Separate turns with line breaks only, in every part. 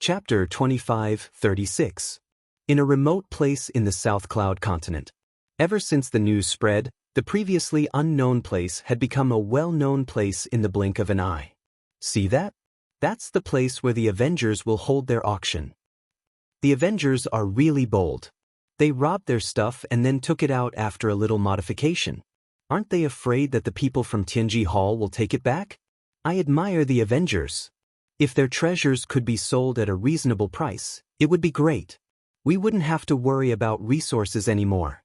Chapter 25-36. In a remote place in the South Cloud continent. Ever since the news spread, the previously unknown place had become a well-known place in the blink of an eye. See that? That's the place where the Avengers will hold their auction. The Avengers are really bold. They robbed their stuff and then took it out after a little modification. Aren't they afraid that the people from Tianji Hall will take it back? I admire the Avengers. If their treasures could be sold at a reasonable price, it would be great. We wouldn't have to worry about resources anymore.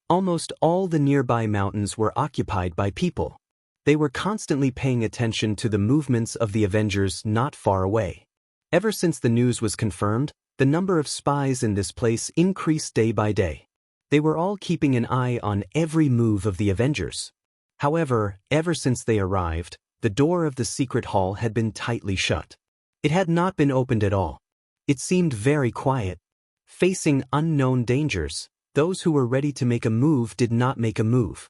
Almost all the nearby mountains were occupied by people. They were constantly paying attention to the movements of the Avengers not far away. Ever since the news was confirmed, the number of spies in this place increased day by day. They were all keeping an eye on every move of the Avengers. However, ever since they arrived, the door of the secret hall had been tightly shut. It had not been opened at all. It seemed very quiet. Facing unknown dangers, those who were ready to make a move did not make a move.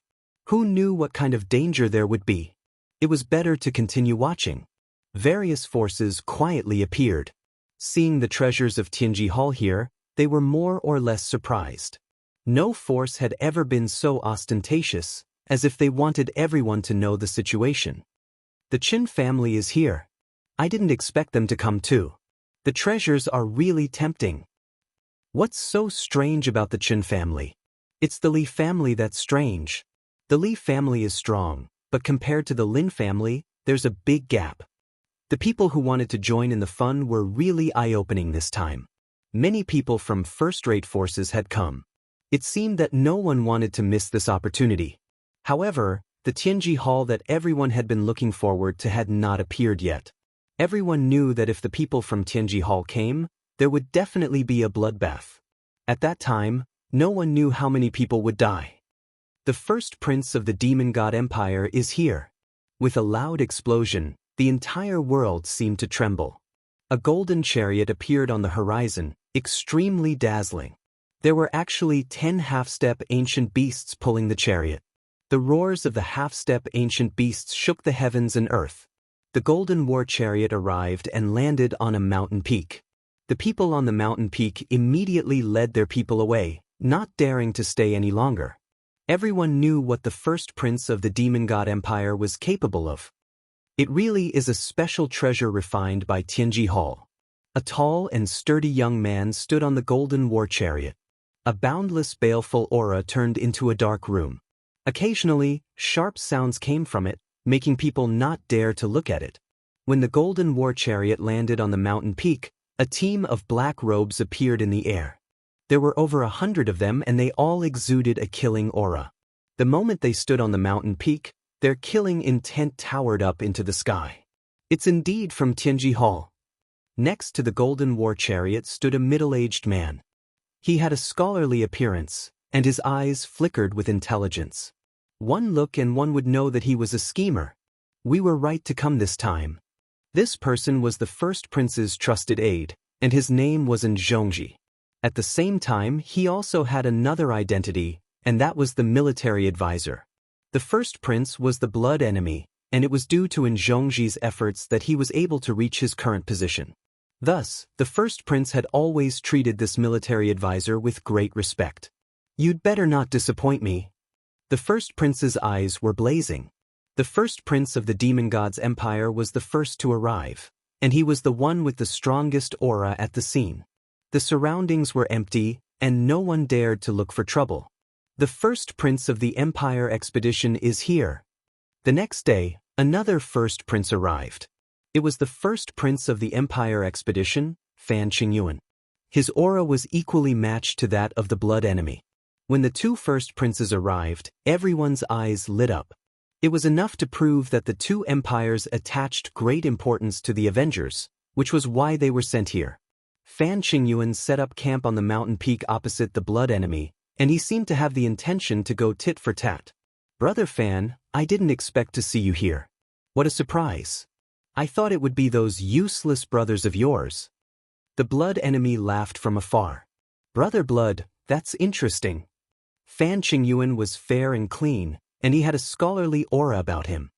Who knew what kind of danger there would be? It was better to continue watching. Various forces quietly appeared. Seeing the treasures of Tianji Hall here, they were more or less surprised. No force had ever been so ostentatious, as if they wanted everyone to know the situation. The Qin family is here. I didn't expect them to come too. The treasures are really tempting. What's so strange about the Qin family? It's the Li family that's strange. The Li family is strong, but compared to the Lin family, there's a big gap. The people who wanted to join in the fun were really eye-opening this time. Many people from first-rate forces had come. It seemed that no one wanted to miss this opportunity. However, the Tianji Hall that everyone had been looking forward to had not appeared yet. Everyone knew that if the people from Tianji Hall came, there would definitely be a bloodbath. At that time, no one knew how many people would die. The first prince of the Demon God Empire is here. With a loud explosion, the entire world seemed to tremble. A golden chariot appeared on the horizon, extremely dazzling. There were actually 10 half-step ancient beasts pulling the chariot. The roars of the half-step ancient beasts shook the heavens and earth. The golden war chariot arrived and landed on a mountain peak. The people on the mountain peak immediately led their people away, not daring to stay any longer. Everyone knew what the first prince of the Demon God Empire was capable of. It really is a special treasure refined by Tianji Hall. A tall and sturdy young man stood on the golden war chariot. A boundless baleful aura turned into a dark room. Occasionally, sharp sounds came from it, making people not dare to look at it. When the golden war chariot landed on the mountain peak, a team of black robes appeared in the air. There were over 100 of them and they all exuded a killing aura. The moment they stood on the mountain peak, their killing intent towered up into the sky. It's indeed from Tianji Hall. Next to the golden war chariot stood a middle-aged man. He had a scholarly appearance, and his eyes flickered with intelligence. One look and one would know that he was a schemer. We were right to come this time. This person was the first prince's trusted aide, and his name was Zhongji. At the same time, he also had another identity, and that was the military advisor. The first prince was the blood enemy, and it was due to Zhongji's efforts that he was able to reach his current position. Thus, the first prince had always treated this military advisor with great respect. You'd better not disappoint me. The first prince's eyes were blazing. The first prince of the Demon God's Empire was the first to arrive, and he was the one with the strongest aura at the scene. The surroundings were empty, and no one dared to look for trouble. The first prince of the Empire expedition is here. The next day, another first prince arrived. It was the first prince of the Empire expedition, Fan Qingyuan. His aura was equally matched to that of the blood enemy. When the two first princes arrived, everyone's eyes lit up. It was enough to prove that the two empires attached great importance to the Avengers, which was why they were sent here. Fan Qingyuan set up camp on the mountain peak opposite the blood enemy, and he seemed to have the intention to go tit for tat. Brother Fan, I didn't expect to see you here. What a surprise. I thought it would be those useless brothers of yours. The blood enemy laughed from afar. Brother Blood, that's interesting. Fan Qingyuan was fair and clean, and he had a scholarly aura about him.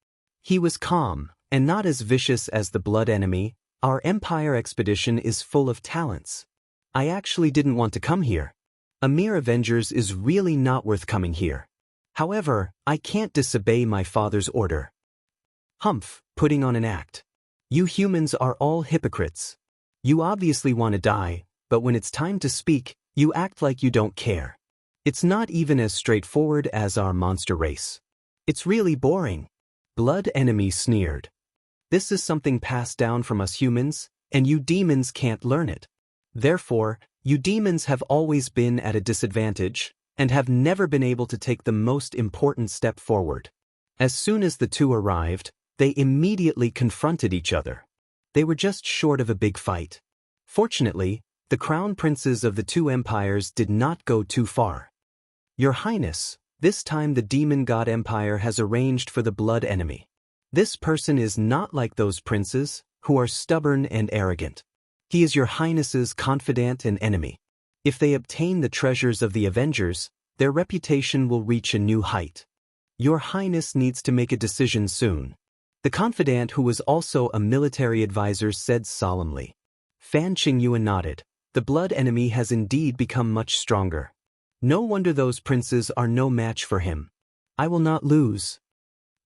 He was calm, and not as vicious as the blood enemy, Our Empire expedition is full of talents. I actually didn't want to come here. A mere Avengers is really not worth coming here. However, I can't disobey my father's order. Humph, putting on an act. You humans are all hypocrites. You obviously want to die, but when it's time to speak, you act like you don't care. It's not even as straightforward as our monster race. It's really boring. Blood Enemy sneered. This is something passed down from us humans, and you demons can't learn it. Therefore, you demons have always been at a disadvantage, and have never been able to take the most important step forward. As soon as the two arrived, they immediately confronted each other. They were just short of a big fight. Fortunately, the crown princes of the two empires did not go too far. Your Highness, this time the demon god empire has arranged for the Blood Enemy. This person is not like those princes, who are stubborn and arrogant. He is your Highness's confidant and enemy. If they obtain the treasures of the Avengers, their reputation will reach a new height. Your Highness needs to make a decision soon. The confidant, who was also a military advisor, said solemnly. Fan Qingyuan nodded. The Blood Enemy has indeed become much stronger. No wonder those princes are no match for him. I will not lose.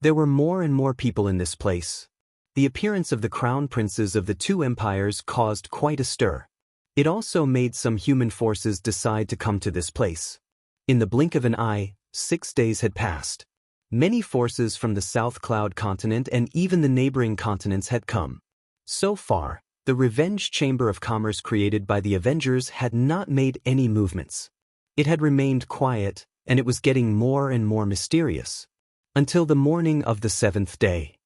There were more and more people in this place. The appearance of the crown princes of the two empires caused quite a stir. It also made some human forces decide to come to this place. In the blink of an eye, 6 days had passed. Many forces from the South Cloud continent and even the neighboring continents had come. So far, the revenge chamber of commerce created by the Avengers had not made any movements. It had remained quiet, and it was getting more and more mysterious. Until the morning of the 7th day.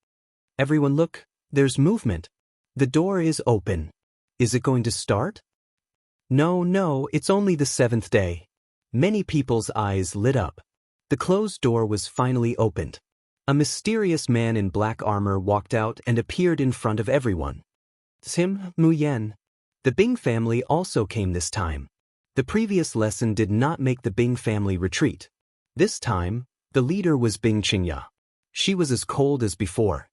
Everyone look, there's movement. The door is open. Is it going to start? No, it's only the 7th day. Many people's eyes lit up. The closed door was finally opened. A mysterious man in black armor walked out and appeared in front of everyone. It's him, Mu Yan. The Bing family also came this time. The previous lesson did not make the Bing family retreat. This time, the leader was Bing Qingya. She was as cold as before.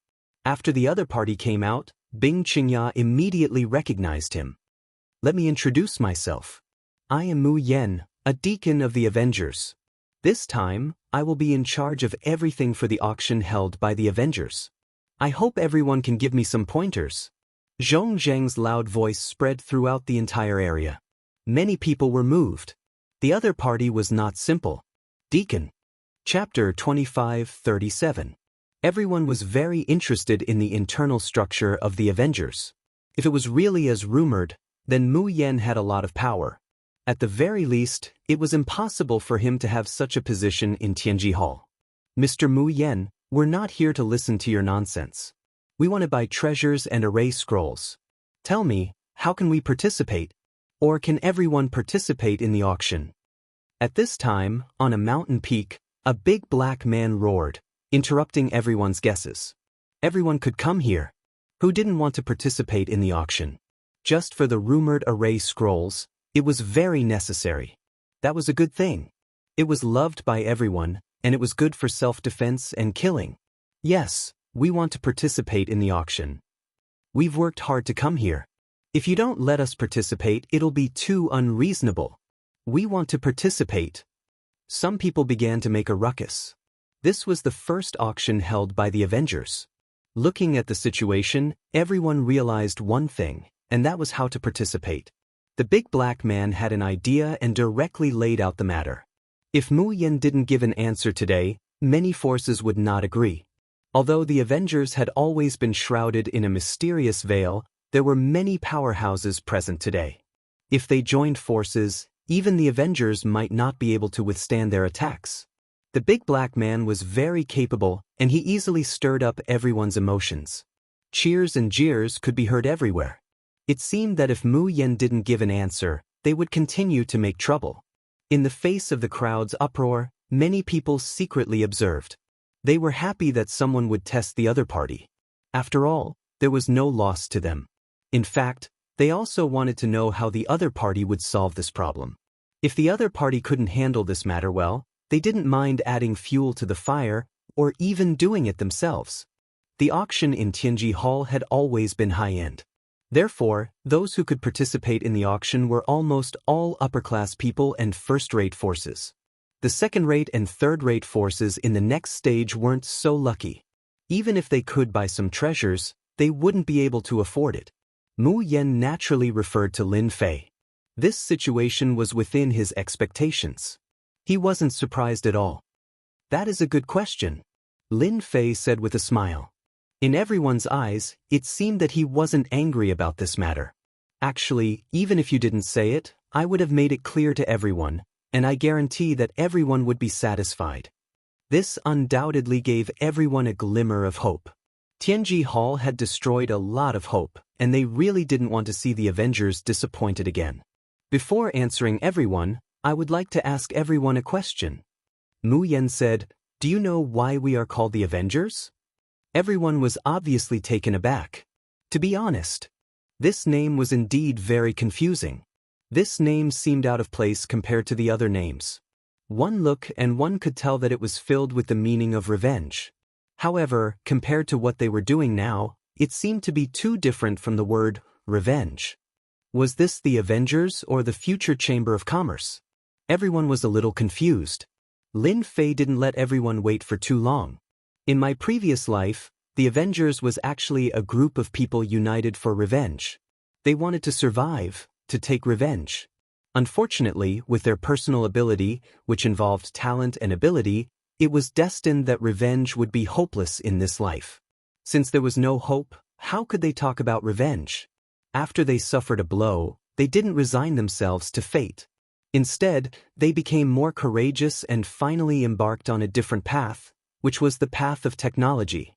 After the other party came out, Bing Qingya immediately recognized him. Let me introduce myself. I am Mu Yan, a deacon of the Avengers. This time, I will be in charge of everything for the auction held by the Avengers. I hope everyone can give me some pointers. Zhong Zheng's loud voice spread throughout the entire area. Many people were moved. The other party was not simple. Deacon. Chapter 25:37. Everyone was very interested in the internal structure of the Avengers. If it was really as rumored, then Mu Yan had a lot of power. At the very least, it was impossible for him to have such a position in Tianji Hall. Mr. Mu Yan, we're not here to listen to your nonsense. We want to buy treasures and array scrolls. Tell me, how can we participate? Or can everyone participate in the auction? At this time, on a mountain peak, a big black man roared, interrupting everyone's guesses. Everyone could come here. Who didn't want to participate in the auction? Just for the rumored array scrolls, it was very necessary. That was a good thing. It was loved by everyone, and it was good for self-defense and killing. Yes, we want to participate in the auction. We've worked hard to come here. If you don't let us participate, it'll be too unreasonable. We want to participate. Some people began to make a ruckus. This was the first auction held by the Avengers. Looking at the situation, everyone realized one thing, and that was how to participate. The big black man had an idea and directly laid out the matter. If Mu Yan didn't give an answer today, many forces would not agree. Although the Avengers had always been shrouded in a mysterious veil, there were many powerhouses present today. If they joined forces, even the Avengers might not be able to withstand their attacks. The big black man was very capable, and he easily stirred up everyone's emotions. Cheers and jeers could be heard everywhere. It seemed that if Mu Yan didn't give an answer, they would continue to make trouble. In the face of the crowd's uproar, many people secretly observed. They were happy that someone would test the other party. After all, there was no loss to them. In fact, they also wanted to know how the other party would solve this problem. If the other party couldn't handle this matter well, they didn't mind adding fuel to the fire or even doing it themselves. The auction in Tianji Hall had always been high-end. Therefore, those who could participate in the auction were almost all upper-class people and first-rate forces. The second-rate and third-rate forces in the next stage weren't so lucky. Even if they could buy some treasures, they wouldn't be able to afford it. Mu Yan naturally referred to Lin Fei. This situation was within his expectations. He wasn't surprised at all. That is a good question, Lin Fei said with a smile. In everyone's eyes, it seemed that he wasn't angry about this matter. Actually, even if you didn't say it, I would have made it clear to everyone, and I guarantee that everyone would be satisfied. This undoubtedly gave everyone a glimmer of hope. Tianji Hall had destroyed a lot of hope, and they really didn't want to see the Avengers disappointed again. Before answering everyone, I would like to ask everyone a question. Mu Yan said, "Do you know why we are called the Avengers?" Everyone was obviously taken aback. To be honest, this name was indeed very confusing. This name seemed out of place compared to the other names. One look and one could tell that it was filled with the meaning of revenge. However, compared to what they were doing now, it seemed to be too different from the word revenge. Was this the Avengers or the future Chamber of Commerce? Everyone was a little confused. Lin Fei didn't let everyone wait for too long. In my previous life, the Avengers was actually a group of people united for revenge. They wanted to survive, to take revenge. Unfortunately, with their personal ability, which involved talent and ability, it was destined that revenge would be hopeless in this life. Since there was no hope, how could they talk about revenge? After they suffered a blow, they didn't resign themselves to fate. Instead, they became more courageous and finally embarked on a different path, which was the path of technology.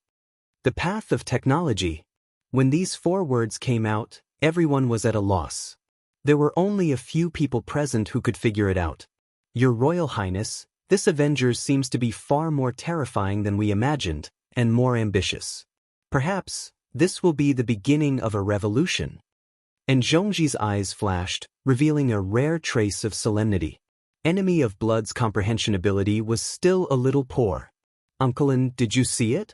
The path of technology. When these 4 words came out, everyone was at a loss. There were only a few people present who could figure it out. Your Royal Highness, this Avengers seems to be far more terrifying than we imagined, and more ambitious. Perhaps, this will be the beginning of a revolution. And Zhongji's eyes flashed, revealing a rare trace of solemnity. Enemy of Blood's comprehension ability was still a little poor. Uncle, did you see it?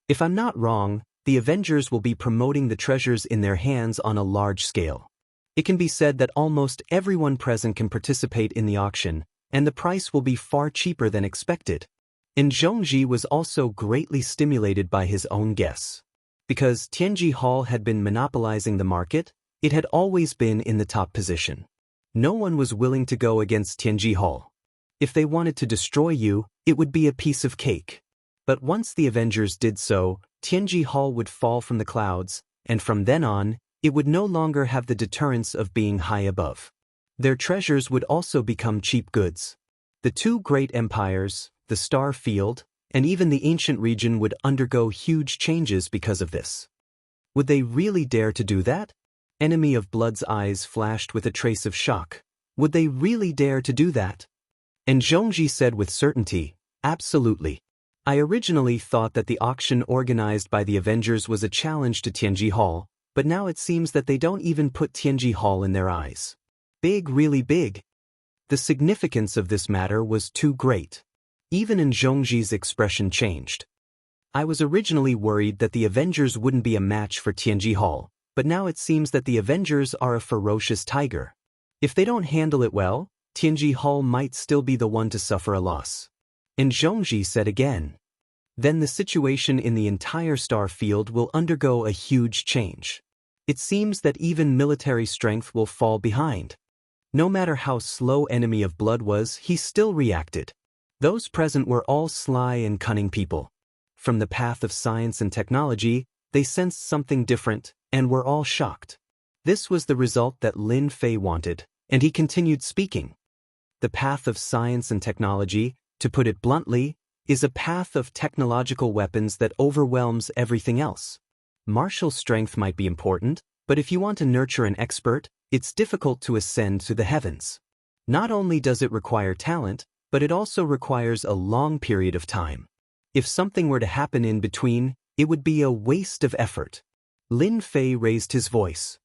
If I'm not wrong, the Avengers will be promoting the treasures in their hands on a large scale. It can be said that almost everyone present can participate in the auction, and the price will be far cheaper than expected. And Zhongji was also greatly stimulated by his own guess. Because Tianji Hall had been monopolizing the market, it had always been in the top position. No one was willing to go against Tianji Hall. If they wanted to destroy you, it would be a piece of cake. But once the Avengers did so, Tianji Hall would fall from the clouds, and from then on, it would no longer have the deterrence of being high above. Their treasures would also become cheap goods. The 2 great empires, the Star Field, and even the ancient region would undergo huge changes because of this. Would they really dare to do that? Enemy of Blood's eyes flashed with a trace of shock. Would they really dare to do that? And Zhongji said with certainty, absolutely. I originally thought that the auction organized by the Avengers was a challenge to Tianji Hall, but now it seems that they don't even put Tianji Hall in their eyes. Big, really big. The significance of this matter was too great. Even in Zhongji's expression changed. I was originally worried that the Avengers wouldn't be a match for Tianji Hall, but now it seems that the Avengers are a ferocious tiger. If they don't handle it well, Tianji Hall might still be the one to suffer a loss. And Zhongji said again. Then the situation in the entire star field will undergo a huge change. It seems that even military strength will fall behind. No matter how slow Enemy of Blood was, he still reacted. Those present were all sly and cunning people. From the path of science and technology, they sensed something different, and were all shocked. This was the result that Lin Fei wanted, and he continued speaking. The path of science and technology, to put it bluntly, is a path of technological weapons that overwhelms everything else. Martial strength might be important, but if you want to nurture an expert, it's difficult to ascend to the heavens. Not only does it require talent, but it also requires a long period of time. If something were to happen in between, it would be a waste of effort. Lin Fei raised his voice.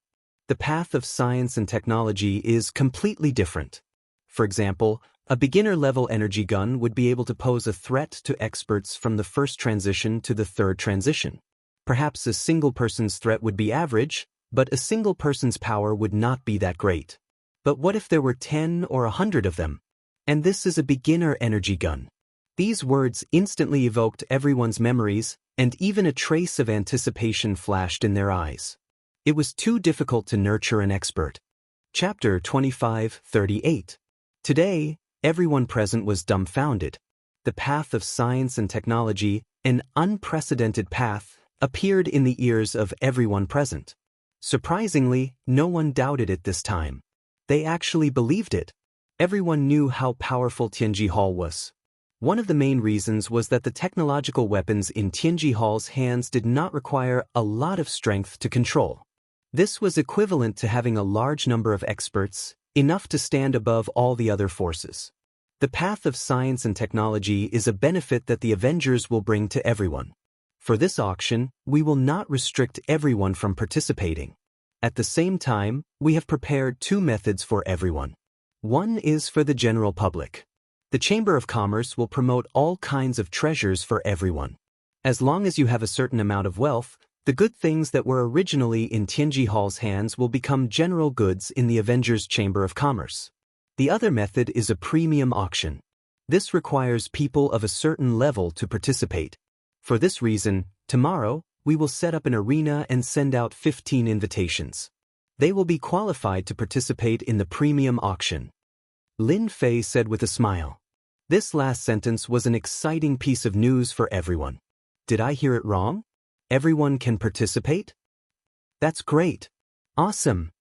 The path of science and technology is completely different. For example, a beginner-level energy gun would be able to pose a threat to experts from the first transition to the third transition. Perhaps a single person's threat would be average, But a single person's power would not be that great. But what if there were 10 or 100 of them? And this is a beginner energy gun. These words instantly evoked everyone's memories, and even a trace of anticipation flashed in their eyes. It was too difficult to nurture an expert. Chapter 25:38. Today, everyone present was dumbfounded. The path of science and technology, an unprecedented path, appeared in the ears of everyone present. Surprisingly, no one doubted it this time. They actually believed it. Everyone knew how powerful Tianji Hall was. One of the main reasons was that the technological weapons in Tianji Hall's hands did not require a lot of strength to control. This was equivalent to having a large number of experts, enough to stand above all the other forces. The path of science and technology is a benefit that the Avengers will bring to everyone. For this auction, we will not restrict everyone from participating. At the same time, we have prepared two methods for everyone. One is for the general public. The Chamber of Commerce will promote all kinds of treasures for everyone. As long as you have a certain amount of wealth, the good things that were originally in Tianji Hall's hands will become general goods in the Avengers Chamber of Commerce. The other method is a premium auction. This requires people of a certain level to participate. For this reason, tomorrow, we will set up an arena and send out 15 invitations. They will be qualified to participate in the premium auction. Lin Fei said with a smile. This last sentence was an exciting piece of news for everyone. Did I hear it wrong? Everyone can participate? That's great. Awesome.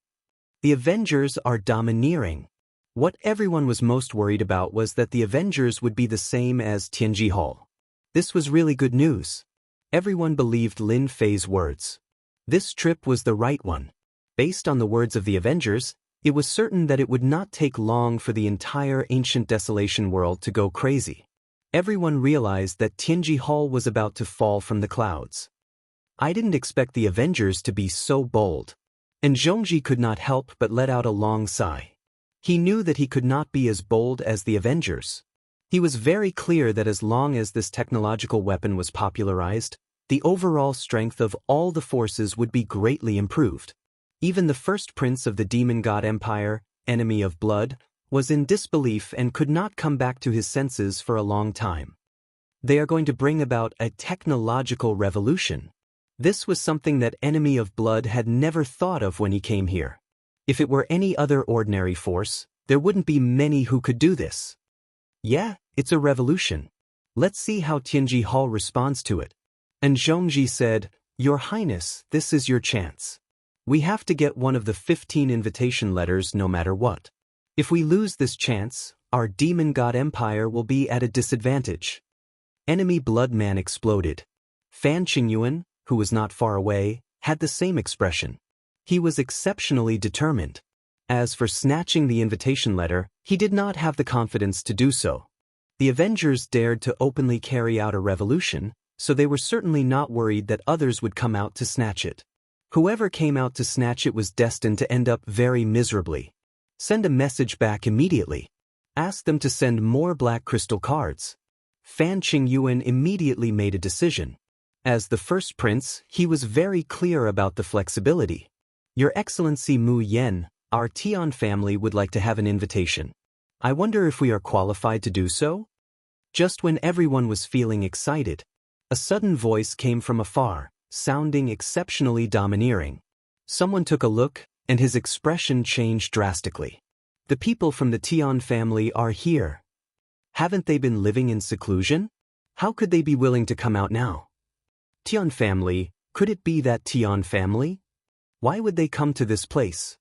The Avengers are domineering. What everyone was most worried about was that the Avengers would be the same as Tianji Hall. This was really good news. Everyone believed Lin Fei's words. This trip was the right one. Based on the words of the Avengers, it was certain that it would not take long for the entire ancient desolation world to go crazy. Everyone realized that Tianji Hall was about to fall from the clouds. I didn't expect the Avengers to be so bold. And Zhongji could not help but let out a long sigh. He knew that he could not be as bold as the Avengers. He was very clear that as long as this technological weapon was popularized, the overall strength of all the forces would be greatly improved. Even the first prince of the demon god empire, enemy of blood, was in disbelief and could not come back to his senses for a long time. They are going to bring about a technological revolution. This was something that enemy of blood had never thought of when he came here. If it were any other ordinary force, there wouldn't be many who could do this. Yeah, it's a revolution. Let's see how Tianji Hall responds to it. And Zhongji said, Your Highness, this is your chance. We have to get one of the 15 invitation letters no matter what. If we lose this chance, our demon god empire will be at a disadvantage. Enemy blood man exploded. Fan Qingyuan, who was not far away, had the same expression. He was exceptionally determined. As for snatching the invitation letter, he did not have the confidence to do so. The Avengers dared to openly carry out a revolution, so they were certainly not worried that others would come out to snatch it. Whoever came out to snatch it was destined to end up very miserably. Send a message back immediately. Ask them to send more black crystal cards. Fan Qingyuan immediately made a decision. As the first prince, he was very clear about the flexibility. Your Excellency Mu Yen, our Tian family would like to have an invitation. I wonder if we are qualified to do so? Just when everyone was feeling excited, a sudden voice came from afar, sounding exceptionally domineering. Someone took a look, and his expression changed drastically. The people from the Tian family are here. Haven't they been living in seclusion? How could they be willing to come out now? Tian family, could it be that Tian family? Why would they come to this place?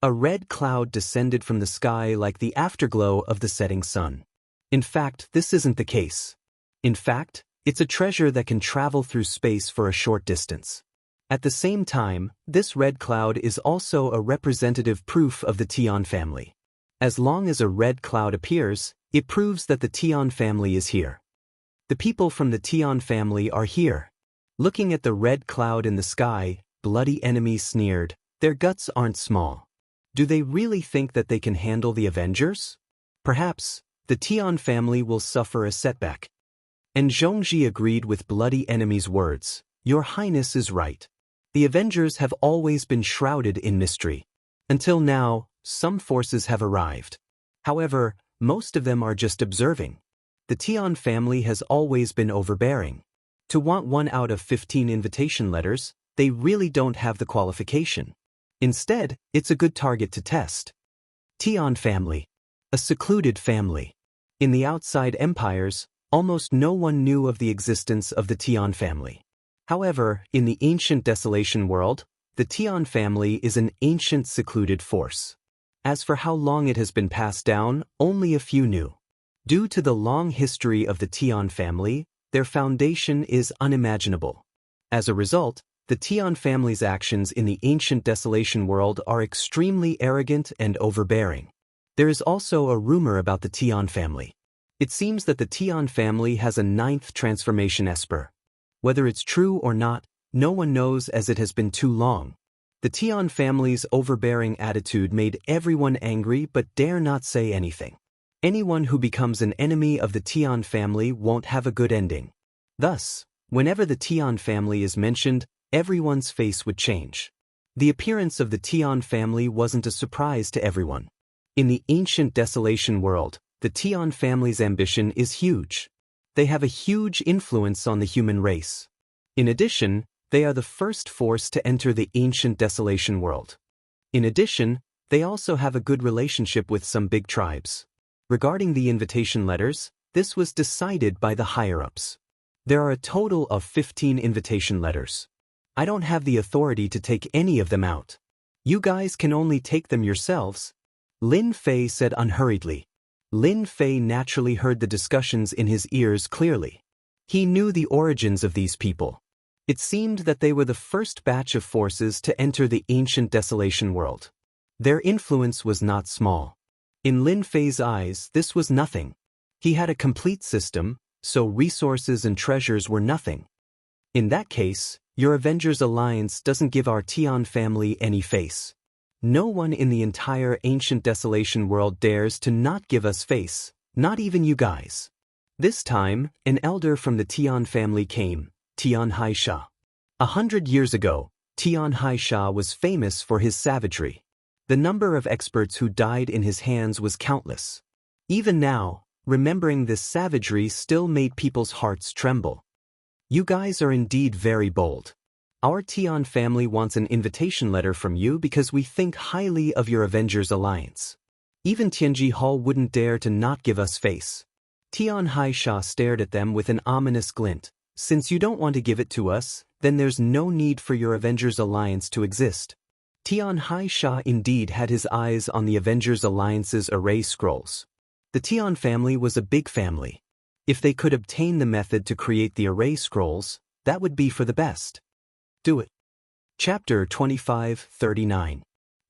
A red cloud descended from the sky like the afterglow of the setting sun. In fact, this isn't the case. In fact, it's a treasure that can travel through space for a short distance. At the same time, this red cloud is also a representative proof of the Tian family. As long as a red cloud appears, it proves that the Tian family is here. The people from the Tian family are here. Looking at the red cloud in the sky, bloody enemies sneered, their guts aren't small. Do they really think that they can handle the Avengers? Perhaps, the Tian family will suffer a setback. And Zhongji agreed with bloody enemy's words. Your Highness is right. The Avengers have always been shrouded in mystery. Until now, some forces have arrived. However, most of them are just observing. The Tian family has always been overbearing. To want 1 out of 15 invitation letters, they really don't have the qualification. Instead, it's a good target to test. Tian family. A secluded family. In the outside empires, almost no one knew of the existence of the Tian family. However, in the ancient Desolation world, the Tian family is an ancient secluded force. As for how long it has been passed down, only a few knew. Due to the long history of the Tian family, their foundation is unimaginable. As a result, the Tian family's actions in the ancient Desolation world are extremely arrogant and overbearing. There is also a rumor about the Tian family. It seems that the Tian family has a 9th transformation esper. Whether it's true or not, no one knows as it has been too long. The Tian family's overbearing attitude made everyone angry but dare not say anything. Anyone who becomes an enemy of the Tian family won't have a good ending. Thus, whenever the Tian family is mentioned, everyone's face would change. The appearance of the Tian family wasn't a surprise to everyone. In the ancient Desolation world, the Tian family's ambition is huge. They have a huge influence on the human race. In addition, they are the first force to enter the ancient Desolation world. In addition, they also have a good relationship with some big tribes. Regarding the invitation letters, this was decided by the higher-ups. There are a total of 15 invitation letters. I don't have the authority to take any of them out. You guys can only take them yourselves. Lin Fei said unhurriedly. Lin Fei naturally heard the discussions in his ears clearly. He knew the origins of these people. It seemed that they were the first batch of forces to enter the ancient Desolation world. Their influence was not small. In Lin Fei's eyes, this was nothing. He had a complete system, so resources and treasures were nothing. In that case, your Avengers Alliance doesn't give our Tian family any face. No one in the entire ancient Desolation world dares to not give us face, not even you guys. This time, an elder from the Tian family came, Tian Haisha. 100 years ago, Tian Haisha was famous for his savagery. The number of experts who died in his hands was countless. Even now, remembering this savagery still made people's hearts tremble. You guys are indeed very bold. Our Tian family wants an invitation letter from you because we think highly of your Avengers Alliance. Even Tianji Hall wouldn't dare to not give us face. Tian Haisha stared at them with an ominous glint. Since you don't want to give it to us, then there's no need for your Avengers Alliance to exist. Tian Haisha indeed had his eyes on the Avengers Alliance's array scrolls. The Tian family was a big family. If they could obtain the method to create the array scrolls, that would be for the best. Do it. Chapter 25-39.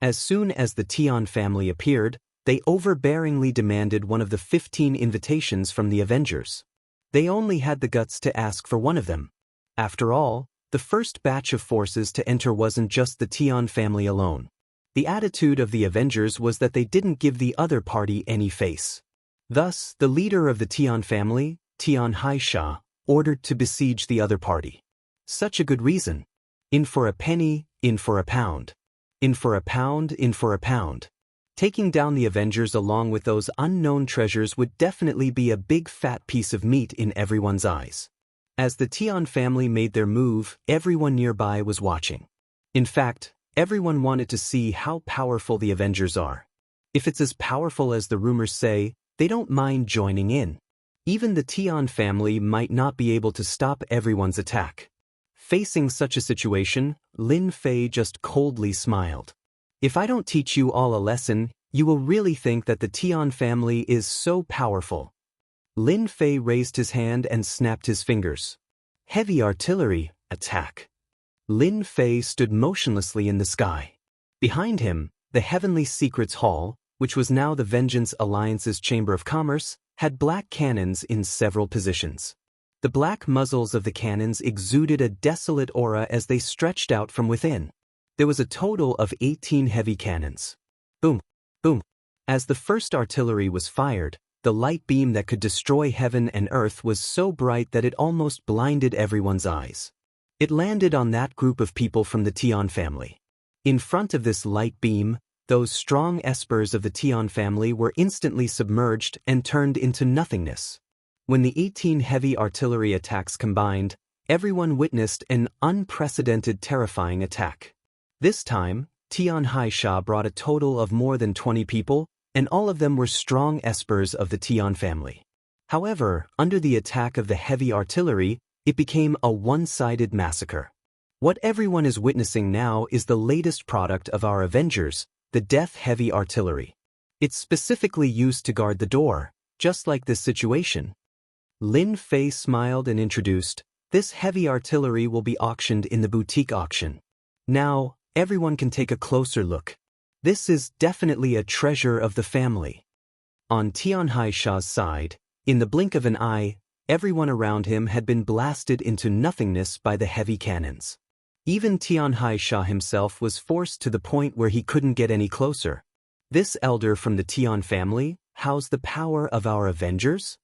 As soon as the Tian family appeared, they overbearingly demanded one of the 15 invitations from the Avengers. They only had the guts to ask for one of them. After all, the first batch of forces to enter wasn't just the Tian family alone. The attitude of the Avengers was that they didn't give the other party any face. Thus, the leader of the Tian family, Tian Haisha, ordered to besiege the other party. Such a good reason. In for a penny, in for a pound. In for a pound, in for a pound. Taking down the Avengers along with those unknown treasures would definitely be a big fat piece of meat in everyone's eyes. As the Tian family made their move, everyone nearby was watching. In fact, everyone wanted to see how powerful the Avengers are. If it's as powerful as the rumors say, they don't mind joining in. Even the Tian family might not be able to stop everyone's attack. Facing such a situation, Lin Fei just coldly smiled. If I don't teach you all a lesson, you will really think that the Tian family is so powerful. Lin Fei raised his hand and snapped his fingers. Heavy artillery, attack. Lin Fei stood motionlessly in the sky. Behind him, the Heavenly Secrets Hall, which was now the Vengeance Alliance's Chamber of Commerce, had black cannons in several positions. The black muzzles of the cannons exuded a desolate aura as they stretched out from within. There was a total of 18 heavy cannons. Boom, boom. As the first artillery was fired, the light beam that could destroy heaven and earth was so bright that it almost blinded everyone's eyes. It landed on that group of people from the Tian family. In front of this light beam, those strong espers of the Tian family were instantly submerged and turned into nothingness. When the 18 heavy artillery attacks combined, everyone witnessed an unprecedented terrifying attack. This time, Tian Haisha brought a total of more than 20 people, and all of them were strong espers of the Tian family. However, under the attack of the heavy artillery, it became a one-sided massacre. What everyone is witnessing now is the latest product of our Avengers, the Death Heavy Artillery. It's specifically used to guard the door, just like this situation. Lin Fei smiled and introduced, "This heavy artillery will be auctioned in the boutique auction. Now, everyone can take a closer look. This is definitely a treasure of the family." On Tian Haisha's side, in the blink of an eye, everyone around him had been blasted into nothingness by the heavy cannons. Even Tian Haisha himself was forced to the point where he couldn't get any closer. This elder from the Tian family housed the power of our Avengers?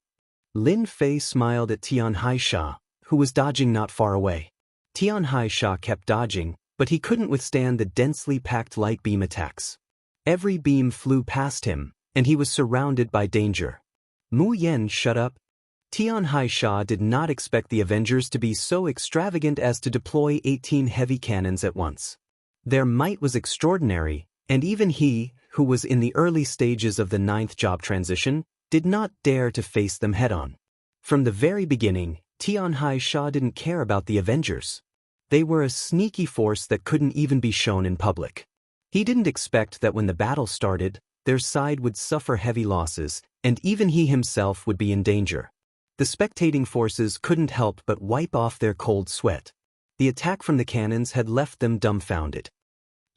Lin Fei smiled at Tian Haisha, who was dodging not far away. Tian Haisha kept dodging, but he couldn't withstand the densely packed light beam attacks. Every beam flew past him, and he was surrounded by danger. Mu Yen, shut up. Tian Haisha did not expect the Avengers to be so extravagant as to deploy 18 heavy cannons at once. Their might was extraordinary, and even he, who was in the early stages of the 9th job transition, did not dare to face them head-on. From the very beginning, Tian Haisha didn't care about the Avengers. They were a sneaky force that couldn't even be shown in public. He didn't expect that when the battle started, their side would suffer heavy losses, and even he himself would be in danger. The spectating forces couldn't help but wipe off their cold sweat. The attack from the cannons had left them dumbfounded.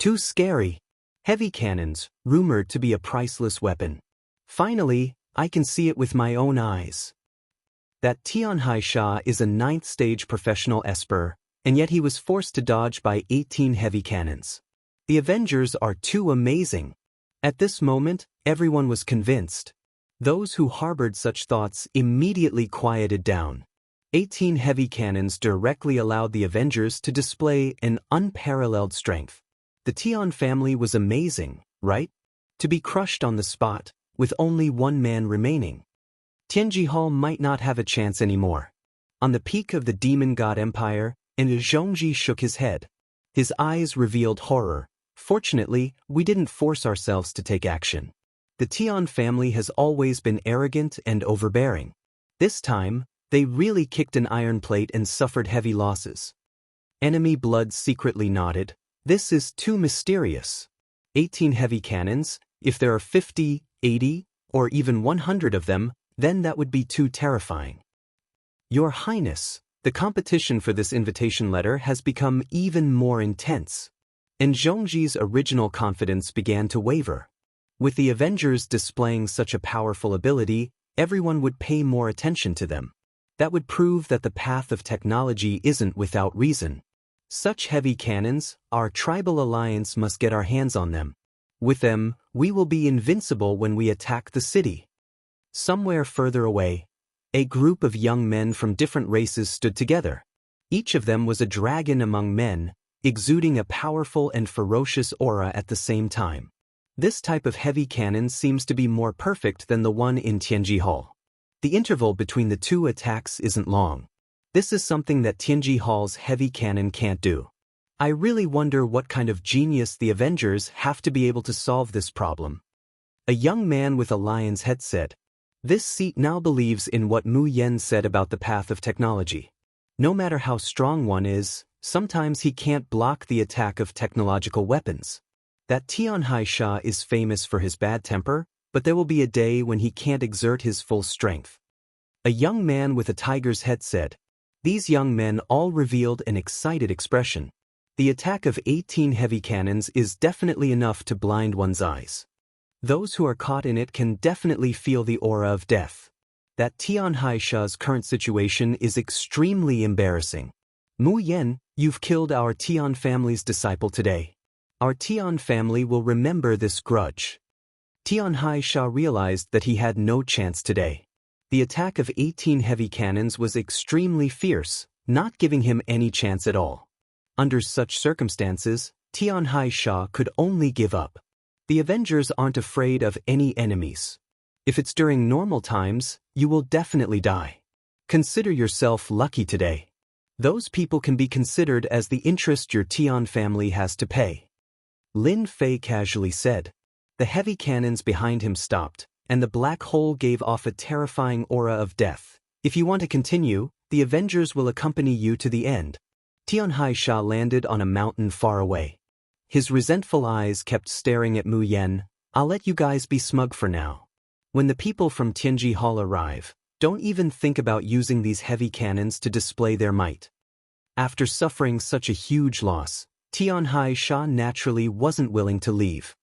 Too scary. Heavy cannons, rumored to be a priceless weapon. Finally, I can see it with my own eyes. That Tian Haisha is a 9th stage professional esper, and yet he was forced to dodge by 18 heavy cannons. The Avengers are too amazing. At this moment, everyone was convinced. Those who harbored such thoughts immediately quieted down. 18 heavy cannons directly allowed the Avengers to display an unparalleled strength. The Tian family was amazing, right? To be crushed on the spot, with only one man remaining. Tianji Hall might not have a chance anymore. On the peak of the Demon God Empire, and Zhongji shook his head. His eyes revealed horror. Fortunately, we didn't force ourselves to take action. The Tian family has always been arrogant and overbearing. This time, they really kicked an iron plate and suffered heavy losses. Enemy blood secretly nodded. This is too mysterious. 18 heavy cannons, if there are 50, 80, or even 100 of them, then that would be too terrifying. Your Highness, the competition for this invitation letter has become even more intense. And Zhongji's original confidence began to waver. With the Avengers displaying such a powerful ability, everyone would pay more attention to them. That would prove that the path of technology isn't without reason. Such heavy cannons, our tribal alliance must get our hands on them. With them, we will be invincible when we attack the city. Somewhere further away, a group of young men from different races stood together. Each of them was a dragon among men, exuding a powerful and ferocious aura at the same time. This type of heavy cannon seems to be more perfect than the one in Tianji Hall. The interval between the two attacks isn't long. This is something that Tianji Hall's heavy cannon can't do. I really wonder what kind of genius the Avengers have to be able to solve this problem. A young man with a lion's head said, "This seat now believes in what Mu Yen said about the path of technology. No matter how strong one is, sometimes he can't block the attack of technological weapons. That Tian Haisha is famous for his bad temper, but there will be a day when he can't exert his full strength." A young man with a tiger's head said. These young men all revealed an excited expression. The attack of 18 heavy cannons is definitely enough to blind one's eyes. Those who are caught in it can definitely feel the aura of death. That Tian Haisha's current situation is extremely embarrassing. Mu Yen, you've killed our Tian family's disciple today. Our Tian family will remember this grudge. Tian Haisha realized that he had no chance today. The attack of 18 heavy cannons was extremely fierce, not giving him any chance at all. Under such circumstances, Tianhai Sha could only give up. The Avengers aren't afraid of any enemies. If it's during normal times, you will definitely die. Consider yourself lucky today. Those people can be considered as the interest your Tian family has to pay. Lin Fei casually said. The heavy cannons behind him stopped, and the black hole gave off a terrifying aura of death. If you want to continue, the Avengers will accompany you to the end. Tianhai Sha landed on a mountain far away. His resentful eyes kept staring at Mu Yen. I'll let you guys be smug for now. When the people from Tianji Hall arrive, don't even think about using these heavy cannons to display their might. After suffering such a huge loss, Tianhai Sha naturally wasn't willing to leave.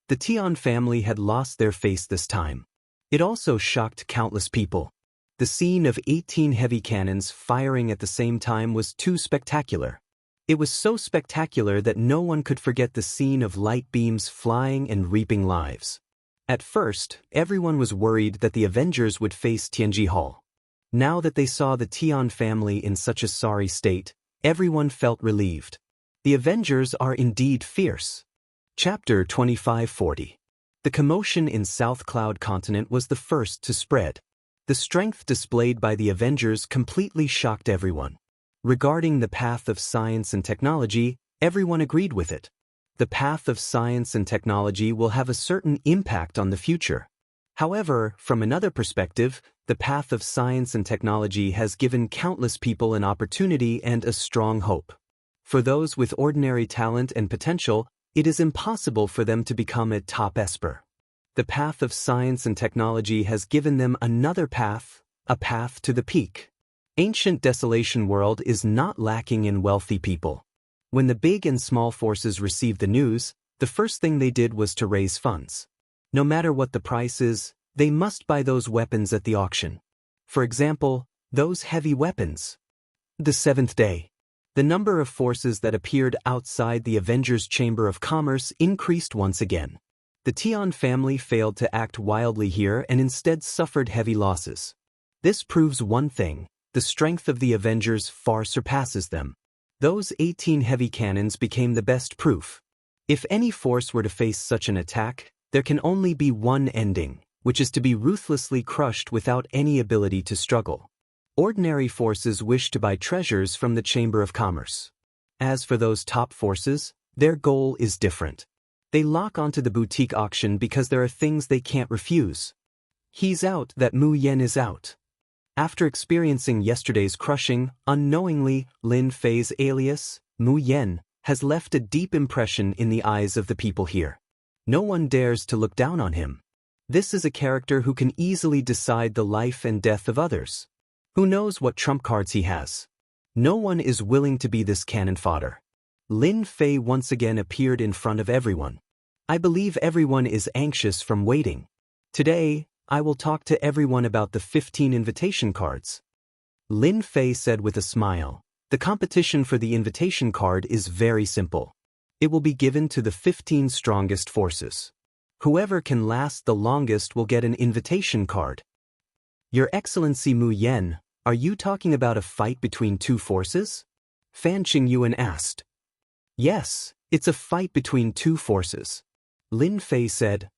The Tian family had lost their face this time. It also shocked countless people. The scene of 18 heavy cannons firing at the same time was too spectacular. It was so spectacular that no one could forget the scene of light beams flying and reaping lives. At first, everyone was worried that the Avengers would face Tianji Hall. Now that they saw the Tian family in such a sorry state, everyone felt relieved. The Avengers are indeed fierce. Chapter 2540. The commotion in South Cloud Continent was the first to spread. The strength displayed by the Avengers completely shocked everyone. Regarding the path of science and technology, everyone agreed with it. The path of science and technology will have a certain impact on the future. However, from another perspective, the path of science and technology has given countless people an opportunity and a strong hope. For those with ordinary talent and potential, it is impossible for them to become a top esper. The path of science and technology has given them another path, a path to the peak. Ancient Desolation World is not lacking in wealthy people. When the big and small forces received the news, the first thing they did was to raise funds. No matter what the price is, they must buy those weapons at the auction. For example, those heavy weapons. The seventh day. The number of forces that appeared outside the Avengers' Chamber of Commerce increased once again. The Tian family failed to act wildly here and instead suffered heavy losses. This proves one thing: the strength of the Avengers far surpasses them. Those 18 heavy cannons became the best proof. If any force were to face such an attack, there can only be one ending, which is to be ruthlessly crushed without any ability to struggle. Ordinary forces wish to buy treasures from the Chamber of Commerce. As for those top forces, their goal is different. They lock onto the boutique auction because there are things they can't refuse. He's out that Mu Yen is out. After experiencing yesterday's crushing, unknowingly, Lin Fei's alias, Mu Yen, has left a deep impression in the eyes of the people here. No one dares to look down on him. This is a character who can easily decide the life and death of others. Who knows what trump cards he has? No one is willing to be this cannon fodder. Lin Fei once again appeared in front of everyone. I believe everyone is anxious from waiting. Today, I will talk to everyone about the 15 invitation cards. Lin Fei said with a smile. The competition for the invitation card is very simple. It will be given to the 15 strongest forces. Whoever can last the longest will get an invitation card. Your Excellency Mu Yen, are you talking about a fight between two forces? Fan Qingyuan asked. Yes, it's a fight between two forces. Lin Fei said.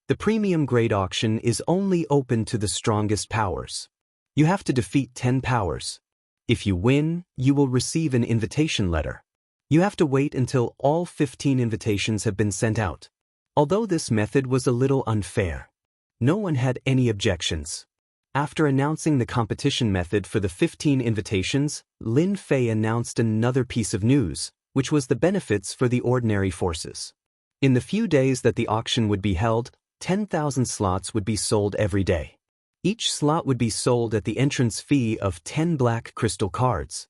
The premium grade auction is only open to the strongest powers. You have to defeat 10 powers. If you win, you will receive an invitation letter. You have to wait until all 15 invitations have been sent out. Although this method was a little unfair, no one had any objections. After announcing the competition method for the 15 invitations, Lin Fei announced another piece of news, which was the benefits for the ordinary forces. In the few days that the auction would be held, 10,000 slots would be sold every day. Each slot would be sold at the entrance fee of 10 black crystal cards.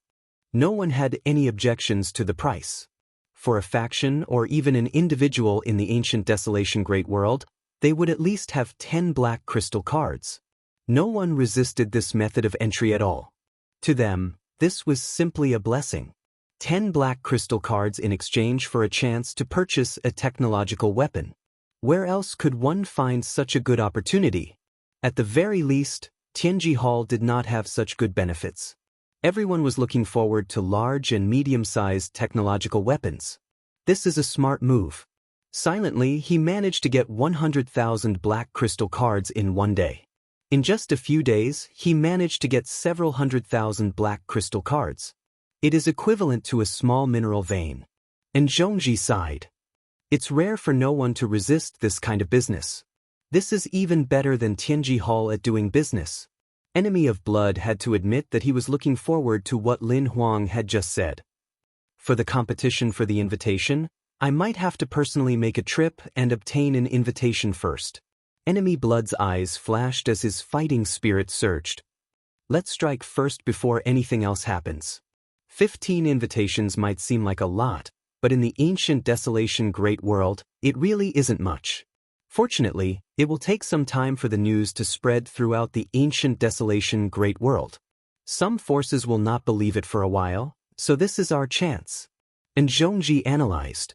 No one had any objections to the price. For a faction or even an individual in the ancient Desolation Great World, they would at least have 10 black crystal cards. No one resisted this method of entry at all. To them, this was simply a blessing. 10 black crystal cards in exchange for a chance to purchase a technological weapon. Where else could one find such a good opportunity? At the very least, Tianji Hall did not have such good benefits. Everyone was looking forward to large and medium-sized technological weapons. This is a smart move. Silently, he managed to get 100,000 black crystal cards in one day. In just a few days, he managed to get several 100,000 black crystal cards. It is equivalent to a small mineral vein. And Zhongji sighed. It's rare for no one to resist this kind of business. This is even better than Tianji Hall at doing business. Enemy of Blood had to admit that he was looking forward to what Lin Huang had just said. For the competition for the invitation, I might have to personally make a trip and obtain an invitation first. Enemy Blood's eyes flashed as his fighting spirit surged. Let's strike first before anything else happens. 15 invitations might seem like a lot, but in the ancient desolation great world, it really isn't much. Fortunately, it will take some time for the news to spread throughout the ancient desolation great world. Some forces will not believe it for a while, so this is our chance. And Zhongji analyzed.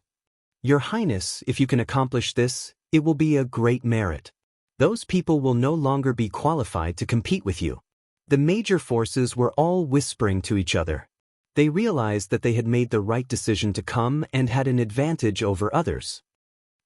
Your Highness, if you can accomplish this, it will be a great merit. Those people will no longer be qualified to compete with you. The major forces were all whispering to each other. They realized that they had made the right decision to come and had an advantage over others.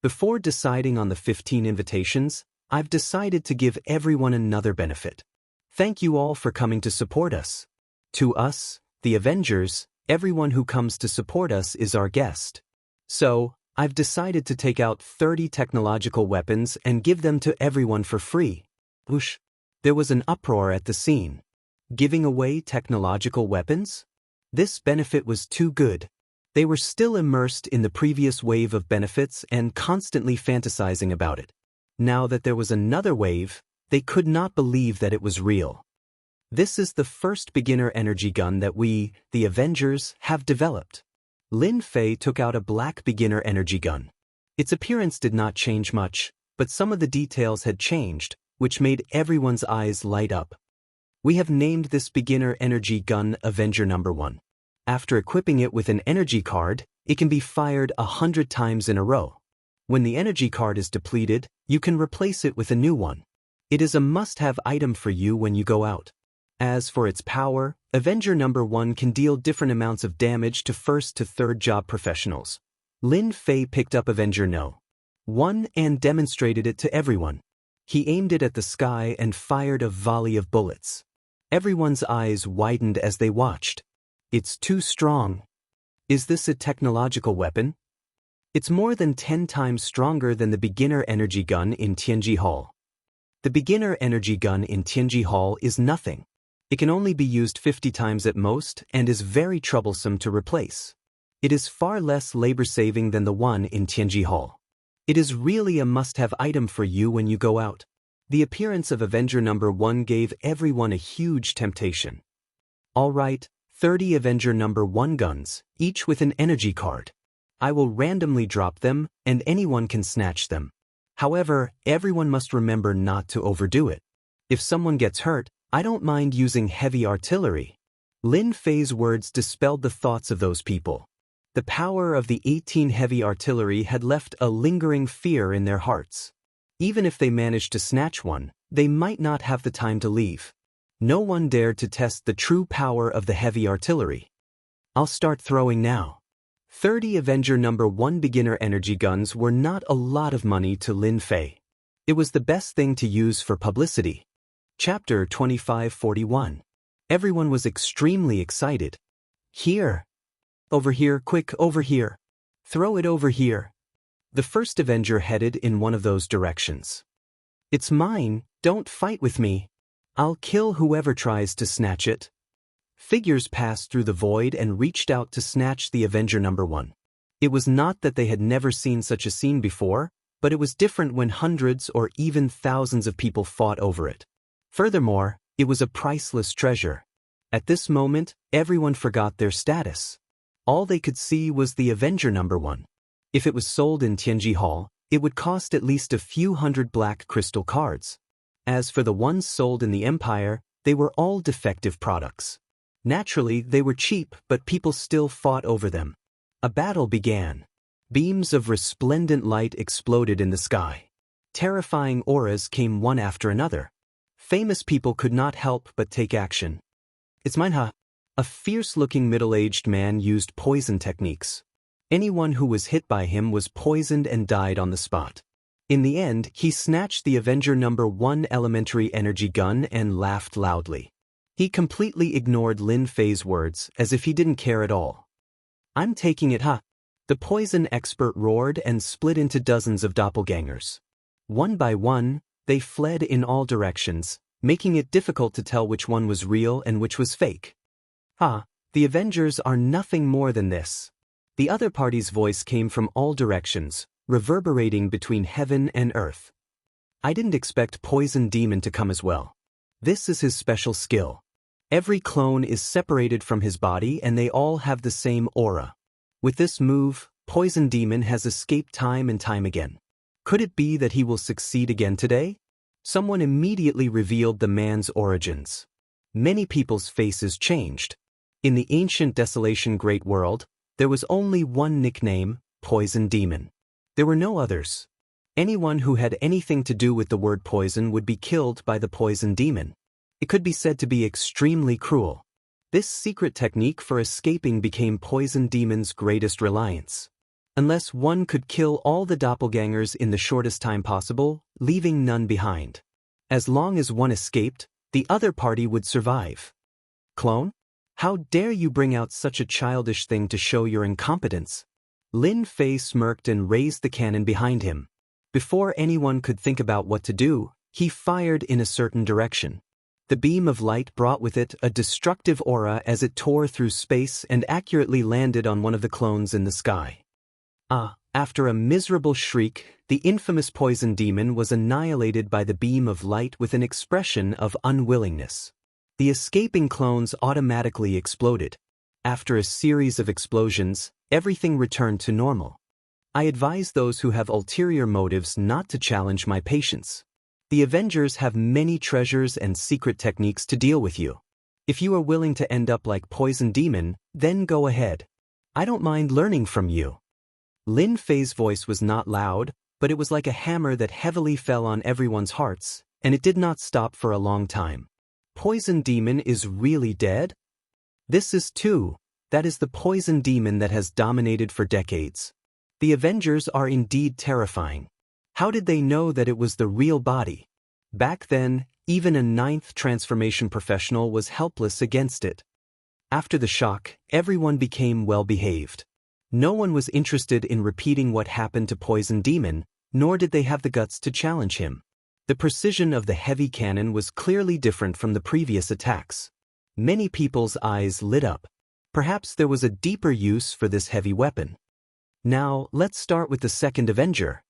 Before deciding on the 15 invitations, I've decided to give everyone another benefit. Thank you all for coming to support us. To us, the Avengers, everyone who comes to support us is our guest. So, I've decided to take out 30 technological weapons and give them to everyone for free. Whoosh! There was an uproar at the scene. Giving away technological weapons? This benefit was too good. They were still immersed in the previous wave of benefits and constantly fantasizing about it. Now that there was another wave, they could not believe that it was real. This is the first beginner energy gun that we, the Avengers, have developed. Lin Fei took out a black beginner energy gun. Its appearance did not change much, but some of the details had changed, which made everyone's eyes light up. We have named this beginner energy gun Avenger No. 1. After equipping it with an energy card, it can be fired 100 times in a row. When the energy card is depleted, you can replace it with a new one. It is a must-have item for you when you go out. As for its power, Avenger No. 1 can deal different amounts of damage to first to third job professionals. Lin Fei picked up Avenger No. 1 and demonstrated it to everyone. He aimed it at the sky and fired a volley of bullets. Everyone's eyes widened as they watched. It's too strong. Is this a technological weapon? It's more than 10 times stronger than the beginner energy gun in Tianji Hall. The beginner energy gun in Tianji Hall is nothing. It can only be used 50 times at most and is very troublesome to replace. It is far less labor-saving than the one in Tianji Hall. It is really a must-have item for you when you go out. The appearance of Avenger No. 1 gave everyone a huge temptation. All right, 30 Avenger No. 1 guns, each with an energy card. I will randomly drop them, and anyone can snatch them. However, everyone must remember not to overdo it. If someone gets hurt, I don't mind using heavy artillery. Lin Fei's words dispelled the thoughts of those people. The power of the 18 heavy artillery had left a lingering fear in their hearts. Even if they managed to snatch one, they might not have the time to leave. No one dared to test the true power of the heavy artillery. I'll start throwing now. 30 Avenger No. 1 beginner energy guns were not a lot of money to Lin Fei. It was the best thing to use for publicity. Chapter 2541. Everyone was extremely excited. Here. Over here, quick, over here. Throw it over here. The first Avenger headed in one of those directions. It's mine, don't fight with me. I'll kill whoever tries to snatch it. Figures passed through the void and reached out to snatch the Avenger No. 1. It was not that they had never seen such a scene before, but it was different when hundreds or even thousands of people fought over it. Furthermore, it was a priceless treasure. At this moment, everyone forgot their status. All they could see was the Avenger No. 1. If it was sold in Tianji Hall, it would cost at least a few hundred black crystal cards. As for the ones sold in the Empire, they were all defective products. Naturally, they were cheap, but people still fought over them. A battle began. Beams of resplendent light exploded in the sky. Terrifying auras came one after another. Famous people could not help but take action. It's mine, huh? A fierce-looking middle-aged man used poison techniques. Anyone who was hit by him was poisoned and died on the spot. In the end, he snatched the Avenger #1 elementary energy gun and laughed loudly. He completely ignored Lin Fei's words, as if he didn't care at all. "I'm taking it, huh?" The poison expert roared and split into dozens of doppelgangers. One by one, they fled in all directions, making it difficult to tell which one was real and which was fake. The Avengers are nothing more than this. The other party's voice came from all directions, reverberating between heaven and earth. "I didn't expect Poison Demon to come as well. This is his special skill. Every clone is separated from his body and they all have the same aura. With this move, Poison Demon has escaped time and time again. Could it be that he will succeed again today?" Someone immediately revealed the man's origins. Many people's faces changed. In the ancient Desolation Great World, there was only one nickname, Poison Demon. There were no others. Anyone who had anything to do with the word poison would be killed by the Poison Demon. It could be said to be extremely cruel. This secret technique for escaping became Poison Demon's greatest reliance. Unless one could kill all the doppelgangers in the shortest time possible, leaving none behind. As long as one escaped, the other party would survive. "Clone? How dare you bring out such a childish thing to show your incompetence?" Lin Fei smirked and raised the cannon behind him. Before anyone could think about what to do, he fired in a certain direction. The beam of light brought with it a destructive aura as it tore through space and accurately landed on one of the clones in the sky. After a miserable shriek, the infamous Poison Demon was annihilated by the beam of light with an expression of unwillingness. The escaping clones automatically exploded. After a series of explosions, everything returned to normal. I advise those who have ulterior motives not to challenge my patience. The Avengers have many treasures and secret techniques to deal with you. If you are willing to end up like Poison Demon, then go ahead. I don't mind learning from you. Lin Fei's voice was not loud, but it was like a hammer that heavily fell on everyone's hearts, and it did not stop for a long time. Poison Demon is really dead? This is too. That is the Poison Demon that has dominated for decades. The Avengers are indeed terrifying. How did they know that it was the real body? Back then, even a 9th transformation professional was helpless against it. After the shock, everyone became well-behaved. No one was interested in repeating what happened to Poison Demon, nor did they have the guts to challenge him. The precision of the heavy cannon was clearly different from the previous attacks. Many people's eyes lit up. Perhaps there was a deeper use for this heavy weapon. Now, let's start with the second Avenger.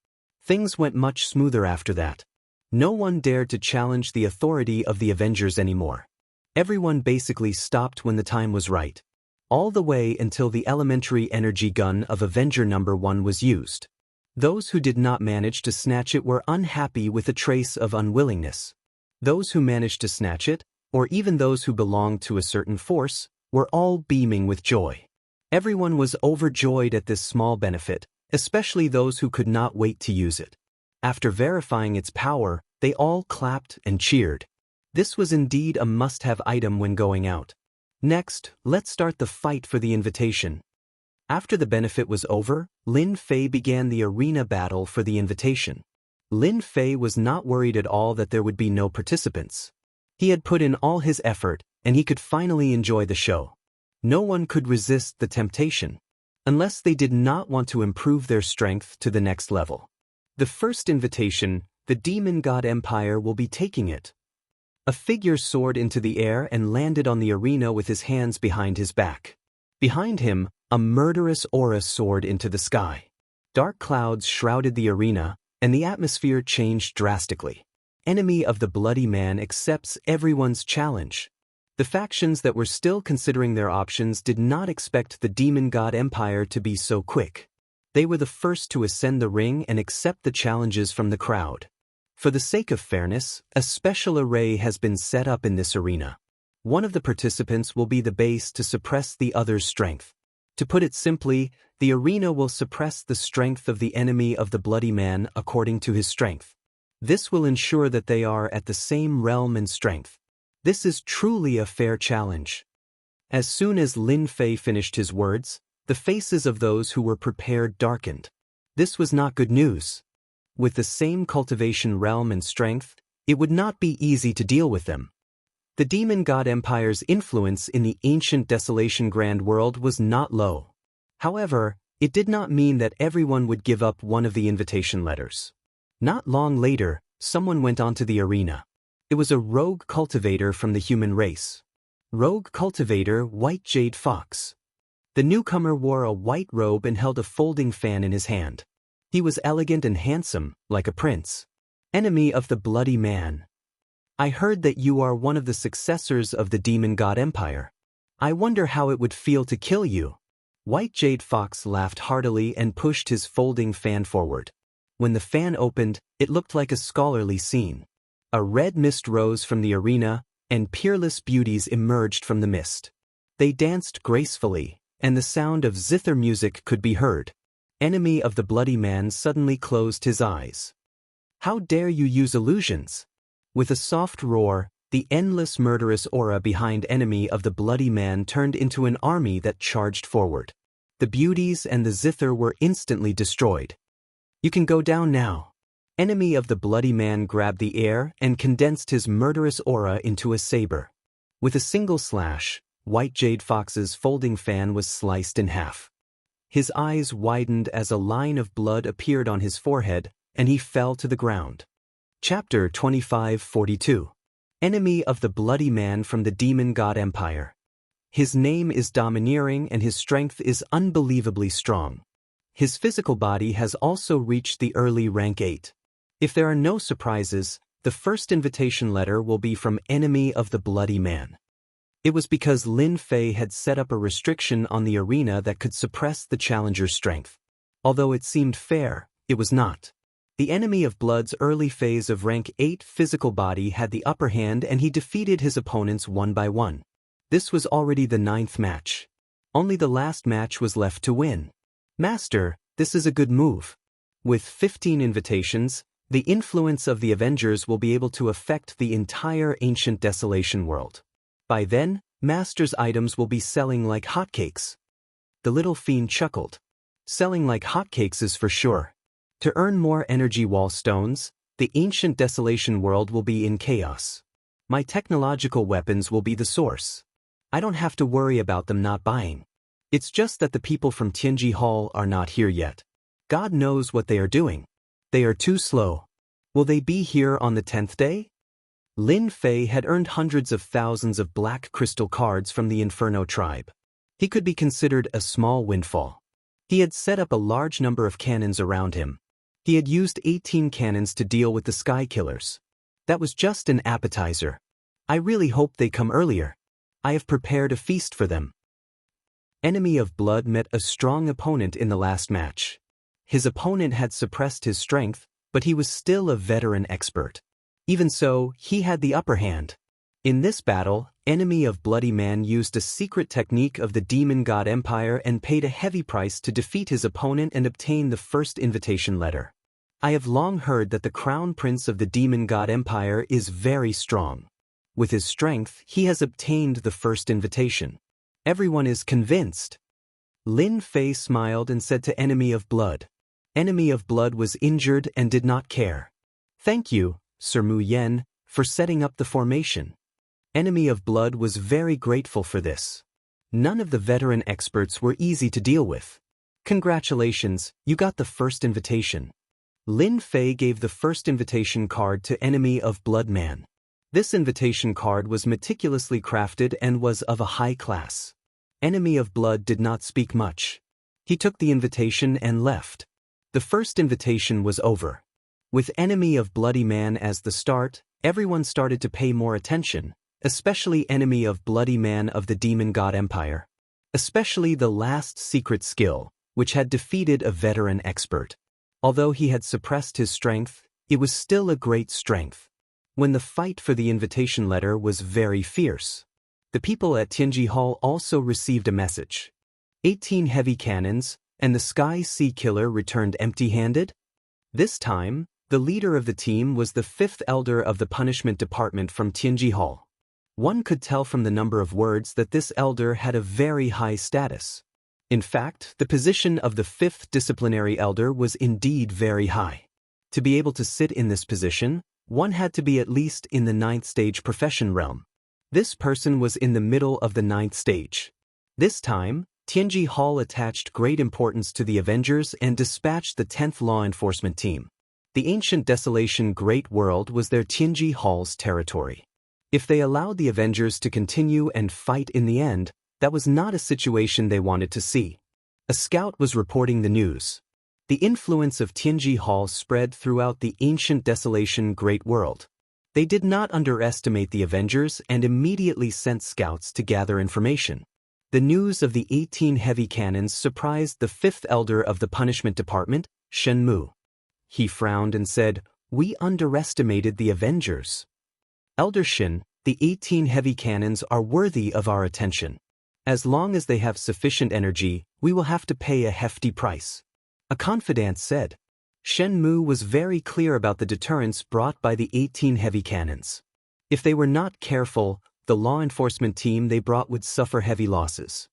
Things went much smoother after that. No one dared to challenge the authority of the Avengers anymore. Everyone basically stopped when the time was right. All the way until the elementary energy gun of Avenger #1 was used. Those who did not manage to snatch it were unhappy with a trace of unwillingness. Those who managed to snatch it, or even those who belonged to a certain force, were all beaming with joy. Everyone was overjoyed at this small benefit, especially those who could not wait to use it. After verifying its power, they all clapped and cheered. This was indeed a must-have item when going out. Next, let's start the fight for the invitation. After the benefit was over, Lin Fei began the arena battle for the invitation. Lin Fei was not worried at all that there would be no participants. He had put in all his effort, and he could finally enjoy the show. No one could resist the temptation, unless they did not want to improve their strength to the next level. The first invitation, the Demon God Empire will be taking it. A figure soared into the air and landed on the arena with his hands behind his back. Behind him, a murderous aura soared into the sky. Dark clouds shrouded the arena, and the atmosphere changed drastically. Enemy of the Bloody Man accepts everyone's challenge. The factions that were still considering their options did not expect the Demon God Empire to be so quick. They were the first to ascend the ring and accept the challenges from the crowd. For the sake of fairness, a special array has been set up in this arena. One of the participants will be the base to suppress the other's strength. To put it simply, the arena will suppress the strength of the enemy of the Bloody Man according to his strength. This will ensure that they are at the same realm and strength. This is truly a fair challenge. As soon as Lin Fei finished his words, the faces of those who were prepared darkened. This was not good news. With the same cultivation realm and strength, it would not be easy to deal with them. The demon god empire's influence in the ancient Desolation Grand World was not low. However, it did not mean that everyone would give up one of the invitation letters. Not long later, someone went onto the arena. It was a rogue cultivator from the human race. Rogue cultivator White Jade Fox. The newcomer wore a white robe and held a folding fan in his hand. He was elegant and handsome, like a prince. Enemy of the Bloody Man. I heard that you are one of the successors of the Demon God Empire. I wonder how it would feel to kill you. White Jade Fox laughed heartily and pushed his folding fan forward. When the fan opened, it looked like a scholarly scene. A red mist rose from the arena, and peerless beauties emerged from the mist. They danced gracefully, and the sound of zither music could be heard. Enemy of the Bloody Man suddenly closed his eyes. How dare you use illusions? With a soft roar, the endless murderous aura behind Enemy of the Bloody Man turned into an army that charged forward. The beauties and the zither were instantly destroyed. You can go down now. Enemy of the Bloody Man grabbed the air and condensed his murderous aura into a saber. With a single slash, White Jade Fox's folding fan was sliced in half. His eyes widened as a line of blood appeared on his forehead, and he fell to the ground. Chapter 2542. Enemy of the Bloody Man from the Demon God Empire. His name is domineering and his strength is unbelievably strong. His physical body has also reached the early rank 8. If there are no surprises, the first invitation letter will be from Enemy of the Bloody Man. It was because Lin Fei had set up a restriction on the arena that could suppress the challenger's strength. Although it seemed fair, it was not. The Enemy of Blood's early phase of rank 8 physical body had the upper hand and he defeated his opponents one by one. This was already the 9th match. Only the last match was left to win. Master, this is a good move. With 15 invitations, the influence of the Avengers will be able to affect the entire ancient Desolation world. By then, Master's items will be selling like hotcakes. The little fiend chuckled. Selling like hotcakes is for sure. To earn more energy wall stones, the ancient Desolation world will be in chaos. My technological weapons will be the source. I don't have to worry about them not buying. It's just that the people from Tianji Hall are not here yet. God knows what they are doing. They are too slow. Will they be here on the 10th day? Lin Fei had earned hundreds of thousands of black crystal cards from the Inferno tribe. He could be considered a small windfall. He had set up a large number of cannons around him. He had used 18 cannons to deal with the Sky Killers. That was just an appetizer. I really hope they come earlier. I have prepared a feast for them. Enemy of Blood met a strong opponent in the last match. His opponent had suppressed his strength, but he was still a veteran expert. Even so, he had the upper hand. In this battle, Enemy of Bloody Man used a secret technique of the Demon God Empire and paid a heavy price to defeat his opponent and obtain the first invitation letter. I have long heard that the Crown Prince of the Demon God Empire is very strong. With his strength, he has obtained the first invitation. Everyone is convinced. Lin Fei smiled and said to Enemy of Blood. Enemy of Blood was injured and did not care. Thank you, Sir Mu Yen, for setting up the formation. Enemy of Blood was very grateful for this. None of the veteran experts were easy to deal with. Congratulations, you got the first invitation. Lin Fei gave the first invitation card to Enemy of Blood Man. This invitation card was meticulously crafted and was of a high class. Enemy of Blood did not speak much. He took the invitation and left. The first invitation was over. With Enemy of Bloody Man as the start, everyone started to pay more attention, especially Enemy of Bloody Man of the Demon God Empire. Especially the last secret skill, which had defeated a veteran expert. Although he had suppressed his strength, it was still a great strength. When the fight for the invitation letter was very fierce. The people at Tianji Hall also received a message. 18 heavy cannons, and the Sky Sea Killer returned empty-handed? This time, the leader of the team was the 5th elder of the punishment department from Tianji Hall. One could tell from the number of words that this elder had a very high status. In fact, the position of the fifth disciplinary elder was indeed very high. To be able to sit in this position, one had to be at least in the ninth stage profession realm. This person was in the middle of the ninth stage. This time, Tianji Hall attached great importance to the Avengers and dispatched the 10th Law Enforcement Team. The ancient desolation Great World was their Tianji Hall's territory. If they allowed the Avengers to continue and fight in the end, that was not a situation they wanted to see. A scout was reporting the news. The influence of Tianji Hall spread throughout the ancient desolation Great World. They did not underestimate the Avengers and immediately sent scouts to gather information. The news of the 18 heavy cannons surprised the fifth elder of the punishment department, Shen Mu. He frowned and said, "We underestimated the Avengers." Elder Shen, the 18 heavy cannons are worthy of our attention. As long as they have sufficient energy, we will have to pay a hefty price. A confidant said. Shen Mu was very clear about the deterrence brought by the 18 heavy cannons. If they were not careful, the law enforcement team they brought would suffer heavy losses.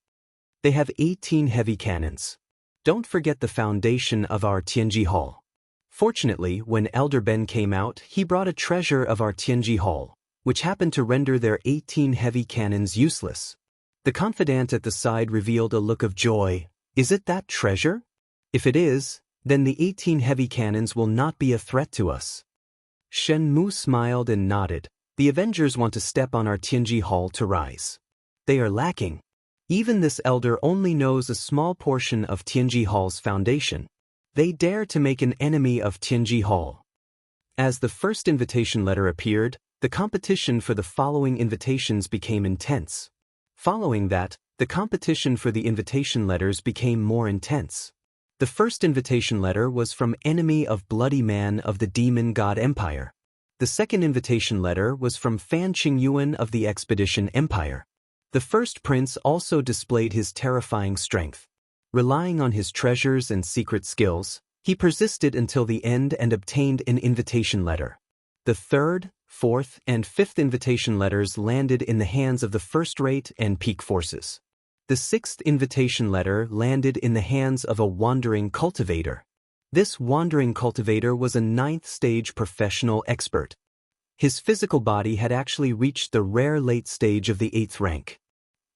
They have 18 heavy cannons. Don't forget the foundation of our Tianji Hall. Fortunately, when Elder Ben came out, he brought a treasure of our Tianji Hall, which happened to render their 18 heavy cannons useless. The confidant at the side revealed a look of joy. Is it that treasure? If it is, then the 18 heavy cannons will not be a threat to us. Shen Mu smiled and nodded. The Avengers want to step on our Tianji Hall to rise. They are lacking. Even this elder only knows a small portion of Tianji Hall's foundation. They dare to make an enemy of Tianji Hall. As the first invitation letter appeared, the competition for the following invitations became intense. Following that, the competition for the invitation letters became more intense. The first invitation letter was from Enemy of Bloody Man of the Demon God Empire. The second invitation letter was from Fan Qingyuan of the Expedition Empire. The first prince also displayed his terrifying strength. Relying on his treasures and secret skills, he persisted until the end and obtained an invitation letter. The third, fourth, and fifth invitation letters landed in the hands of the first-rate and peak forces. The sixth invitation letter landed in the hands of a wandering cultivator. This wandering cultivator was a ninth-stage professional expert. His physical body had actually reached the rare late stage of the 8th rank.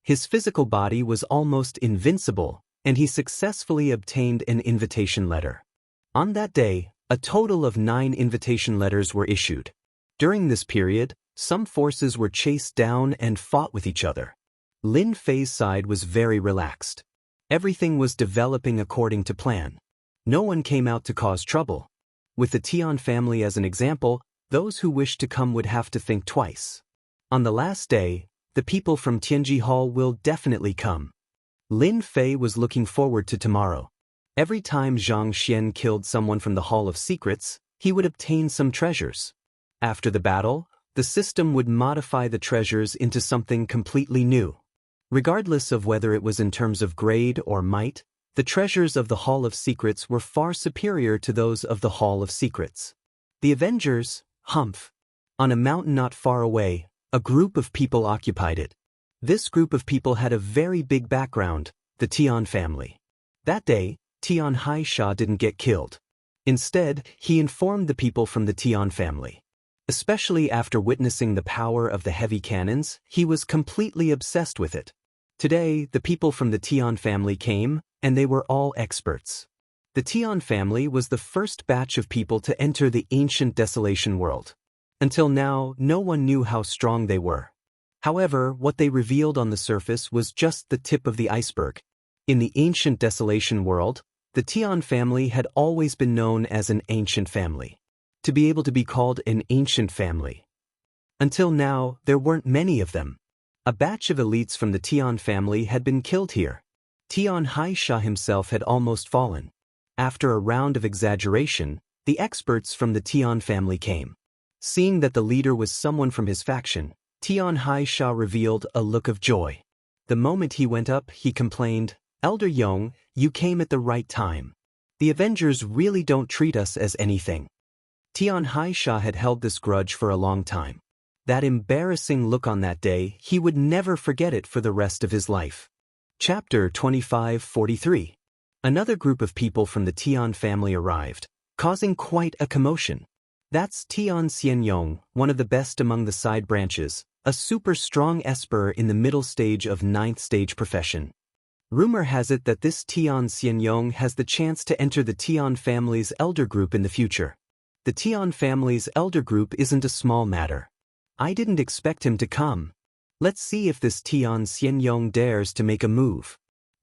His physical body was almost invincible, and he successfully obtained an invitation letter. On that day, a total of 9 invitation letters were issued. During this period, some forces were chased down and fought with each other. Lin Fei's side was very relaxed. Everything was developing according to plan. No one came out to cause trouble. With the Tian family as an example, those who wished to come would have to think twice. On the last day, the people from Tianji Hall will definitely come. Lin Fei was looking forward to tomorrow. Every time Zhang Xian killed someone from the Hall of Secrets, he would obtain some treasures. After the battle, the system would modify the treasures into something completely new. Regardless of whether it was in terms of grade or might, the treasures of the Hall of Secrets were far superior to those of the Hall of Secrets. The Avengers, Humph. On a mountain not far away, a group of people occupied it. This group of people had a very big background, the Tian family. That day, Tian Haisha didn't get killed. Instead, he informed the people from the Tian family. Especially after witnessing the power of the heavy cannons, he was completely obsessed with it. Today, the people from the Tian family came, and they were all experts. The Tian family was the first batch of people to enter the ancient desolation world. Until now, no one knew how strong they were. However, what they revealed on the surface was just the tip of the iceberg. In the ancient desolation world, the Tian family had always been known as an ancient family. To be able to be called an ancient family. Until now, there weren't many of them. A batch of elites from the Tian family had been killed here. Tian Haisha himself had almost fallen. After a round of exaggeration, the experts from the Tian family came. Seeing that the leader was someone from his faction, Tian Haisha revealed a look of joy. The moment he went up, he complained, "Elder Yong, you came at the right time. The Avengers really don't treat us as anything." Tian Haisha had held this grudge for a long time. That embarrassing look on that day, he would never forget it for the rest of his life. Chapter 2543. Another group of people from the Tian family arrived, causing quite a commotion. That's Tian Xianyong, one of the best among the side branches, a super strong esper in the middle stage of 9th stage profession. Rumor has it that this Tian Xianyong has the chance to enter the Tian family's elder group in the future. The Tian family's elder group isn't a small matter. I didn't expect him to come. Let's see if this Tian Xianyong dares to make a move.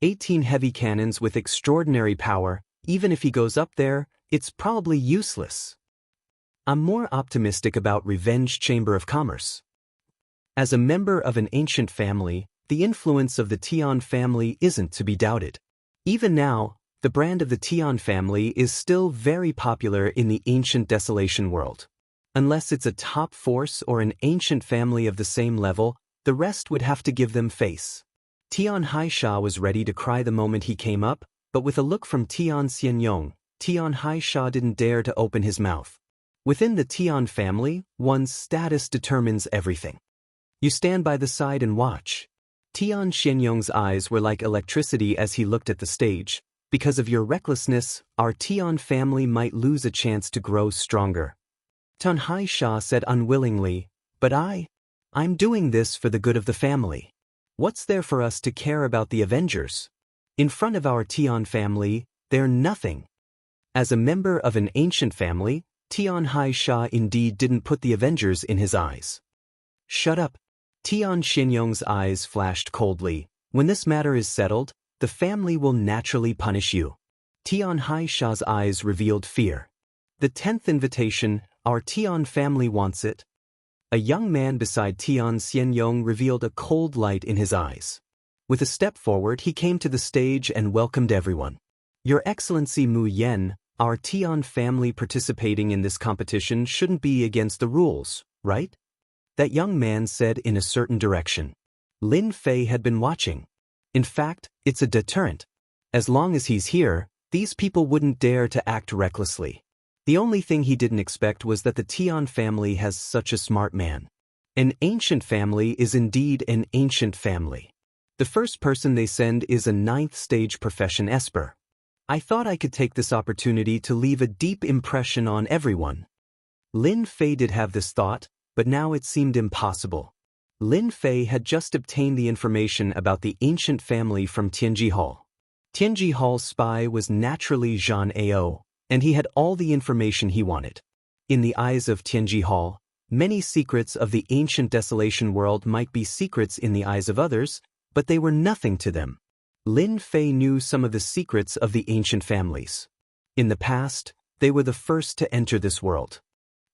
18 heavy cannons with extraordinary power, even if he goes up there, it's probably useless. I'm more optimistic about Revenge Chamber of Commerce. As a member of an ancient family, the influence of the Tian family isn't to be doubted. Even now, the brand of the Tian family is still very popular in the ancient desolation world. Unless it's a top force or an ancient family of the same level, the rest would have to give them face. Tian Haisha was ready to cry the moment he came up, but with a look from Tian Xianyong, Tian Haisha didn't dare to open his mouth. Within the Tian family, one's status determines everything. You stand by the side and watch. Tian Xianyong's eyes were like electricity as he looked at the stage. Because of your recklessness, our Tian family might lose a chance to grow stronger. Tian Haisha said unwillingly, but I'm doing this for the good of the family. What's there for us to care about the Avengers? In front of our Tian family, they're nothing. As a member of an ancient family, Tian Haisha indeed didn't put the Avengers in his eyes. Shut up. Tian Xianyong's eyes flashed coldly. When this matter is settled, the family will naturally punish you. Tian Haisha's eyes revealed fear. The 10th invitation, our Tian family wants it. A young man beside Tian Xianyong revealed a cold light in his eyes. With a step forward, he came to the stage and welcomed everyone. Your Excellency Mu Yen, our Tian family participating in this competition shouldn't be against the rules, right? That young man said in a certain direction. Lin Fei had been watching. In fact, it's a deterrent. As long as he's here, these people wouldn't dare to act recklessly. The only thing he didn't expect was that the Tian family has such a smart man. An ancient family is indeed an ancient family. The first person they send is a 9th stage profession esper. I thought I could take this opportunity to leave a deep impression on everyone. Lin Fei did have this thought, but now it seemed impossible. Lin Fei had just obtained the information about the ancient family from Tianji Hall. Tianji Hall's spy was naturally Zhan Ao, and he had all the information he wanted. In the eyes of Tianji Hall, many secrets of the ancient desolation world might be secrets in the eyes of others, but they were nothing to them. Lin Fei knew some of the secrets of the ancient families. In the past, they were the first to enter this world.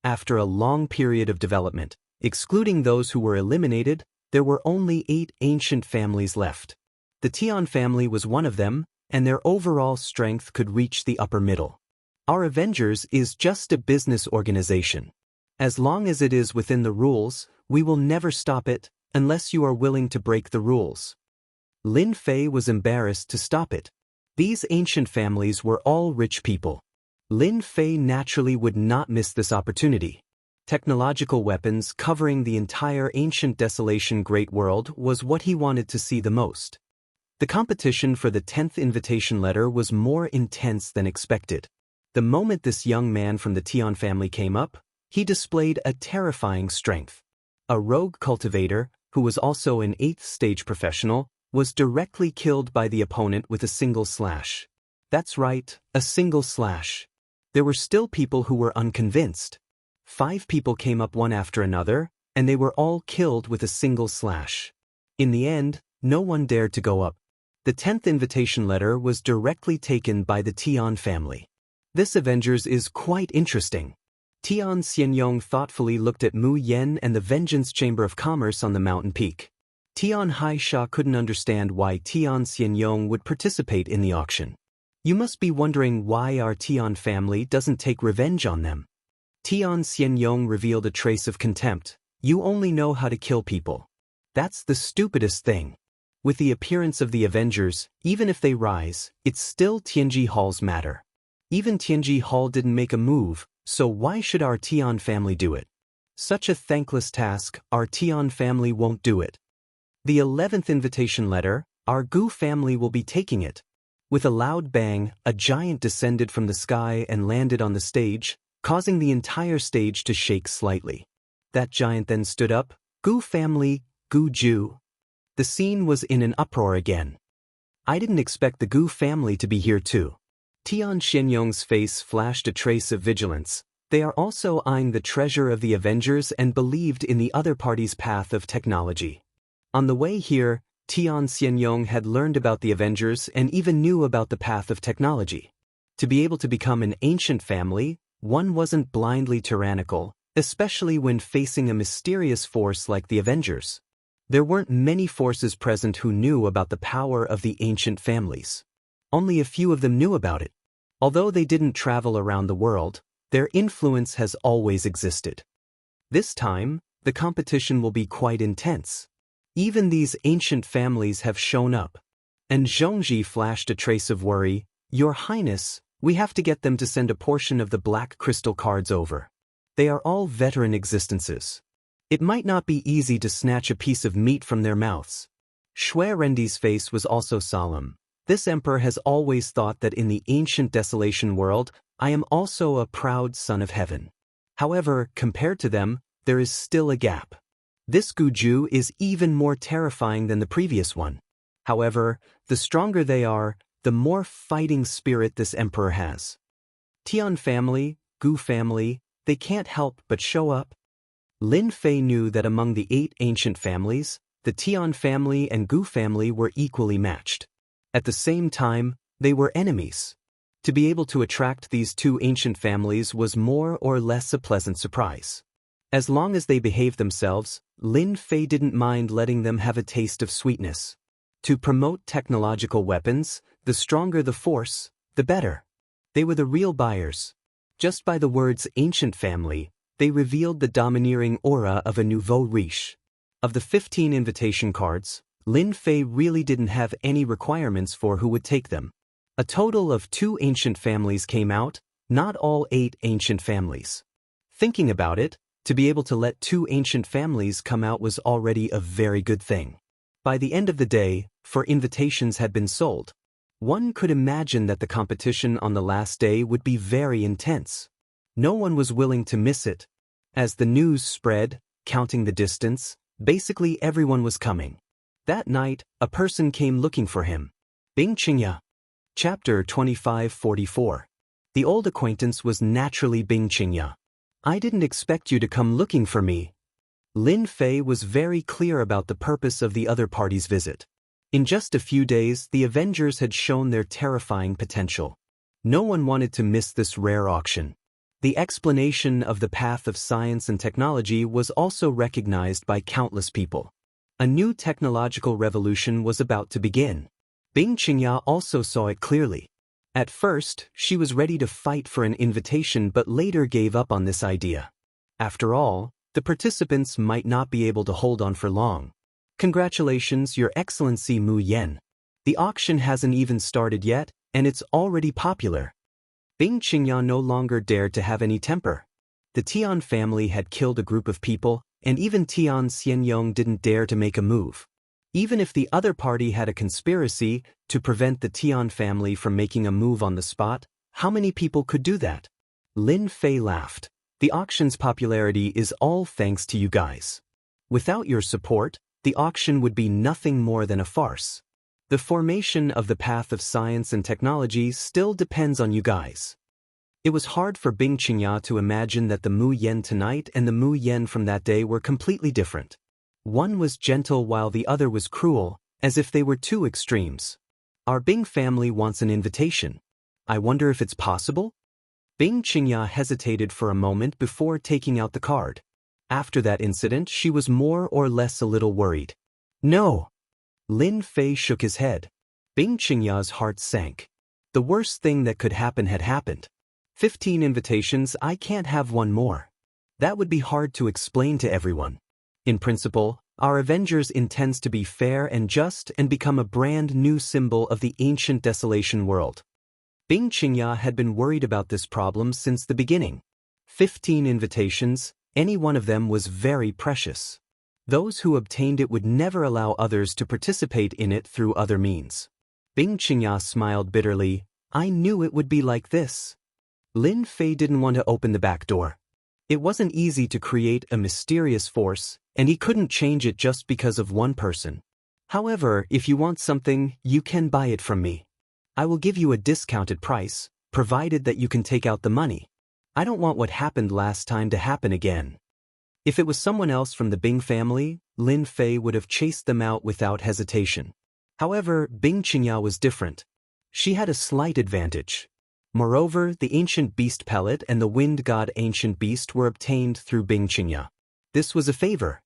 After a long period of development, excluding those who were eliminated, there were only 8 ancient families left. The Tian family was one of them, and their overall strength could reach the upper middle. Our Avengers is just a business organization. As long as it is within the rules, we will never stop it, unless you are willing to break the rules. Lin Fei was embarrassed to stop it. These ancient families were all rich people. Lin Fei naturally would not miss this opportunity. Technological weapons covering the entire ancient desolation great world was what he wanted to see the most. The competition for the 10th invitation letter was more intense than expected. The moment this young man from the Tian family came up, he displayed a terrifying strength. A rogue cultivator, who was also an 8th stage professional, was directly killed by the opponent with a single slash. That's right, a single slash. There were still people who were unconvinced. 5 people came up one after another, and they were all killed with a single slash. In the end, no one dared to go up. The 10th invitation letter was directly taken by the Tian family. This Avengers is quite interesting. Tian Xianyong thoughtfully looked at Mu Yen and the Vengeance Chamber of Commerce on the mountain peak. Tian Haisha couldn't understand why Tian Xianyong would participate in the auction. You must be wondering why our Tian family doesn't take revenge on them. Tian Xianyong revealed a trace of contempt. You only know how to kill people. That's the stupidest thing. With the appearance of the Avengers, even if they rise, it's still Tianji Hall's matter. Even Tianji Hall didn't make a move, so why should our Tian family do it? Such a thankless task, our Tian family won't do it. The 11th invitation letter, our Gu family will be taking it. With a loud bang, a giant descended from the sky and landed on the stage, causing the entire stage to shake slightly. That giant then stood up, Gu family, Gu Ju. The scene was in an uproar again. I didn't expect the Gu family to be here too. Tian Xianyong's face flashed a trace of vigilance. They are also eyeing the treasure of the Avengers and believed in the other party's path of technology. On the way here, Tian Xianyong had learned about the Avengers and even knew about the path of technology. To be able to become an ancient family, one wasn't blindly tyrannical, especially when facing a mysterious force like the Avengers. There weren't many forces present who knew about the power of the ancient families. Only a few of them knew about it. Although they didn't travel around the world, their influence has always existed. This time, the competition will be quite intense. Even these ancient families have shown up. And Zhongji flashed a trace of worry. Your Highness, we have to get them to send a portion of the black crystal cards over. They are all veteran existences. It might not be easy to snatch a piece of meat from their mouths. Shui Rendi's face was also solemn. This emperor has always thought that in the ancient desolation world, I am also a proud son of heaven. However, compared to them, there is still a gap. This Guju is even more terrifying than the previous one. However, the stronger they are, the more fighting spirit this emperor has. Tian family, Gu family, they can't help but show up. Lin Fei knew that among the 8 ancient families, the Tian family and Gu family were equally matched. At the same time, they were enemies. To be able to attract these 2 ancient families was more or less a pleasant surprise. As long as they behaved themselves, Lin Fei didn't mind letting them have a taste of sweetness. To promote technological weapons, the stronger the force, the better. They were the real buyers. Just by the words ancient family, they revealed the domineering aura of a nouveau riche. Of the 15 invitation cards, Lin Fei really didn't have any requirements for who would take them. A total of 2 ancient families came out, not all 8 ancient families. Thinking about it, to be able to let 2 ancient families come out was already a very good thing. By the end of the day, 4 invitations had been sold. One could imagine that the competition on the last day would be very intense. No one was willing to miss it. As the news spread, counting the distance, basically everyone was coming. That night, a person came looking for him. Bing Qingya. Chapter 2544. The old acquaintance was naturally Bing Qingya. I didn't expect you to come looking for me. Lin Fei was very clear about the purpose of the other party's visit. In just a few days, the Avengers had shown their terrifying potential. No one wanted to miss this rare auction. The explanation of the path of science and technology was also recognized by countless people. A new technological revolution was about to begin. Bing Qingya also saw it clearly. At first, she was ready to fight for an invitation but later gave up on this idea. After all, the participants might not be able to hold on for long. Congratulations, Your Excellency Mu Yan. The auction hasn't even started yet, and it's already popular. Bing Qingya no longer dared to have any temper. The Tian family had killed a group of people, and even Tian Xianyong didn't dare to make a move. Even if the other party had a conspiracy to prevent the Tian family from making a move on the spot, how many people could do that? Lin Fei laughed. The auction's popularity is all thanks to you guys. Without your support, the auction would be nothing more than a farce. The formation of the path of science and technology still depends on you guys. It was hard for Bing Qingya to imagine that the Mu Yan tonight and the Mu Yan from that day were completely different. One was gentle while the other was cruel, as if they were 2 extremes. Our Bing family wants an invitation. I wonder if it's possible? Bing Qingya hesitated for a moment before taking out the card. After that incident, she was more or less a little worried. No. Lin Fei shook his head. Bing Qingya's heart sank. The worst thing that could happen had happened. 15 invitations, I can't have one more. That would be hard to explain to everyone. In principle, our Avengers intends to be fair and just and become a brand new symbol of the ancient desolation world. Bing Qingya had been worried about this problem since the beginning. 15 invitations, Any one of them was very precious. Those who obtained it would never allow others to participate in it through other means. Bing Qingya smiled bitterly. I knew it would be like this. Lin Fei didn't want to open the back door. It wasn't easy to create a mysterious force, and he couldn't change it just because of one person. However, if you want something, you can buy it from me. I will give you a discounted price, provided that you can take out the money. I don't want what happened last time to happen again. If it was someone else from the Bing family, Lin Fei would have chased them out without hesitation. However, Bing Qingya was different. She had a slight advantage. Moreover, the ancient beast pellet and the wind god ancient beast were obtained through Bing Qingya. This was a favor.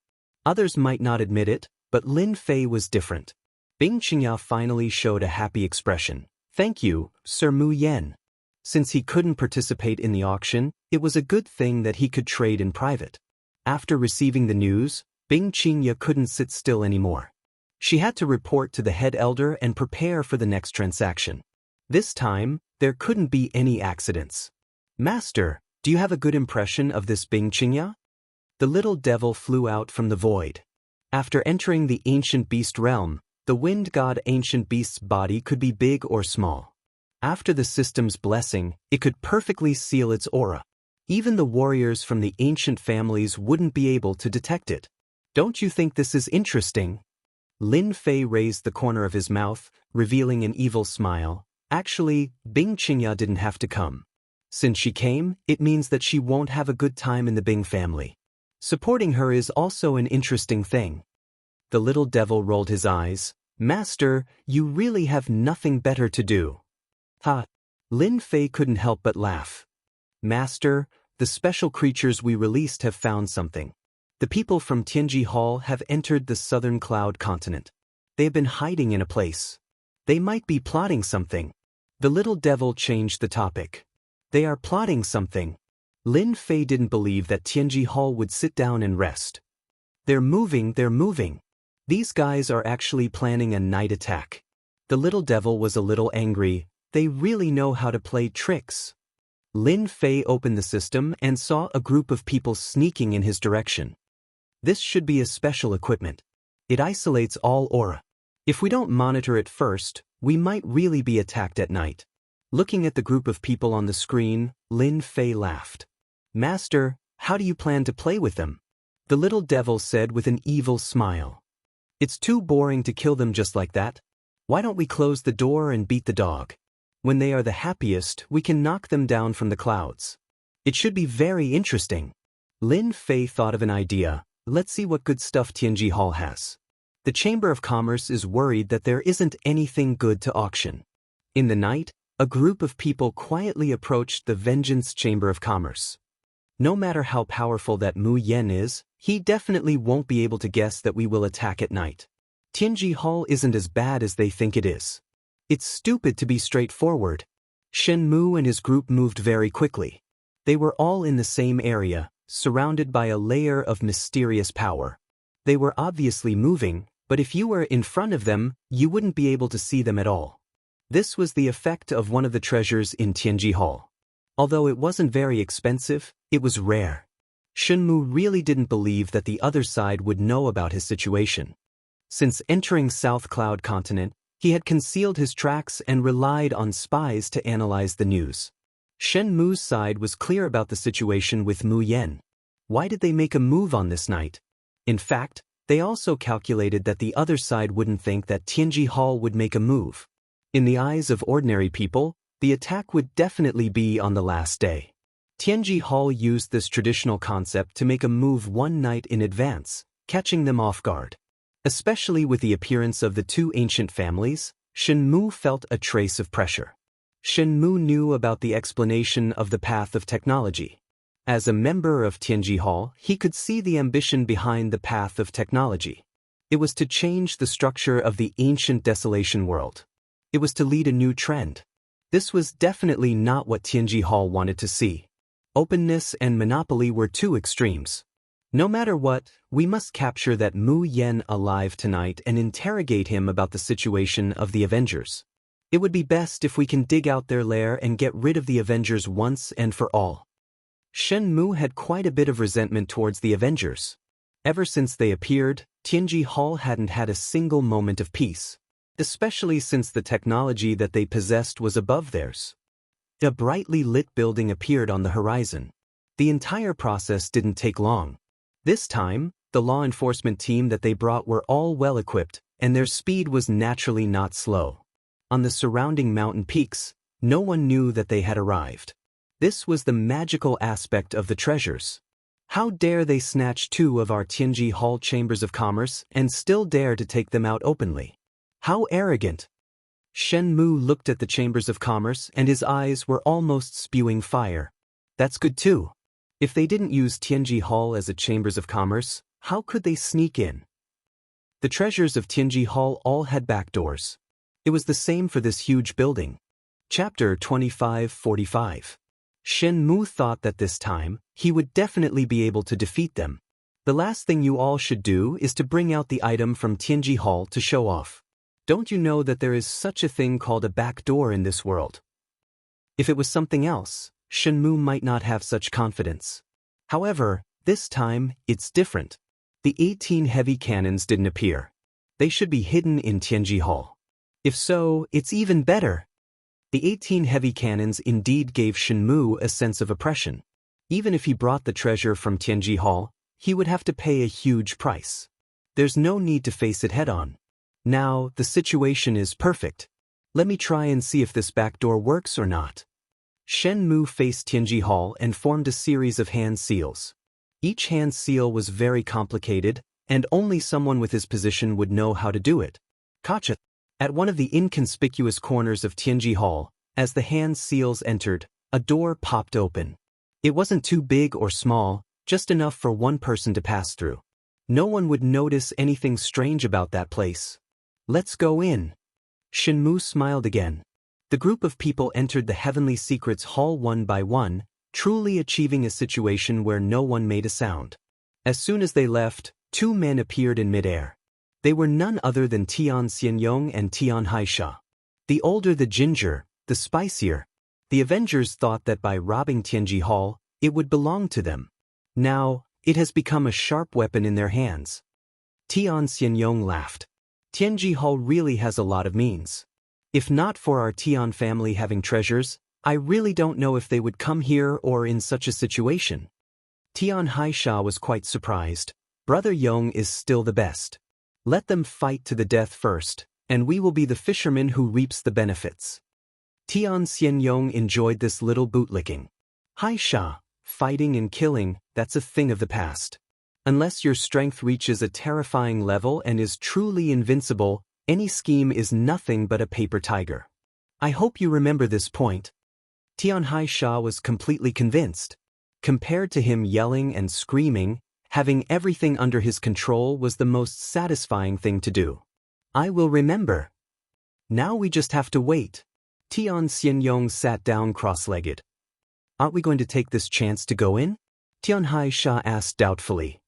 Others might not admit it, but Lin Fei was different. Bing Qingya finally showed a happy expression. Thank you, Sir Mu Yen. Since he couldn't participate in the auction, it was a good thing that he could trade in private. After receiving the news, Bing Qingya couldn't sit still anymore. She had to report to the head elder and prepare for the next transaction. This time, there couldn't be any accidents. Master, do you have a good impression of this Bing Qingya? The little devil flew out from the void. After entering the ancient beast realm, the wind god ancient beast's body could be big or small. After the system's blessing, it could perfectly seal its aura. Even the warriors from the ancient families wouldn't be able to detect it. Don't you think this is interesting? Lin Fei raised the corner of his mouth, revealing an evil smile. Actually, Bing Qingya didn't have to come. Since she came, it means that she won't have a good time in the Bing family. Supporting her is also an interesting thing. The little devil rolled his eyes. Master, you really have nothing better to do. Ha! Lin Fei couldn't help but laugh. Master, the special creatures we released have found something. The people from Tianji Hall have entered the southern cloud continent. They have been hiding in a place. They might be plotting something. The little devil changed the topic. They are plotting something. Lin Fei didn't believe that Tianji Hall would sit down and rest. They're moving. These guys are actually planning a night attack. The little devil was a little angry. They really know how to play tricks. Lin Fei opened the system and saw a group of people sneaking in his direction. This should be a special equipment. It isolates all aura. If we don't monitor it first, we might really be attacked at night. Looking at the group of people on the screen, Lin Fei laughed. Master, how do you plan to play with them? The little devil said with an evil smile. It's too boring to kill them just like that. Why don't we close the door and beat the dog? When they are the happiest, we can knock them down from the clouds. It should be very interesting. Lin Fei thought of an idea. Let's see what good stuff Tianji Hall has. The Chamber of Commerce is worried that there isn't anything good to auction. In the night, a group of people quietly approached the Vengeance Chamber of Commerce. No matter how powerful that Mu Yen is, he definitely won't be able to guess that we will attack at night. Tianji Hall isn't as bad as they think it is. It's stupid to be straightforward. Shen Mu and his group moved very quickly. They were all in the same area, surrounded by a layer of mysterious power. They were obviously moving, but if you were in front of them, you wouldn't be able to see them at all. This was the effect of one of the treasures in Tianji Hall. Although it wasn't very expensive, it was rare. Shen Mu really didn't believe that the other side would know about his situation. Since entering South Cloud Continent, he had concealed his tracks and relied on spies to analyze the news. Shen Mu's side was clear about the situation with Mu Yen. Why did they make a move on this night? In fact, they also calculated that the other side wouldn't think that Tianji Hall would make a move. In the eyes of ordinary people, the attack would definitely be on the last day. Tianji Hall used this traditional concept to make a move one night in advance, catching them off guard. Especially with the appearance of the two ancient families, Shen Mu felt a trace of pressure. Shen Mu knew about the explanation of the path of technology. As a member of Tianji Hall, he could see the ambition behind the path of technology. It was to change the structure of the ancient desolation world. It was to lead a new trend. This was definitely not what Tianji Hall wanted to see. Openness and monopoly were two extremes. No matter what, we must capture that Mu Yen alive tonight and interrogate him about the situation of the Avengers. It would be best if we can dig out their lair and get rid of the Avengers once and for all. Shen Mu had quite a bit of resentment towards the Avengers. Ever since they appeared, Tianji Hall hadn't had a single moment of peace, especially since the technology that they possessed was above theirs. A brightly lit building appeared on the horizon. The entire process didn't take long. This time, the law enforcement team that they brought were all well-equipped, and their speed was naturally not slow. On the surrounding mountain peaks, no one knew that they had arrived. This was the magical aspect of the treasures. How dare they snatch 2 of our Tianji Hall chambers of commerce and still dare to take them out openly? How arrogant! Shen Mu looked at the chambers of commerce and his eyes were almost spewing fire. That's good too. If they didn't use Tianji Hall as a chambers of commerce, how could they sneak in? The treasures of Tianji Hall all had back doors. It was the same for this huge building. Chapter 2545. Shen Mu thought that this time, he would definitely be able to defeat them. The last thing you all should do is to bring out the item from Tianji Hall to show off. Don't you know that there is such a thing called a back door in this world? If it was something else, Shen Mu might not have such confidence. However, this time, it's different. The 18 heavy cannons didn't appear. They should be hidden in Tianji Hall. If so, it's even better. The 18 heavy cannons indeed gave Shen Mu a sense of oppression. Even if he brought the treasure from Tianji Hall, he would have to pay a huge price. There's no need to face it head-on. Now, the situation is perfect. Let me try and see if this back door works or not. Shen Mu faced Tianji Hall and formed a series of hand seals. Each hand seal was very complicated, and only someone with his position would know how to do it. Gotcha! At one of the inconspicuous corners of Tianji Hall, as the hand seals entered, a door popped open. It wasn't too big or small, just enough for one person to pass through. No one would notice anything strange about that place. Let's go in. Shen Mu smiled again. The group of people entered the Heavenly Secrets Hall one by one, truly achieving a situation where no one made a sound. As soon as they left, 2 men appeared in midair. They were none other than Tian Xianyong and Tian Haisha. The older the ginger, the spicier. The Avengers thought that by robbing Tianji Hall, it would belong to them. Now, it has become a sharp weapon in their hands. Tian Xianyong laughed. Tianji Hall really has a lot of means. If not for our Tian family having treasures, I really don't know if they would come here or in such a situation. Tian Haisha was quite surprised. Brother Yong is still the best. Let them fight to the death first, and we will be the fisherman who reaps the benefits. Tian Xianyong enjoyed this little bootlicking. Haisha, fighting and killing, that's a thing of the past. Unless your strength reaches a terrifying level and is truly invincible, any scheme is nothing but a paper tiger. I hope you remember this point. Tian Haisha was completely convinced. Compared to him yelling and screaming, having everything under his control was the most satisfying thing to do. I will remember. Now we just have to wait. Tian Xianyong sat down cross-legged. Aren't we going to take this chance to go in? Tian Haisha asked doubtfully.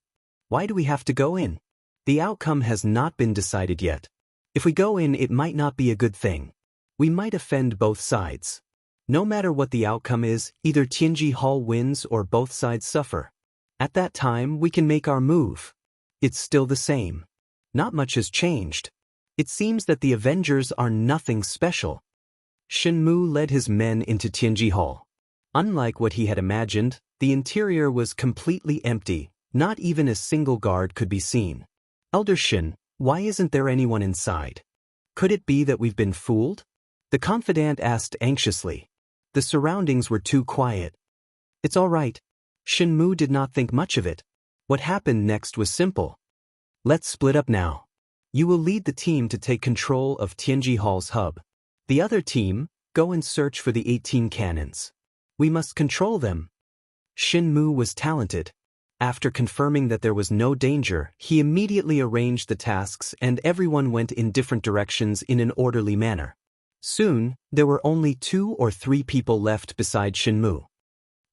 Why do we have to go in? The outcome has not been decided yet. If we go in, it might not be a good thing. We might offend both sides. No matter what the outcome is, either Tianji Hall wins or both sides suffer. At that time, we can make our move. It's still the same. Not much has changed. It seems that the Avengers are nothing special. Shen Mu led his men into Tianji Hall. Unlike what he had imagined, the interior was completely empty. Not even a single guard could be seen. Elder Shen, why isn't there anyone inside? Could it be that we've been fooled? The confidant asked anxiously. The surroundings were too quiet. It's all right. Shen Mu did not think much of it. What happened next was simple. Let's split up now. You will lead the team to take control of Tianji Hall's hub. The other team, go and search for the 18 cannons. We must control them. Shen Mu was talented. After confirming that there was no danger, he immediately arranged the tasks and everyone went in different directions in an orderly manner. Soon, there were only 2 or 3 people left beside Shen Mu.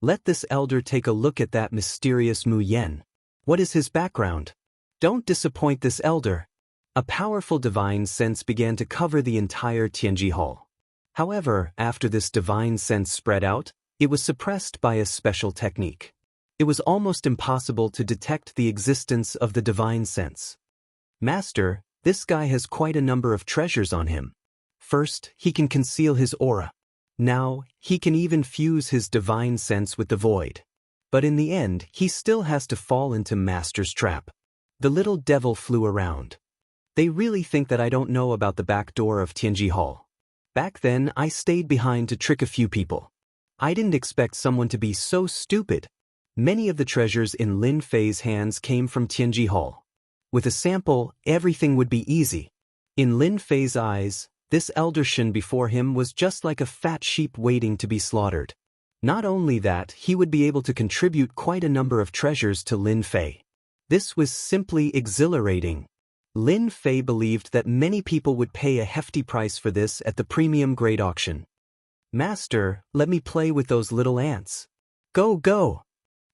Let this elder take a look at that mysterious Mu Yen. What is his background? Don't disappoint this elder. A powerful divine sense began to cover the entire Tianji Hall. However, after this divine sense spread out, It was suppressed by a special technique. It was almost impossible to detect the existence of the divine sense. Master, this guy has quite a number of treasures on him. First, he can conceal his aura. Now, he can even fuse his divine sense with the void. But in the end, he still has to fall into Master's trap. The little devil flew around. They really think that I don't know about the back door of Tianji Hall. Back then, I stayed behind to trick a few people. I didn't expect someone to be so stupid. Many of the treasures in Lin Fei's hands came from Tianji Hall. With a sample, everything would be easy. In Lin Fei's eyes, this elder Shen before him was just like a fat sheep waiting to be slaughtered. Not only that, he would be able to contribute quite a number of treasures to Lin Fei. This was simply exhilarating. Lin Fei believed that many people would pay a hefty price for this at the premium grade auction. Master, let me play with those little ants. Go, go!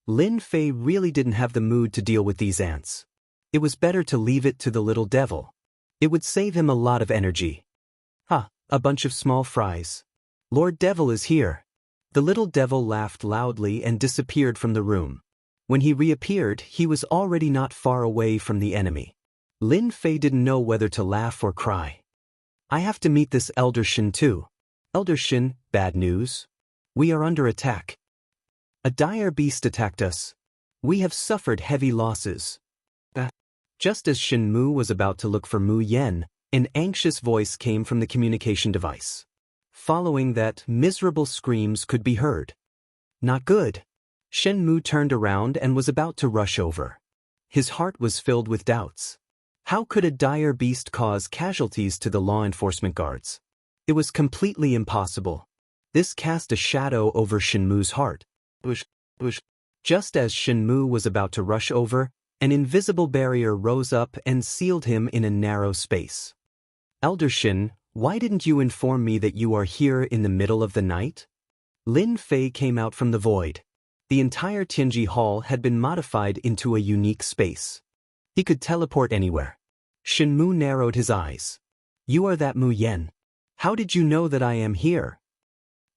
Lin Fei really didn't have the mood to deal with these ants. It was better to leave it to the little devil. It would save him a lot of energy. A bunch of small fries. Lord Devil is here. The little devil laughed loudly and disappeared from the room. When he reappeared, he was already not far away from the enemy. Lin Fei didn't know whether to laugh or cry. I have to meet this Elder Shen too. Elder Shen, bad news. We are under attack. A dire beast attacked us. We have suffered heavy losses. Just as Shen Mu was about to look for Mu Yen, an anxious voice came from the communication device. Following that, miserable screams could be heard. Not good. Shen Mu turned around and was about to rush over. His heart was filled with doubts. How could a dire beast cause casualties to the law enforcement guards? It was completely impossible. This cast a shadow over Shen Mu's heart. Just as Shen Mu was about to rush over, an invisible barrier rose up and sealed him in a narrow space. Elder Shen, why didn't you inform me that you are here in the middle of the night? Lin Fei came out from the void. The entire Tianji Hall had been modified into a unique space. He could teleport anywhere. Shen Mu narrowed his eyes. You are that Mu Yen. How did you know that I am here?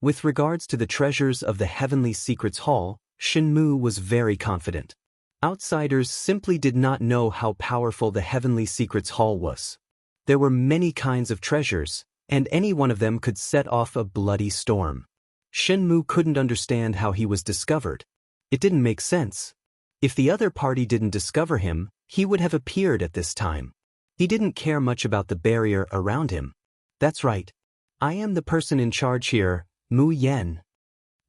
With regards to the treasures of the Heavenly Secrets Hall, Shen Mu was very confident. Outsiders simply did not know how powerful the Heavenly Secrets Hall was. There were many kinds of treasures, and any one of them could set off a bloody storm. Shen Mu couldn't understand how he was discovered. It didn't make sense. If the other party didn't discover him, he would have appeared at this time. He didn't care much about the barrier around him. That's right. I am the person in charge here, Mu Yen.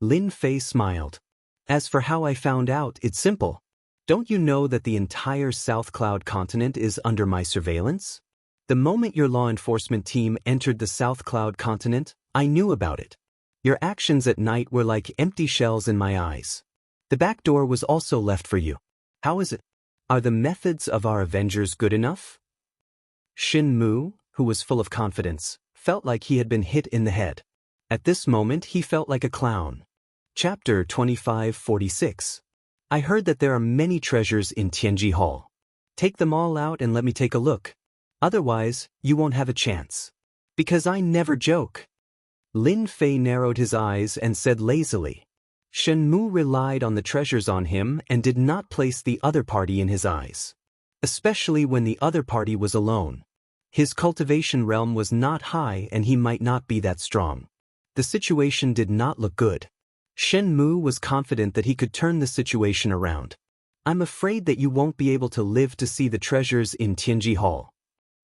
Lin Fei smiled. As for how I found out, it's simple. Don't you know that the entire South Cloud continent is under my surveillance? The moment your law enforcement team entered the South Cloud continent, I knew about it. Your actions at night were like empty shells in my eyes. The back door was also left for you. How is it? Are the methods of our Avengers good enough? Shen Mu, who was full of confidence, felt like he had been hit in the head. At this moment he felt like a clown. Chapter 2546. I heard that there are many treasures in Tianji Hall. Take them all out and let me take a look. Otherwise, you won't have a chance. Because I never joke. Lin Fei narrowed his eyes and said lazily. Shen Mu relied on the treasures on him and did not place the other party in his eyes. Especially when the other party was alone. His cultivation realm was not high and he might not be that strong. The situation did not look good. Shen Mu was confident that he could turn the situation around. I'm afraid that you won't be able to live to see the treasures in Tianji Hall.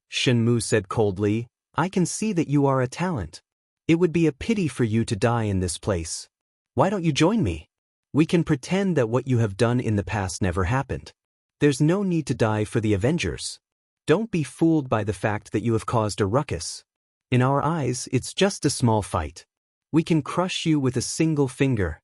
Shen Mu said coldly, I can see that you are a talent. It would be a pity for you to die in this place. Why don't you join me? We can pretend that what you have done in the past never happened. There's no need to die for the Avengers. Don't be fooled by the fact that you have caused a ruckus. In our eyes, it's just a small fight. We can crush you with a single finger.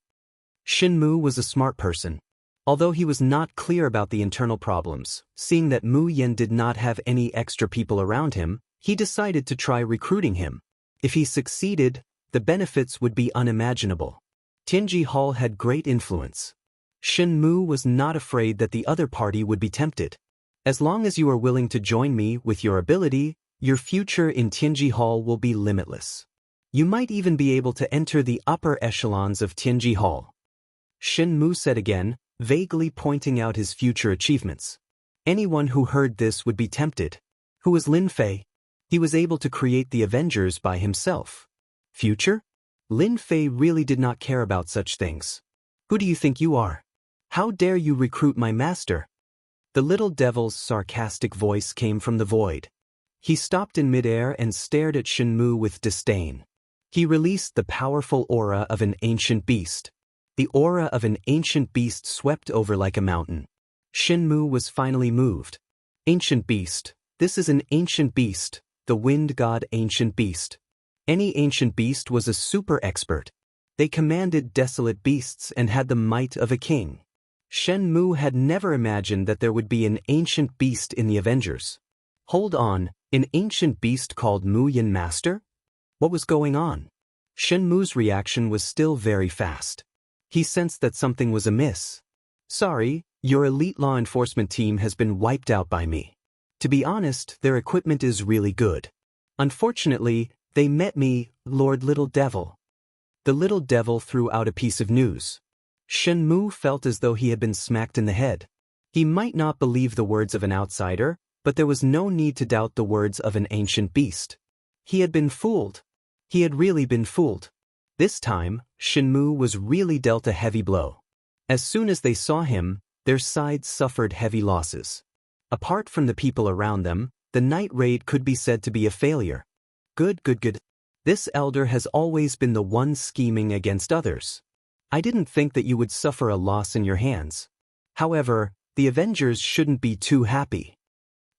Shen Mu was a smart person. Although he was not clear about the internal problems, seeing that Mu Yen did not have any extra people around him, he decided to try recruiting him. If he succeeded, the benefits would be unimaginable. Tianji Hall had great influence. Shen Mu was not afraid that the other party would be tempted. As long as you are willing to join me with your ability, your future in Tianji Hall will be limitless. You might even be able to enter the upper echelons of Tianji Hall. Shen Mu said again, vaguely pointing out his future achievements. Anyone who heard this would be tempted. Who was Lin Fei? He was able to create the Avengers by himself. Future? Lin Fei really did not care about such things. Who do you think you are? How dare you recruit my master? The little devil's sarcastic voice came from the void. He stopped in midair and stared at Shen Mu with disdain. He released the powerful aura of an ancient beast. The aura of an ancient beast swept over like a mountain. Shen Mu was finally moved. Ancient beast. This is an ancient beast, the wind god ancient beast. Any ancient beast was a super expert. They commanded desolate beasts and had the might of a king. Shen Mu had never imagined that there would be an ancient beast in the Avengers. Hold on, an ancient beast called Mu Yin Master? What was going on? Shen Mu's reaction was still very fast. He sensed that something was amiss. Sorry, your elite law enforcement team has been wiped out by me. To be honest, their equipment is really good. Unfortunately, they met me, Lord Little Devil. The little devil threw out a piece of news. Shen Mu felt as though he had been smacked in the head. He might not believe the words of an outsider, but there was no need to doubt the words of an ancient beast. He had been fooled. He had really been fooled. This time, Shen Mu was really dealt a heavy blow. As soon as they saw him, their sides suffered heavy losses. Apart from the people around them, the night raid could be said to be a failure. Good. This elder has always been the one scheming against others. I didn't think that you would suffer a loss in your hands. However, the Avengers shouldn't be too happy.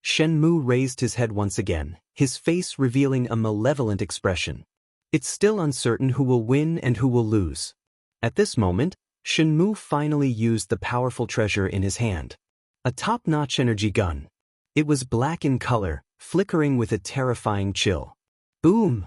Shen Mu raised his head once again, his face revealing a malevolent expression. It's still uncertain who will win and who will lose. At this moment, Shen Mu finally used the powerful treasure in his hand. A top-notch energy gun. It was black in color, flickering with a terrifying chill. Boom!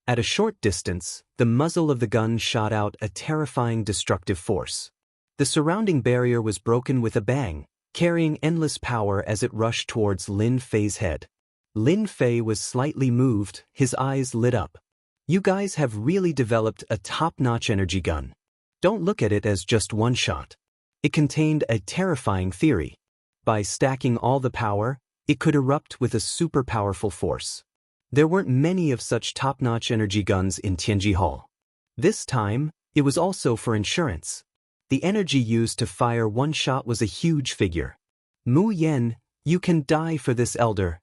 At a short distance, the muzzle of the gun shot out a terrifying destructive force. The surrounding barrier was broken with a bang, carrying endless power as it rushed towards Lin Fei's head. Lin Fei was slightly moved, his eyes lit up. You guys have really developed a top-notch energy gun. Don't look at it as just one shot. It contained a terrifying theory. By stacking all the power, it could erupt with a super powerful force. There weren't many of such top-notch energy guns in Tianji Hall. This time, it was also for insurance. The energy used to fire one shot was a huge figure. Mu Yen, you can die for this elder.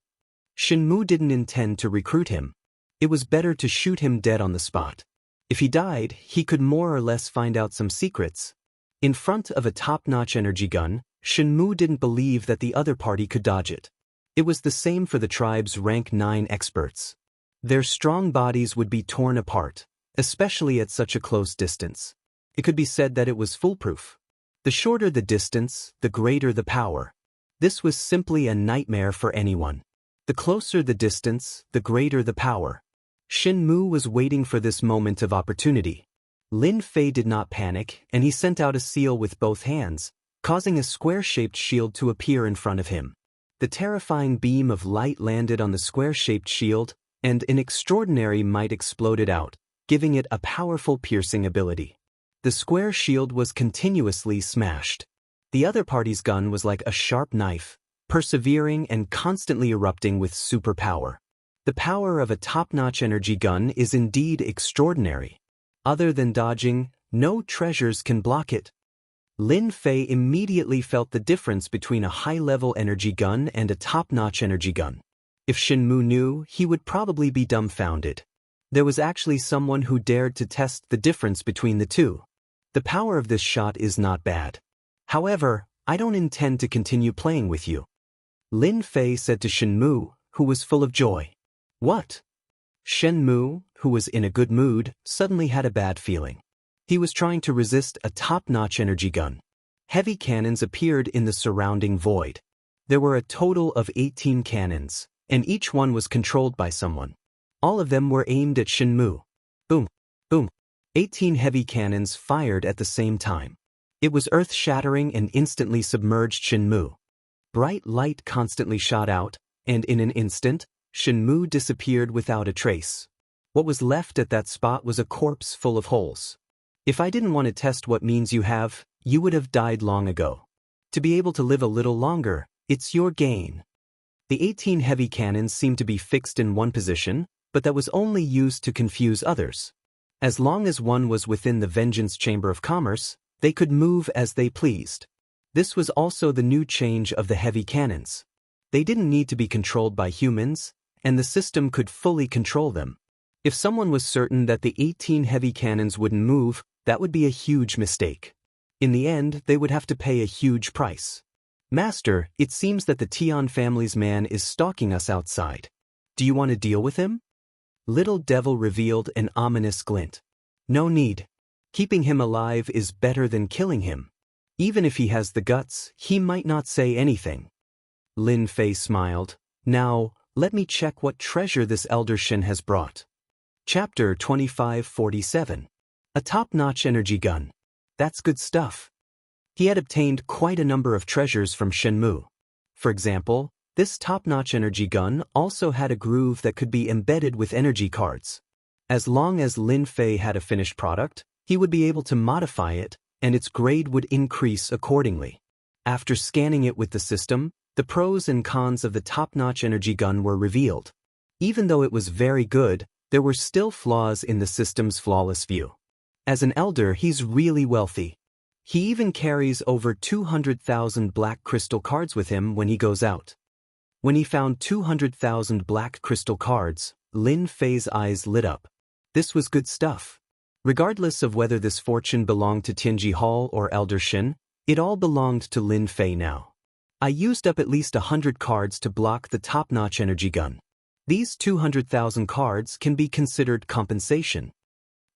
Shen Mu didn't intend to recruit him. It was better to shoot him dead on the spot. If he died, he could more or less find out some secrets. In front of a top-notch energy gun, Shen Mu didn't believe that the other party could dodge it. It was the same for the tribe's rank 9 experts. Their strong bodies would be torn apart, especially at such a close distance. It could be said that it was foolproof. The shorter the distance, the greater the power. This was simply a nightmare for anyone. The closer the distance, the greater the power. Shen Mu was waiting for this moment of opportunity. Lin Fei did not panic, and he sent out a seal with both hands, causing a square-shaped shield to appear in front of him. The terrifying beam of light landed on the square-shaped shield, and an extraordinary might exploded out, giving it a powerful piercing ability. The square shield was continuously smashed. The other party's gun was like a sharp knife, persevering and constantly erupting with superpower. The power of a top-notch energy gun is indeed extraordinary. Other than dodging, no treasures can block it. Lin Fei immediately felt the difference between a high-level energy gun and a top-notch energy gun. If Shen Mu knew, he would probably be dumbfounded. There was actually someone who dared to test the difference between the two. The power of this shot is not bad. However, I don't intend to continue playing with you. Lin Fei said to Shen Mu, who was full of joy. What? Shen Mu, who was in a good mood, suddenly had a bad feeling. He was trying to resist a top-notch energy gun. Heavy cannons appeared in the surrounding void. There were a total of 18 cannons, and each one was controlled by someone. All of them were aimed at Shen Mu. Boom, boom. 18 heavy cannons fired at the same time. It was earth-shattering and instantly submerged Shen Mu. Bright light constantly shot out, and in an instant, Shen Mu disappeared without a trace. What was left at that spot was a corpse full of holes. If I didn't want to test what means you would have died long ago. To be able to live a little longer, it's your gain. The 18 heavy cannons seemed to be fixed in one position, but that was only used to confuse others. As long as one was within the Vengeance Chamber of Commerce, they could move as they pleased. This was also the new change of the heavy cannons. They didn't need to be controlled by humans, and the system could fully control them. If someone was certain that the 18 heavy cannons wouldn't move, that would be a huge mistake. In the end, they would have to pay a huge price. Master, it seems that the Tian family's man is stalking us outside. Do you want to deal with him? Little Devil revealed an ominous glint. No need. Keeping him alive is better than killing him. Even if he has the guts, he might not say anything. Lin Fei smiled. Now, let me check what treasure this Elder Shin has brought. Chapter 2547. A top-notch energy gun. That's good stuff. He had obtained quite a number of treasures from Shenmue. For example, this top-notch energy gun also had a groove that could be embedded with energy cards. As long as Lin Fei had a finished product, he would be able to modify it, and its grade would increase accordingly. After scanning it with the system, the pros and cons of the top-notch energy gun were revealed. Even though it was very good, there were still flaws in the system's flawless view. As an elder, he's really wealthy. He even carries over 200,000 black crystal cards with him when he goes out. When he found 200,000 black crystal cards, Lin Fei's eyes lit up. This was good stuff. Regardless of whether this fortune belonged to Tianji Hall or Elder Shin, it all belonged to Lin Fei now. I used up at least 100 cards to block the top-notch energy gun. These 200,000 cards can be considered compensation.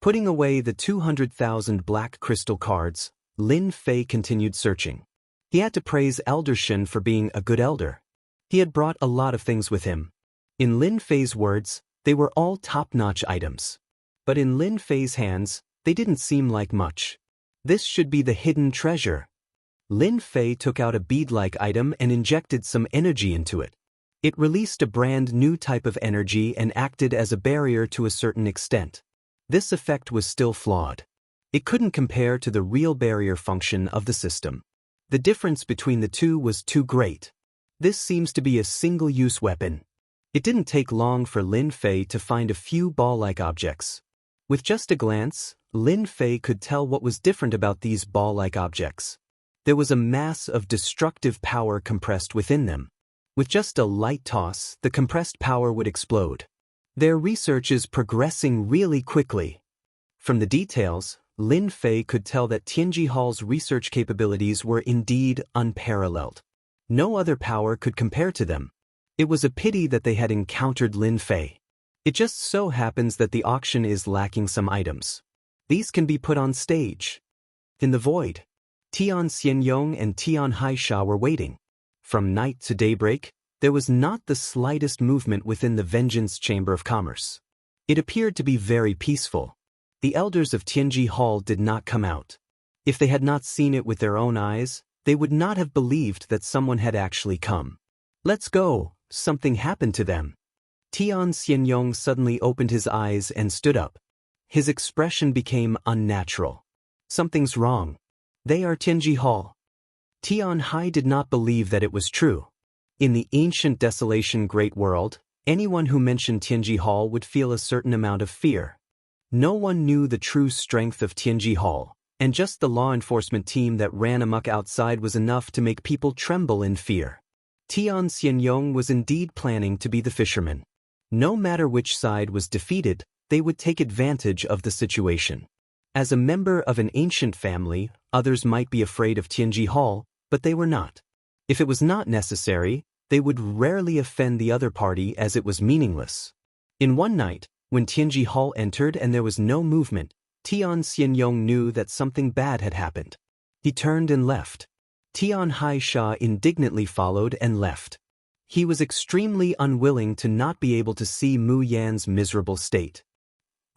Putting away the 200,000 black crystal cards, Lin Fei continued searching. He had to praise Elder Shin for being a good elder. He had brought a lot of things with him. In Lin Fei's words, they were all top-notch items. But in Lin Fei's hands, they didn't seem like much. This should be the hidden treasure. Lin Fei took out a bead-like item and injected some energy into it. It released a brand new type of energy and acted as a barrier to a certain extent. This effect was still flawed. It couldn't compare to the real barrier function of the system. The difference between the two was too great. This seems to be a single-use weapon. It didn't take long for Lin Fei to find a few ball-like objects. With just a glance, Lin Fei could tell what was different about these ball-like objects. There was a mass of destructive power compressed within them. With just a light toss, the compressed power would explode. Their research is progressing really quickly. From the details, Lin Fei could tell that Tianji Hall's research capabilities were indeed unparalleled. No other power could compare to them. It was a pity that they had encountered Lin Fei. It just so happens that the auction is lacking some items. These can be put on stage. In the void, Tian Xianyong and Tian Haisha were waiting. From night to daybreak, there was not the slightest movement within the Vengeance Chamber of Commerce. It appeared to be very peaceful. The elders of Tianji Hall did not come out. If they had not seen it with their own eyes, they would not have believed that someone had actually come. Let's go, something happened to them. Tian Xianyong suddenly opened his eyes and stood up. His expression became unnatural. Something's wrong. They are Tianji Hall. Tian Hai did not believe that it was true. In the ancient desolation great world, anyone who mentioned Tianji Hall would feel a certain amount of fear. No one knew the true strength of Tianji Hall, and just the law enforcement team that ran amok outside was enough to make people tremble in fear. Tian Xianyong was indeed planning to be the fisherman. No matter which side was defeated, they would take advantage of the situation. As a member of an ancient family, others might be afraid of Tianji Hall, but they were not. If it was not necessary, they would rarely offend the other party as it was meaningless. In one night, when Tianji Hall entered and there was no movement, Tian Xianyong knew that something bad had happened. He turned and left. Tian Haisha indignantly followed and left. He was extremely unwilling to not be able to see Mu Yan's miserable state.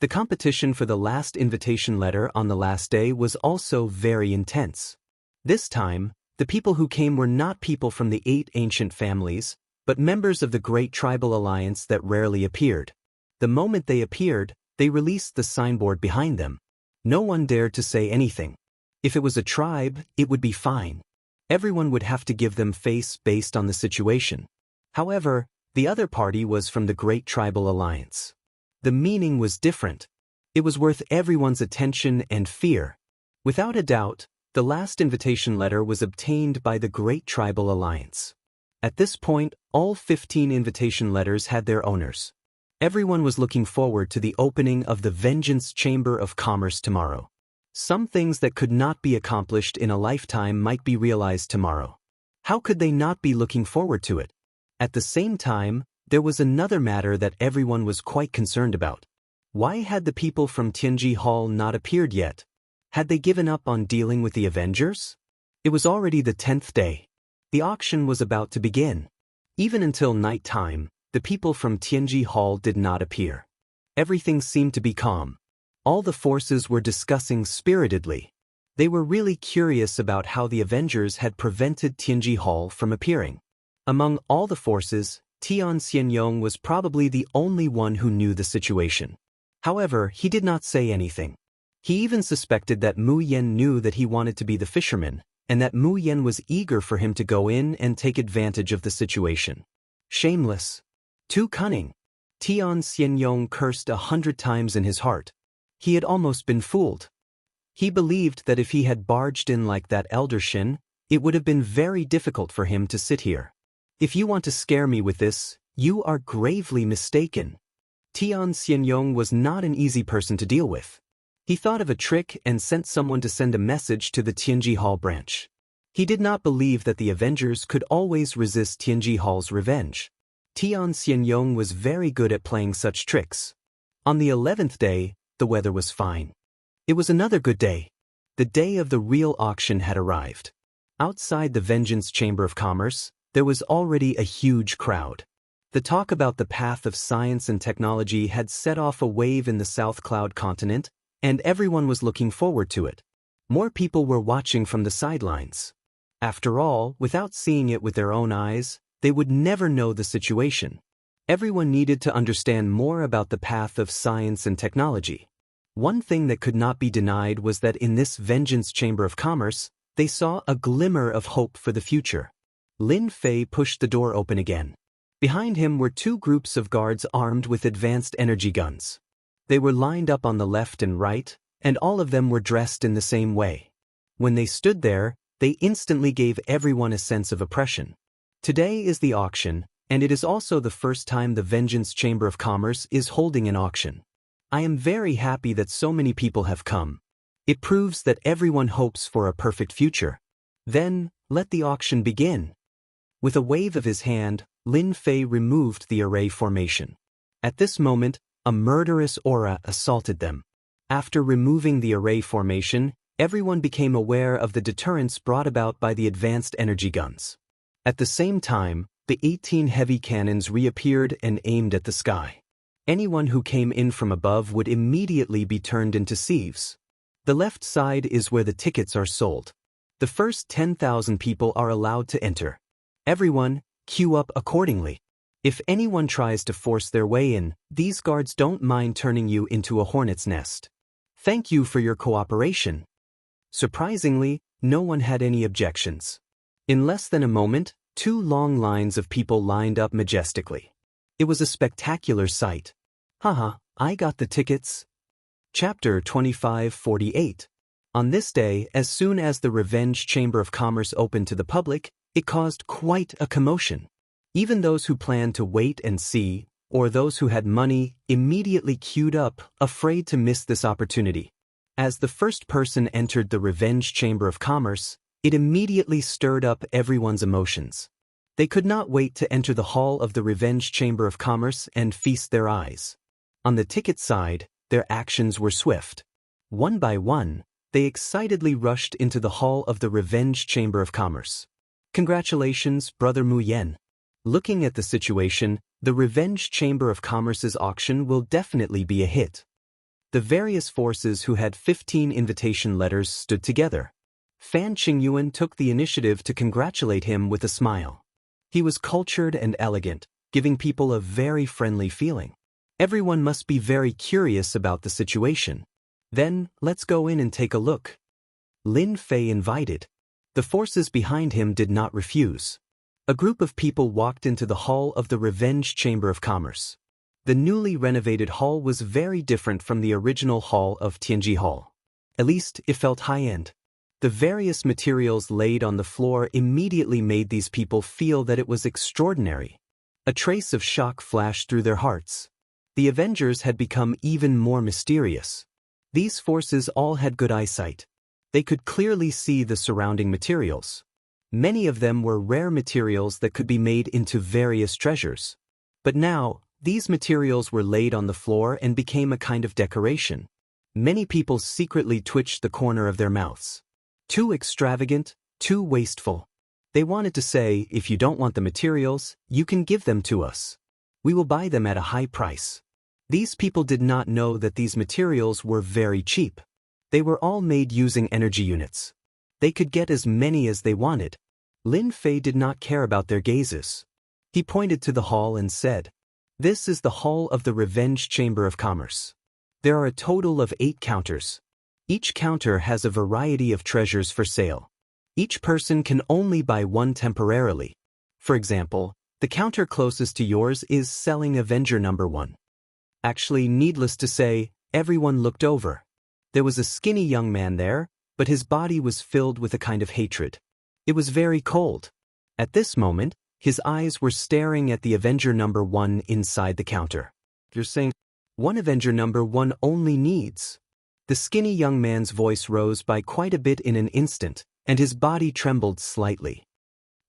The competition for the last invitation letter on the last day was also very intense. This time, the people who came were not people from the 8 ancient families, but members of the great tribal alliance that rarely appeared. The moment they appeared, they released the signboard behind them. No one dared to say anything. If it was a tribe, it would be fine. Everyone would have to give them face based on the situation. However, the other party was from the Great Tribal Alliance. The meaning was different. It was worth everyone's attention and fear. Without a doubt, the last invitation letter was obtained by the Great Tribal Alliance. At this point, all 15 invitation letters had their owners. Everyone was looking forward to the opening of the Vengeance Chamber of Commerce tomorrow. Some things that could not be accomplished in a lifetime might be realized tomorrow. How could they not be looking forward to it? At the same time, there was another matter that everyone was quite concerned about. Why had the people from Tianji Hall not appeared yet? Had they given up on dealing with the Avengers? It was already the 10th day. The auction was about to begin. Even until night time, the people from Tianji Hall did not appear. Everything seemed to be calm. All the forces were discussing spiritedly. They were really curious about how the Avengers had prevented Tianji Hall from appearing. Among all the forces, Tian Xianyong was probably the only one who knew the situation. However, he did not say anything. He even suspected that Mu Yan knew that he wanted to be the fisherman, and that Mu Yan was eager for him to go in and take advantage of the situation. Shameless. Too cunning. Tian Xianyong cursed 100 times in his heart. He had almost been fooled. He believed that if he had barged in like that elder Shin, it would have been very difficult for him to sit here. If you want to scare me with this, you are gravely mistaken. Tian Xianyong was not an easy person to deal with. He thought of a trick and sent someone to send a message to the Tianji Hall branch. He did not believe that the Avengers could always resist Tianji Hall's revenge. Tian Xianyong was very good at playing such tricks. On the 11th day, the weather was fine. It was another good day. The day of the real auction had arrived. Outside the Vengeance Chamber of Commerce, there was already a huge crowd. The talk about the path of science and technology had set off a wave in the South Cloud continent, and everyone was looking forward to it. More people were watching from the sidelines. After all, without seeing it with their own eyes, they would never know the situation. Everyone needed to understand more about the path of science and technology. One thing that could not be denied was that in this Vengeance Chamber of Commerce, they saw a glimmer of hope for the future. Lin Fei pushed the door open again. Behind him were two groups of guards armed with advanced energy guns. They were lined up on the left and right, and all of them were dressed in the same way. When they stood there, they instantly gave everyone a sense of oppression. Today is the auction, and it is also the first time the Vengeance Chamber of Commerce is holding an auction. I am very happy that so many people have come. It proves that everyone hopes for a perfect future. Then, let the auction begin. With a wave of his hand, Lin Fei removed the array formation. At this moment, a murderous aura assaulted them. After removing the array formation, everyone became aware of the deterrence brought about by the advanced energy guns. At the same time, the 18 heavy cannons reappeared and aimed at the sky. Anyone who came in from above would immediately be turned into sieves. The left side is where the tickets are sold. The first 10,000 people are allowed to enter. Everyone, queue up accordingly. If anyone tries to force their way in, these guards don't mind turning you into a hornet's nest. Thank you for your cooperation. Surprisingly, no one had any objections. In less than a moment, 2 long lines of people lined up majestically. It was a spectacular sight. Haha, I got the tickets. Chapter 2548. On this day, as soon as the Revenge Chamber of Commerce opened to the public, it caused quite a commotion. Even those who planned to wait and see, or those who had money, immediately queued up, afraid to miss this opportunity. As the first person entered the Revenge Chamber of Commerce, it immediately stirred up everyone's emotions. They could not wait to enter the hall of the Revenge Chamber of Commerce and feast their eyes. On the ticket side, their actions were swift. One by one, they excitedly rushed into the hall of the Revenge Chamber of Commerce. Congratulations, Brother Mu Yan. Looking at the situation, the Revenge Chamber of Commerce's auction will definitely be a hit. The various forces who had 15 invitation letters stood together. Fan Qingyuan took the initiative to congratulate him with a smile. He was cultured and elegant, giving people a very friendly feeling. Everyone must be very curious about the situation. Then, let's go in and take a look. Lin Fei invited. The forces behind him did not refuse. A group of people walked into the hall of the Revenge Chamber of Commerce. The newly renovated hall was very different from the original hall of Tianji Hall. At least, it felt high-end. The various materials laid on the floor immediately made these people feel that it was extraordinary. A trace of shock flashed through their hearts. The Avengers had become even more mysterious. These forces all had good eyesight. They could clearly see the surrounding materials. Many of them were rare materials that could be made into various treasures. But now, these materials were laid on the floor and became a kind of decoration. Many people secretly twitched the corner of their mouths. Too extravagant, too wasteful. They wanted to say, if you don't want the materials, you can give them to us. We will buy them at a high price. These people did not know that these materials were very cheap. They were all made using energy units. They could get as many as they wanted. Lin Fei did not care about their gazes. He pointed to the hall and said, "This is the hall of the Revenge Chamber of Commerce. There are a total of 8 counters. Each counter has a variety of treasures for sale. Each person can only buy one temporarily. For example, the counter closest to yours is selling Avenger number 1. Actually, needless to say, everyone looked over. There was a skinny young man there, but his body was filled with a kind of hatred. It was very cold. At this moment, his eyes were staring at the Avenger number 1 inside the counter. You're saying, one Avenger number 1 only needs. The skinny young man's voice rose by quite a bit in an instant, and his body trembled slightly.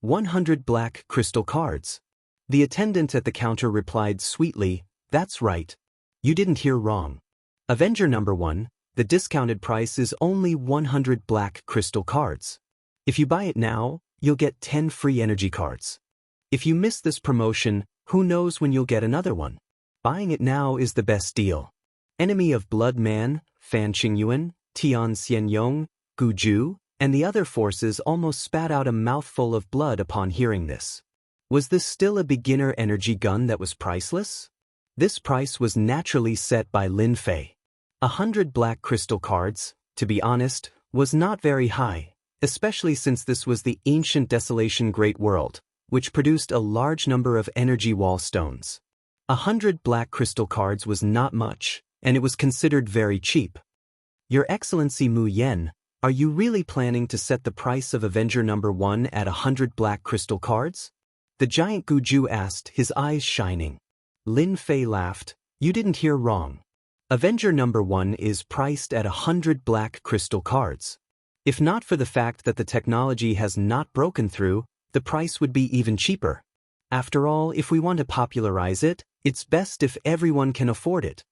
100 black crystal cards. The attendant at the counter replied sweetly, "That's right. You didn't hear wrong. Avenger number 1, the discounted price is only 100 black crystal cards. If you buy it now, you'll get 10 free energy cards. If you miss this promotion, who knows when you'll get another one. Buying it now is the best deal." Enemy of Blood Man, Fan Qingyuan, Tian Xianyong, Gu Zhu, and the other forces almost spat out a mouthful of blood upon hearing this. Was this still a beginner energy gun that was priceless? This price was naturally set by Lin Fei. 100 black crystal cards, to be honest, was not very high, especially since this was the ancient Desolation Great World, which produced a large number of energy wall stones. 100 black crystal cards was not much, and it was considered very cheap. Your Excellency Mu Yen, are you really planning to set the price of Avenger number 1 at 100 black crystal cards? The giant Gu Zhu asked, his eyes shining. Lin Fei laughed, "You didn't hear wrong. Avenger number 1 is priced at 100 black crystal cards. If not for the fact that the technology has not broken through, the price would be even cheaper. After all, if we want to popularize it, it's best if everyone can afford it."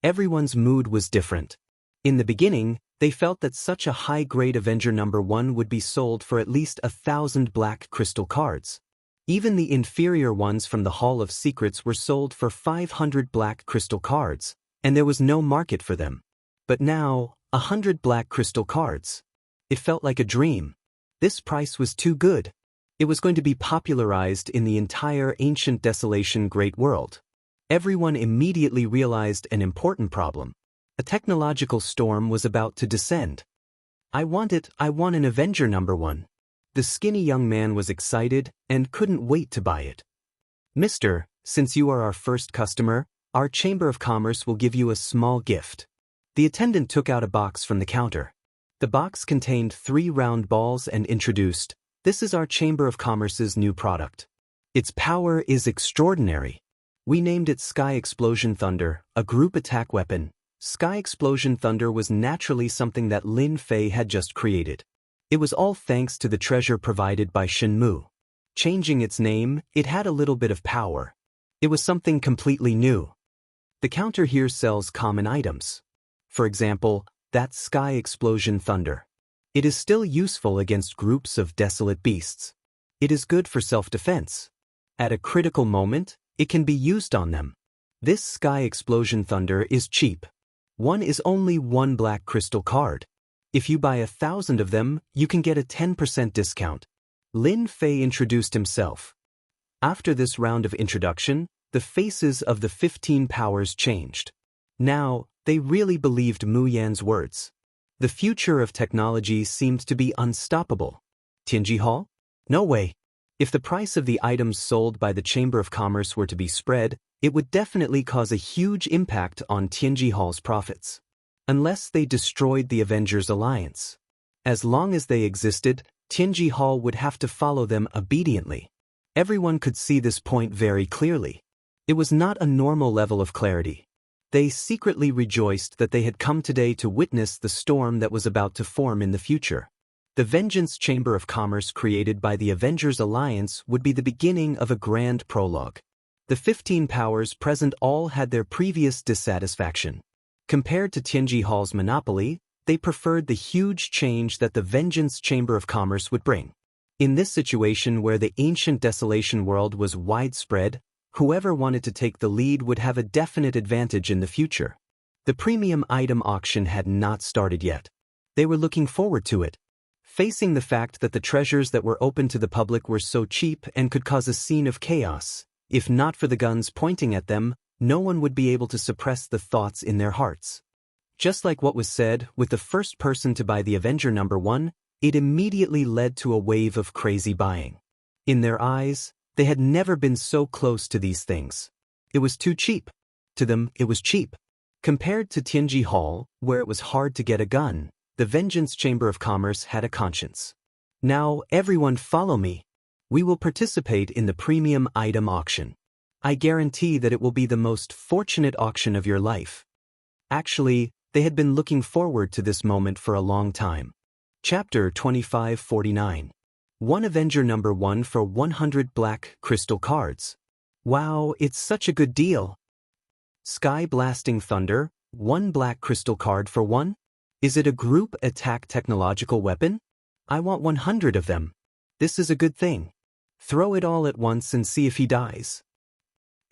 Everyone's mood was different. In the beginning, they felt that such a high-grade Avenger number 1 would be sold for at least 1,000 black crystal cards. Even the inferior ones from the Hall of Secrets were sold for 500 black crystal cards, and there was no market for them. But now, 100 black crystal cards. It felt like a dream. This price was too good. It was going to be popularized in the entire ancient Desolation Great World. Everyone immediately realized an important problem. A technological storm was about to descend. I want an Avenger number 1. The skinny young man was excited and couldn't wait to buy it. "Mister, since you are our first customer, our Chamber of Commerce will give you a small gift." The attendant took out a box from the counter. The box contained 3 round balls and introduced, "This is our Chamber of Commerce's new product. Its power is extraordinary. We named it Sky Explosion Thunder, a group attack weapon." Sky Explosion Thunder was naturally something that Lin Fei had just created. It was all thanks to the treasure provided by Shenmu. Changing its name, it had a little bit of power. It was something completely new. The counter here sells common items. For example, that Sky Explosion Thunder. It is still useful against groups of desolate beasts. It is good for self-defense. At a critical moment, it can be used on them. This Sky Explosion Thunder is cheap. One is only 1 black crystal card. If you buy 1,000 of them, you can get a 10% discount. Lin Fei introduced himself. After this round of introduction, the faces of the 15 powers changed. Now, they really believed Mu Yan's words. The future of technology seemed to be unstoppable. Tianji Hall? No way. If the price of the items sold by the Chamber of Commerce were to be spread, it would definitely cause a huge impact on Tianji Hall's profits. Unless they destroyed the Avengers Alliance. As long as they existed, Tianji Hall would have to follow them obediently. Everyone could see this point very clearly. It was not a normal level of clarity. They secretly rejoiced that they had come today to witness the storm that was about to form in the future. The Vengeance Chamber of Commerce created by the Avengers Alliance would be the beginning of a grand prologue. The 15 powers present all had their previous dissatisfaction. Compared to Tianji Hall's monopoly, they preferred the huge change that the Vengeance Chamber of Commerce would bring. In this situation where the ancient desolation world was widespread, whoever wanted to take the lead would have a definite advantage in the future. The premium item auction had not started yet. They were looking forward to it. Facing the fact that the treasures that were open to the public were so cheap and could cause a scene of chaos, if not for the guns pointing at them, no one would be able to suppress the thoughts in their hearts. Just like what was said, with the first person to buy the Avenger number 1, it immediately led to a wave of crazy buying. In their eyes, they had never been so close to these things. It was too cheap. To them, it was cheap. Compared to Tianji Hall, where it was hard to get a gun, the Vengeance Chamber of Commerce had a conscience. Now, everyone follow me. We will participate in the premium item auction. I guarantee that it will be the most fortunate auction of your life. Actually, they had been looking forward to this moment for a long time. Chapter 2549. One Avenger number 1 for 100 black crystal cards. Wow, it's such a good deal. Sky Blasting Thunder, 1 black crystal card for 1? Is it a group attack technological weapon? I want 100 of them. This is a good thing. Throw it all at once and see if he dies.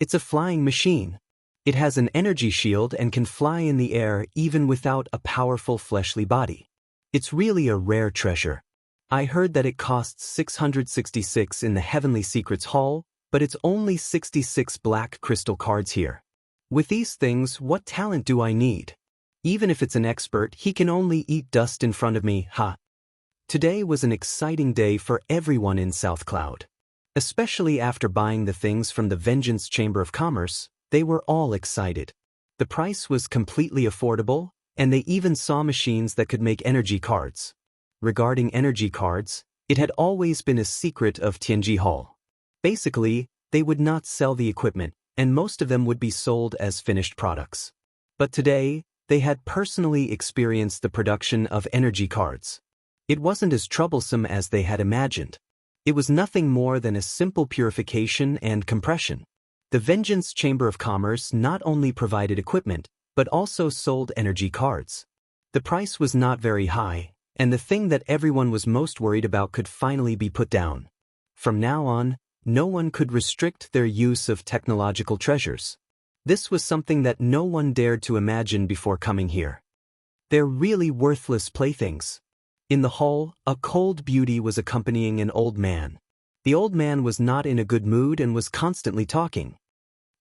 It's a flying machine. It has an energy shield and can fly in the air even without a powerful fleshly body. It's really a rare treasure. I heard that it costs 666 in the Heavenly Secrets Hall, but it's only 66 black crystal cards here. With these things, what talent do I need? Even if it's an expert, he can only eat dust in front of me, ha. Today was an exciting day for everyone in South Cloud. Especially after buying the things from the Vengeance Chamber of Commerce, they were all excited. The price was completely affordable, and they even saw machines that could make energy cards. Regarding energy cards, it had always been a secret of Tianji Hall. Basically, they would not sell the equipment, and most of them would be sold as finished products. But today, they had personally experienced the production of energy cards. It wasn't as troublesome as they had imagined. It was nothing more than a simple purification and compression. The Vengeance Chamber of Commerce not only provided equipment, but also sold energy cards. The price was not very high, and the thing that everyone was most worried about could finally be put down. From now on, no one could restrict their use of technological treasures. This was something that no one dared to imagine before coming here. They're really worthless playthings. In the hall, a cold beauty was accompanying an old man. The old man was not in a good mood and was constantly talking.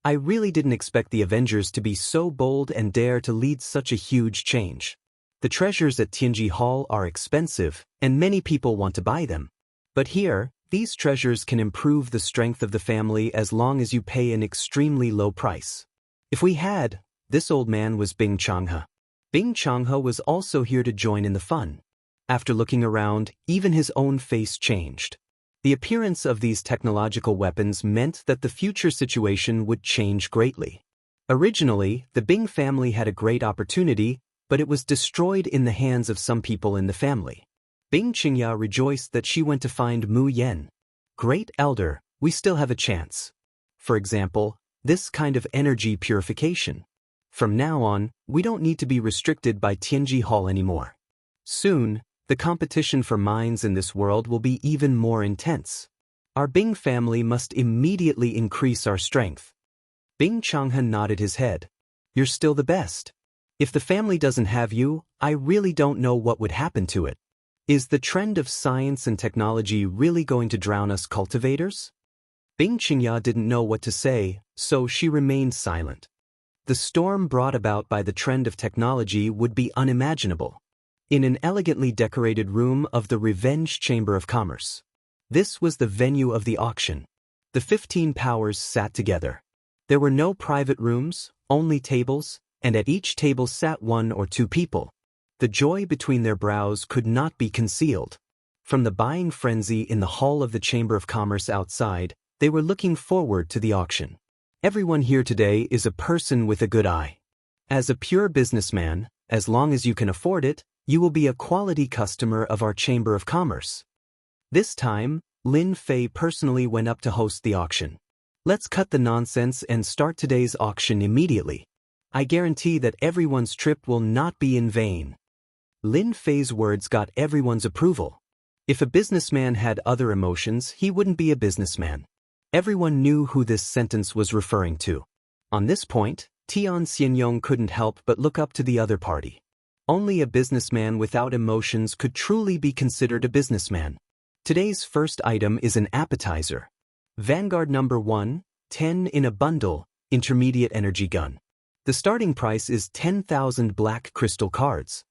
I really didn't expect the Avengers to be so bold and dare to lead such a huge change. The treasures at Tianji Hall are expensive, and many people want to buy them. But here, these treasures can improve the strength of the family as long as you pay an extremely low price. If we had, this old man was Bing Changhe. Bing Changhe was also here to join in the fun. After looking around, even his own face changed. The appearance of these technological weapons meant that the future situation would change greatly. Originally, the Bing family had a great opportunity, but it was destroyed in the hands of some people in the family. Bing Qingya rejoiced that she went to find Mu Yan. Great Elder, we still have a chance. For example, this kind of energy purification. From now on, we don't need to be restricted by Tianji Hall anymore. Soon, the competition for mines in this world will be even more intense. Our Bing family must immediately increase our strength. Bing Changhe nodded his head. You're still the best. If the family doesn't have you, I really don't know what would happen to it. Is the trend of science and technology really going to drown us cultivators? Bing Qingya didn't know what to say, so she remained silent. The storm brought about by the trend of technology would be unimaginable. In an elegantly decorated room of the Revenge Chamber of Commerce. This was the venue of the auction. The 15 powers sat together. There were no private rooms, only tables, and at each table sat 1 or 2 people. The joy between their brows could not be concealed. From the buying frenzy in the hall of the Chamber of Commerce outside, they were looking forward to the auction. Everyone here today is a person with a good eye. As a pure businessman, as long as you can afford it, you will be a quality customer of our Chamber of Commerce. This time, Lin Fei personally went up to host the auction. Let's cut the nonsense and start today's auction immediately. I guarantee that everyone's trip will not be in vain. Lin Fei's words got everyone's approval. If a businessman had other emotions, he wouldn't be a businessman. Everyone knew who this sentence was referring to. On this point, Tian Xianyong couldn't help but look up to the other party. Only a businessman without emotions could truly be considered a businessman. Today's first item is an appetizer. Vanguard number 1, 10 in a bundle, intermediate energy gun. The starting price is 10,000 black crystal cards.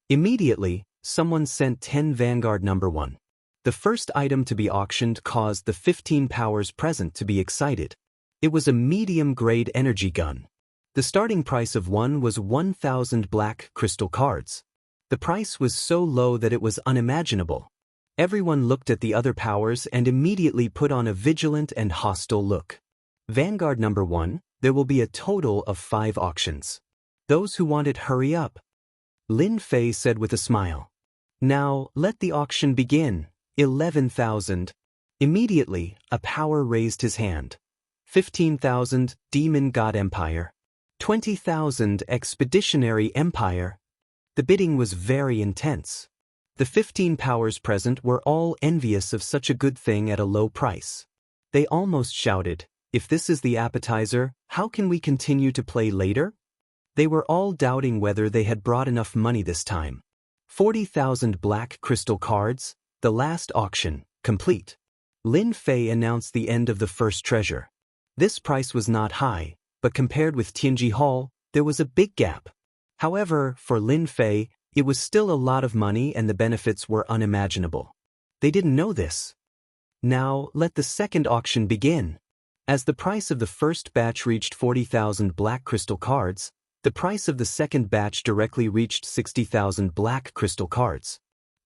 Immediately, someone sent 10 Vanguard number 1. The first item to be auctioned caused the 15 powers present to be excited. It was a medium-grade energy gun. The starting price of one was 1,000 black crystal cards. The price was so low that it was unimaginable. Everyone looked at the other powers and immediately put on a vigilant and hostile look. Vanguard number 1, there will be a total of 5 auctions. Those who want it, hurry up. Lin Fei said with a smile. Now, let the auction begin. 11,000. Immediately, a power raised his hand. 15,000, Demon God Empire. 20,000, Expeditionary Empire. The bidding was very intense. The 15 powers present were all envious of such a good thing at a low price. They almost shouted, "If this is the appetizer, how can we continue to play later?" They were all doubting whether they had brought enough money this time. 40,000 black crystal cards, the last auction, complete. Lin Fei announced the end of the first treasure. This price was not high, but compared with Tianji Hall, there was a big gap. However, for Lin Fei, it was still a lot of money and the benefits were unimaginable. They didn't know this. Now, let the second auction begin. As the price of the first batch reached 40,000 black crystal cards, the price of the second batch directly reached 60,000 black crystal cards.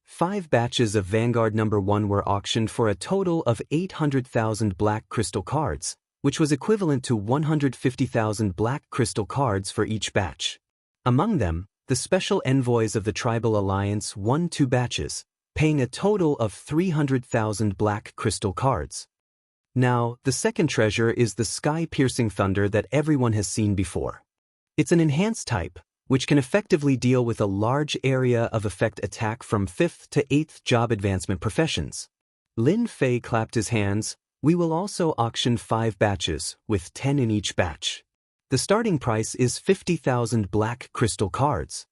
5 batches of Vanguard number 1 were auctioned for a total of 800,000 black crystal cards, which was equivalent to 150,000 black crystal cards for each batch. Among them, the special envoys of the Tribal Alliance won 2 batches, paying a total of 300,000 black crystal cards. Now, the second treasure is the sky-piercing thunder that everyone has seen before. It's an enhanced type, which can effectively deal with a large area of effect attack from 5th to 8th job advancement professions. Lin Fei clapped his hands. We will also auction 5 batches, with 10 in each batch. The starting price is 50,000 black crystal cards.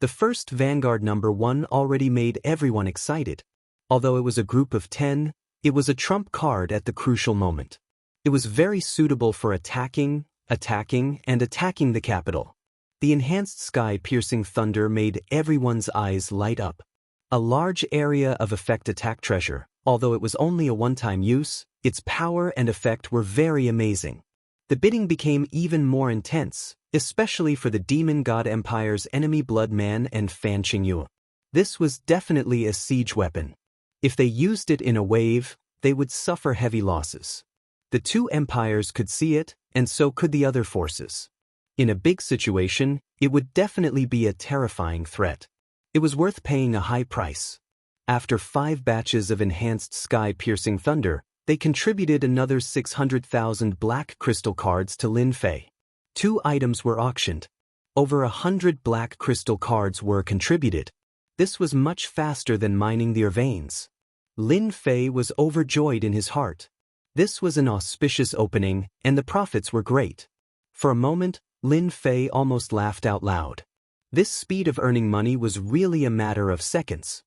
The first Vanguard number 1 already made everyone excited. Although it was a group of 10, it was a trump card at the crucial moment. It was very suitable for attacking the capital. The enhanced sky-piercing thunder made everyone's eyes light up. A large area of effect attack treasure, although it was only a one-time use, its power and effect were very amazing. The bidding became even more intense, especially for the Demon God Empire's enemy Blood Man and Fan Qingyu. This was definitely a siege weapon. If they used it in a wave, they would suffer heavy losses. The 2 empires could see it, and so could the other forces. In a big situation, it would definitely be a terrifying threat. It was worth paying a high price. After 5 batches of enhanced sky-piercing thunder, they contributed another 600,000 black crystal cards to Lin Fei. 2 items were auctioned. Over 100 black crystal cards were contributed. This was much faster than mining their veins. Lin Fei was overjoyed in his heart. This was an auspicious opening, and the profits were great. For a moment, Lin Fei almost laughed out loud. This speed of earning money was really a matter of seconds.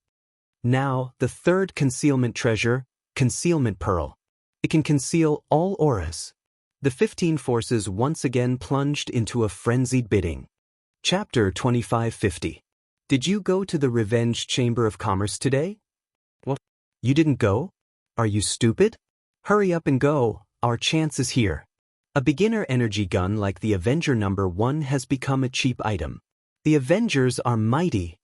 Now, the third concealment treasure, Concealment Pearl. It can conceal all auras. The 15 forces once again plunged into a frenzied bidding. Chapter 2550. Did you go to the Revenge Chamber of Commerce today? What? You didn't go? Are you stupid? Hurry up and go, our chance is here. A beginner energy gun like the Avenger #1 has become a cheap item. The Avengers are mighty.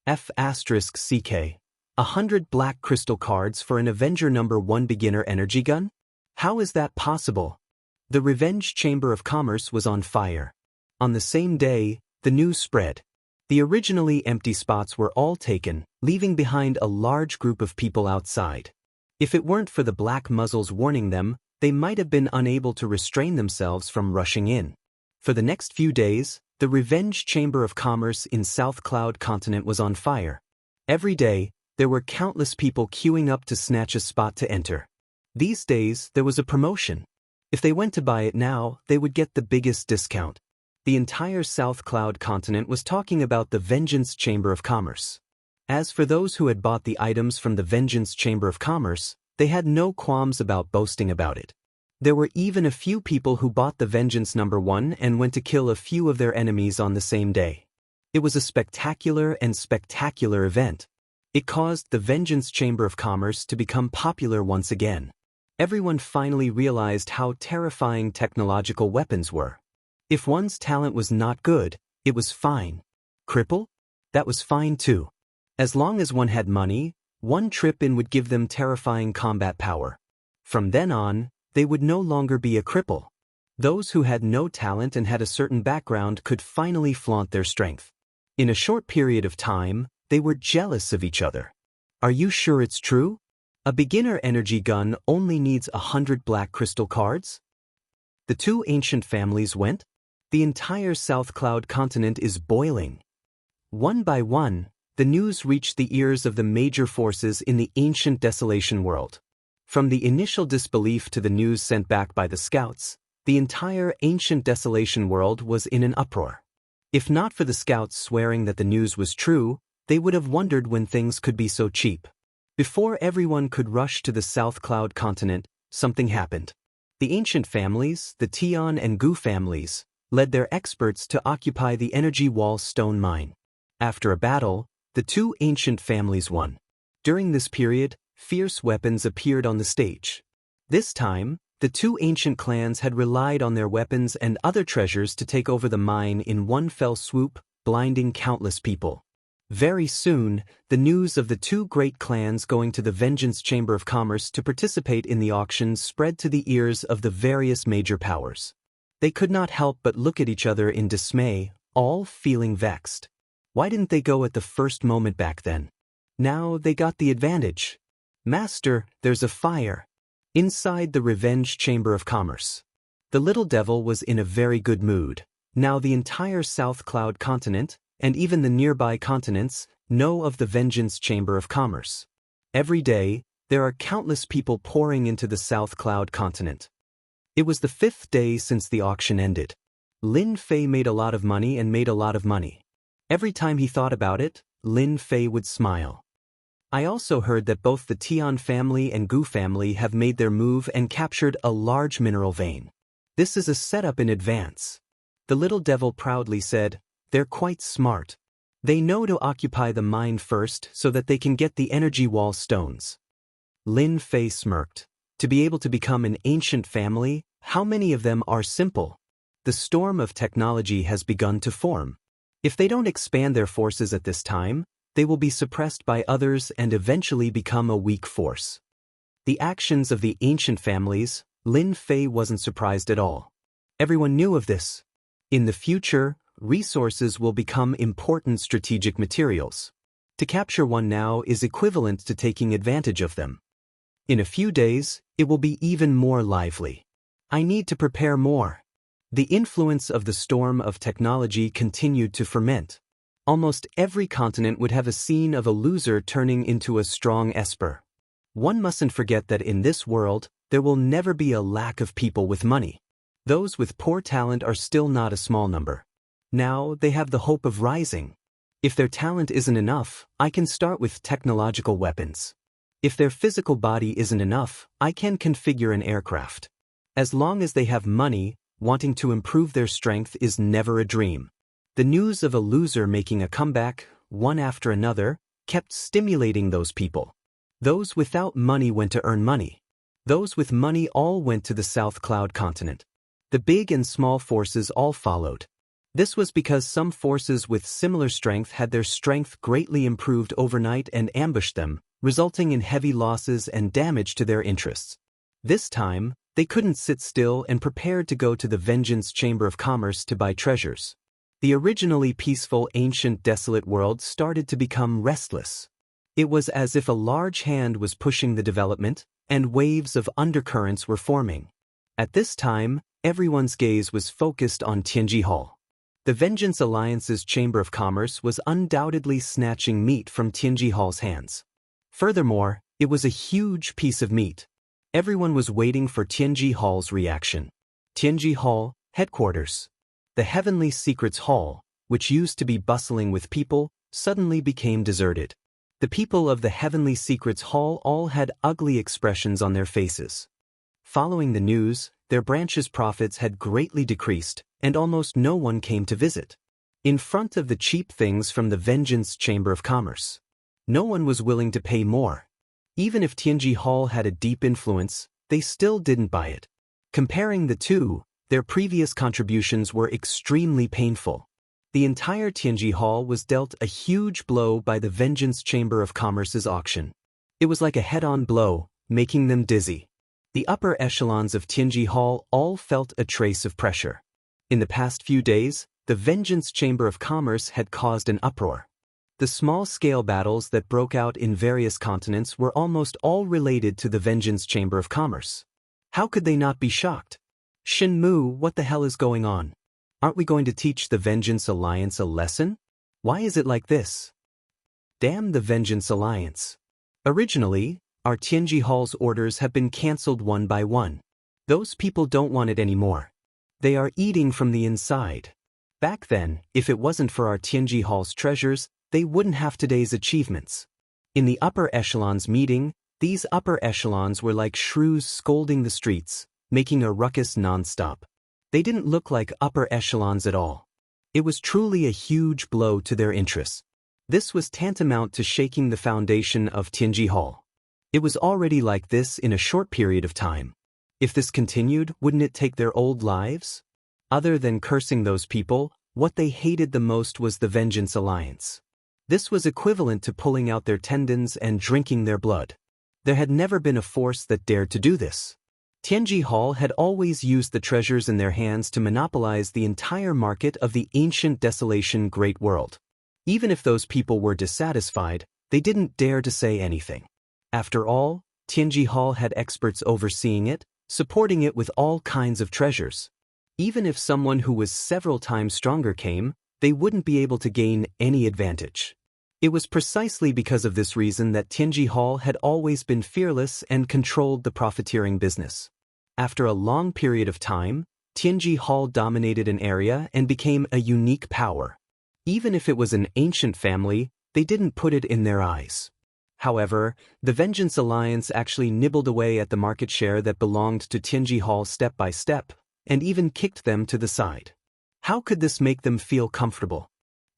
F***CK. 100 black crystal cards for an Avenger #1 beginner energy gun? How is that possible? The Revenge Chamber of Commerce was on fire. On the same day, the news spread. The originally empty spots were all taken, leaving behind a large group of people outside. If it weren't for the black muzzles warning them, they might have been unable to restrain themselves from rushing in. For the next few days, the Revenge Chamber of Commerce in South Cloud Continent was on fire. Every day, there were countless people queuing up to snatch a spot to enter. These days, there was a promotion. If they went to buy it now, they would get the biggest discount. The entire South Cloud Continent was talking about the Vengeance Chamber of Commerce. As for those who had bought the items from the Vengeance Chamber of Commerce, they had no qualms about boasting about it. There were even a few people who bought the Vengeance #1 and went to kill a few of their enemies on the same day. It was a spectacular event. It caused the Vengeance Chamber of Commerce to become popular once again. Everyone finally realized how terrifying technological weapons were. If one's talent was not good, it was fine. Cripple? That was fine too. As long as one had money, one trip in would give them terrifying combat power. From then on, they would no longer be a cripple. Those who had no talent and had a certain background could finally flaunt their strength. In a short period of time, they were jealous of each other. Are you sure it's true? A beginner energy gun only needs 100 black crystal cards? The two ancient families went? The entire South Cloud Continent is boiling. One by one, the news reached the ears of the major forces in the ancient Desolation world. From the initial disbelief to the news sent back by the scouts, the entire ancient Desolation world was in an uproar. If not for the scouts swearing that the news was true, they would have wondered when things could be so cheap. Before everyone could rush to the South Cloud Continent, something happened. The ancient families, the Tian and Gu families, led their experts to occupy the Energy Wall stone mine. After a battle, the two ancient families won. During this period, fierce weapons appeared on the stage. This time, the two ancient clans had relied on their weapons and other treasures to take over the mine in one fell swoop, blinding countless people. Very soon, the news of the two great clans going to the Vengeance Chamber of Commerce to participate in the auction spread to the ears of the various major powers. They could not help but look at each other in dismay, all feeling vexed. Why didn't they go at the first moment back then? Now they got the advantage. Master, there's a fire. Inside the Revenge Chamber of Commerce. The little devil was in a very good mood. Now the entire South Cloud Continent, and even the nearby continents, know of the Vengeance Chamber of Commerce. Every day, there are countless people pouring into the South Cloud Continent. It was the 5th day since the auction ended. Lin Fei made a lot of money and made a lot of money. Every time he thought about it, Lin Fei would smile. I also heard that both the Tian family and Gu family have made their move and captured a large mineral vein. This is a setup in advance. The little devil proudly said, they're quite smart. They know to occupy the mine first so that they can get the energy wall stones. Lin Fei smirked. To be able to become an ancient family, how many of them are simple? The storm of technology has begun to form. If they don't expand their forces at this time, they will be suppressed by others and eventually become a weak force. The actions of the ancient families, Lin Fei wasn't surprised at all. Everyone knew of this. In the future, resources will become important strategic materials. To capture one now is equivalent to taking advantage of them. In a few days, it will be even more lively. I need to prepare more. The influence of the storm of technology continued to ferment. Almost every continent would have a scene of a loser turning into a strong esper. One mustn't forget that in this world, there will never be a lack of people with money. Those with poor talent are still not a small number. Now they have the hope of rising. If their talent isn't enough, I can start with technological weapons. If their physical body isn't enough, I can configure an aircraft. As long as they have money, wanting to improve their strength is never a dream. The news of a loser making a comeback, one after another, kept stimulating those people. Those without money went to earn money. Those with money all went to the South Cloud continent. The big and small forces all followed. This was because some forces with similar strength had their strength greatly improved overnight and ambushed them, resulting in heavy losses and damage to their interests. This time, they couldn't sit still and prepared to go to the Vengeance Chamber of Commerce to buy treasures. The originally peaceful, ancient, desolate world started to become restless. It was as if a large hand was pushing the development, and waves of undercurrents were forming. At this time, everyone's gaze was focused on Tianji Hall. The Vengeance Alliance's Chamber of Commerce was undoubtedly snatching meat from Tianji Hall's hands. Furthermore, it was a huge piece of meat. Everyone was waiting for Tianji Hall's reaction. Tianji Hall, headquarters. The Heavenly Secrets Hall, which used to be bustling with people, suddenly became deserted. The people of the Heavenly Secrets Hall all had ugly expressions on their faces. Following the news, their branch's profits had greatly decreased, and almost no one came to visit. In front of the cheap things from the Vengeance Chamber of Commerce, no one was willing to pay more. Even if Tianji Hall had a deep influence, they still didn't buy it. Comparing the two, their previous contributions were extremely painful. The entire Tianji Hall was dealt a huge blow by the Vengeance Chamber of Commerce's auction. It was like a head-on blow, making them dizzy. The upper echelons of Tianji Hall all felt a trace of pressure. In the past few days, the Vengeance Chamber of Commerce had caused an uproar. The small-scale battles that broke out in various continents were almost all related to the Vengeance Chamber of Commerce. How could they not be shocked? Shenmue, what the hell is going on? Aren't we going to teach the Vengeance Alliance a lesson? Why is it like this? Damn the Vengeance Alliance. Originally, our Tianji Hall's orders have been cancelled one by one. Those people don't want it anymore. They are eating from the inside. Back then, if it wasn't for our Tianji Hall's treasures, they wouldn't have today's achievements. In the upper echelons meeting, these upper echelons were like shrews scolding the streets, making a ruckus non-stop. They didn't look like upper echelons at all. It was truly a huge blow to their interests. This was tantamount to shaking the foundation of Tianji Hall. It was already like this in a short period of time. If this continued, wouldn't it take their old lives? Other than cursing those people, what they hated the most was the Vengeance Alliance. This was equivalent to pulling out their tendons and drinking their blood. There had never been a force that dared to do this. Tianji Hall had always used the treasures in their hands to monopolize the entire market of the ancient desolation great world. Even if those people were dissatisfied, they didn't dare to say anything. After all, Tianji Hall had experts overseeing it, supporting it with all kinds of treasures. Even if someone who was several times stronger came, they wouldn't be able to gain any advantage. It was precisely because of this reason that Tianji Hall had always been fearless and controlled the profiteering business. After a long period of time, Tianji Hall dominated an area and became a unique power. Even if it was an ancient family, they didn't put it in their eyes. However, the Vengeance Alliance actually nibbled away at the market share that belonged to Tianji Hall step by step, and even kicked them to the side. How could this make them feel comfortable?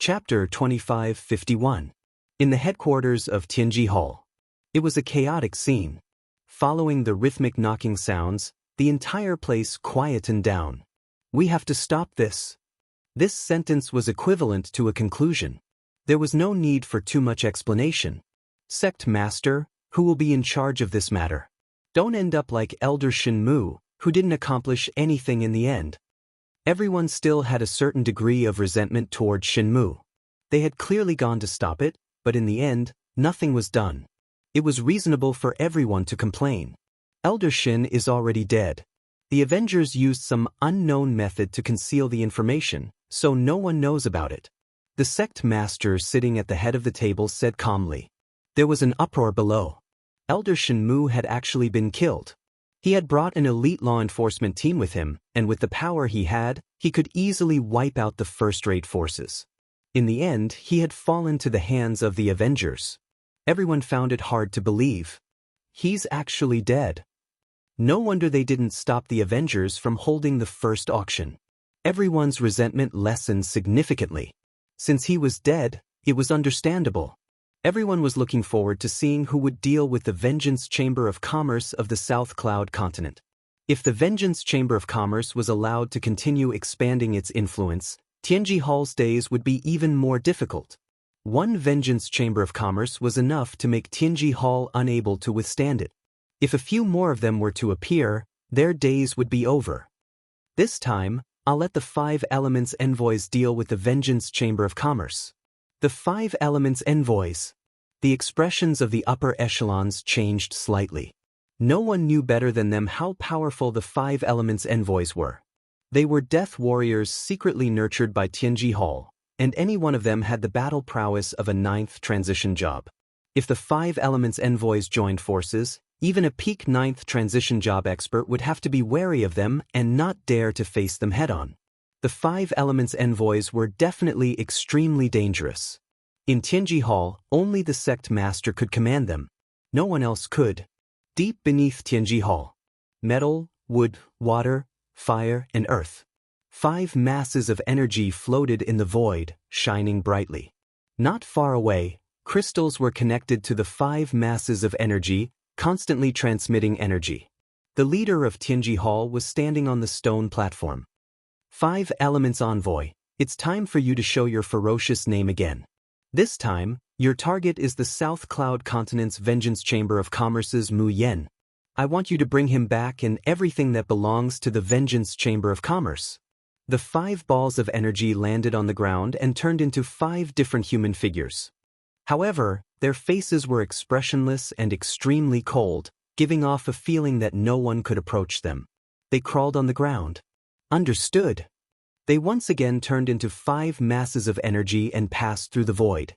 Chapter 2551. In the headquarters of Tianji Hall. It was a chaotic scene. Following the rhythmic knocking sounds, the entire place quietened down. We have to stop this. This sentence was equivalent to a conclusion. There was no need for too much explanation. Sect Master, who will be in charge of this matter? Don't end up like Elder Shenmue, who didn't accomplish anything in the end. Everyone still had a certain degree of resentment toward Shenmue. They had clearly gone to stop it, but in the end, nothing was done. It was reasonable for everyone to complain. Elder Shin is already dead. The Avengers used some unknown method to conceal the information, so no one knows about it. The sect master sitting at the head of the table said calmly. There was an uproar below. Elder Shenmue had actually been killed. He had brought an elite law enforcement team with him, and with the power he had, he could easily wipe out the first-rate forces. In the end, he had fallen to the hands of the Avengers. Everyone found it hard to believe. He's actually dead. No wonder they didn't stop the Avengers from holding the first auction. Everyone's resentment lessened significantly. Since he was dead, it was understandable. Everyone was looking forward to seeing who would deal with the Vengeance Chamber of Commerce of the South Cloud continent. If the Vengeance Chamber of Commerce was allowed to continue expanding its influence, Tianji Hall's days would be even more difficult. One Vengeance Chamber of Commerce was enough to make Tianji Hall unable to withstand it. If a few more of them were to appear, their days would be over. This time, I'll let the 5 Elements envoys deal with the Vengeance Chamber of Commerce. The 5 Elements envoys. The expressions of the upper echelons changed slightly. No one knew better than them how powerful the 5 Elements envoys were. They were death warriors secretly nurtured by Tianji Hall, and any one of them had the battle prowess of a 9th transition job. If the 5 Elements envoys joined forces, even a peak 9th transition job expert would have to be wary of them and not dare to face them head-on. The 5 Elements envoys were definitely extremely dangerous. In Tianji Hall, only the sect master could command them. No one else could. Deep beneath Tianji Hall, metal, wood, water, fire, and earth. 5 masses of energy floated in the void, shining brightly. Not far away, crystals were connected to the 5 masses of energy, constantly transmitting energy. The leader of Tianji Hall was standing on the stone platform. 5 Elements Envoy, it's time for you to show your ferocious name again. This time, your target is the South Cloud Continent's Vengeance Chamber of Commerce's Mu Yen. I want you to bring him back and everything that belongs to the Vengeance Chamber of Commerce. The 5 balls of energy landed on the ground and turned into 5 different human figures. However, their faces were expressionless and extremely cold, giving off a feeling that no one could approach them. They crawled on the ground. Understood. They once again turned into 5 masses of energy and passed through the void.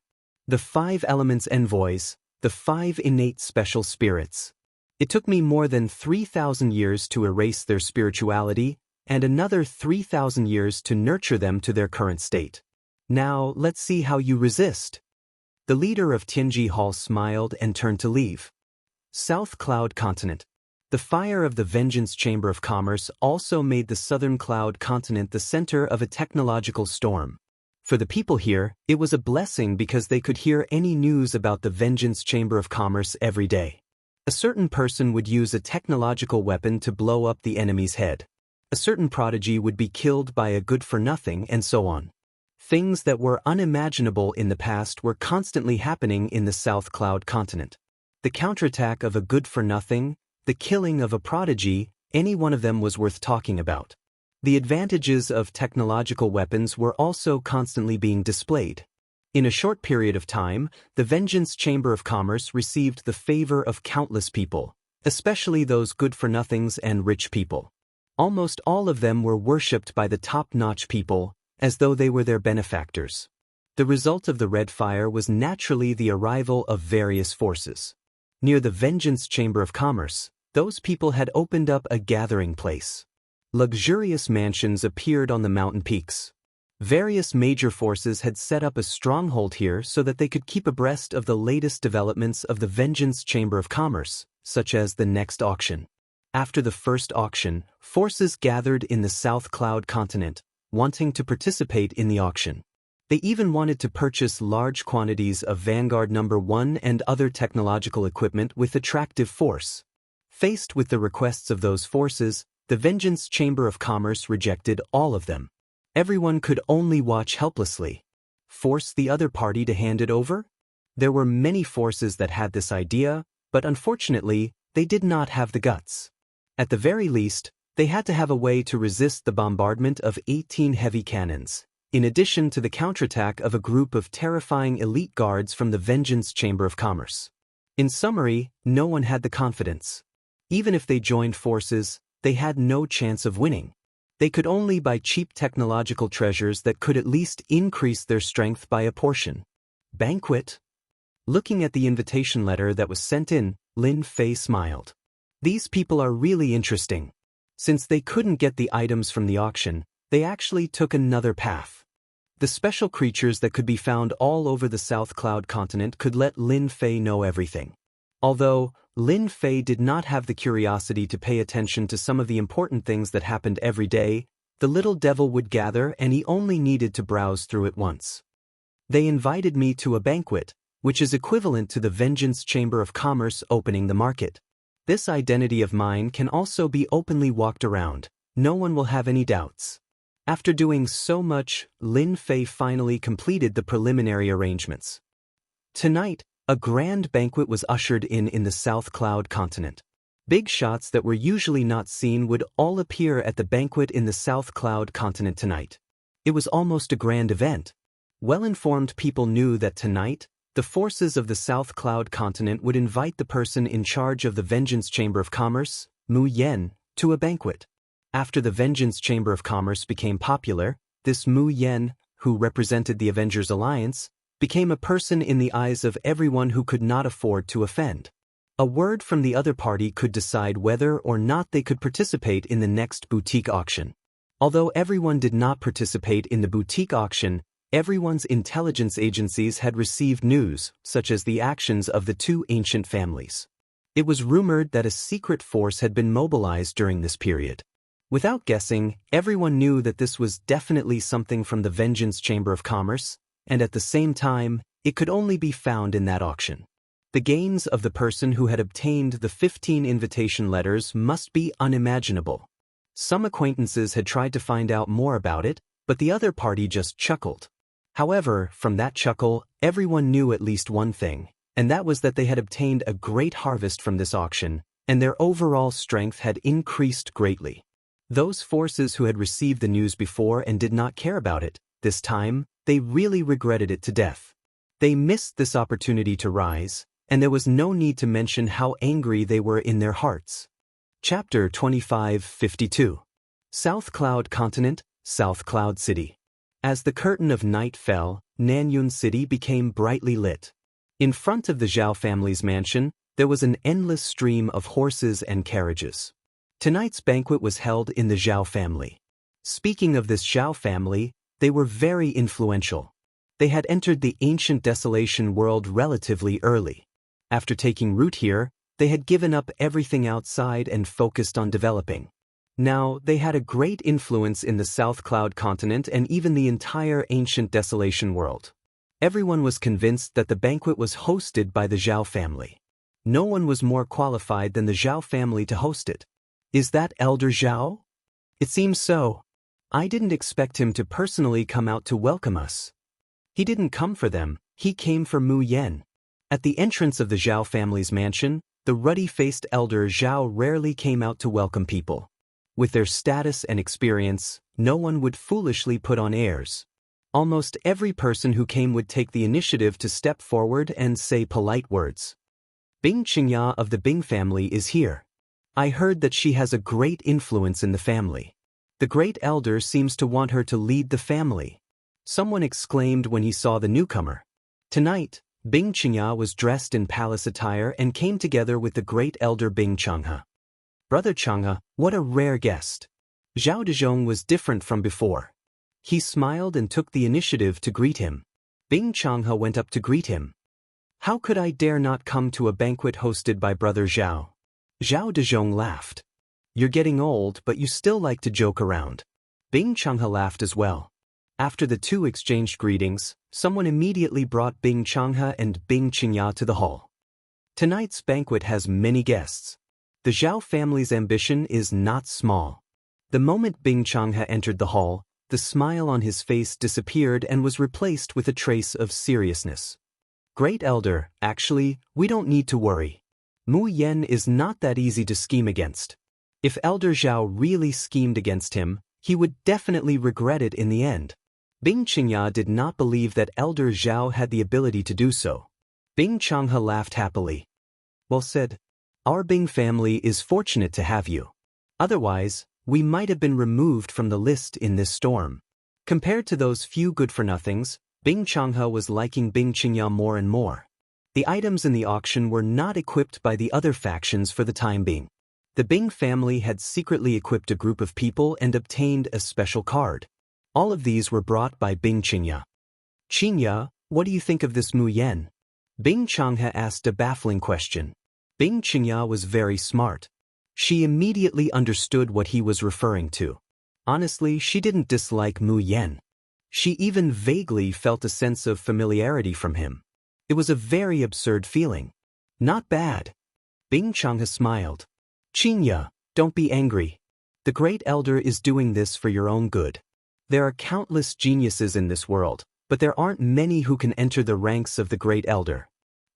The 5 Elements envoys, the 5 innate special spirits. It took me more than 3,000 years to erase their spirituality, and another 3,000 years to nurture them to their current state. Now, let's see how you resist. The leader of Tianji Hall smiled and turned to leave. South Cloud Continent. The fire of the Vengeance Chamber of Commerce also made the Southern Cloud Continent the center of a technological storm. For the people here, it was a blessing because they could hear any news about the Vengeance Chamber of Commerce every day. A certain person would use a technological weapon to blow up the enemy's head. A certain prodigy would be killed by a good-for-nothing, and so on. Things that were unimaginable in the past were constantly happening in the South Cloud Continent. The counterattack of a good-for-nothing, the killing of a prodigy, any one of them was worth talking about. The advantages of technological weapons were also constantly being displayed. In a short period of time, the Vengeance Chamber of Commerce received the favor of countless people, especially those good-for-nothings and rich people. Almost all of them were worshipped by the top-notch people, as though they were their benefactors. The result of the red fire was naturally the arrival of various forces. Near the Vengeance Chamber of Commerce, those people had opened up a gathering place. Luxurious mansions appeared on the mountain peaks. Various major forces had set up a stronghold here so that they could keep abreast of the latest developments of the Vengeance Chamber of Commerce, such as the next auction. After the first auction, forces gathered in the South Cloud Continent, wanting to participate in the auction. They even wanted to purchase large quantities of Vanguard No. 1 and other technological equipment with attractive force. Faced with the requests of those forces, the Vengeance Chamber of Commerce rejected all of them. Everyone could only watch helplessly. Force the other party to hand it over? There were many forces that had this idea, but unfortunately, they did not have the guts. At the very least, they had to have a way to resist the bombardment of 18 heavy cannons, in addition to the counterattack of a group of terrifying elite guards from the Vengeance Chamber of Commerce. In summary, no one had the confidence. Even if they joined forces, they had no chance of winning. They could only buy cheap technological treasures that could at least increase their strength by a portion. Banquet? Looking at the invitation letter that was sent in, Lin Fei smiled. These people are really interesting. Since they couldn't get the items from the auction, they actually took another path. The special creatures that could be found all over the South Cloud Continent could let Lin Fei know everything. Although Lin Fei did not have the curiosity to pay attention to some of the important things that happened every day, the little devil would gather and he only needed to browse through it once. They invited me to a banquet, which is equivalent to the Vengeance Chamber of Commerce opening the market. This identity of mine can also be openly walked around. No one will have any doubts. After doing so much, Lin Fei finally completed the preliminary arrangements. Tonight, a grand banquet was ushered in the South Cloud continent. Big shots that were usually not seen would all appear at the banquet in the South Cloud continent tonight. It was almost a grand event. Well-informed people knew that tonight, the forces of the South Cloud continent would invite the person in charge of the Vengeance Chamber of Commerce, Mu Yen, to a banquet. After the Vengeance Chamber of Commerce became popular, this Mu Yen, who represented the Avengers Alliance, became a person in the eyes of everyone who could not afford to offend. A word from the other party could decide whether or not they could participate in the next boutique auction. Although everyone did not participate in the boutique auction, everyone's intelligence agencies had received news, such as the actions of the two ancient families. It was rumored that a secret force had been mobilized during this period. Without guessing, everyone knew that this was definitely something from the Vengeance Chamber of Commerce, and at the same time, it could only be found in that auction. The gains of the person who had obtained the 15 invitation letters must be unimaginable. Some acquaintances had tried to find out more about it, but the other party just chuckled. However, from that chuckle, everyone knew at least one thing, and that was that they had obtained a great harvest from this auction, and their overall strength had increased greatly. Those forces who had received the news before and did not care about it, this time, they really regretted it to death. They missed this opportunity to rise, and there was no need to mention how angry they were in their hearts. Chapter 25:52. South Cloud Continent, South Cloud City. As the curtain of night fell, Nanyun City became brightly lit. In front of the Zhao family's mansion, there was an endless stream of horses and carriages. Tonight's banquet was held in the Zhao family. Speaking of this Zhao family, they were very influential. They had entered the ancient desolation world relatively early. After taking root here, they had given up everything outside and focused on developing. Now, they had a great influence in the South Cloud continent and even the entire ancient desolation world. Everyone was convinced that the banquet was hosted by the Zhao family. No one was more qualified than the Zhao family to host it. Is that Elder Zhao? It seems so. I didn't expect him to personally come out to welcome us. He didn't come for them, he came for Mu Yen. At the entrance of the Zhao family's mansion, the ruddy-faced Elder Zhao rarely came out to welcome people. With their status and experience, no one would foolishly put on airs. Almost every person who came would take the initiative to step forward and say polite words. Bing Qingya of the Bing family is here. I heard that she has a great influence in the family. The great elder seems to want her to lead the family. Someone exclaimed when he saw the newcomer. Tonight, Bing Qingya was dressed in palace attire and came together with the great elder Bing Changhe. Brother Changhe, what a rare guest. Zhao Dezhong was different from before. He smiled and took the initiative to greet him. Bing Changhe went up to greet him. How could I dare not come to a banquet hosted by Brother Zhao? Zhao Dezhong laughed. You're getting old, but you still like to joke around. Bing Changhe laughed as well. After the two exchanged greetings, someone immediately brought Bing Changhe and Bing Qingya to the hall. Tonight's banquet has many guests. The Zhao family's ambition is not small. The moment Bing Changhe entered the hall, the smile on his face disappeared and was replaced with a trace of seriousness. Great Elder, actually, we don't need to worry. Mu Yen is not that easy to scheme against. If Elder Zhao really schemed against him, he would definitely regret it in the end. Bing Qingya did not believe that Elder Zhao had the ability to do so. Bing Changhe laughed happily. Well said. Our Bing family is fortunate to have you. Otherwise, we might have been removed from the list in this storm. Compared to those few good-for-nothings, Bing Changhe was liking Bing Qingya more and more. The items in the auction were not equipped by the other factions for the time being. The Bing family had secretly equipped a group of people and obtained a special card. All of these were brought by Bing Qingya. Qingya, what do you think of this Mu Yen? Bing Changhe asked a baffling question. Bing Qingya was very smart. She immediately understood what he was referring to. Honestly, she didn't dislike Mu Yan. She even vaguely felt a sense of familiarity from him. It was a very absurd feeling. Not bad. Bing Changhe smiled. Qingya, don't be angry. The Great Elder is doing this for your own good. There are countless geniuses in this world, but there aren't many who can enter the ranks of the Great Elder.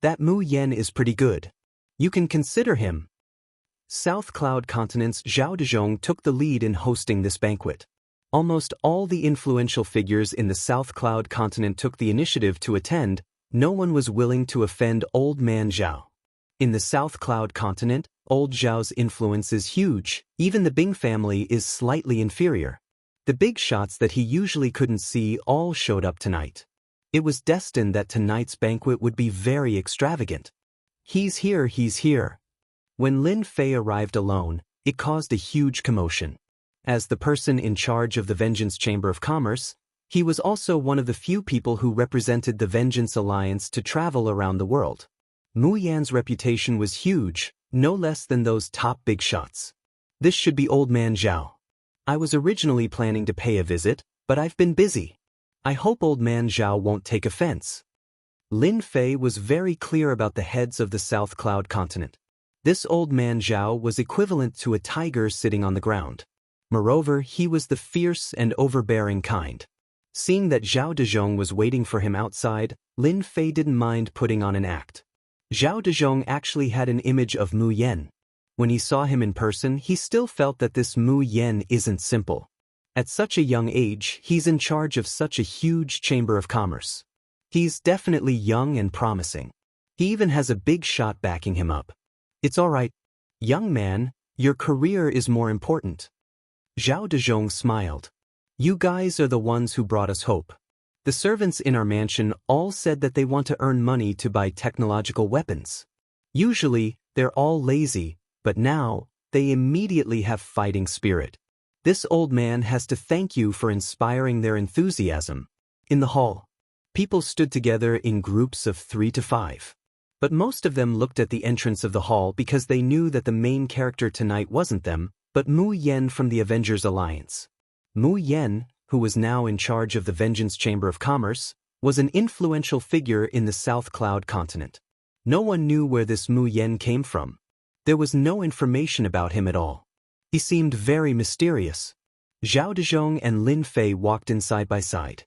That Mu Yan is pretty good. You can consider him. South Cloud Continent's Zhao Dezhong took the lead in hosting this banquet. Almost all the influential figures in the South Cloud Continent took the initiative to attend. No one was willing to offend Old Man Zhao. In the South Cloud Continent, Old Zhao's influence is huge. Even the Bing family is slightly inferior. The big shots that he usually couldn't see all showed up tonight. It was destined that tonight's banquet would be very extravagant. He's here, he's here. When Lin Fei arrived alone, it caused a huge commotion. As the person in charge of the Vengeance Chamber of Commerce, he was also one of the few people who represented the Vengeance Alliance to travel around the world. Mu Yan's reputation was huge, no less than those top big shots. This should be Old Man Zhao. I was originally planning to pay a visit, but I've been busy. I hope Old Man Zhao won't take offense. Lin Fei was very clear about the heads of the South Cloud Continent. This Old Man Zhao was equivalent to a tiger sitting on the ground. Moreover, he was the fierce and overbearing kind. Seeing that Zhao Dezhong was waiting for him outside, Lin Fei didn't mind putting on an act. Zhao Dezhong actually had an image of Mu Yan. When he saw him in person, he still felt that this Mu Yan isn't simple. At such a young age, he's in charge of such a huge chamber of commerce. He's definitely young and promising. He even has a big shot backing him up. It's all right. Young man, your career is more important. Zhao Dezhong smiled. You guys are the ones who brought us hope. The servants in our mansion all said that they want to earn money to buy technological weapons. Usually, they're all lazy, but now, they immediately have fighting spirit. This old man has to thank you for inspiring their enthusiasm. In the hall, people stood together in groups of 3 to 5. But most of them looked at the entrance of the hall because they knew that the main character tonight wasn't them, but Mu Yan from the Avengers Alliance. Mu Yan, who was now in charge of the Vengeance Chamber of Commerce, was an influential figure in the South Cloud Continent. No one knew where this Mu Yan came from. There was no information about him at all. He seemed very mysterious. Zhao Dezhong and Lin Fei walked in side by side.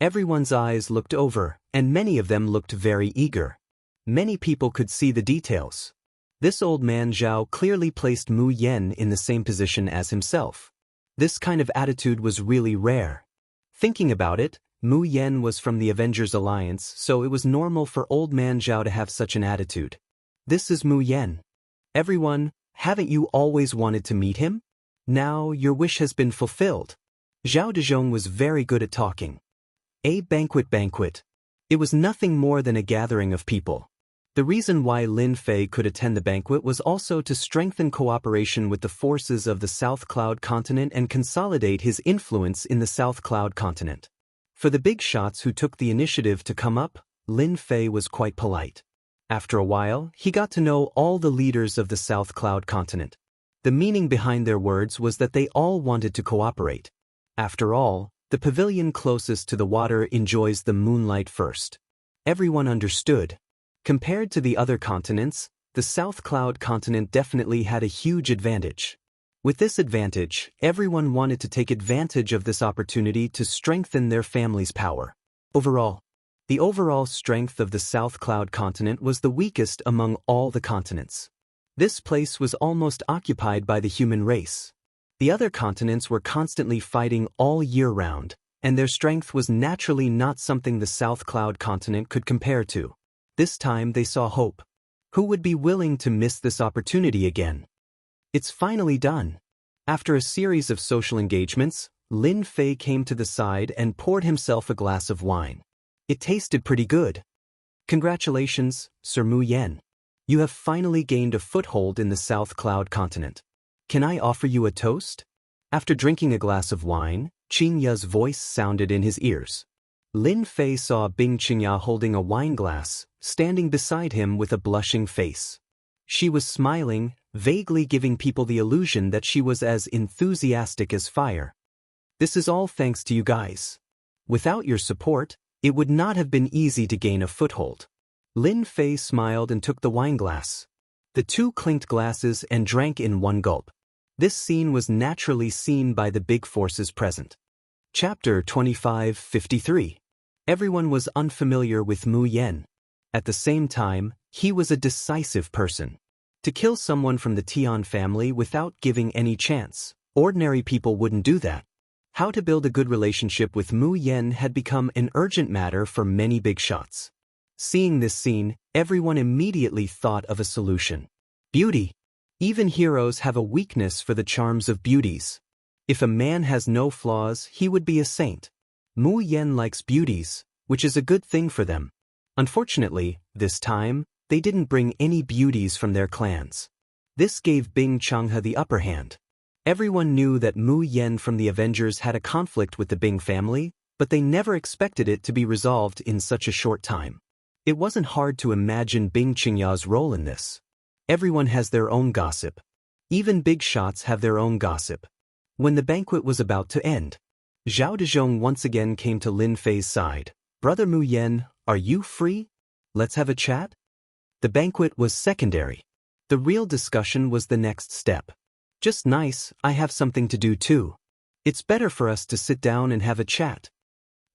Everyone's eyes looked over, and many of them looked very eager. Many people could see the details. This old man Zhao clearly placed Mu Yan in the same position as himself. This kind of attitude was really rare. Thinking about it, Mu Yan was from the Avengers Alliance, so it was normal for old man Zhao to have such an attitude. This is Mu Yan. Everyone, haven't you always wanted to meet him? Now your wish has been fulfilled. Zhao Dezhong was very good at talking. A banquet. It was nothing more than a gathering of people. The reason why Lin Fei could attend the banquet was also to strengthen cooperation with the forces of the South Cloud Continent and consolidate his influence in the South Cloud Continent. For the big shots who took the initiative to come up, Lin Fei was quite polite. After a while, he got to know all the leaders of the South Cloud Continent. The meaning behind their words was that they all wanted to cooperate. After all, the pavilion closest to the water enjoys the moonlight first. Everyone understood. Compared to the other continents, the South Cloud Continent definitely had a huge advantage. With this advantage, everyone wanted to take advantage of this opportunity to strengthen their family's power. Overall, the overall strength of the South Cloud Continent was the weakest among all the continents. This place was almost occupied by the human race. The other continents were constantly fighting all year round, and their strength was naturally not something the South Cloud Continent could compare to. This time they saw hope. Who would be willing to miss this opportunity again? It's finally done. After a series of social engagements, Lin Fei came to the side and poured himself a glass of wine. It tasted pretty good. Congratulations, Sir Mu Yan. You have finally gained a foothold in the South Cloud Continent. Can I offer you a toast? After drinking a glass of wine, Qingya's voice sounded in his ears. Lin Fei saw Bing Qingya holding a wine glass, standing beside him with a blushing face. She was smiling, vaguely giving people the illusion that she was as enthusiastic as fire. This is all thanks to you guys. Without your support, it would not have been easy to gain a foothold. Lin Fei smiled and took the wineglass. The two clinked glasses and drank in one gulp. This scene was naturally seen by the big forces present. Chapter 25:53. Everyone was unfamiliar with Mu Yen. At the same time, he was a decisive person. To kill someone from the Tian family without giving any chance, ordinary people wouldn't do that. How to build a good relationship with Mu Yen had become an urgent matter for many big shots. Seeing this scene, everyone immediately thought of a solution. Beauty. Even heroes have a weakness for the charms of beauties. If a man has no flaws, he would be a saint. Mu Yen likes beauties, which is a good thing for them. Unfortunately, this time, they didn't bring any beauties from their clans. This gave Bing Changhe the upper hand. Everyone knew that Mu Yen from the Avengers had a conflict with the Bing family, but they never expected it to be resolved in such a short time. It wasn't hard to imagine Bing Qingya's role in this. Everyone has their own gossip. Even big shots have their own gossip. When the banquet was about to end, Zhao Dezhong once again came to Lin Fei's side. "Brother Mu Yen, are you free? Let's have a chat?" The banquet was secondary. The real discussion was the next step. "Just nice, I have something to do too. It's better for us to sit down and have a chat."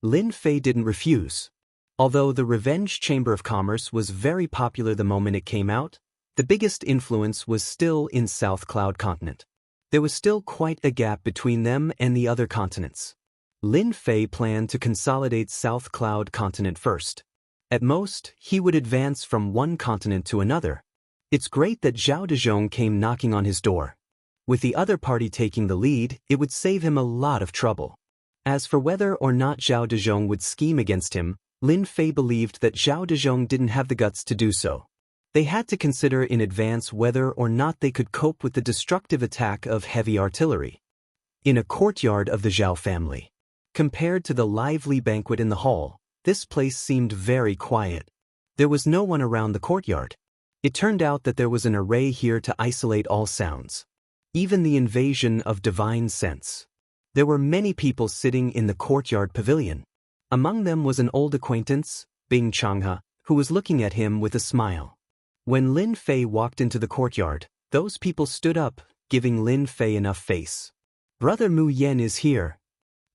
Lin Fei didn't refuse. Although the Revenge Chamber of Commerce was very popular the moment it came out, the biggest influence was still in South Cloud Continent. There was still quite a gap between them and the other continents. Lin Fei planned to consolidate South Cloud Continent first. At most, he would advance from one continent to another. It's great that Zhao Dezhong came knocking on his door. With the other party taking the lead, it would save him a lot of trouble. As for whether or not Zhao Dezhong would scheme against him, Lin Fei believed that Zhao Dezhong didn't have the guts to do so. They had to consider in advance whether or not they could cope with the destructive attack of heavy artillery. In a courtyard of the Zhao family. Compared to the lively banquet in the hall, this place seemed very quiet. There was no one around the courtyard. It turned out that there was an array here to isolate all sounds. Even the invasion of divine sense. There were many people sitting in the courtyard pavilion. Among them was an old acquaintance, Bing Changhe, who was looking at him with a smile. When Lin Fei walked into the courtyard, those people stood up, giving Lin Fei enough face. "Brother Mu Yen is here."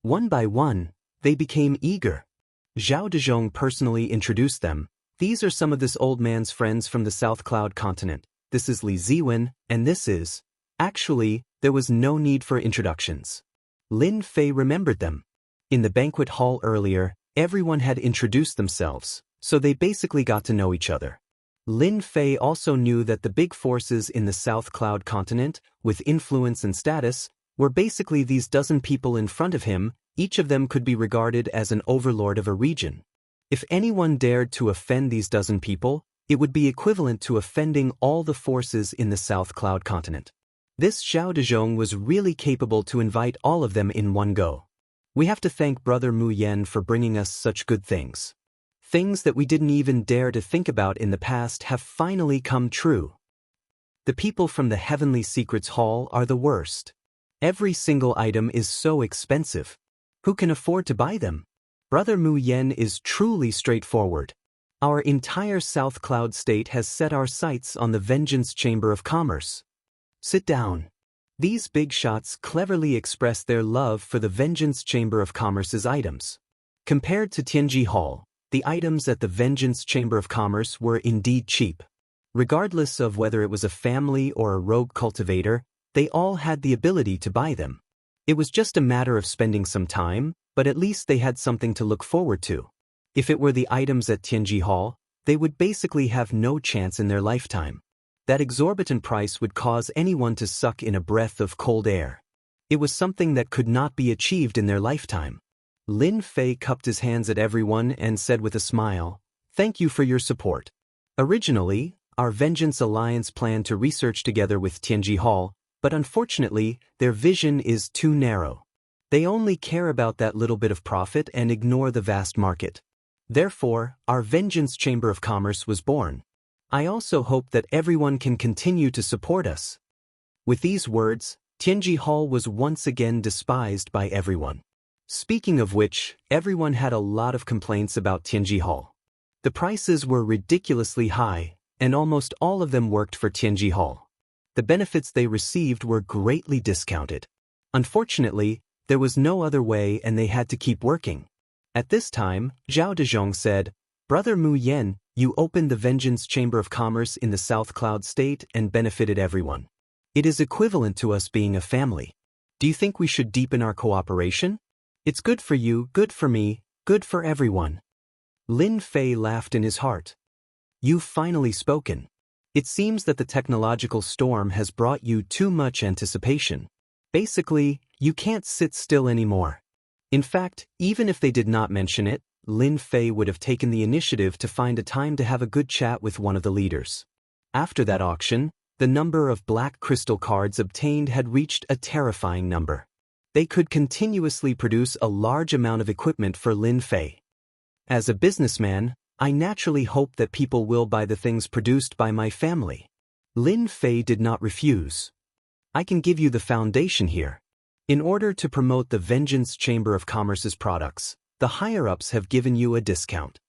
One by one, they became eager. Zhao Dezhong personally introduced them. "These are some of this old man's friends from the South Cloud Continent. This is Li Ziwen, and this is..." Actually, there was no need for introductions. Lin Fei remembered them. In the banquet hall earlier, everyone had introduced themselves, so they basically got to know each other. Lin Fei also knew that the big forces in the South Cloud Continent, with influence and status, were basically these dozen people in front of him. Each of them could be regarded as an overlord of a region. If anyone dared to offend these dozen people, it would be equivalent to offending all the forces in the South Cloud Continent. This Zhao Dezhong was really capable to invite all of them in one go. "We have to thank Brother Mu Yen for bringing us such good things. Things that we didn't even dare to think about in the past have finally come true. The people from the Heavenly Secrets Hall are the worst. Every single item is so expensive. Who can afford to buy them? Brother Mu Yen is truly straightforward. Our entire South Cloud State has set our sights on the Vengeance Chamber of Commerce." "Sit down." These big shots cleverly express their love for the Vengeance Chamber of Commerce's items. Compared to Tianji Hall, the items at the Vengeance Chamber of Commerce were indeed cheap. Regardless of whether it was a family or a rogue cultivator, they all had the ability to buy them. It was just a matter of spending some time, but at least they had something to look forward to. If it were the items at Tianji Hall, they would basically have no chance in their lifetime. That exorbitant price would cause anyone to suck in a breath of cold air. It was something that could not be achieved in their lifetime. Lin Fei cupped his hands at everyone and said with a smile, "Thank you for your support. Originally, our Vengeance Alliance planned to research together with Tianji Hall, but unfortunately, their vision is too narrow. They only care about that little bit of profit and ignore the vast market. Therefore, our Vengeance Chamber of Commerce was born. I also hope that everyone can continue to support us." With these words, Tianji Hall was once again despised by everyone. Speaking of which, everyone had a lot of complaints about Tianji Hall. The prices were ridiculously high, and almost all of them worked for Tianji Hall. The benefits they received were greatly discounted. Unfortunately, there was no other way and they had to keep working. At this time, Zhao Dezhong said, "Brother Mu Yen, you opened the Vengeance Chamber of Commerce in the South Cloud State and benefited everyone. It is equivalent to us being a family. Do you think we should deepen our cooperation? It's good for you, good for me, good for everyone." Lin Fei laughed in his heart. "You've finally spoken. It seems that the technological storm has brought you too much anticipation. Basically, you can't sit still anymore." In fact, even if they did not mention it, Lin Fei would have taken the initiative to find a time to have a good chat with one of the leaders. After that auction, the number of black crystal cards obtained had reached a terrifying number. They could continuously produce a large amount of equipment for Lin Fei. As a businessman, I naturally hope that people will buy the things produced by my family. Lin Fei did not refuse. "I can give you the foundation here. In order to promote the Vengeance Chamber of Commerce's products, the higher-ups have given you a discount.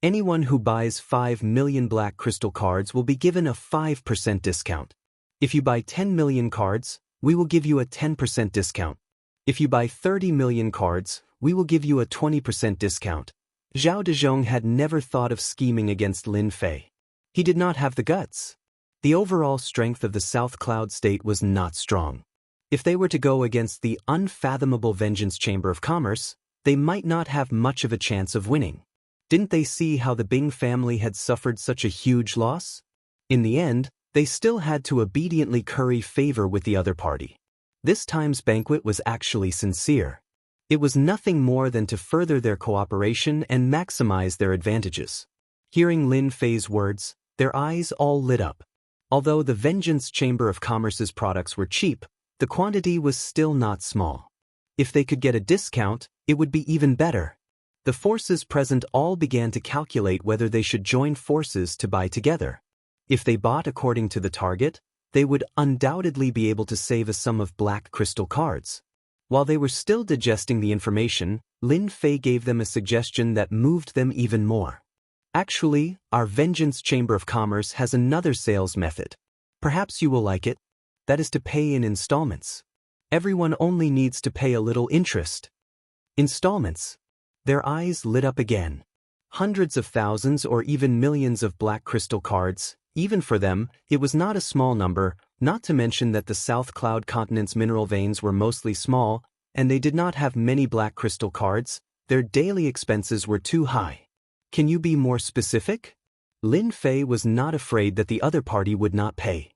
Anyone who buys 5 million black crystal cards will be given a 5% discount. If you buy 10 million cards, we will give you a 10% discount. If you buy 30 million cards, we will give you a 20% discount." Zhao Dezhong had never thought of scheming against Lin Fei. He did not have the guts. The overall strength of the South Cloud State was not strong. If they were to go against the unfathomable Vengeance Chamber of Commerce, they might not have much of a chance of winning. Didn't they see how the Bing family had suffered such a huge loss? In the end, they still had to obediently curry favor with the other party. This time's banquet was actually sincere. It was nothing more than to further their cooperation and maximize their advantages. Hearing Lin Fei's words, their eyes all lit up. Although the Vengeance Chamber of Commerce's products were cheap, the quantity was still not small. If they could get a discount, it would be even better. The forces present all began to calculate whether they should join forces to buy together. If they bought according to the target, they would undoubtedly be able to save a sum of black crystal cards. While they were still digesting the information, Lin Fei gave them a suggestion that moved them even more. "Actually, our Vengeance Chamber of Commerce has another sales method. Perhaps you will like it. That is to pay in installments. Everyone only needs to pay a little interest." Installments. Their eyes lit up again. Hundreds of thousands or even millions of black crystal cards, even for them, it was not a small number, not to mention that the South Cloud continent's mineral veins were mostly small, and they did not have many black crystal cards. Their daily expenses were too high. "Can you be more specific?" Lin Fei was not afraid that the other party would not pay.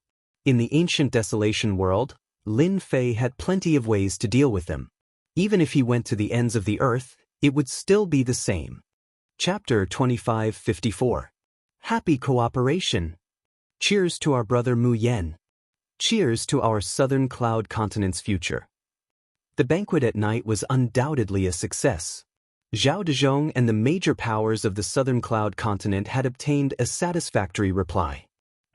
In the ancient desolation world, Lin Fei had plenty of ways to deal with them. Even if he went to the ends of the earth, it would still be the same. Chapter 2554. Happy Cooperation. Cheers to our brother Mu Yen. Cheers to our Southern Cloud Continent's future. The banquet at night was undoubtedly a success. Zhao Dezhong and the major powers of the Southern Cloud Continent had obtained a satisfactory reply.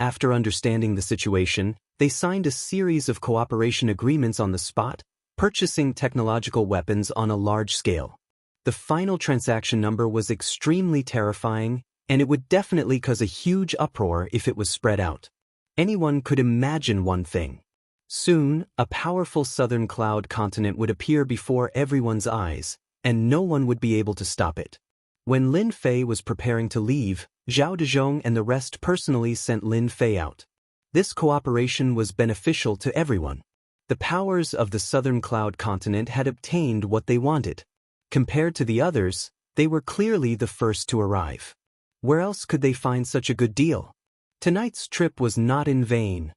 After understanding the situation, they signed a series of cooperation agreements on the spot, purchasing technological weapons on a large scale. The final transaction number was extremely terrifying, and it would definitely cause a huge uproar if it was spread out. Anyone could imagine one thing. Soon, a powerful Southern Cloud Continent would appear before everyone's eyes, and no one would be able to stop it. When Lin Fei was preparing to leave, Zhao Dezhong and the rest personally sent Lin Fei out. This cooperation was beneficial to everyone. The powers of the Southern Cloud Continent had obtained what they wanted. Compared to the others, they were clearly the first to arrive. Where else could they find such a good deal? Tonight's trip was not in vain.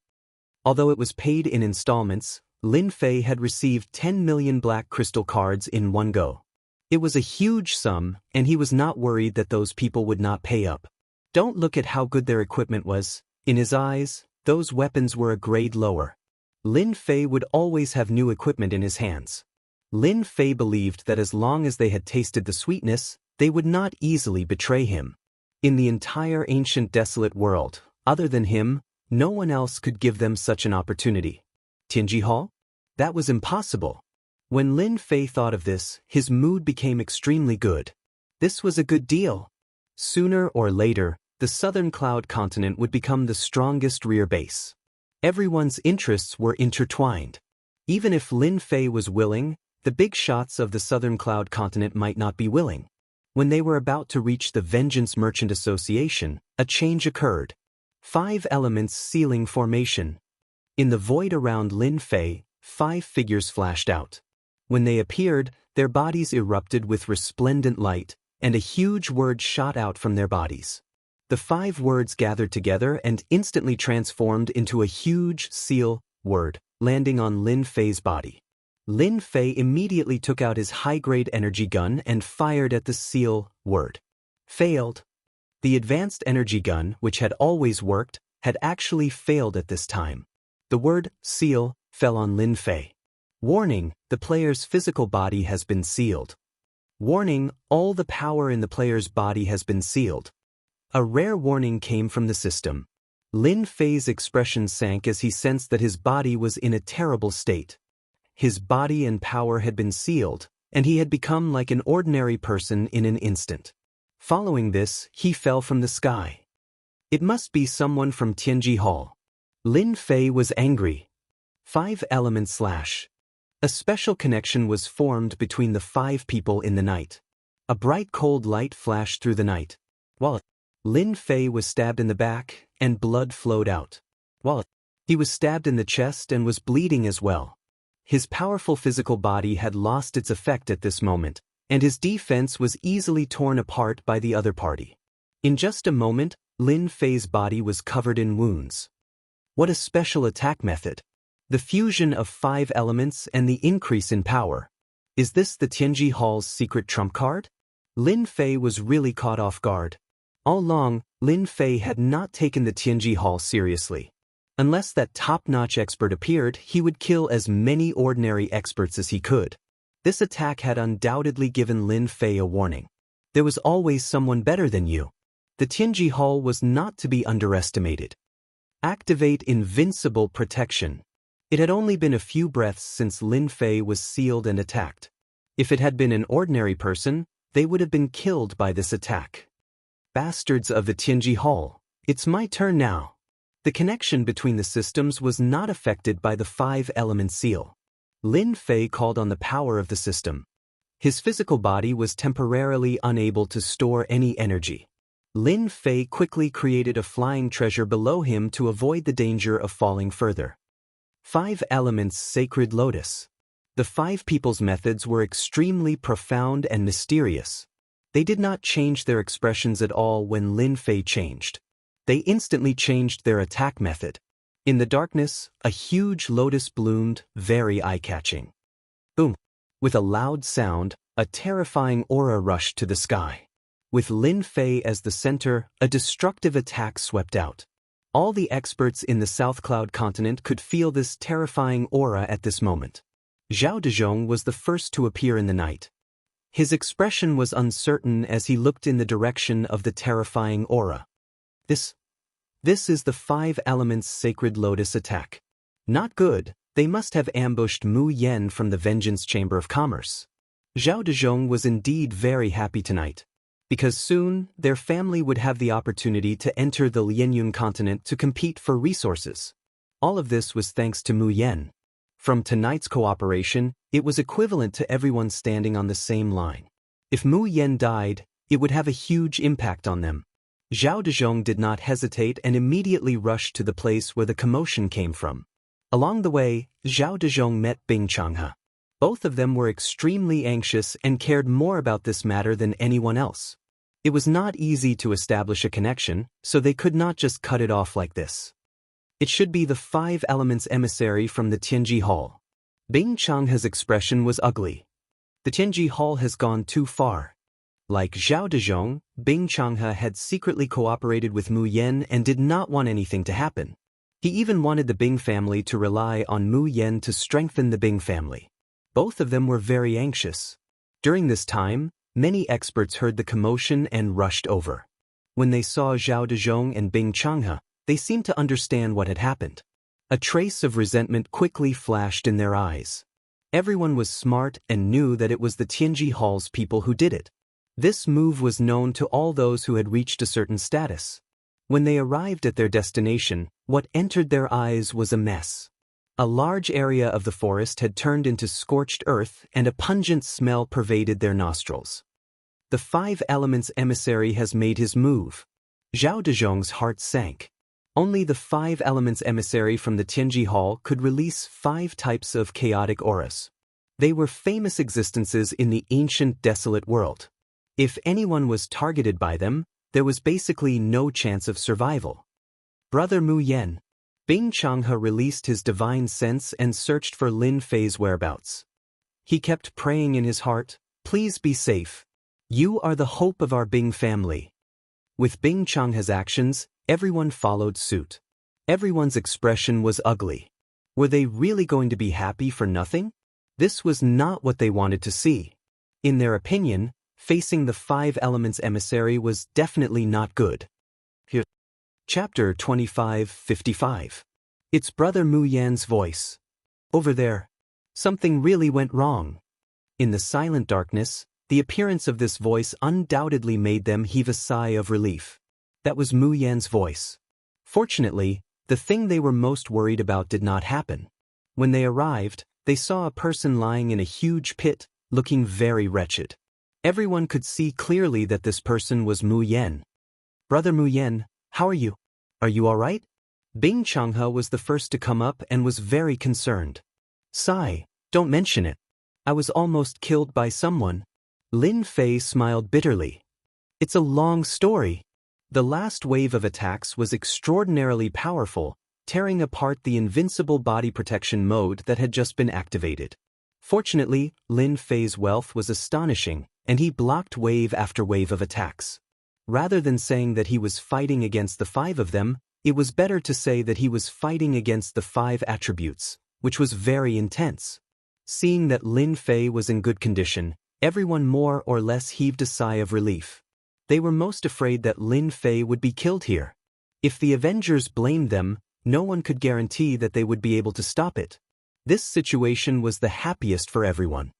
Although it was paid in installments, Lin Fei had received 10 million black crystal cards in one go. It was a huge sum, and he was not worried that those people would not pay up. Don't look at how good their equipment was. In his eyes, those weapons were a grade lower. Lin Fei would always have new equipment in his hands. Lin Fei believed that as long as they had tasted the sweetness, they would not easily betray him. In the entire ancient desolate world, Other than him, no one else could give them such an opportunity. Tianji Hall? That was impossible. When Lin Fei thought of this, his mood became extremely good. This was a good deal. Sooner or later, the southern cloud continent would become the strongest rear base. Everyone's interests were intertwined. Even if Lin Fei was willing, the big shots of the southern cloud continent might not be willing. When they were about to reach the Vengeance Merchant Association, a change occurred. 5 elements sealing formation. In the void around Lin Fei, 5 figures flashed out. When they appeared, their bodies erupted with resplendent light, and a huge word shot out from their bodies. The 5 words gathered together and instantly transformed into a huge seal word, landing on Lin Fei's body. Lin Fei immediately took out his high-grade energy gun and fired at the seal word. Failed. The advanced energy gun, which had always worked, had actually failed at this time. The word seal fell on Lin Fei. Warning, the player's physical body has been sealed. Warning, all the power in the player's body has been sealed. A rare warning came from the system. Lin Fei's expression sank as he sensed that his body was in a terrible state. His body and power had been sealed, and he had become like an ordinary person in an instant. Following this, he fell from the sky. It must be someone from Tianji Hall. Lin Fei was angry. 5 elements slash. A special connection was formed between the 5 people in the night. A bright cold light flashed through the night. While Lin Fei was stabbed in the back, and blood flowed out. While he was stabbed in the chest and was bleeding as well. His powerful physical body had lost its effect at this moment, and his defense was easily torn apart by the other party. In just a moment, Lin Fei's body was covered in wounds. What a special attack method! The fusion of 5 elements and the increase in power. Is this the Tianji Hall's secret trump card? Lin Fei was really caught off guard. All along, Lin Fei had not taken the Tianji Hall seriously. Unless that top-notch expert appeared, he would kill as many ordinary experts as he could. This attack had undoubtedly given Lin Fei a warning. There was always someone better than you. The Tianji Hall was not to be underestimated. Activate Invincible Protection. It had only been a few breaths since Lin Fei was sealed and attacked. If it had been an ordinary person, they would have been killed by this attack. Bastards of the Tianji Hall, it's my turn now. The connection between the systems was not affected by the 5-element seal. Lin Fei called on the power of the system. His physical body was temporarily unable to store any energy. Lin Fei quickly created a flying treasure below him to avoid the danger of falling further. 5 elements Sacred Lotus. The 5 people's methods were extremely profound and mysterious. They did not change their expressions at all when Lin Fei changed. They instantly changed their attack method. In the darkness, a huge lotus bloomed, very eye-catching. Boom! With a loud sound, a terrifying aura rushed to the sky. With Lin Fei as the center, a destructive attack swept out. All the experts in the South Cloud continent could feel this terrifying aura at this moment. Zhao Dezhong was the first to appear in the night. His expression was uncertain as he looked in the direction of the terrifying aura. This is the 5 elements Sacred Lotus attack. Not good, they must have ambushed Mu Yen from the Vengeance Chamber of Commerce. Zhao Dezhong was indeed very happy tonight. Because soon, their family would have the opportunity to enter the Lianyun continent to compete for resources. All of this was thanks to Mu Yen. From tonight's cooperation, it was equivalent to everyone standing on the same line. If Mu Yen died, it would have a huge impact on them. Zhao Dezhong did not hesitate and immediately rushed to the place where the commotion came from. Along the way, Zhao Dezhong met Bing Changhe. Both of them were extremely anxious and cared more about this matter than anyone else. It was not easy to establish a connection, so they could not just cut it off like this. It should be the 5 elements emissary from the Tianji Hall. Bing Changhe's expression was ugly. The Tianji Hall has gone too far. Like Zhao Dezhong, Bing Changhe had secretly cooperated with Mu Yen and did not want anything to happen. He even wanted the Bing family to rely on Mu Yen to strengthen the Bing family. Both of them were very anxious. During this time, many experts heard the commotion and rushed over. When they saw Zhao Dezhong and Bing Changhe, they seemed to understand what had happened. A trace of resentment quickly flashed in their eyes. Everyone was smart and knew that it was the Tianji Hall's people who did it. This move was known to all those who had reached a certain status. When they arrived at their destination, what entered their eyes was a mess. A large area of the forest had turned into scorched earth and a pungent smell pervaded their nostrils. The Five Elements emissary has made his move. Zhao Dezhong's heart sank. Only the Five Elements emissary from the Tianji Hall could release 5 types of chaotic auras. They were famous existences in the ancient desolate world. If anyone was targeted by them, there was basically no chance of survival. Brother Mu Yen. Bing Changhe released his divine sense and searched for Lin Fei's whereabouts. He kept praying in his heart, "Please be safe. You are the hope of our Bing family." With Bing Changhe's actions, everyone followed suit. Everyone's expression was ugly. Were they really going to be happy for nothing? This was not what they wanted to see. In their opinion, facing the Five Elements emissary was definitely not good. Here. Chapter 25:55. It's Brother Mu Yan's voice. Over there. Something really went wrong. In the silent darkness, the appearance of this voice undoubtedly made them heave a sigh of relief. That was Mu Yan's voice. Fortunately, the thing they were most worried about did not happen. When they arrived, they saw a person lying in a huge pit, looking very wretched. Everyone could see clearly that this person was Mu Yan. "Brother Mu Yan, how are you? Are you all right?" Bing Changhe was the first to come up and was very concerned. "Sigh, don't mention it. I was almost killed by someone." Lin Fei smiled bitterly. "It's a long story. The last wave of attacks was extraordinarily powerful, tearing apart the invincible body protection mode that had just been activated. Fortunately, Lin Fei's wealth was astonishing, and he blocked wave after wave of attacks. Rather than saying that he was fighting against the 5 of them, it was better to say that he was fighting against the 5 attributes, which was very intense. Seeing that Lin Fei was in good condition, everyone more or less heaved a sigh of relief. They were most afraid that Lin Fei would be killed here. If the Avengers blamed them, no one could guarantee that they would be able to stop it. This situation was the happiest for everyone.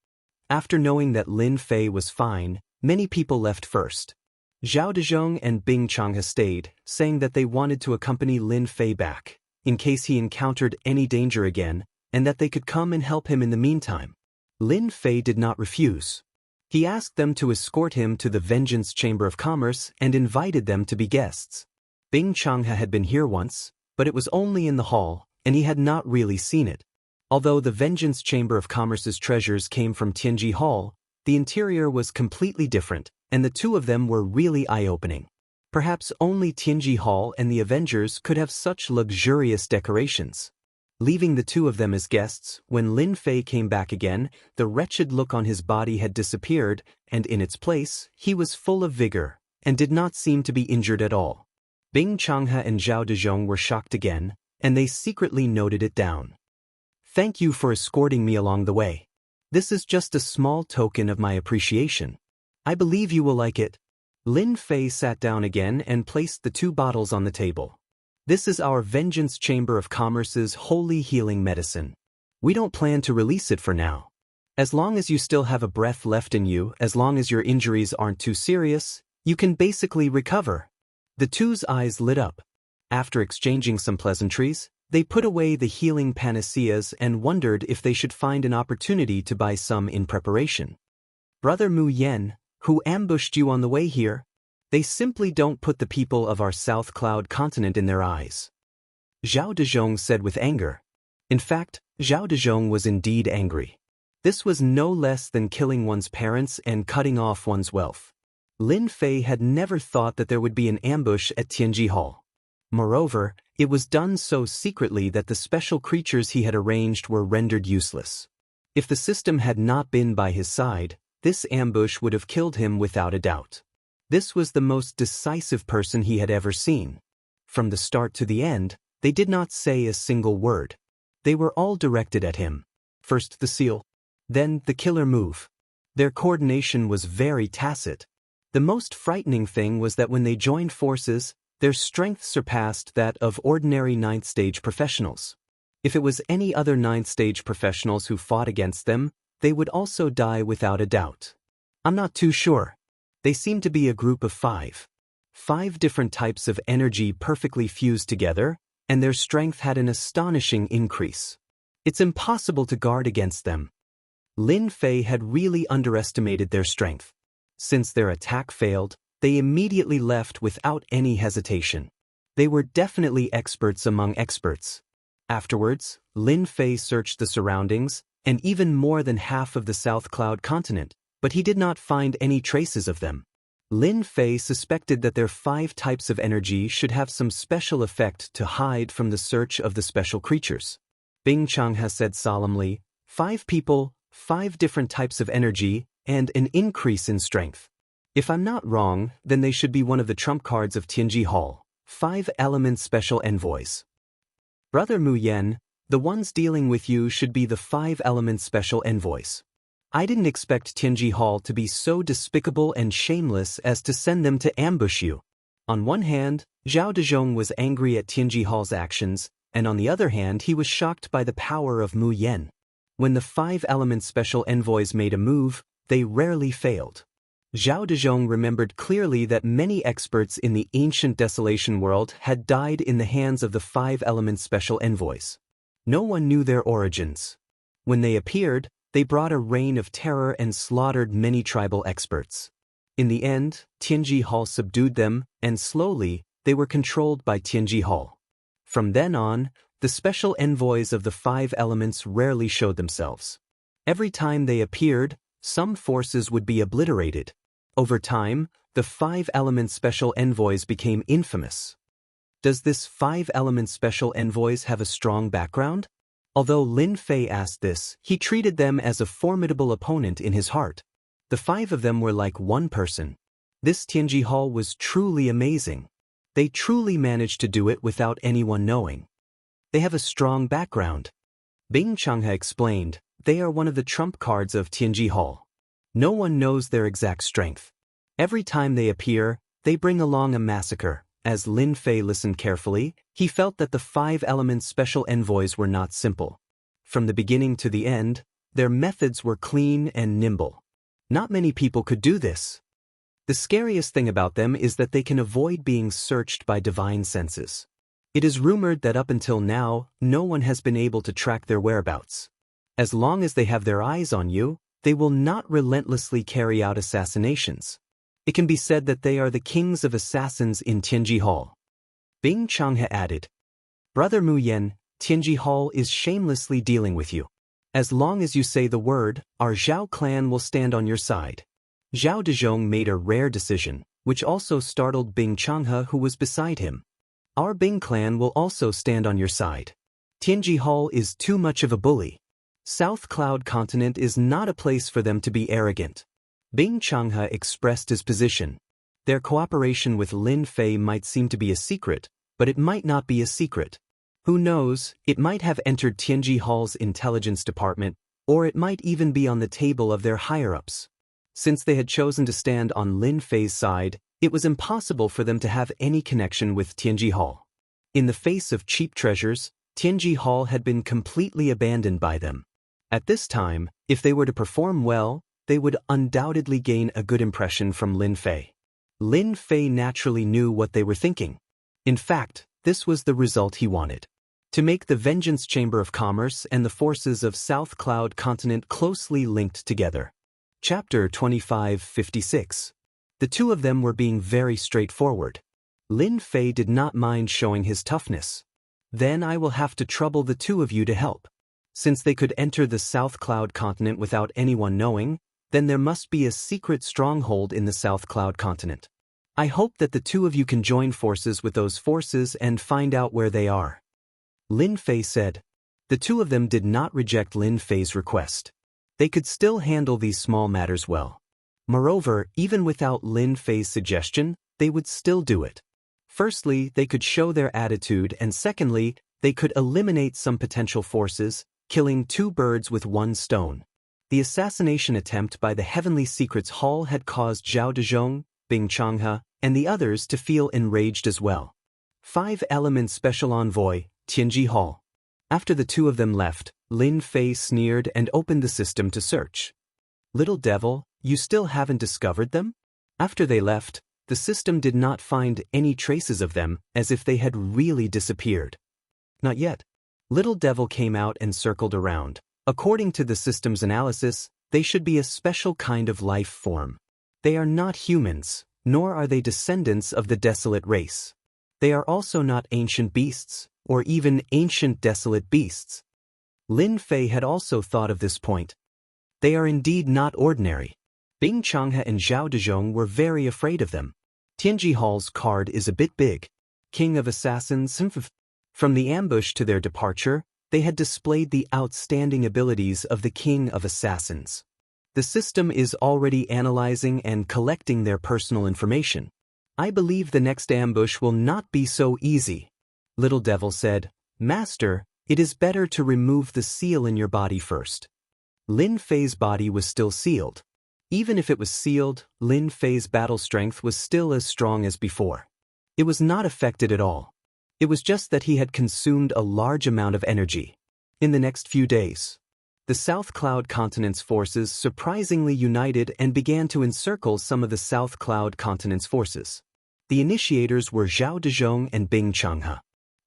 After knowing that Lin Fei was fine, many people left first. Zhao Dezhong and Bing Changhe stayed, saying that they wanted to accompany Lin Fei back, in case he encountered any danger again, and that they could come and help him in the meantime. Lin Fei did not refuse. He asked them to escort him to the Vengeance Chamber of Commerce and invited them to be guests. Bing Changhe had been here once, but it was only in the hall, and he had not really seen it. Although the Vengeance Chamber of Commerce's treasures came from Tianji Hall, the interior was completely different, and the two of them were really eye-opening. Perhaps only Tianji Hall and the Avengers could have such luxurious decorations. Leaving the two of them as guests, when Lin Fei came back again, the wretched look on his body had disappeared, and in its place, he was full of vigor, and did not seem to be injured at all. Bing Changhe and Zhao Dezhong were shocked again, and they secretly noted it down. "Thank you for escorting me along the way. This is just a small token of my appreciation. I believe you will like it." Lin Fei sat down again and placed the 2 bottles on the table. "This is our Vengeance Chamber of Commerce's holy healing medicine. We don't plan to release it for now. As long as you still have a breath left in you, as long as your injuries aren't too serious, you can basically recover." The two's eyes lit up. After exchanging some pleasantries, they put away the healing panaceas and wondered if they should find an opportunity to buy some in preparation. "Brother Mu Yen, who ambushed you on the way here? They simply don't put the people of our South Cloud continent in their eyes," Zhao Dezhong said with anger. In fact, Zhao Dezhong was indeed angry. This was no less than killing one's parents and cutting off one's wealth. Lin Fei had never thought that there would be an ambush at Tianji Hall. Moreover, it was done so secretly that the special creatures he had arranged were rendered useless. If the system had not been by his side, this ambush would have killed him without a doubt. This was the most decisive person he had ever seen. From the start to the end, they did not say a single word. They were all directed at him. First the seal, then the killer move. Their coordination was very tacit. The most frightening thing was that when they joined forces, Their strength surpassed that of ordinary ninth-stage professionals. If it was any other ninth-stage professionals who fought against them, they would also die without a doubt. I'm not too sure. They seem to be a group of five. 5 different types of energy perfectly fused together, and their strength had an astonishing increase. It's impossible to guard against them. Lin Fei had really underestimated their strength. Since their attack failed, they immediately left without any hesitation. They were definitely experts among experts. Afterwards, Lin Fei searched the surroundings, and even more than half of the South Cloud continent, but he did not find any traces of them. Lin Fei suspected that their 5 types of energy should have some special effect to hide from the search of the special creatures. Bing Changhe said solemnly, 5 people, 5 different types of energy, and an increase in strength. If I'm not wrong, then they should be one of the trump cards of Tianji Hall, 5 element special envoys. Brother Mu Yen, the ones dealing with you should be the 5 element special envoys. I didn't expect Tianji Hall to be so despicable and shameless as to send them to ambush you. On one hand, Zhao Dezhong was angry at Tianji Hall's actions, and on the other hand he was shocked by the power of Mu Yen. When the 5 element special envoys made a move, they rarely failed. Zhao Dezhong remembered clearly that many experts in the ancient desolation world had died in the hands of the 5 element special envoys. No one knew their origins. When they appeared, they brought a reign of terror and slaughtered many tribal experts. In the end, Tianji Hall subdued them, and slowly, they were controlled by Tianji Hall. From then on, the special envoys of the 5 elements rarely showed themselves. Every time they appeared, some forces would be obliterated. Over time, the 5 element special envoys became infamous. Does this 5 element special envoys have a strong background? Although Lin Fei asked this, he treated them as a formidable opponent in his heart. The 5 of them were like one person. This Tianji Hall was truly amazing. They truly managed to do it without anyone knowing. They have a strong background. Bing Changhe explained, they are one of the trump cards of Tianji Hall. No one knows their exact strength. Every time they appear, they bring along a massacre. As Lin Fei listened carefully, he felt that the 5 element special envoys were not simple. From the beginning to the end, their methods were clean and nimble. Not many people could do this. The scariest thing about them is that they can avoid being searched by divine senses. It is rumored that up until now, no one has been able to track their whereabouts. As long as they have their eyes on you, they will not relentlessly carry out assassinations. It can be said that they are the kings of assassins in Tianji Hall. Bing Changhe added, Brother Mu Yen, Tianji Hall is shamelessly dealing with you. As long as you say the word, our Zhao clan will stand on your side. Zhao Dezhong made a rare decision, which also startled Bing Changhe who was beside him. Our Bing clan will also stand on your side. Tianji Hall is too much of a bully. South Cloud Continent is not a place for them to be arrogant. Bing Changhe expressed his position. Their cooperation with Lin Fei might seem to be a secret, but it might not be a secret. Who knows, it might have entered Tianji Hall's intelligence department, or it might even be on the table of their higher-ups. Since they had chosen to stand on Lin Fei's side, it was impossible for them to have any connection with Tianji Hall. In the face of cheap treasures, Tianji Hall had been completely abandoned by them. At this time, if they were to perform well, they would undoubtedly gain a good impression from Lin Fei. Lin Fei naturally knew what they were thinking. In fact, this was the result he wanted. To make the Vengeance Chamber of Commerce and the forces of South Cloud Continent closely linked together. Chapter 2556. The two of them were being very straightforward. Lin Fei did not mind showing his toughness. Then I will have to trouble the two of you to help. Since they could enter the South Cloud Continent without anyone knowing, then there must be a secret stronghold in the South Cloud Continent. I hope that the two of you can join forces with those forces and find out where they are. Lin Fei said. The two of them did not reject Lin Fei's request. They could still handle these small matters well. Moreover, even without Lin Fei's suggestion, they would still do it. Firstly, they could show their attitude, and secondly, they could eliminate some potential forces, killing 2 birds with 1 stone. The assassination attempt by the Heavenly Secrets Hall had caused Zhao Dezhong, Bing Changhe, and the others to feel enraged as well. 5-element special envoy, Tianji Hall. After the two of them left, Lin Fei sneered and opened the system to search. Little devil, you still haven't discovered them? After they left, the system did not find any traces of them, as if they had really disappeared. Not yet. Little devil came out and circled around. According to the system's analysis, they should be a special kind of life form. They are not humans, nor are they descendants of the desolate race. They are also not ancient beasts, or even ancient desolate beasts. Lin Fei had also thought of this point. They are indeed not ordinary. Bing Changhe and Zhao Dezhong were very afraid of them. Tianji Hall's card is a bit big. King of Assassins. From the ambush to their departure, they had displayed the outstanding abilities of the King of Assassins. The system is already analyzing and collecting their personal information. I believe the next ambush will not be so easy. Little Devil said, Master, it is better to remove the seal in your body first. Lin Fei's body was still sealed. Even if it was sealed, Lin Fei's battle strength was still as strong as before. It was not affected at all. It was just that he had consumed a large amount of energy. In the next few days, the South Cloud Continent's forces surprisingly united and began to encircle some of the South Cloud Continent's forces. The initiators were Zhao Dezhong and Bing Changhe.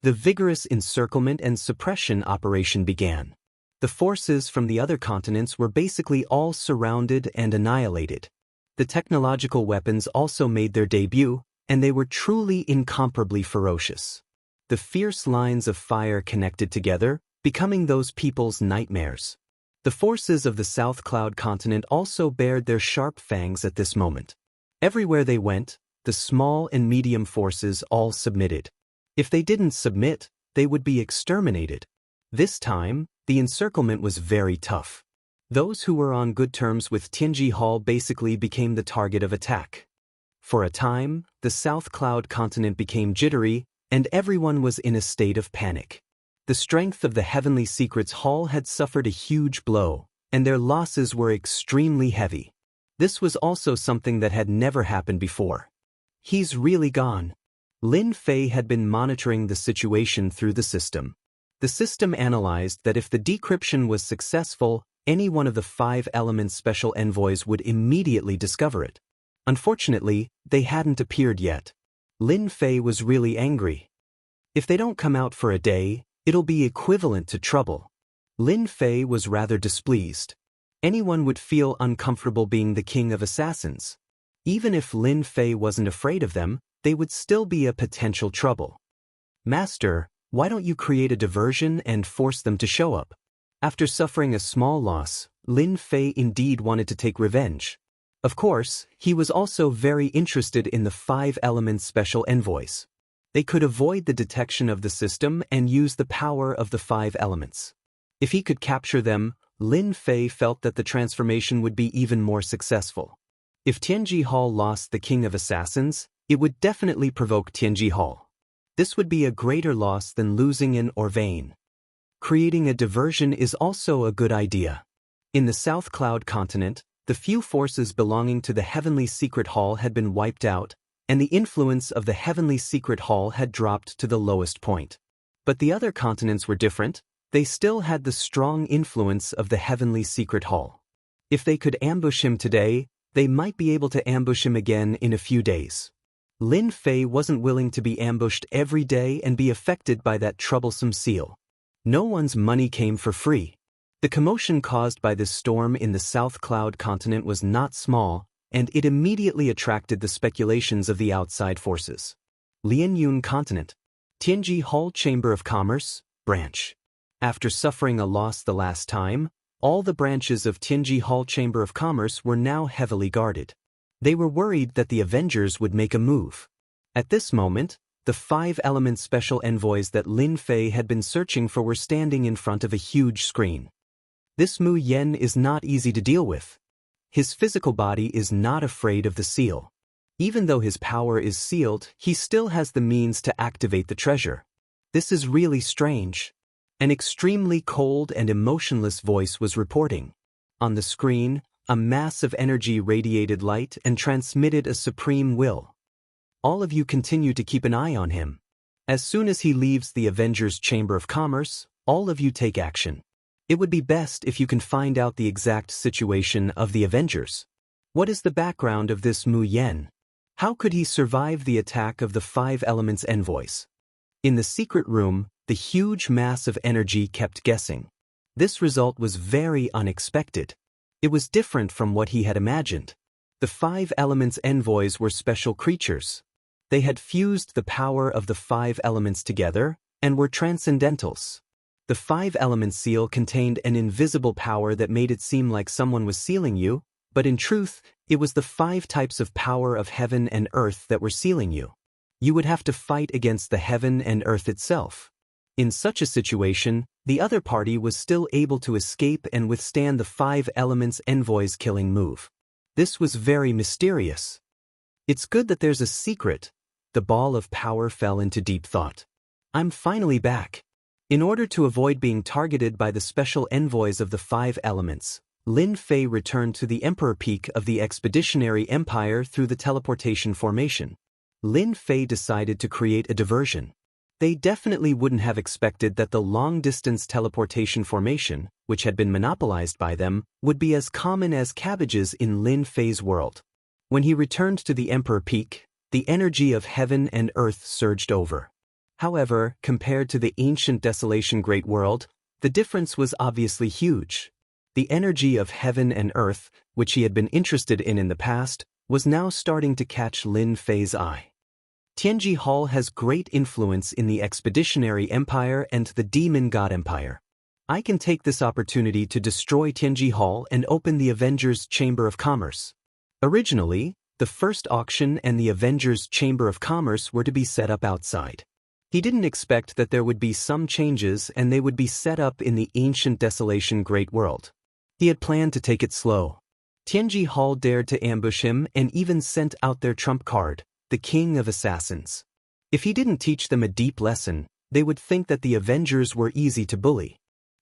The vigorous encirclement and suppression operation began. The forces from the other continents were basically all surrounded and annihilated. The technological weapons also made their debut, and they were truly incomparably ferocious. The fierce lines of fire connected together, becoming those people's nightmares. The forces of the South Cloud Continent also bared their sharp fangs at this moment. Everywhere they went, the small and medium forces all submitted. If they didn't submit, they would be exterminated. This time, the encirclement was very tough. Those who were on good terms with Tianji Hall basically became the target of attack. For a time, the South Cloud Continent became jittery, and everyone was in a state of panic. The strength of the Heavenly Secrets Hall had suffered a huge blow, and their losses were extremely heavy. This was also something that had never happened before. He's really gone. Lin Fei had been monitoring the situation through the system. The system analyzed that if the decryption was successful, any one of the 5-element special envoys would immediately discover it. Unfortunately, they hadn't appeared yet. Lin Fei was really angry. If they don't come out for a day, it'll be equivalent to trouble. Lin Fei was rather displeased. Anyone would feel uncomfortable being the King of Assassins. Even if Lin Fei wasn't afraid of them, they would still be a potential trouble. Master, why don't you create a diversion and force them to show up? After suffering a small loss, Lin Fei indeed wanted to take revenge. Of course, he was also very interested in the 5-element special envoys. They could avoid the detection of the system and use the power of the 5 elements. If he could capture them, Lin Fei felt that the transformation would be even more successful. If Tianji Hall lost the King of Assassins, it would definitely provoke Tianji Hall. This would be a greater loss than losing in Orvain. Creating a diversion is also a good idea. In the South Cloud Continent, the few forces belonging to the Heavenly Secret Hall had been wiped out, and the influence of the Heavenly Secret Hall had dropped to the lowest point. But the other continents were different. They still had the strong influence of the Heavenly Secret Hall. If they could ambush him today, they might be able to ambush him again in a few days. Lin Fei wasn't willing to be ambushed every day and be affected by that troublesome seal. No one's money came for free. The commotion caused by this storm in the South Cloud Continent was not small, and it immediately attracted the speculations of the outside forces. Lianyun Continent. Tianji Hall Chamber of Commerce, Branch. After suffering a loss the last time, all the branches of Tianji Hall Chamber of Commerce were now heavily guarded. They were worried that the Avengers would make a move. At this moment, the 5-element special envoys that Lin Fei had been searching for were standing in front of a huge screen. This Mu Yen is not easy to deal with. His physical body is not afraid of the seal. Even though his power is sealed, he still has the means to activate the treasure. This is really strange. An extremely cold and emotionless voice was reporting. On the screen, a mass of energy radiated light and transmitted a supreme will. All of you continue to keep an eye on him. As soon as he leaves the Avengers' Chamber of Commerce, all of you take action. It would be best if you can find out the exact situation of the Avengers. What is the background of this Mu Yen? How could he survive the attack of the Five Elements envoys? In the secret room, the huge mass of energy kept guessing. This result was very unexpected. It was different from what he had imagined. The Five Elements envoys were special creatures. They had fused the power of the Five Elements together and were transcendentals. The Five Elements seal contained an invisible power that made it seem like someone was sealing you, but in truth, it was the 5 types of power of heaven and earth that were sealing you. You would have to fight against the heaven and earth itself. In such a situation, the other party was still able to escape and withstand the Five Elements envoys' killing move. This was very mysterious. It's good that there's a secret. The ball of power fell into deep thought. I'm finally back. In order to avoid being targeted by the special envoys of the Five Elements, Lin Fei returned to the Emperor Peak of the Expeditionary Empire through the teleportation formation. Lin Fei decided to create a diversion. They definitely wouldn't have expected that the long-distance teleportation formation, which had been monopolized by them, would be as common as cabbages in Lin Fei's world. When he returned to the Emperor Peak, the energy of heaven and earth surged over. However, compared to the ancient Desolation Great World, the difference was obviously huge. The energy of heaven and earth, which he had been interested in the past, was now starting to catch Lin Fei's eye. Tianji Hall has great influence in the Expeditionary Empire and the Demon God Empire. I can take this opportunity to destroy Tianji Hall and open the Avengers' Chamber of Commerce. Originally, the first auction and the Avengers' Chamber of Commerce were to be set up outside. He didn't expect that there would be some changes and they would be set up in the ancient Desolation Great World. He had planned to take it slow. Tianji Hall dared to ambush him and even sent out their trump card, the King of Assassins. If he didn't teach them a deep lesson, they would think that the Avengers were easy to bully.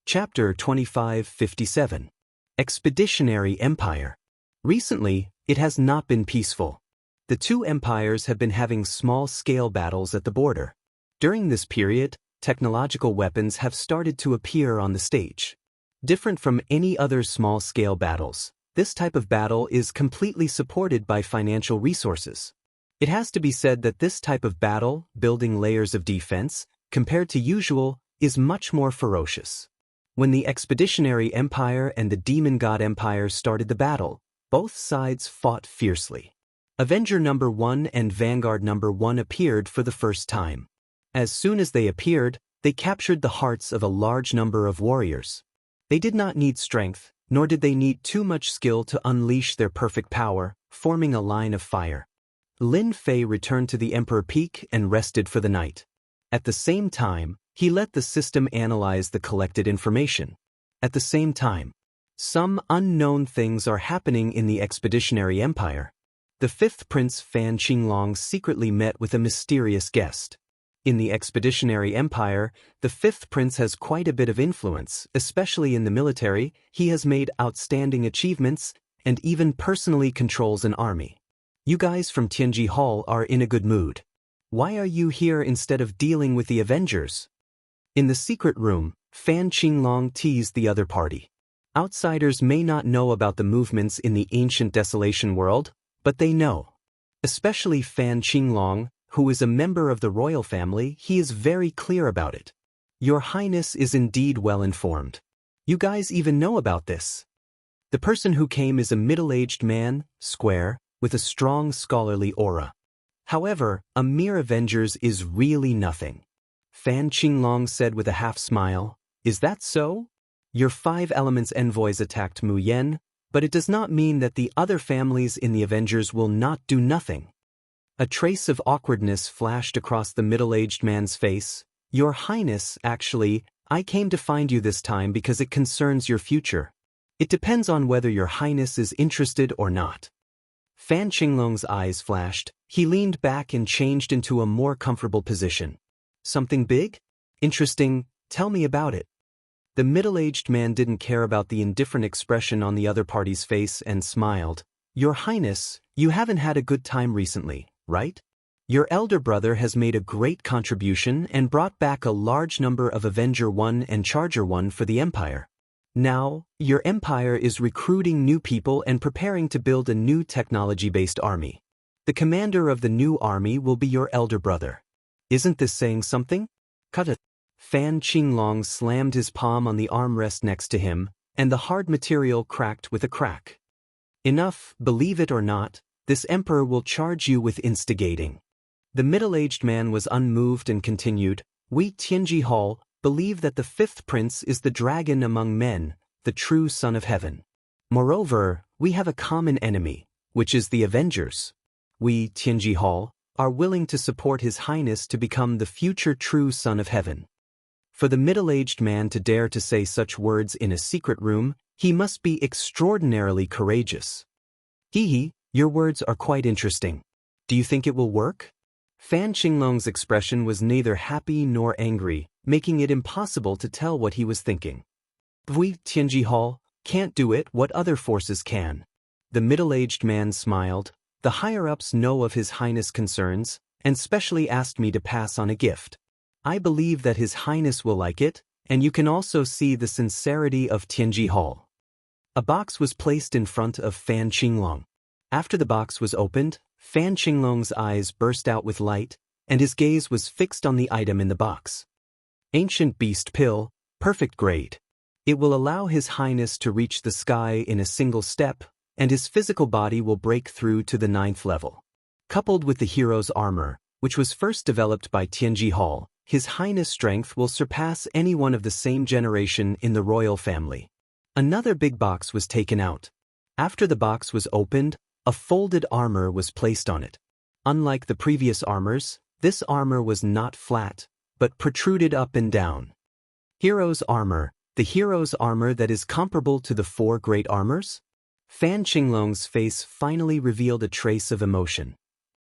Chapter 2557. Expeditionary Empire. Recently, it has not been peaceful. The two empires have been having small-scale battles at the border. During this period, technological weapons have started to appear on the stage. Different from any other small-scale battles, this type of battle is completely supported by financial resources. It has to be said that this type of battle, building layers of defense, compared to usual, is much more ferocious. When the Expeditionary Empire and the Demon God Empire started the battle, both sides fought fiercely. Avenger number 1 and Vanguard number 1 appeared for the first time. As soon as they appeared, they captured the hearts of a large number of warriors. They did not need strength, nor did they need too much skill to unleash their perfect power, forming a line of fire. Lin Fei returned to the Emperor Peak and rested for the night. At the same time, he let the system analyze the collected information. At the same time, some unknown things are happening in the Expeditionary Empire. The fifth prince Fan Qinglong secretly met with a mysterious guest. In the Expeditionary Empire, the fifth prince has quite a bit of influence, especially in the military. He has made outstanding achievements and even personally controls an army. You guys from Tianji Hall are in a good mood. Why are you here instead of dealing with the Avengers? In the secret room, Fan Qinglong teased the other party. Outsiders may not know about the movements in the ancient Desolation world, but they know. Especially Fan Qinglong, who is a member of the royal family, he is very clear about it. Your Highness is indeed well informed. You guys even know about this. The person who came is a middle-aged man, square, with a strong scholarly aura. However, a mere Avengers is really nothing. Fan Qinglong said with a half-smile, "Is that so? Your Five Elements envoys attacked Mu Yen, but it does not mean that the other families in the Avengers will not do nothing." A trace of awkwardness flashed across the middle-aged man's face. "Your Highness, actually, I came to find you this time because it concerns your future. It depends on whether your Highness is interested or not." Fan Qinglong's eyes flashed. He leaned back and changed into a more comfortable position. "Something big? Interesting, tell me about it." The middle-aged man didn't care about the indifferent expression on the other party's face and smiled. "Your Highness, you haven't had a good time recently, right? Your elder brother has made a great contribution and brought back a large number of Avenger 1 and Charger 1 for the Empire. Now, your empire is recruiting new people and preparing to build a new technology-based army. The commander of the new army will be your elder brother. Isn't this saying something? Cut it. Fan Qinglong slammed his palm on the armrest next to him, and the hard material cracked with a crack. Enough, believe it or not, this emperor will charge you with instigating. The middle-aged man was unmoved and continued, We Tianji Hall believe that the fifth prince is the dragon among men, the true son of heaven. Moreover, we have a common enemy, which is the Avengers. We, Tianji Hall, are willing to support His Highness to become the future true son of heaven. For the middle-aged man to dare to say such words in a secret room, he must be extraordinarily courageous. Hee, your words are quite interesting. Do you think it will work? Fan Qinglong's expression was neither happy nor angry, making it impossible to tell what he was thinking. We, Tianji Hall, can't do it what other forces can. The middle-aged man smiled. The higher-ups know of His Highness' concerns, and specially asked me to pass on a gift. I believe that His Highness will like it, and you can also see the sincerity of Tianji Hall. A box was placed in front of Fan Qinglong. After the box was opened, Fan Qinglong's eyes burst out with light, and his gaze was fixed on the item in the box. Ancient Beast Pill, perfect grade. It will allow His Highness to reach the sky in a single step, and his physical body will break through to the 9th level. Coupled with the hero's armor, which was first developed by Tianji Hall, His Highness' strength will surpass anyone of the same generation in the royal family. Another big box was taken out. After the box was opened, a folded armor was placed on it. Unlike the previous armors, this armor was not flat, but protruded up and down. Hero's armor, the hero's armor that is comparable to the 4 great armors? Fan Qinglong's face finally revealed a trace of emotion.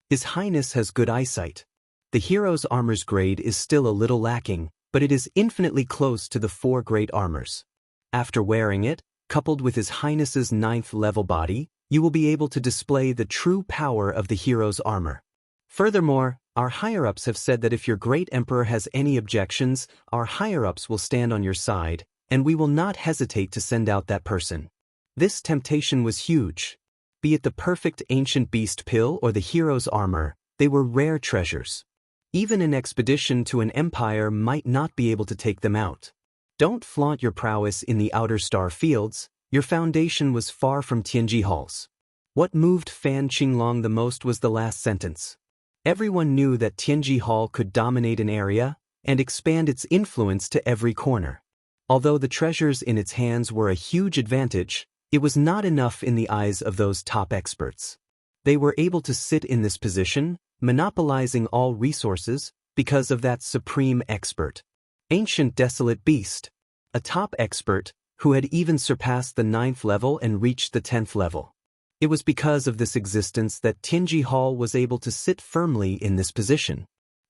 His Highness has good eyesight. The hero's armor's grade is still a little lacking, but it is infinitely close to the 4 great armors. After wearing it, coupled with His Highness's 9th level body, you will be able to display the true power of the hero's armor. Furthermore, our higher-ups have said that if your great emperor has any objections, our higher-ups will stand on your side, and we will not hesitate to send out that person. This temptation was huge. Be it the perfect ancient beast pill or the hero's armor, they were rare treasures. Even an expedition to an empire might not be able to take them out. Don't flaunt your prowess in the outer star fields. Your foundation was far from Tianji Hall's. What moved Fan Qinglong the most was the last sentence. Everyone knew that Tianji Hall could dominate an area and expand its influence to every corner. Although the treasures in its hands were a huge advantage, it was not enough in the eyes of those top experts. They were able to sit in this position, monopolizing all resources, because of that supreme expert. Ancient Desolate Beast, a top expert, who had even surpassed the 9th level and reached the 10th level. It was because of this existence that Tianji Hall was able to sit firmly in this position.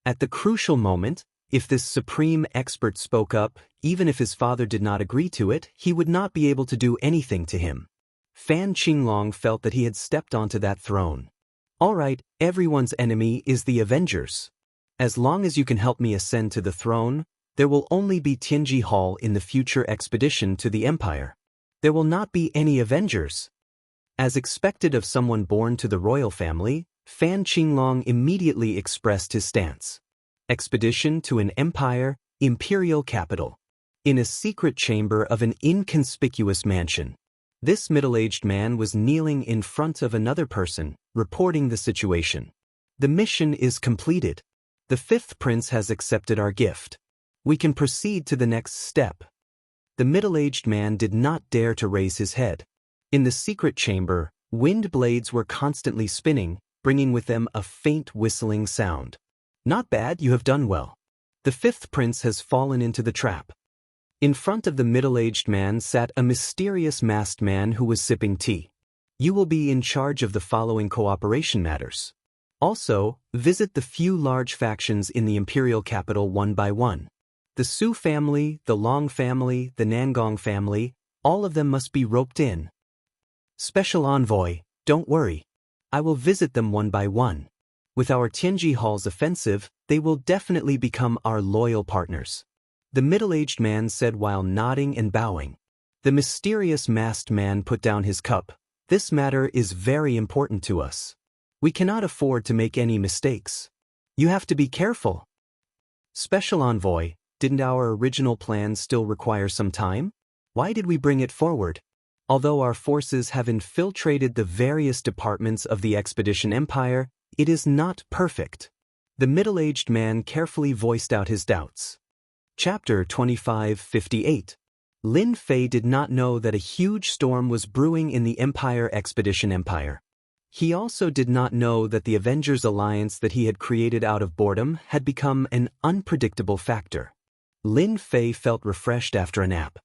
At the crucial moment, if this supreme expert spoke up, even if his father did not agree to it, he would not be able to do anything to him. Fan Qinglong felt that he had stepped onto that throne. All right, everyone's enemy is the Avengers. As long as you can help me ascend to the throne, there will only be Tianji Hall in the future expedition to the Empire. There will not be any Avengers. As expected of someone born to the royal family, Fan Qinglong immediately expressed his stance. Expedition to an empire, imperial capital. In a secret chamber of an inconspicuous mansion. This middle-aged man was kneeling in front of another person, reporting the situation. The mission is completed. The 5th prince has accepted our gift. We can proceed to the next step. The middle-aged man did not dare to raise his head. In the secret chamber, wind blades were constantly spinning, bringing with them a faint whistling sound. Not bad, you have done well. The 5th prince has fallen into the trap. In front of the middle-aged man sat a mysterious masked man who was sipping tea. You will be in charge of the following cooperation matters. Also, visit the few large factions in the imperial capital one by one. The Su family, the Long family, the Nangong family, all of them must be roped in. Special envoy, don't worry. I will visit them one by one. With our Tianji Hall's offensive, they will definitely become our loyal partners. The middle-aged man said while nodding and bowing. The mysterious masked man put down his cup. This matter is very important to us. We cannot afford to make any mistakes. You have to be careful. Special Envoy, didn't our original plan still require some time? Why did we bring it forward? Although our forces have infiltrated the various departments of the Expedition Empire, it is not perfect. The middle-aged man carefully voiced out his doubts. Chapter 2558. Lin Fei did not know that a huge storm was brewing in the Expedition Empire. He also did not know that the Avengers alliance that he had created out of boredom had become an unpredictable factor. Lin Fei felt refreshed after a nap.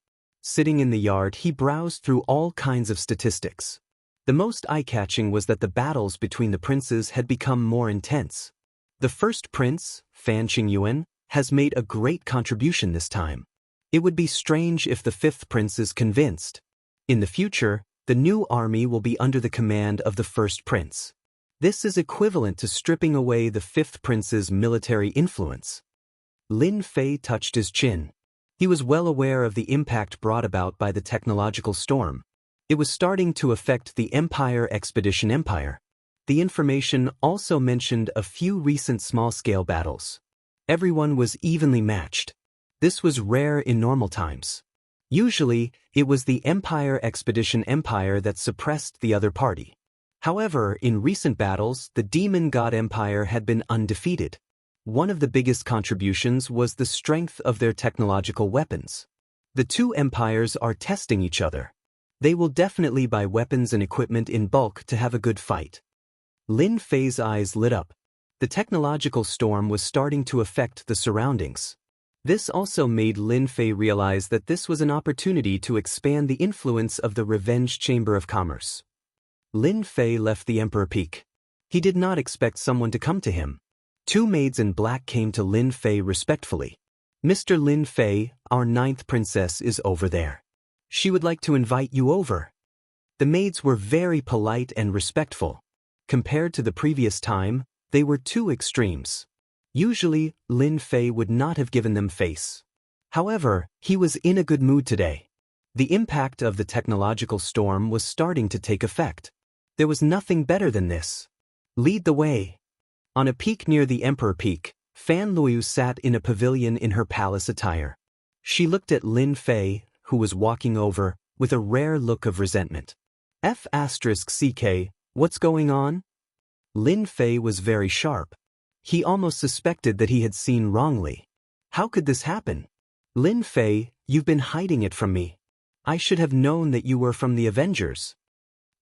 Sitting in the yard, he browsed through all kinds of statistics. The most eye-catching was that the battles between the princes had become more intense. The first prince, Fan Qingyuan, has made a great contribution this time. It would be strange if the fifth prince is convinced. In the future, the new army will be under the command of the first prince. This is equivalent to stripping away the fifth prince's military influence. Lin Fei touched his chin. He was well aware of the impact brought about by the technological storm. It was starting to affect the Expedition Empire. The information also mentioned a few recent small-scale battles. Everyone was evenly matched. This was rare in normal times. Usually, it was the Expedition Empire that suppressed the other party. However, in recent battles, the Demon God Empire had been undefeated. One of the biggest contributions was the strength of their technological weapons. The two empires are testing each other. They will definitely buy weapons and equipment in bulk to have a good fight. Lin Fei's eyes lit up. The technological storm was starting to affect the surroundings. This also made Lin Fei realize that this was an opportunity to expand the influence of the Revenge Chamber of Commerce. Lin Fei left the Emperor Peak. He did not expect someone to come to him. Two maids in black came to Lin Fei respectfully. Mr. Lin Fei, our 9th princess is over there. She would like to invite you over. The maids were very polite and respectful. Compared to the previous time, they were two extremes. Usually, Lin Fei would not have given them face. However, he was in a good mood today. The impact of the technological storm was starting to take effect. There was nothing better than this. Lead the way. On a peak near the Emperor Peak, Fan Luoyu sat in a pavilion in her palace attire. She looked at Lin Fei, who was walking over, with a rare look of resentment. F***CK, what's going on? Lin Fei was very sharp. He almost suspected that he had seen wrongly. How could this happen? Lin Fei, you've been hiding it from me. I should have known that you were from the Avengers.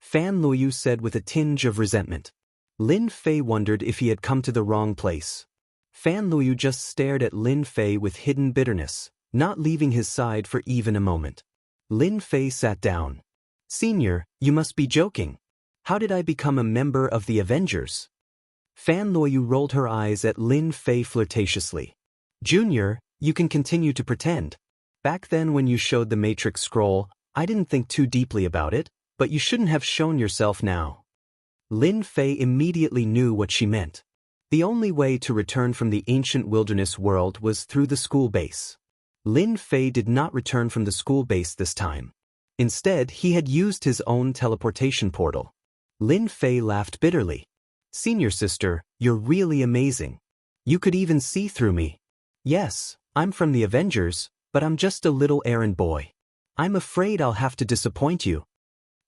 Fan Luoyu said with a tinge of resentment. Lin Fei wondered if he had come to the wrong place. Fan Luoyu just stared at Lin Fei with hidden bitterness, not leaving his side for even a moment. Lin Fei sat down. Senior, you must be joking. How did I become a member of the Avengers? Fan Luoyu rolled her eyes at Lin Fei flirtatiously. Junior, you can continue to pretend. Back then when you showed the Matrix scroll, I didn't think too deeply about it, but you shouldn't have shown yourself now. Lin Fei immediately knew what she meant. The only way to return from the ancient wilderness world was through the school base. Lin Fei did not return from the school base this time. Instead, he had used his own teleportation portal. Lin Fei laughed bitterly. Senior sister, you're really amazing. You could even see through me. Yes, I'm from the Avengers, but I'm just a little errand boy. I'm afraid I'll have to disappoint you.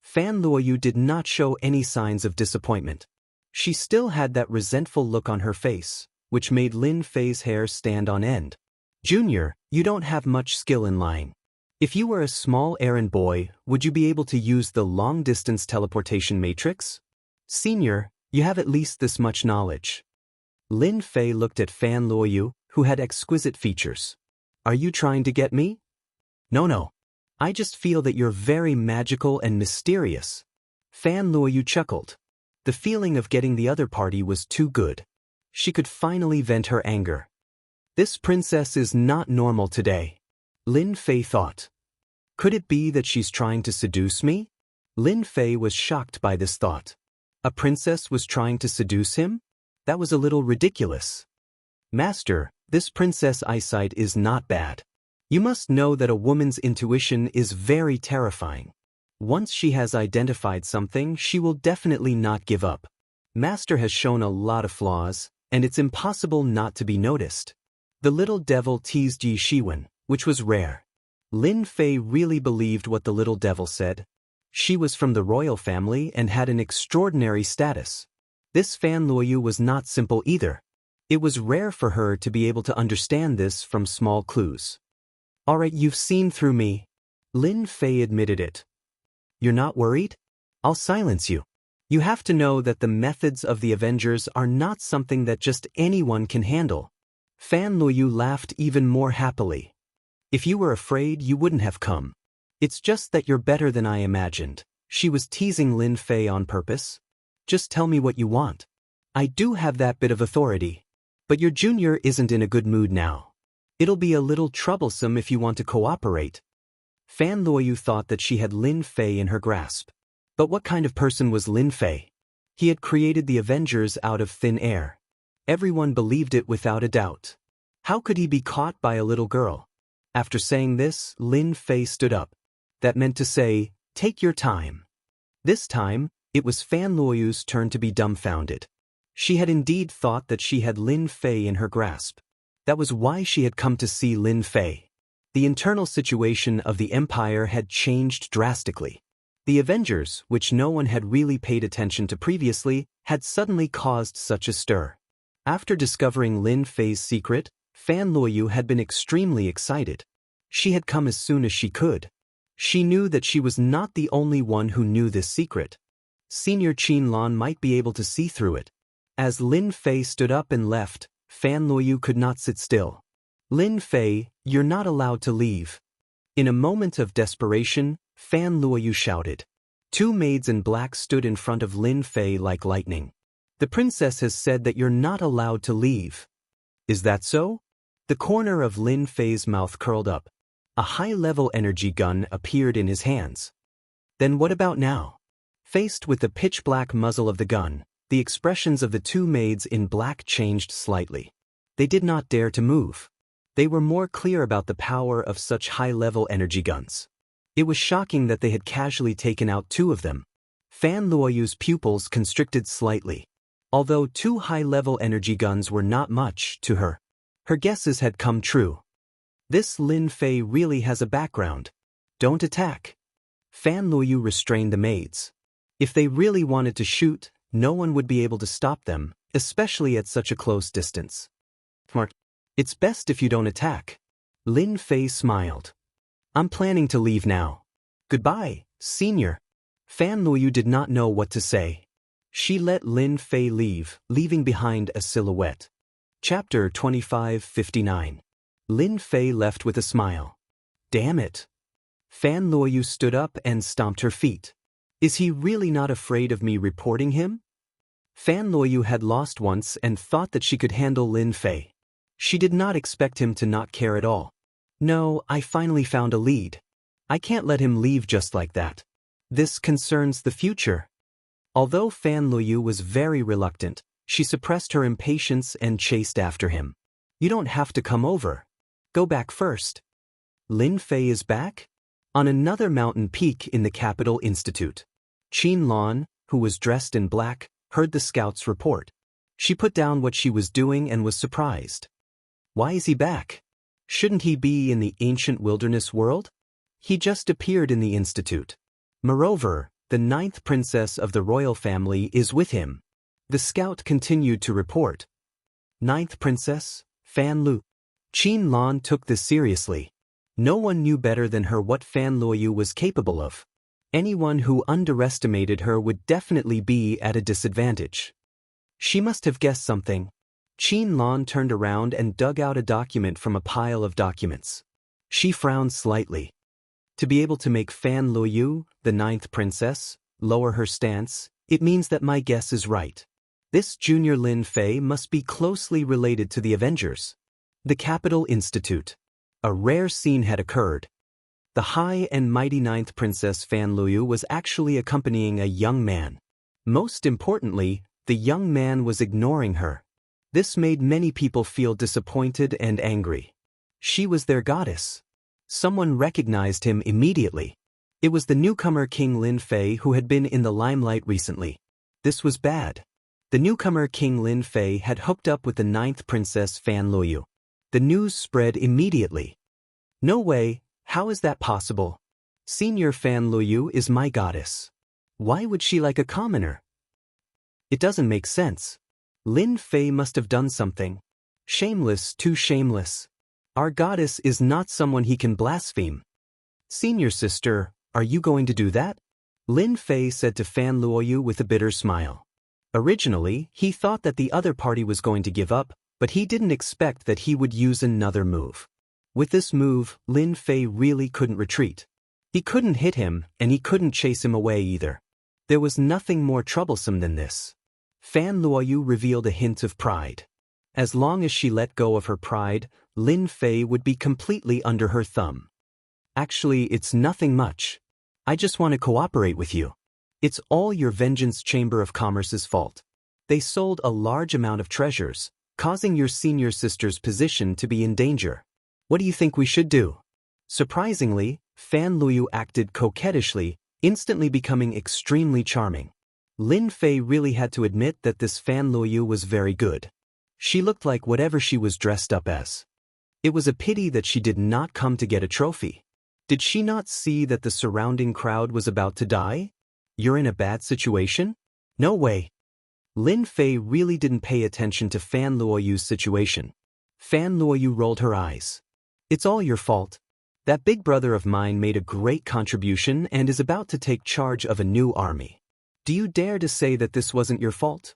Fan Luoyu did not show any signs of disappointment. She still had that resentful look on her face, which made Lin Fei's hair stand on end. Junior, you don't have much skill in lying. If you were a small errand boy, would you be able to use the long-distance teleportation matrix? Senior, you have at least this much knowledge. Lin Fei looked at Fan Luoyu, who had exquisite features. Are you trying to get me? No. I just feel that you're very magical and mysterious. Fan Luoyu chuckled. The feeling of getting the other party was too good. She could finally vent her anger. This princess is not normal today. Lin Fei thought. Could it be that she's trying to seduce me? Lin Fei was shocked by this thought. A princess was trying to seduce him? That was a little ridiculous. Master, this princess' eyesight is not bad. You must know that a woman's intuition is very terrifying. Once she has identified something, she will definitely not give up. Master has shown a lot of flaws, and it's impossible not to be noticed. The little devil teased Yi Shiwen, which was rare. Lin Fei really believed what the little devil said. She was from the royal family and had an extraordinary status. This Fan Luoyu was not simple either. It was rare for her to be able to understand this from small clues. Alright, you've seen through me. Lin Fei admitted it. You're not worried? I'll silence you. You have to know that the methods of the Avengers are not something that just anyone can handle. Fan Luoyu laughed even more happily. If you were afraid, you wouldn't have come. It's just that you're better than I imagined. She was teasing Lin Fei on purpose. Just tell me what you want. I do have that bit of authority. But your junior isn't in a good mood now. It'll be a little troublesome if you want to cooperate. Fan Luoyu thought that she had Lin Fei in her grasp. But what kind of person was Lin Fei? He had created the Avengers out of thin air. Everyone believed it without a doubt. How could he be caught by a little girl? After saying this, Lin Fei stood up. That meant to say, take your time. This time, it was Fan Luoyu's turn to be dumbfounded. She had indeed thought that she had Lin Fei in her grasp. That was why she had come to see Lin Fei. The internal situation of the Empire had changed drastically. The Avengers, which no one had really paid attention to previously, had suddenly caused such a stir. After discovering Lin Fei's secret, Fan Luoyu had been extremely excited. She had come as soon as she could. She knew that she was not the only one who knew this secret. Senior Qin Lan might be able to see through it. As Lin Fei stood up and left, Fan Luoyu could not sit still. Lin Fei, you're not allowed to leave. In a moment of desperation, Fan Luoyu shouted. Two maids in black stood in front of Lin Fei like lightning. The princess has said that you're not allowed to leave. Is that so? The corner of Lin Fei's mouth curled up. A high-level energy gun appeared in his hands. Then what about now? Faced with the pitch-black muzzle of the gun, the expressions of the two maids in black changed slightly. They did not dare to move. They were more clear about the power of such high-level energy guns. It was shocking that they had casually taken out two of them. Fan Luoyu's pupils constricted slightly. Although two high-level energy guns were not much to her, her guesses had come true. This Lin Fei really has a background. Don't attack. Fan Luoyu restrained the maids. If they really wanted to shoot, no one would be able to stop them, especially at such a close distance. Smart. It's best if you don't attack. Lin Fei smiled. I'm planning to leave now. Goodbye, senior. Fan Luoyu did not know what to say. She let Lin Fei leave, leaving behind a silhouette. Chapter 2559. Lin Fei left with a smile. Damn it. Fan Luoyu stood up and stomped her feet. Is he really not afraid of me reporting him? Fan Luoyu had lost once and thought that she could handle Lin Fei. She did not expect him to not care at all. No, I finally found a lead. I can't let him leave just like that. This concerns the future. Although Fan Luoyu was very reluctant, she suppressed her impatience and chased after him. You don't have to come over. Go back first. Lin Fei is back? On another mountain peak in the Capital Institute. Qin Lan, who was dressed in black, heard the scouts report. She put down what she was doing and was surprised. Why is he back? Shouldn't he be in the ancient wilderness world? He just appeared in the institute. Moreover, the 9th princess of the royal family is with him. The scout continued to report. 9th princess, Fan Lu. Qin Lan took this seriously. No one knew better than her what Fan Luoyu was capable of. Anyone who underestimated her would definitely be at a disadvantage. She must have guessed something. Qin Lan turned around and dug out a document from a pile of documents. She frowned slightly. To be able to make Fan Luoyu, the 9th princess, lower her stance, it means that my guess is right. This junior Lin Fei must be closely related to the Avengers. The Capital Institute. A rare scene had occurred. The high and mighty 9th princess Fan Luoyu was actually accompanying a young man. Most importantly, the young man was ignoring her. This made many people feel disappointed and angry. She was their goddess. Someone recognized him immediately. It was the newcomer King Lin Fei who had been in the limelight recently. This was bad. The newcomer King Lin Fei had hooked up with the 9th Princess Fan Luoyu. The news spread immediately. No way, how is that possible? Senior Fan Luoyu is my goddess. Why would she like a commoner? It doesn't make sense. Lin Fei must have done something. Shameless, too shameless. Our goddess is not someone he can blaspheme. Senior sister, are you going to do that? Lin Fei said to Fan Luoyu with a bitter smile. Originally, he thought that the other party was going to give up, but he didn't expect that he would use another move. With this move, Lin Fei really couldn't retreat. He couldn't hit him, and he couldn't chase him away either. There was nothing more troublesome than this. Fan Luoyu revealed a hint of pride. As long as she let go of her pride, Lin Fei would be completely under her thumb. Actually, it's nothing much. I just want to cooperate with you. It's all your Vengeance Chamber of Commerce's fault. They sold a large amount of treasures, causing your senior sister's position to be in danger. What do you think we should do? Surprisingly, Fan Luoyu acted coquettishly, instantly becoming extremely charming. Lin Fei really had to admit that this Fan Luoyu was very good. She looked like whatever she was dressed up as. It was a pity that she did not come to get a trophy. Did she not see that the surrounding crowd was about to die? You're in a bad situation? No way. Lin Fei really didn't pay attention to Fan Luoyu's situation. Fan Luoyu rolled her eyes. It's all your fault. That big brother of mine made a great contribution and is about to take charge of a new army. Do you dare to say that this wasn't your fault?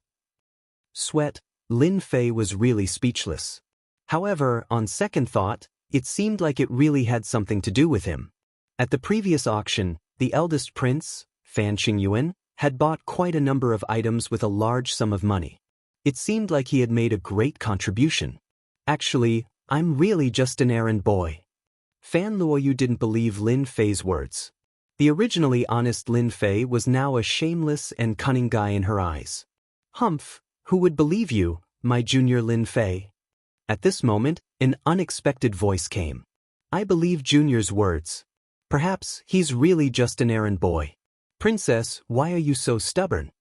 Sweat, Lin Fei was really speechless. However, on second thought, it seemed like it really had something to do with him. At the previous auction, the eldest prince, Fan Qingyuan, had bought quite a number of items with a large sum of money. It seemed like he had made a great contribution. Actually, I'm really just an errand boy. Fan Luoyu didn't believe Lin Fei's words. The originally honest Lin Fei was now a shameless and cunning guy in her eyes. Humph, who would believe you, my junior Lin Fei? At this moment, an unexpected voice came. I believe Junior's words. Perhaps he's really just an errand boy. Princess, why are you so stubborn?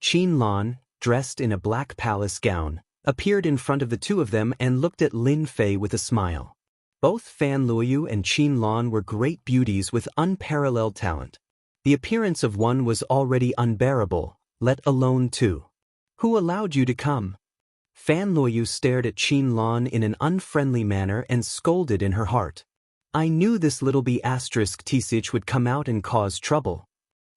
Qin Lan, dressed in a black palace gown, appeared in front of the two of them and looked at Lin Fei with a smile. Both Fan Luoyu and Qin Lan were great beauties with unparalleled talent. The appearance of one was already unbearable, let alone two. Who allowed you to come? Fan Luoyu stared at Qin Lan in an unfriendly manner and scolded in her heart. I knew this little B***Tsich would come out and cause trouble.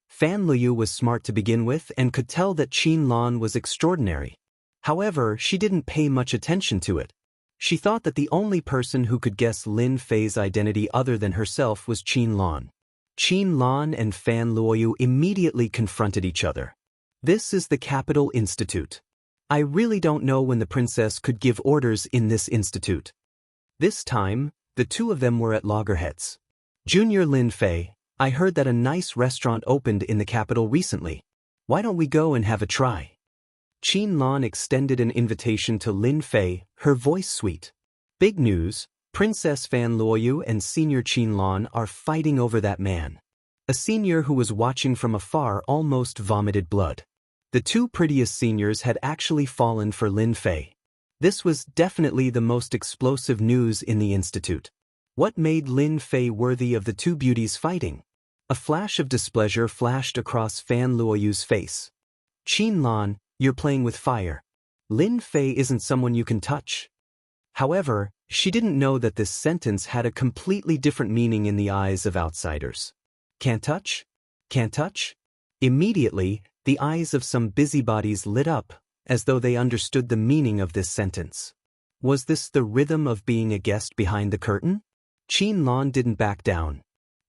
Fan Luoyu was smart to begin with and could tell that Qin Lan was extraordinary. However, she didn't pay much attention to it. She thought that the only person who could guess Lin Fei's identity other than herself was Qin Lan. Qin Lan and Fan Luoyu immediately confronted each other. This is the Capital Institute. I really don't know when the princess could give orders in this institute. This time, the two of them were at loggerheads. Junior Lin Fei, I heard that a nice restaurant opened in the capital recently. Why don't we go and have a try? Qin Lan extended an invitation to Lin Fei, her voice sweet. Big news, Princess Fan Luoyu and Senior Qin Lan are fighting over that man. A senior who was watching from afar almost vomited blood. The two prettiest seniors had actually fallen for Lin Fei. This was definitely the most explosive news in the institute. What made Lin Fei worthy of the two beauties fighting? A flash of displeasure flashed across Fan Luoyu's face. Qin Lan, you're playing with fire. Lin Fei isn't someone you can touch. However, she didn't know that this sentence had a completely different meaning in the eyes of outsiders. Can't touch? Can't touch? Immediately, the eyes of some busybodies lit up, as though they understood the meaning of this sentence. Was this the rhythm of being a guest behind the curtain? Qin Lan didn't back down.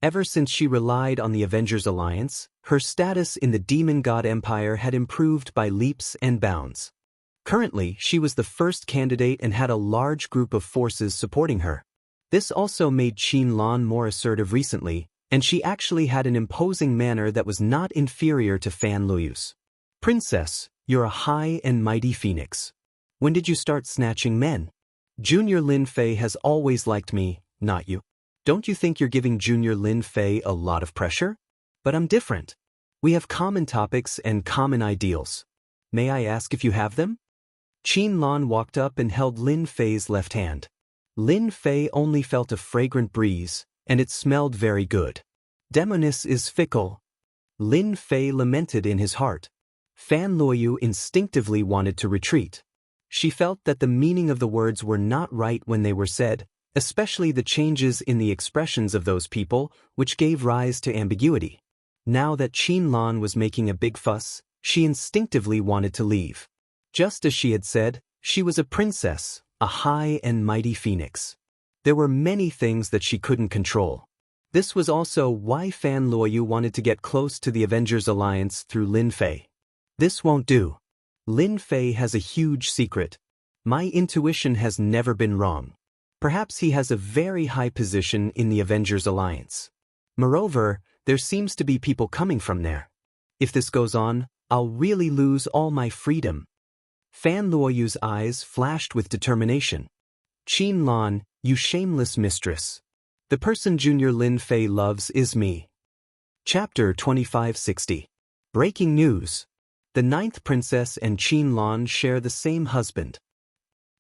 Ever since she relied on the Avengers Alliance, her status in the Demon God Empire had improved by leaps and bounds. Currently, she was the first candidate and had a large group of forces supporting her. This also made Qin Lan more assertive recently, and she actually had an imposing manner that was not inferior to Fan Luoyu's. Princess, you're a high and mighty phoenix. When did you start snatching men? Junior Lin Fei has always liked me, not you. Don't you think you're giving Junior Lin Fei a lot of pressure? But I'm different. We have common topics and common ideals. May I ask if you have them? Qin Lan walked up and held Lin Fei's left hand. Lin Fei only felt a fragrant breeze, and it smelled very good. Demoness is fickle. Lin Fei lamented in his heart. Fan Luoyu instinctively wanted to retreat. She felt that the meaning of the words were not right when they were said, especially the changes in the expressions of those people, which gave rise to ambiguity. Now that Qin Lan was making a big fuss, she instinctively wanted to leave. Just as she had said, she was a princess, a high and mighty phoenix. There were many things that she couldn't control. This was also why Fan Luoyu wanted to get close to the Avengers Alliance through Lin Fei. This won't do. Lin Fei has a huge secret. My intuition has never been wrong. Perhaps he has a very high position in the Avengers Alliance. Moreover, there seems to be people coming from there. If this goes on, I'll really lose all my freedom. Fan Luoyu's eyes flashed with determination. Qin Lan, you shameless mistress. The person Junior Lin Fei loves is me. Chapter 2560. Breaking news. The 9th princess and Qin Lan share the same husband.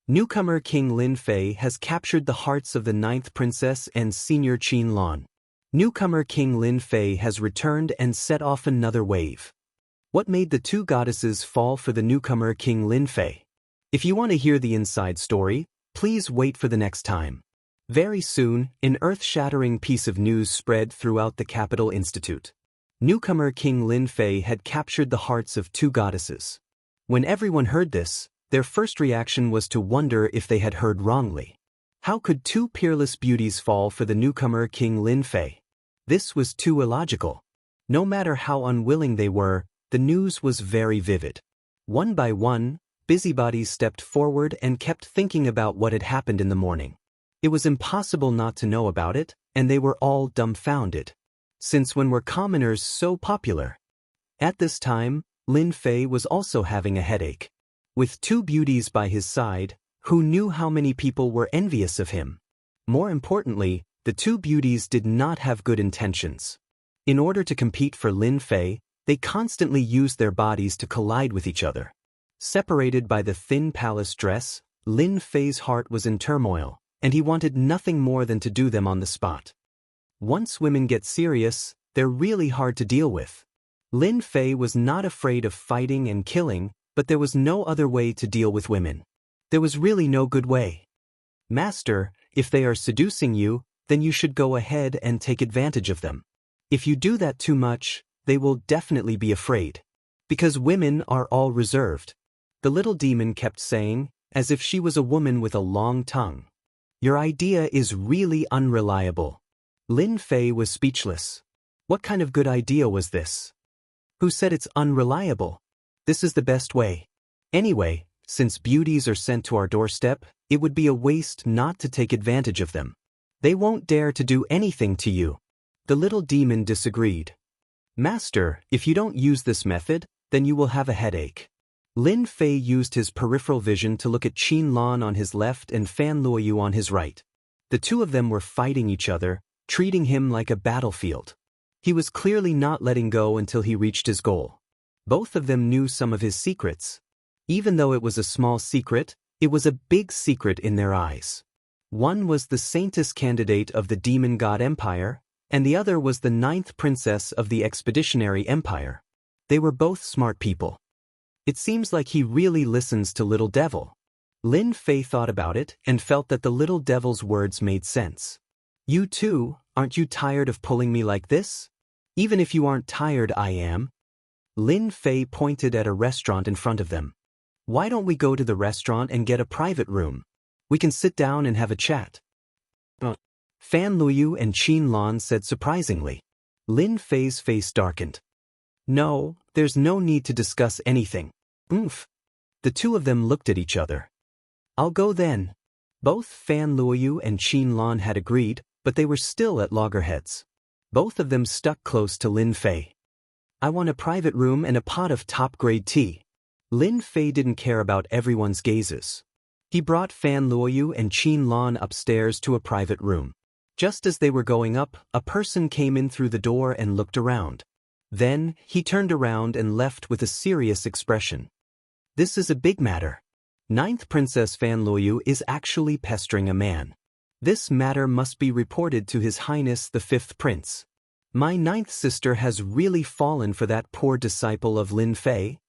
Newcomer King Lin Fei has captured the hearts of the 9th princess and senior Qin Lan. Newcomer King Lin Fei has returned and set off another wave. What made the two goddesses fall for the newcomer King Lin Fei? If you want to hear the inside story, please wait for the next time. Very soon, an earth-shattering piece of news spread throughout the Capital Institute. Newcomer King Lin Fei had captured the hearts of two goddesses. When everyone heard this, their first reaction was to wonder if they had heard wrongly. How could two peerless beauties fall for the newcomer King Lin Fei? This was too illogical. No matter how unwilling they were, the news was very vivid. One by one, busybodies stepped forward and kept thinking about what had happened in the morning. It was impossible not to know about it, and they were all dumbfounded. Since when were commoners so popular? At this time, Lin Fei was also having a headache. With two beauties by his side, who knew how many people were envious of him? More importantly, the two beauties did not have good intentions. In order to compete for Lin Fei, they constantly used their bodies to collide with each other. Separated by the thin palace dress, Lin Fei's heart was in turmoil, and he wanted nothing more than to do them on the spot. Once women get serious, they're really hard to deal with. Lin Fei was not afraid of fighting and killing, but there was no other way to deal with women. There was really no good way. Master, if they are seducing you, then you should go ahead and take advantage of them. If you do that too much, they will definitely be afraid. Because women are all reserved. The little demon kept saying, as if she was a woman with a long tongue. Your idea is really unreliable. Lin Fei was speechless. What kind of good idea was this? Who said it's unreliable? This is the best way. Anyway, since beauties are sent to our doorstep, it would be a waste not to take advantage of them. They won't dare to do anything to you. The little demon disagreed. Master, if you don't use this method, then you will have a headache. Lin Fei used his peripheral vision to look at Qin Lan on his left and Fan Luoyu on his right. The two of them were fighting each other, treating him like a battlefield. He was clearly not letting go until he reached his goal. Both of them knew some of his secrets. Even though it was a small secret, it was a big secret in their eyes. One was the saintess candidate of the Demon God Empire, and the other was the 9th princess of the Expeditionary Empire. They were both smart people. It seems like he really listens to Little Devil. Lin Fei thought about it and felt that the Little Devil's words made sense. You too, aren't you tired of pulling me like this? Even if you aren't tired, I am. Lin Fei pointed at a restaurant in front of them. Why don't we go to the restaurant and get a private room? We can sit down and have a chat. Fan Luoyu and Qin Lan said surprisingly. Lin Fei's face darkened. No, there's no need to discuss anything. Oomph. The two of them looked at each other. I'll go then. Both Fan Luoyu and Qin Lan had agreed, but they were still at loggerheads. Both of them stuck close to Lin Fei. I want a private room and a pot of top-grade tea. Lin Fei didn't care about everyone's gazes. He brought Fan Luoyu and Qin Lan upstairs to a private room. Just as they were going up, a person came in through the door and looked around. Then, he turned around and left with a serious expression. This is a big matter. Ninth Princess Fan Luoyu is actually pestering a man. This matter must be reported to His Highness the Fifth Prince. My ninth sister has really fallen for that poor disciple of Lin Fei.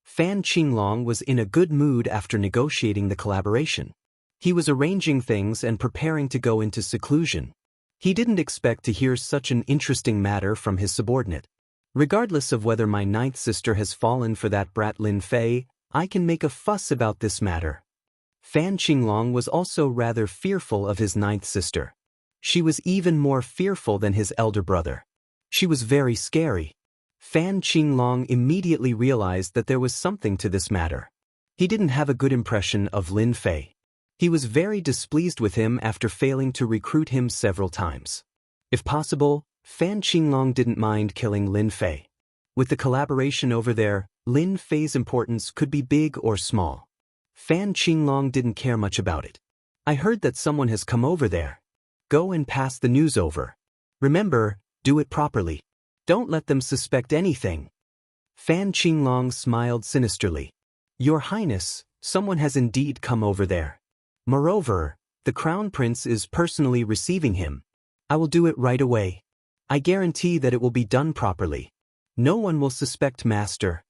Fan Qinglong was in a good mood after negotiating the collaboration. He was arranging things and preparing to go into seclusion. He didn't expect to hear such an interesting matter from his subordinate. Regardless of whether my ninth sister has fallen for that brat Lin Fei, I can make a fuss about this matter. Fan Qinglong was also rather fearful of his ninth sister. She was even more fearful than his elder brother. She was very scary. Fan Qinglong immediately realized that there was something to this matter. He didn't have a good impression of Lin Fei. He was very displeased with him after failing to recruit him several times. If possible, Fan Qinglong didn't mind killing Lin Fei. With the collaboration over there, Lin Fei's importance could be big or small. Fan Qinglong didn't care much about it. I heard that someone has come over there. Go and pass the news over. Remember, do it properly. Don't let them suspect anything. Fan Qinglong smiled sinisterly. Your Highness, someone has indeed come over there. Moreover, the Crown Prince is personally receiving him. I will do it right away. I guarantee that it will be done properly. No one will suspect Master.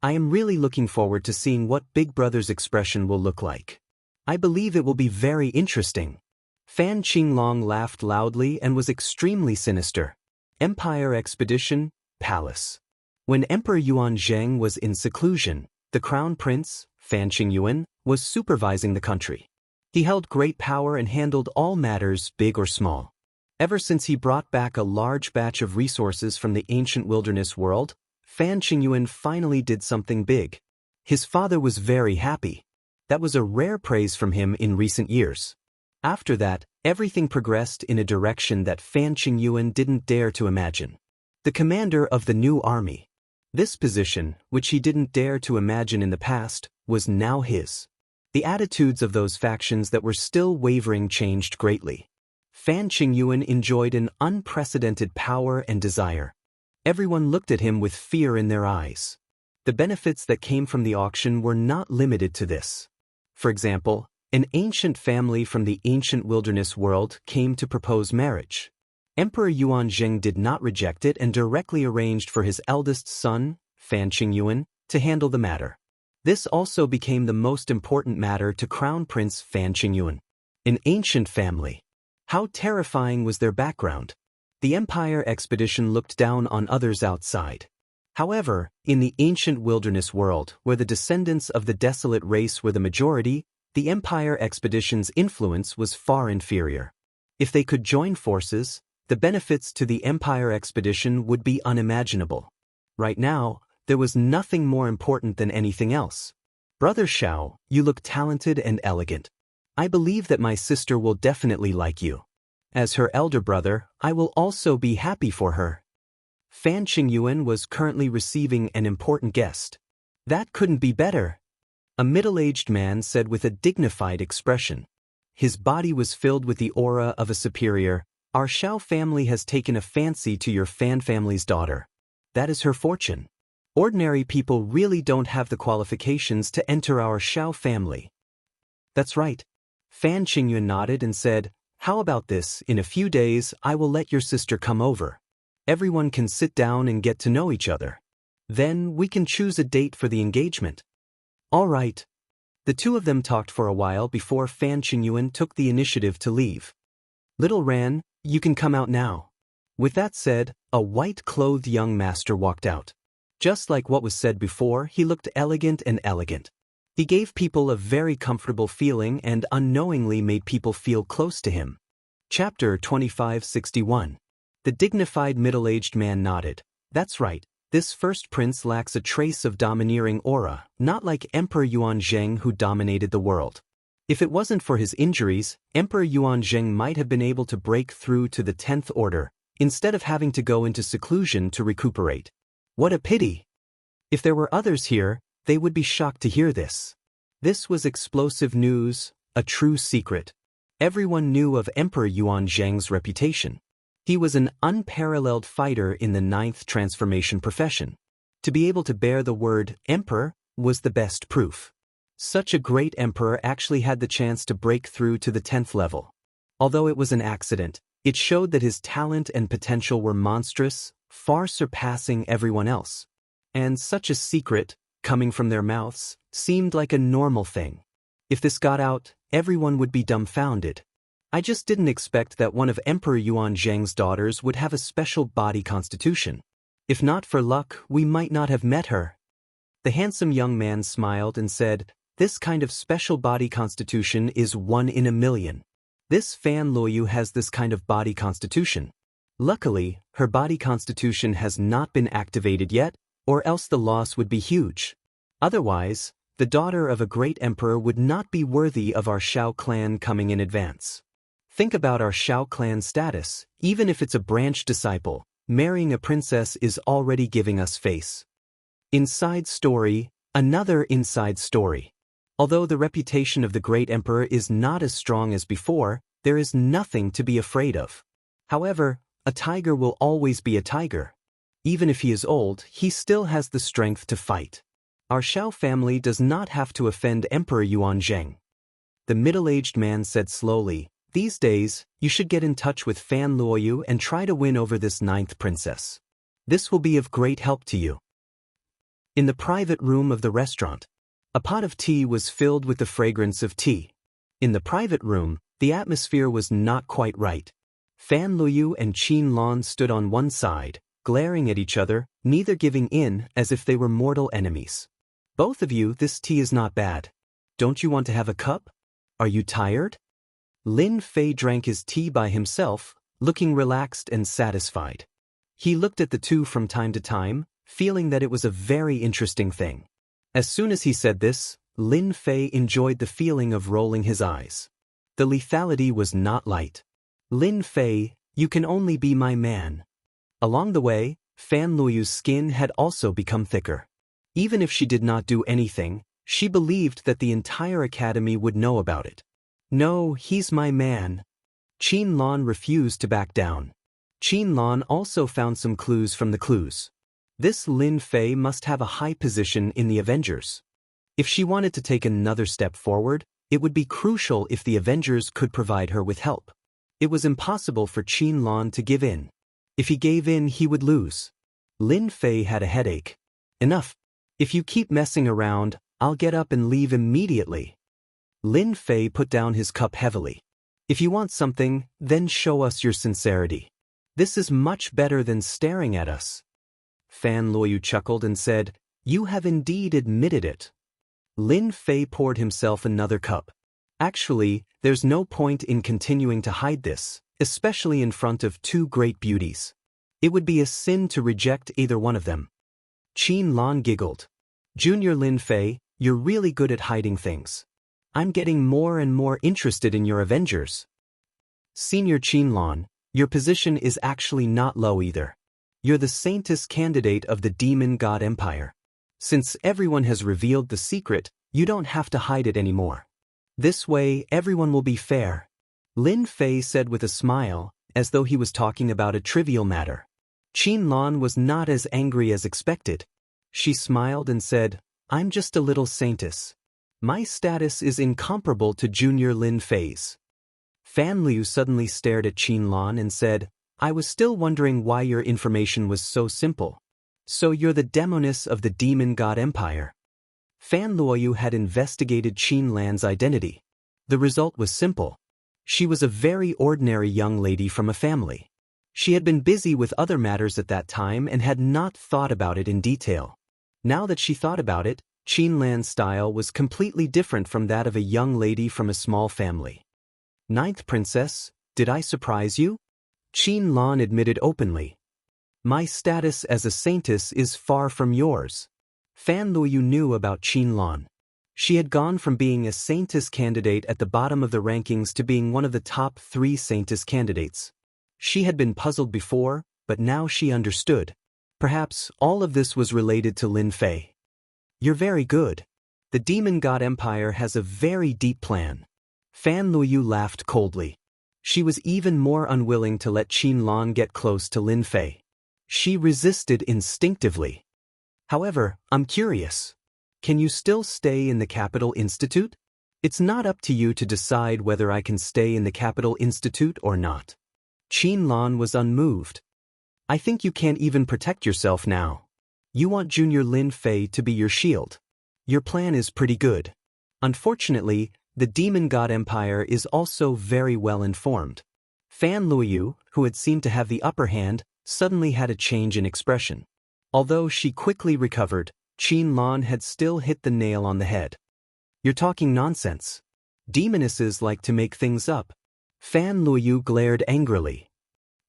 I am really looking forward to seeing what Big Brother's expression will look like. I believe it will be very interesting. Fan Qinglong laughed loudly and was extremely sinister. Empire Expedition, Palace. When Emperor Yuan Zheng was in seclusion, the Crown Prince, Fan Qingyuan, was supervising the country. He held great power and handled all matters, big or small. Ever since he brought back a large batch of resources from the ancient wilderness world, Fan Qingyuan finally did something big. His father was very happy. That was a rare praise from him in recent years. After that, everything progressed in a direction that Fan Qingyuan didn't dare to imagine. The commander of the new army. This position, which he didn't dare to imagine in the past, was now his. The attitudes of those factions that were still wavering changed greatly. Fan Qingyuan enjoyed an unprecedented power and desire. Everyone looked at him with fear in their eyes. The benefits that came from the auction were not limited to this. For example, an ancient family from the ancient wilderness world came to propose marriage. Emperor Yuan Zheng did not reject it and directly arranged for his eldest son, Fan Qingyuan, to handle the matter. This also became the most important matter to Crown Prince Fan Qingyuan. An ancient family. How terrifying was their background? The Empire Expedition looked down on others outside. However, in the ancient wilderness world, where the descendants of the desolate race were the majority, the Empire Expedition's influence was far inferior. If they could join forces, the benefits to the Empire Expedition would be unimaginable. Right now, there was nothing more important than anything else. Brother Xiao, you look talented and elegant. I believe that my sister will definitely like you. As her elder brother, I will also be happy for her. Fan Qingyuan was currently receiving an important guest. That couldn't be better. A middle-aged man said with a dignified expression. His body was filled with the aura of a superior. Our Xiao family has taken a fancy to your Fan family's daughter. That is her fortune. Ordinary people really don't have the qualifications to enter our Xiao family. That's right. Fan Qingyuan nodded and said, how about this? In a few days, I will let your sister come over. Everyone can sit down and get to know each other. Then we can choose a date for the engagement. All right. The two of them talked for a while before Fan Qingyuan took the initiative to leave. Little Ran, you can come out now. With that said, a white-clothed young master walked out. Just like what was said before, he looked elegant and elegant. He gave people a very comfortable feeling and unknowingly made people feel close to him. Chapter 2561. The dignified middle-aged man nodded. That's right. This first prince lacks a trace of domineering aura, not like Emperor Yuan Zheng who dominated the world. If it wasn't for his injuries, Emperor Yuan Zheng might have been able to break through to the 10th order, instead of having to go into seclusion to recuperate. What a pity. If there were others here, they would be shocked to hear this. This was explosive news, a true secret. Everyone knew of Emperor Yuan Zheng's reputation. He was an unparalleled fighter in the 9th transformation profession. To be able to bear the word emperor was the best proof. Such a great emperor actually had the chance to break through to the 10th level. Although it was an accident, it showed that his talent and potential were monstrous, far surpassing everyone else. And such a secret, coming from their mouths, seemed like a normal thing. If this got out, everyone would be dumbfounded. I just didn't expect that one of Emperor Yuan Zheng's daughters would have a special body constitution. If not for luck, we might not have met her. The handsome young man smiled and said, "This kind of special body constitution is 1 in a million. This Fan Luoyu has this kind of body constitution. Luckily, her body constitution has not been activated yet, or else the loss would be huge. Otherwise, the daughter of a great emperor would not be worthy of our Shao clan coming in advance. Think about our Shao clan status, even if it's a branch disciple, marrying a princess is already giving us face." Inside story, another inside story. Although the reputation of the great emperor is not as strong as before, there is nothing to be afraid of. However, a tiger will always be a tiger. Even if he is old, he still has the strength to fight. Our Shao family does not have to offend Emperor Yuan Zheng. The middle-aged man said slowly, "These days, you should get in touch with Fan Luoyu and try to win over this 9th princess. This will be of great help to you." In the private room of the restaurant, a pot of tea was filled with the fragrance of tea. In the private room, the atmosphere was not quite right. Fan Luoyu and Qin Lan stood on one side, glaring at each other, neither giving in, as if they were mortal enemies. "Both of you, this tea is not bad. Don't you want to have a cup? Are you tired?" Lin Fei drank his tea by himself, looking relaxed and satisfied. He looked at the two from time to time, feeling that it was a very interesting thing. As soon as he said this, Lin Fei enjoyed the feeling of rolling his eyes. The lethality was not light. "Lin Fei, you can only be my man." Along the way, Fan Luoyu's skin had also become thicker. Even if she did not do anything, she believed that the entire academy would know about it. "No, he's my man." Qin Lan refused to back down. Qin Lan also found some clues from the clues. This Lin Fei must have a high position in the Avengers. If she wanted to take another step forward, it would be crucial if the Avengers could provide her with help. It was impossible for Qin Lan to give in. If he gave in, he would lose. Lin Fei had a headache. "Enough. If you keep messing around, I'll get up and leave immediately." Lin Fei put down his cup heavily. "If you want something, then show us your sincerity. This is much better than staring at us." Fan Luoyu chuckled and said, "You have indeed admitted it." Lin Fei poured himself another cup. "Actually, there's no point in continuing to hide this, especially in front of two great beauties. It would be a sin to reject either one of them." Qin Lan giggled. "Junior Lin Fei, you're really good at hiding things. I'm getting more and more interested in your Avengers." "Senior Qin Lan, your position is actually not low either. You're the saintess candidate of the Demon God Empire. Since everyone has revealed the secret, you don't have to hide it anymore. This way, everyone will be fair." Lin Fei said with a smile, as though he was talking about a trivial matter. Qin Lan was not as angry as expected. She smiled and said, "I'm just a little saintess. My status is incomparable to Junior Lin Fei's." Fan Liu suddenly stared at Qin Lan and said, "I was still wondering why your information was so simple. So you're the demoness of the Demon God Empire." Fan Luoyu had investigated Qin Lan's identity. The result was simple. She was a very ordinary young lady from a family. She had been busy with other matters at that time and had not thought about it in detail. Now that she thought about it, Qin Lan's style was completely different from that of a young lady from a small family. "9th princess, did I surprise you?" Qin Lan admitted openly. "My status as a saintess is far from yours." Fan Luoyu knew about Qin Lan. She had gone from being a saintess candidate at the bottom of the rankings to being one of the top 3 saintess candidates. She had been puzzled before, but now she understood. Perhaps all of this was related to Lin Fei. You're very good. The Demon God Empire has a very deep plan. Fan Luoyu laughed coldly. She was even more unwilling to let Qin Lan get close to Lin Fei. She resisted instinctively. However, I'm curious. Can you still stay in the Capital Institute? It's not up to you to decide whether I can stay in the Capital Institute or not. Qin Lan was unmoved. I think you can't even protect yourself now. You want Junior Lin Fei to be your shield. Your plan is pretty good. Unfortunately, the Demon God Empire is also very well informed. Fan Luoyu, who had seemed to have the upper hand, suddenly had a change in expression. Although she quickly recovered, Qin Lan had still hit the nail on the head. You're talking nonsense. Demonesses like to make things up. Fan Luoyu glared angrily.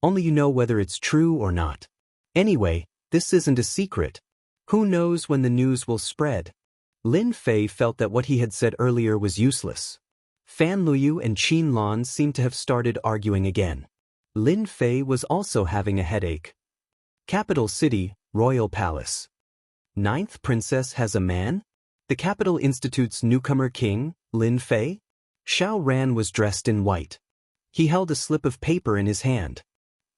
Only you know whether it's true or not. Anyway, this isn't a secret. Who knows when the news will spread? Lin Fei felt that what he had said earlier was useless. Fan Luoyu and Qin Lan seemed to have started arguing again. Lin Fei was also having a headache. Capital City, Royal Palace. Ninth Princess has a man? The Capital Institute's newcomer king, Lin Fei? Xiao Ran was dressed in white. He held a slip of paper in his hand.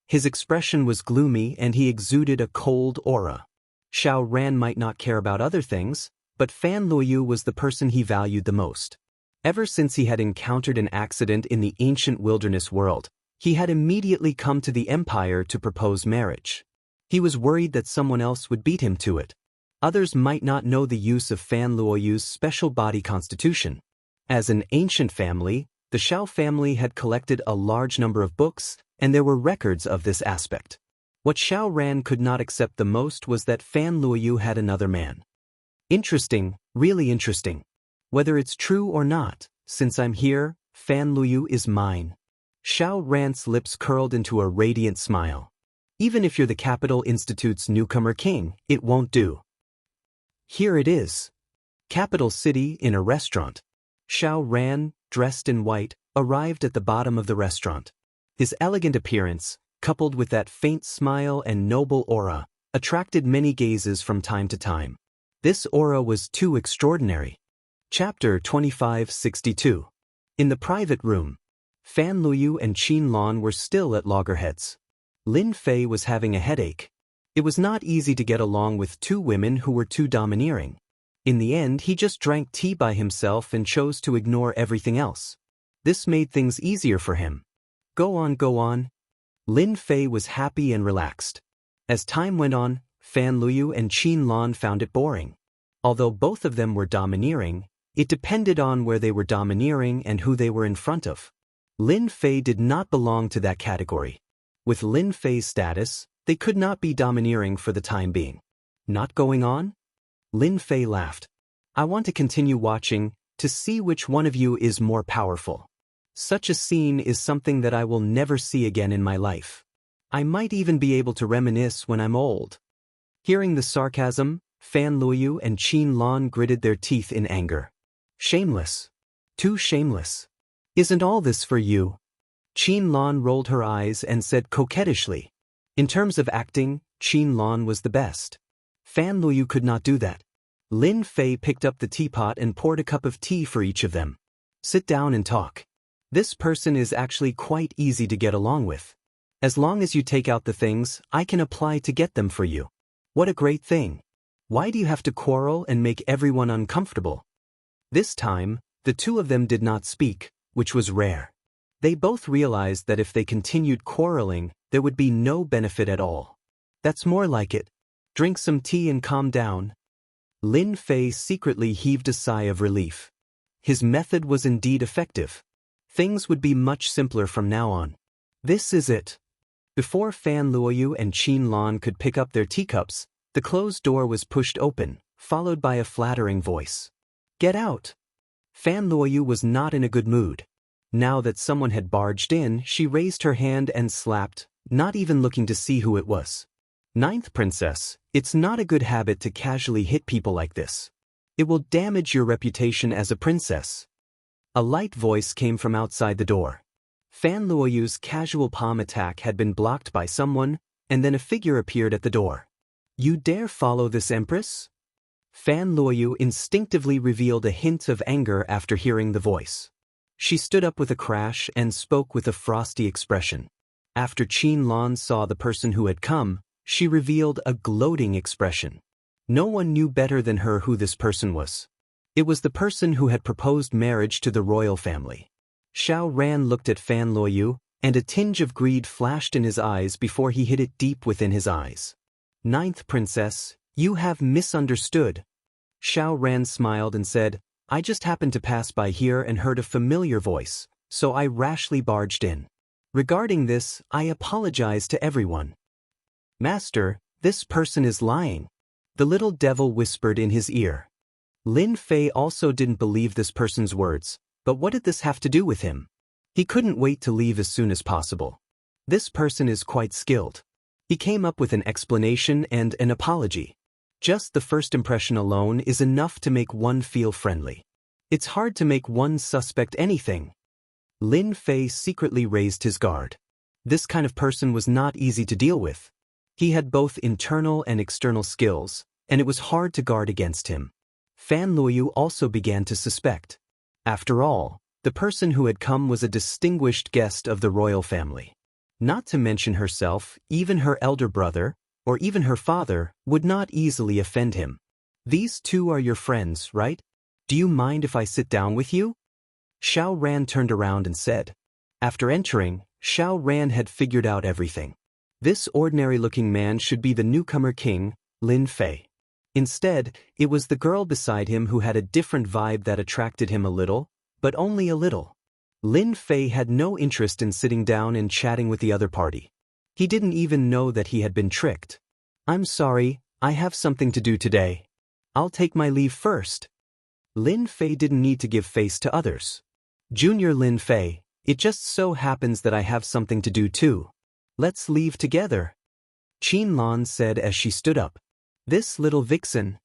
His expression was gloomy and he exuded a cold aura. Xiao Ran might not care about other things, but Fan Luoyu was the person he valued the most. Ever since he had encountered an accident in the ancient wilderness world, he had immediately come to the empire to propose marriage. He was worried that someone else would beat him to it. Others might not know the use of Fan Luoyu's special body constitution. As an ancient family, the Xiao family had collected a large number of books, and there were records of this aspect. What Xiao Ran could not accept the most was that Fan Luoyu had another man. Interesting, really interesting. Whether it's true or not, since I'm here, Fan Luoyu is mine. Xiao Ran's lips curled into a radiant smile. Even if you're the Capital Institute's newcomer king, it won't do. Here it is. Capital City in a restaurant. Xiao Ran, dressed in white, arrived at the bottom of the restaurant. His elegant appearance, coupled with that faint smile and noble aura, attracted many gazes from time to time. This aura was too extraordinary. Chapter 2562. In the private room, Fan Luoyu and Qin Lan were still at loggerheads. Lin Fei was having a headache. It was not easy to get along with two women who were too domineering. In the end, he just drank tea by himself and chose to ignore everything else. This made things easier for him. Go on, go on. Lin Fei was happy and relaxed. As time went on, Fan Luoyu and Qin Lan found it boring. Although both of them were domineering, it depended on where they were domineering and who they were in front of. Lin Fei did not belong to that category. With Lin Fei's status, they could not be domineering for the time being. Not going on? Lin Fei laughed. I want to continue watching, to see which one of you is more powerful. Such a scene is something that I will never see again in my life. I might even be able to reminisce when I'm old. Hearing the sarcasm, Fan Luoyu and Qin Lan gritted their teeth in anger. Shameless. Too shameless. Isn't all this for you? Qin Lan rolled her eyes and said coquettishly. In terms of acting, Qin Lan was the best. Fan Luoyu could not do that. Lin Fei picked up the teapot and poured a cup of tea for each of them. Sit down and talk. This person is actually quite easy to get along with. As long as you take out the things I can apply to get them for you. What a great thing. Why do you have to quarrel and make everyone uncomfortable? This time, the two of them did not speak, which was rare. They both realized that if they continued quarreling, there would be no benefit at all. That's more like it. Drink some tea and calm down. Lin Fei secretly heaved a sigh of relief. His method was indeed effective. Things would be much simpler from now on. This is it. Before Fan Luoyu and Qin Lan could pick up their teacups, the closed door was pushed open, followed by a flattering voice. Get out. Fan Luoyu was not in a good mood. Now that someone had barged in, she raised her hand and slapped, not even looking to see who it was. Ninth Princess, it's not a good habit to casually hit people like this. It will damage your reputation as a princess. A light voice came from outside the door. Fan Luoyu's casual palm attack had been blocked by someone, and then a figure appeared at the door. You dare follow this empress? Fan Luoyu instinctively revealed a hint of anger after hearing the voice. She stood up with a crash and spoke with a frosty expression. After Qin Lan saw the person who had come, she revealed a gloating expression. No one knew better than her who this person was. It was the person who had proposed marriage to the royal family. Xiao Ran looked at Fan Luoyu, and a tinge of greed flashed in his eyes before he hid it deep within his eyes. Ninth princess, you have misunderstood. Xiao Ran smiled and said, I just happened to pass by here and heard a familiar voice, so I rashly barged in. Regarding this, I apologize to everyone. Master, this person is lying. The little devil whispered in his ear. Lin Fei also didn't believe this person's words, but what did this have to do with him? He couldn't wait to leave as soon as possible. This person is quite skilled. He came up with an explanation and an apology. Just the first impression alone is enough to make one feel friendly. It's hard to make one suspect anything. Lin Fei secretly raised his guard. This kind of person was not easy to deal with. He had both internal and external skills, and it was hard to guard against him. Fan Luoyu also began to suspect. After all, the person who had come was a distinguished guest of the royal family. Not to mention herself, even her elder brother, or even her father, would not easily offend him. These two are your friends, right? Do you mind if I sit down with you? Xiao Ran turned around and said. After entering, Xiao Ran had figured out everything. This ordinary-looking man should be the newcomer king, Lin Fei. Instead, it was the girl beside him who had a different vibe that attracted him a little, but only a little. Lin Fei had no interest in sitting down and chatting with the other party. He didn't even know that he had been tricked. I'm sorry, I have something to do today. I'll take my leave first. Lin Fei didn't need to give face to others. Junior Lin Fei, it just so happens that I have something to do too. Let's leave together. Qin Lan said as she stood up. This little vixen.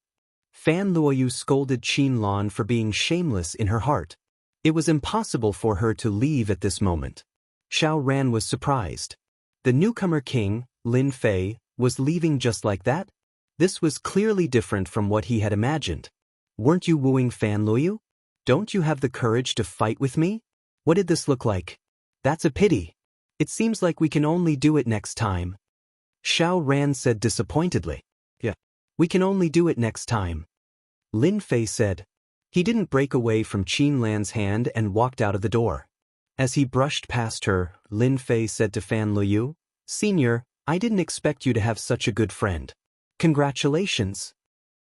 Fan Luoyu scolded Qin Lan for being shameless in her heart. It was impossible for her to leave at this moment. Xiao Ran was surprised. The newcomer king, Lin Fei, was leaving just like that? This was clearly different from what he had imagined. Weren't you wooing Fan Luoyu? Don't you have the courage to fight with me? What did this look like? That's a pity. It seems like we can only do it next time. Xiao Ran said disappointedly. Yeah, we can only do it next time. Lin Fei said. He didn't break away from Qin Lan's hand and walked out of the door. As he brushed past her, Lin Fei said to Fan Luoyu, Senior, I didn't expect you to have such a good friend. Congratulations.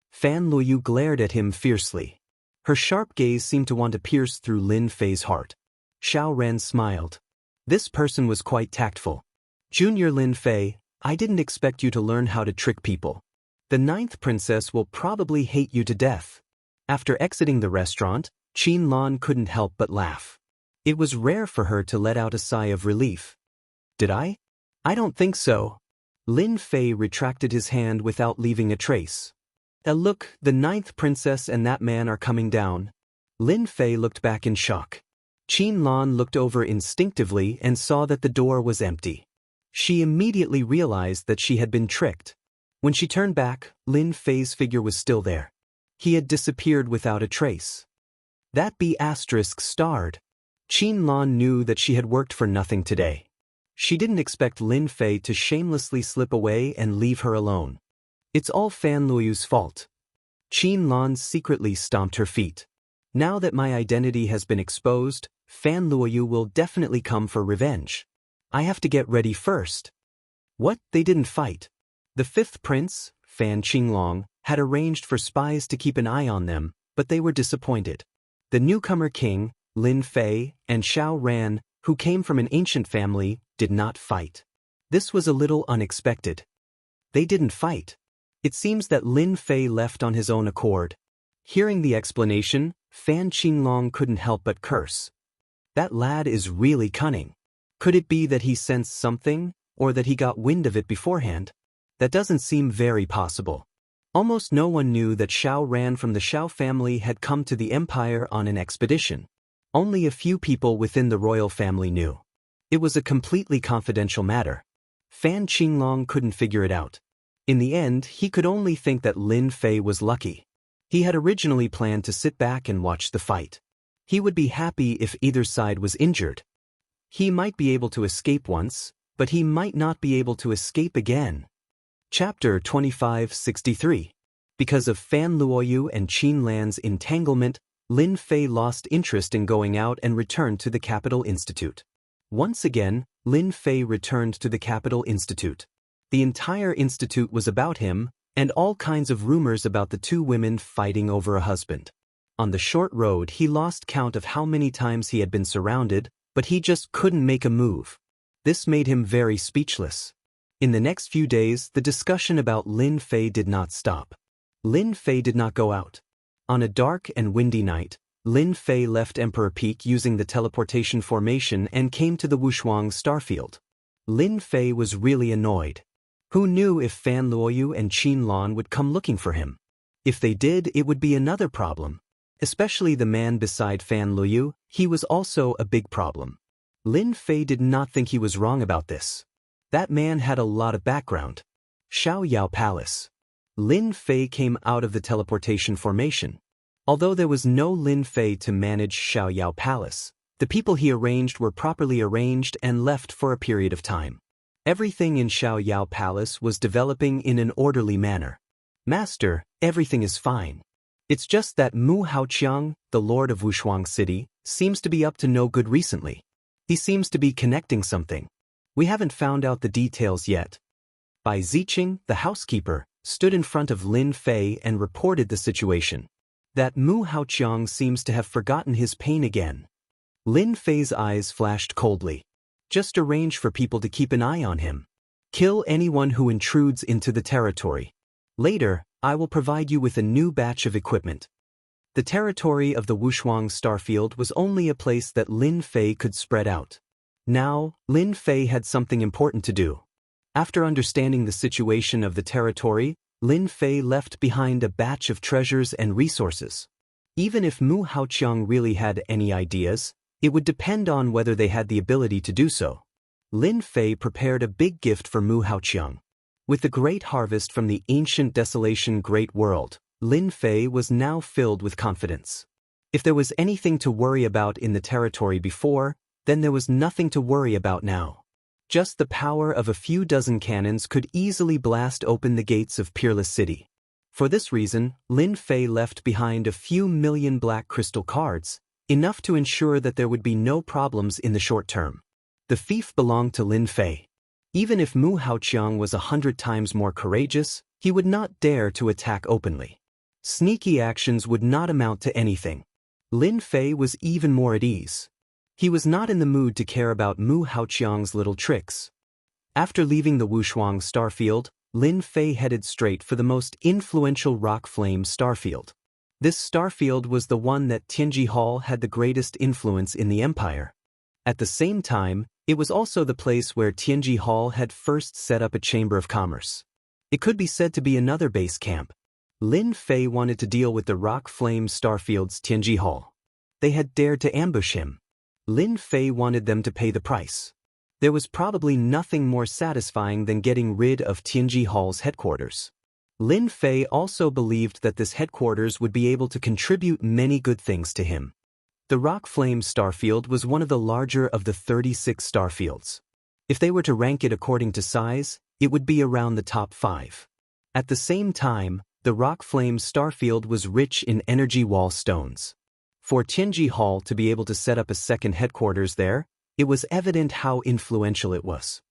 Fan Luoyu glared at him fiercely. Her sharp gaze seemed to want to pierce through Lin Fei's heart. Xiao Ran smiled. This person was quite tactful. Junior Lin Fei, I didn't expect you to learn how to trick people. The ninth princess will probably hate you to death. After exiting the restaurant, Qin Lan couldn't help but laugh. It was rare for her to let out a sigh of relief. Did I? I don't think so. Lin Fei retracted his hand without leaving a trace. Look, the ninth princess and that man are coming down. Lin Fei looked back in shock. Qin Lan looked over instinctively and saw that the door was empty. She immediately realized that she had been tricked. When she turned back, Lin Fei's figure was still there. He had disappeared without a trace. That B** starred. Qin Lan knew that she had worked for nothing today. She didn't expect Lin Fei to shamelessly slip away and leave her alone. It's all Fan Luoyu's fault. Qin Lan secretly stomped her feet. Now that my identity has been exposed, Fan Luoyu will definitely come for revenge. I have to get ready first. What? They didn't fight. The fifth prince, Fan Qinglong, had arranged for spies to keep an eye on them, but they were disappointed. The newcomer king, Lin Fei, and Xiao Ran, who came from an ancient family, did not fight. This was a little unexpected. They didn't fight. It seems that Lin Fei left on his own accord. Hearing the explanation, Fan Qinglong couldn't help but curse. That lad is really cunning. Could it be that he sensed something, or that he got wind of it beforehand? That doesn't seem very possible. Almost no one knew that Xiao Ran from the Xiao family had come to the empire on an expedition. Only a few people within the royal family knew. It was a completely confidential matter. Fan Qinglong couldn't figure it out. In the end, he could only think that Lin Fei was lucky. He had originally planned to sit back and watch the fight. He would be happy if either side was injured. He might be able to escape once, but he might not be able to escape again. Chapter 2563. Because of Fan Luoyu and Qin Lan's entanglement, Lin Fei lost interest in going out and returned to the Capital Institute. Once again, Lin Fei returned to the Capital Institute. The entire institute was about him, and all kinds of rumors about the two women fighting over a husband. On the short road, he lost count of how many times he had been surrounded, but he just couldn't make a move. This made him very speechless. In the next few days, the discussion about Lin Fei did not stop. Lin Fei did not go out. On a dark and windy night, Lin Fei left Emperor Peak using the teleportation formation and came to the Wushuang starfield. Lin Fei was really annoyed. Who knew if Fan Luoyu and Qin Lan would come looking for him? If they did, it would be another problem. Especially the man beside Fan Luoyu, he was also a big problem. Lin Fei did not think he was wrong about this. That man had a lot of background. Xiaoyao Palace. Lin Fei came out of the teleportation formation. Although there was no Lin Fei to manage Xiaoyao Palace, the people he arranged were properly arranged and left for a period of time. Everything in Xiaoyao Palace was developing in an orderly manner. Master, everything is fine. It's just that Mu Haoqiang, the lord of Wushuang City, seems to be up to no good recently. He seems to be connecting something. We haven't found out the details yet. Bai Ziqing, the housekeeper, stood in front of Lin Fei and reported the situation. That Mu Haoqiang seems to have forgotten his pain again. Lin Fei's eyes flashed coldly. Just arrange for people to keep an eye on him. Kill anyone who intrudes into the territory. Later, I will provide you with a new batch of equipment. The territory of the Wushuang starfield was only a place that Lin Fei could spread out. Now, Lin Fei had something important to do. After understanding the situation of the territory, Lin Fei left behind a batch of treasures and resources. Even if Mu Haoqiang really had any ideas, it would depend on whether they had the ability to do so. Lin Fei prepared a big gift for Mu Haoqiang. With the great harvest from the ancient desolation great world, Lin Fei was now filled with confidence. If there was anything to worry about in the territory before, then there was nothing to worry about now. Just the power of a few dozen cannons could easily blast open the gates of Peerless City. For this reason, Lin Fei left behind a few million black crystal cards, enough to ensure that there would be no problems in the short term. The fief belonged to Lin Fei. Even if Mu Haoqiang was 100 times more courageous, he would not dare to attack openly. Sneaky actions would not amount to anything. Lin Fei was even more at ease. He was not in the mood to care about Mu Haoqiang's little tricks. After leaving the Wushuang starfield, Lin Fei headed straight for the most influential rock flame starfield. This starfield was the one that Tianji Hall had the greatest influence in the empire. At the same time, it was also the place where Tianji Hall had first set up a chamber of commerce. It could be said to be another base camp. Lin Fei wanted to deal with the rock flame starfield's Tianji Hall. They had dared to ambush him. Lin Fei wanted them to pay the price. There was probably nothing more satisfying than getting rid of Tianji Hall's headquarters. Lin Fei also believed that this headquarters would be able to contribute many good things to him. The Rock Flame Starfield was one of the larger of the 36 starfields. If they were to rank it according to size, it would be around the top 5. At the same time, the Rock Flame Starfield was rich in energy wall stones. For Tianji Hall to be able to set up a second headquarters there, it was evident how influential it was.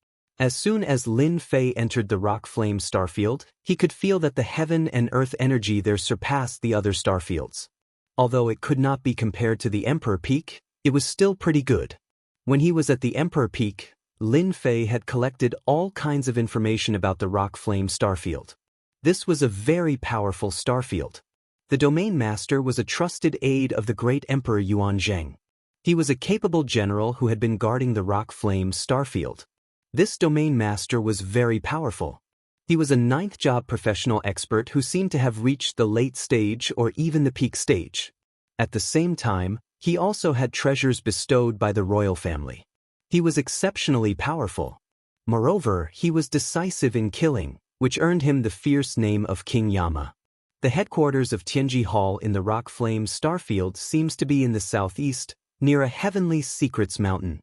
As soon as Lin Fei entered the Rock Flame Starfield, he could feel that the heaven and earth energy there surpassed the other starfields. Although it could not be compared to the Emperor Peak, it was still pretty good. When he was at the Emperor Peak, Lin Fei had collected all kinds of information about the Rock Flame Starfield. This was a very powerful starfield. The Domain Master was a trusted aide of the great Emperor Yuanzhang. He was a capable general who had been guarding the Rock Flame Starfield. This Domain Master was very powerful. He was a 9th job professional expert who seemed to have reached the late stage or even the peak stage. At the same time, he also had treasures bestowed by the royal family. He was exceptionally powerful. Moreover, he was decisive in killing, which earned him the fierce name of King Yama. The headquarters of Tianji Hall in the Rock Flame Starfield seems to be in the southeast, near a heavenly secrets mountain.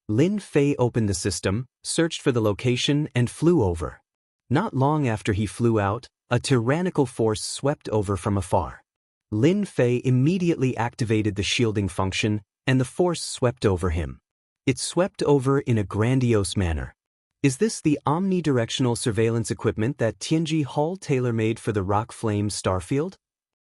Lin Fei opened the system, searched for the location, and flew over. Not long after he flew out, a tyrannical force swept over from afar. Lin Fei immediately activated the shielding function, and the force swept over him. It swept over in a grandiose manner. Is this the omnidirectional surveillance equipment that Tianji Hall tailor-made for the Rock Flame Starfield?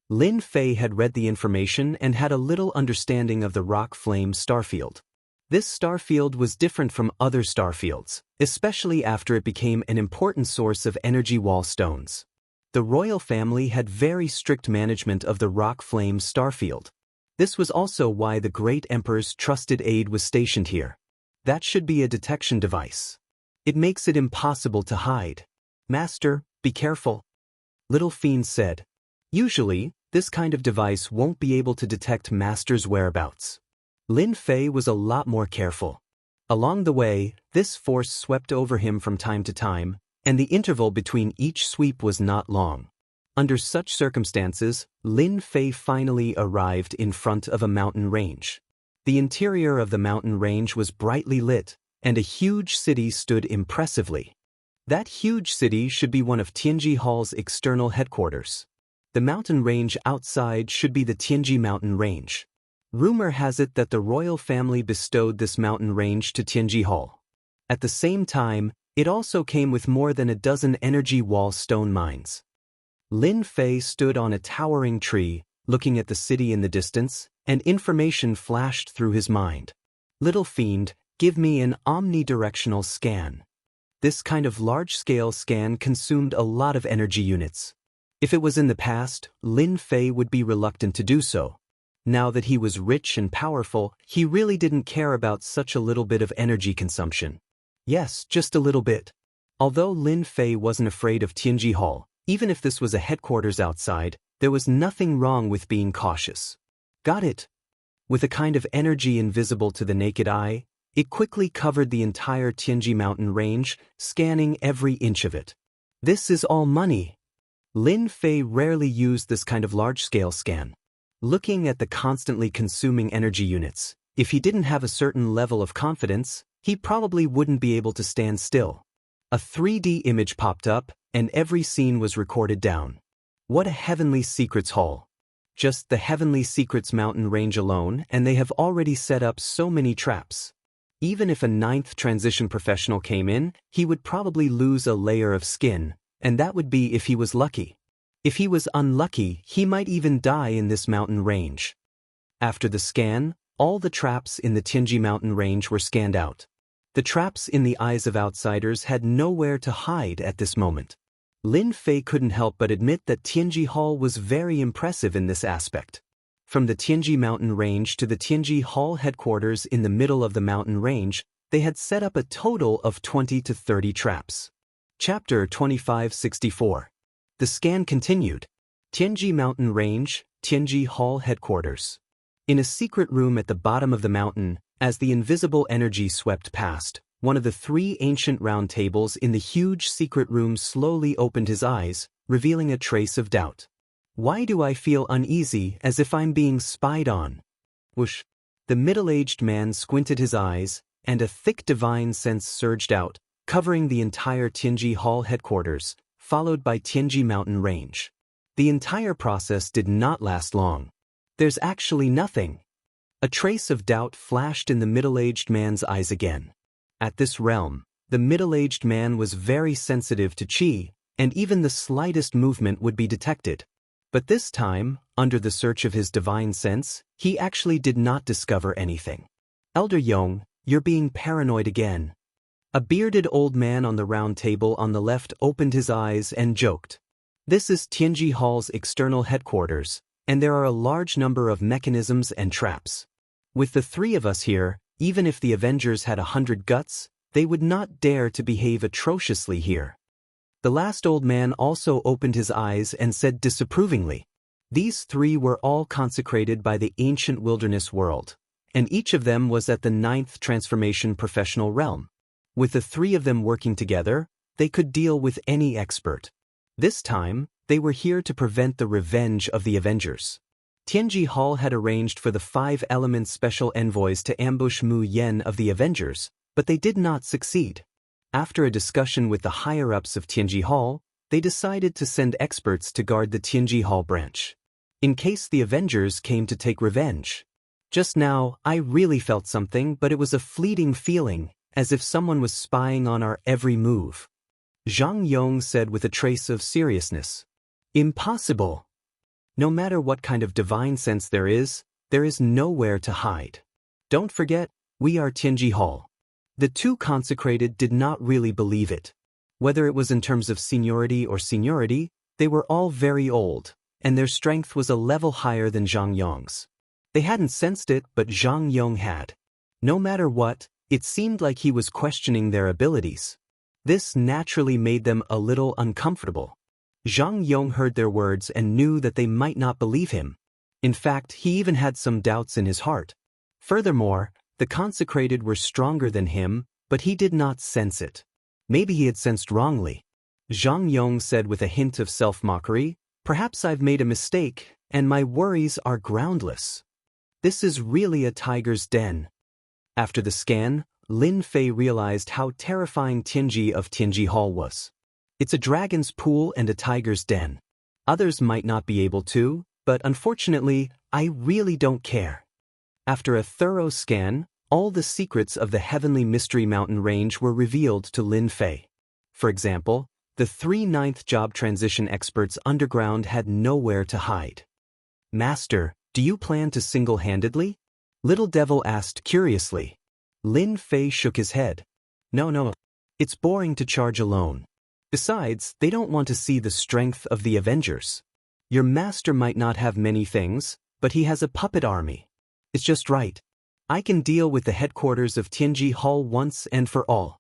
Lin Fei had read the information and had a little understanding of the Rock Flame Starfield. This starfield was different from other starfields, especially after it became an important source of energy wall stones. The royal family had very strict management of the Rock Flame Starfield. This was also why the great emperor's trusted aide was stationed here. That should be a detection device. It makes it impossible to hide. Master, be careful. Little Fiend said. Usually, this kind of device won't be able to detect Master's whereabouts. Lin Fei was a lot more careful. Along the way, this force swept over him from time to time, and the interval between each sweep was not long. Under such circumstances, Lin Fei finally arrived in front of a mountain range. The interior of the mountain range was brightly lit, and a huge city stood impressively. That huge city should be one of Tianji Hall's external headquarters. The mountain range outside should be the Tianji Mountain Range. Rumor has it that the royal family bestowed this mountain range to Tianji Hall. At the same time, it also came with more than a dozen energy wall stone mines. Lin Fei stood on a towering tree, looking at the city in the distance, and information flashed through his mind. Little Fiend, give me an omnidirectional scan. This kind of large-scale scan consumed a lot of energy units. If it was in the past, Lin Fei would be reluctant to do so. Now that he was rich and powerful, he really didn't care about such a little bit of energy consumption. Yes, just a little bit. Although Lin Fei wasn't afraid of Tianji Hall, even if this was a headquarters outside, there was nothing wrong with being cautious. Got it. With a kind of energy invisible to the naked eye, it quickly covered the entire Tianji mountain range, scanning every inch of it. This is all money. Lin Fei rarely used this kind of large-scale scan. Looking at the constantly consuming energy units, if he didn't have a certain level of confidence, he probably wouldn't be able to stand still. A 3D image popped up, and every scene was recorded down. What a Heavenly Secrets Hall. Just the Heavenly Secrets mountain range alone, and they have already set up so many traps. Even if a 9th transition professional came in, he would probably lose a layer of skin, and that would be if he was lucky. If he was unlucky, he might even die in this mountain range. After the scan, all the traps in the Tianji mountain range were scanned out. The traps in the eyes of outsiders had nowhere to hide at this moment. Lin Fei couldn't help but admit that Tianji Hall was very impressive in this aspect. From the Tianji mountain range to the Tianji Hall headquarters in the middle of the mountain range, they had set up a total of 20 to 30 traps. Chapter 2564. The scan continued. Tianji Mountain Range, Tianji Hall Headquarters. In a secret room at the bottom of the mountain, as the invisible energy swept past, one of the 3 ancient round tables in the huge secret room slowly opened his eyes, revealing a trace of doubt. Why do I feel uneasy as if I'm being spied on? Whoosh. The middle-aged man squinted his eyes, and a thick divine sense surged out, covering the entire Tianji Hall headquarters, followed by Tianji Mountain Range. The entire process did not last long. There's actually nothing. A trace of doubt flashed in the middle-aged man's eyes again. At this realm, the middle-aged man was very sensitive to qi, and even the slightest movement would be detected. But this time, under the search of his divine sense, he actually did not discover anything. Elder Yong, you're being paranoid again. A bearded old man on the round table on the left opened his eyes and joked. This is Tianji Hall's external headquarters, and there are a large number of mechanisms and traps. With the 3 of us here, even if the Avengers had 100 guts, they would not dare to behave atrociously here. The last old man also opened his eyes and said disapprovingly. These 3 were all consecrated by the ancient wilderness world, and each of them was at the 9th transformation professional realm. With the 3 of them working together, they could deal with any expert. This time, they were here to prevent the revenge of the Avengers. Tianji Hall had arranged for the 5 Elements special envoys to ambush Mu Yen of the Avengers, but they did not succeed. After a discussion with the higher-ups of Tianji Hall, they decided to send experts to guard the Tianji Hall branch, in case the Avengers came to take revenge. Just now, I really felt something, but it was a fleeting feeling, as if someone was spying on our every move. Zhang Yong said with a trace of seriousness. Impossible. No matter what kind of divine sense there is nowhere to hide. Don't forget, we are Tianji Hall. The 2 consecrated did not really believe it. Whether it was in terms of seniority, they were all very old, and their strength was a level higher than Zhang Yong's. They hadn't sensed it, but Zhang Yong had. No matter what, it seemed like he was questioning their abilities. This naturally made them a little uncomfortable. Zhang Yong heard their words and knew that they might not believe him. In fact, he even had some doubts in his heart. Furthermore, the consecrated were stronger than him, but he did not sense it. Maybe he had sensed wrongly. Zhang Yong said with a hint of self-mockery, "Perhaps I've made a mistake, and my worries are groundless. This is really a tiger's den." After the scan, Lin Fei realized how terrifying Tianji of Tianji Hall was. It's a dragon's pool and a tiger's den. Others might not be able to, but unfortunately, I really don't care. After a thorough scan, all the secrets of the Heavenly Mystery Mountain range were revealed to Lin Fei. For example, the 3 ninth job transition experts underground had nowhere to hide. "Master, do you plan to single-handedly?" Little Devil asked curiously. Lin Fei shook his head. No. It's boring to charge alone. Besides, they don't want to see the strength of the Avengers. Your master might not have many things, but he has a puppet army. It's just right. I can deal with the headquarters of Tianji Hall once and for all.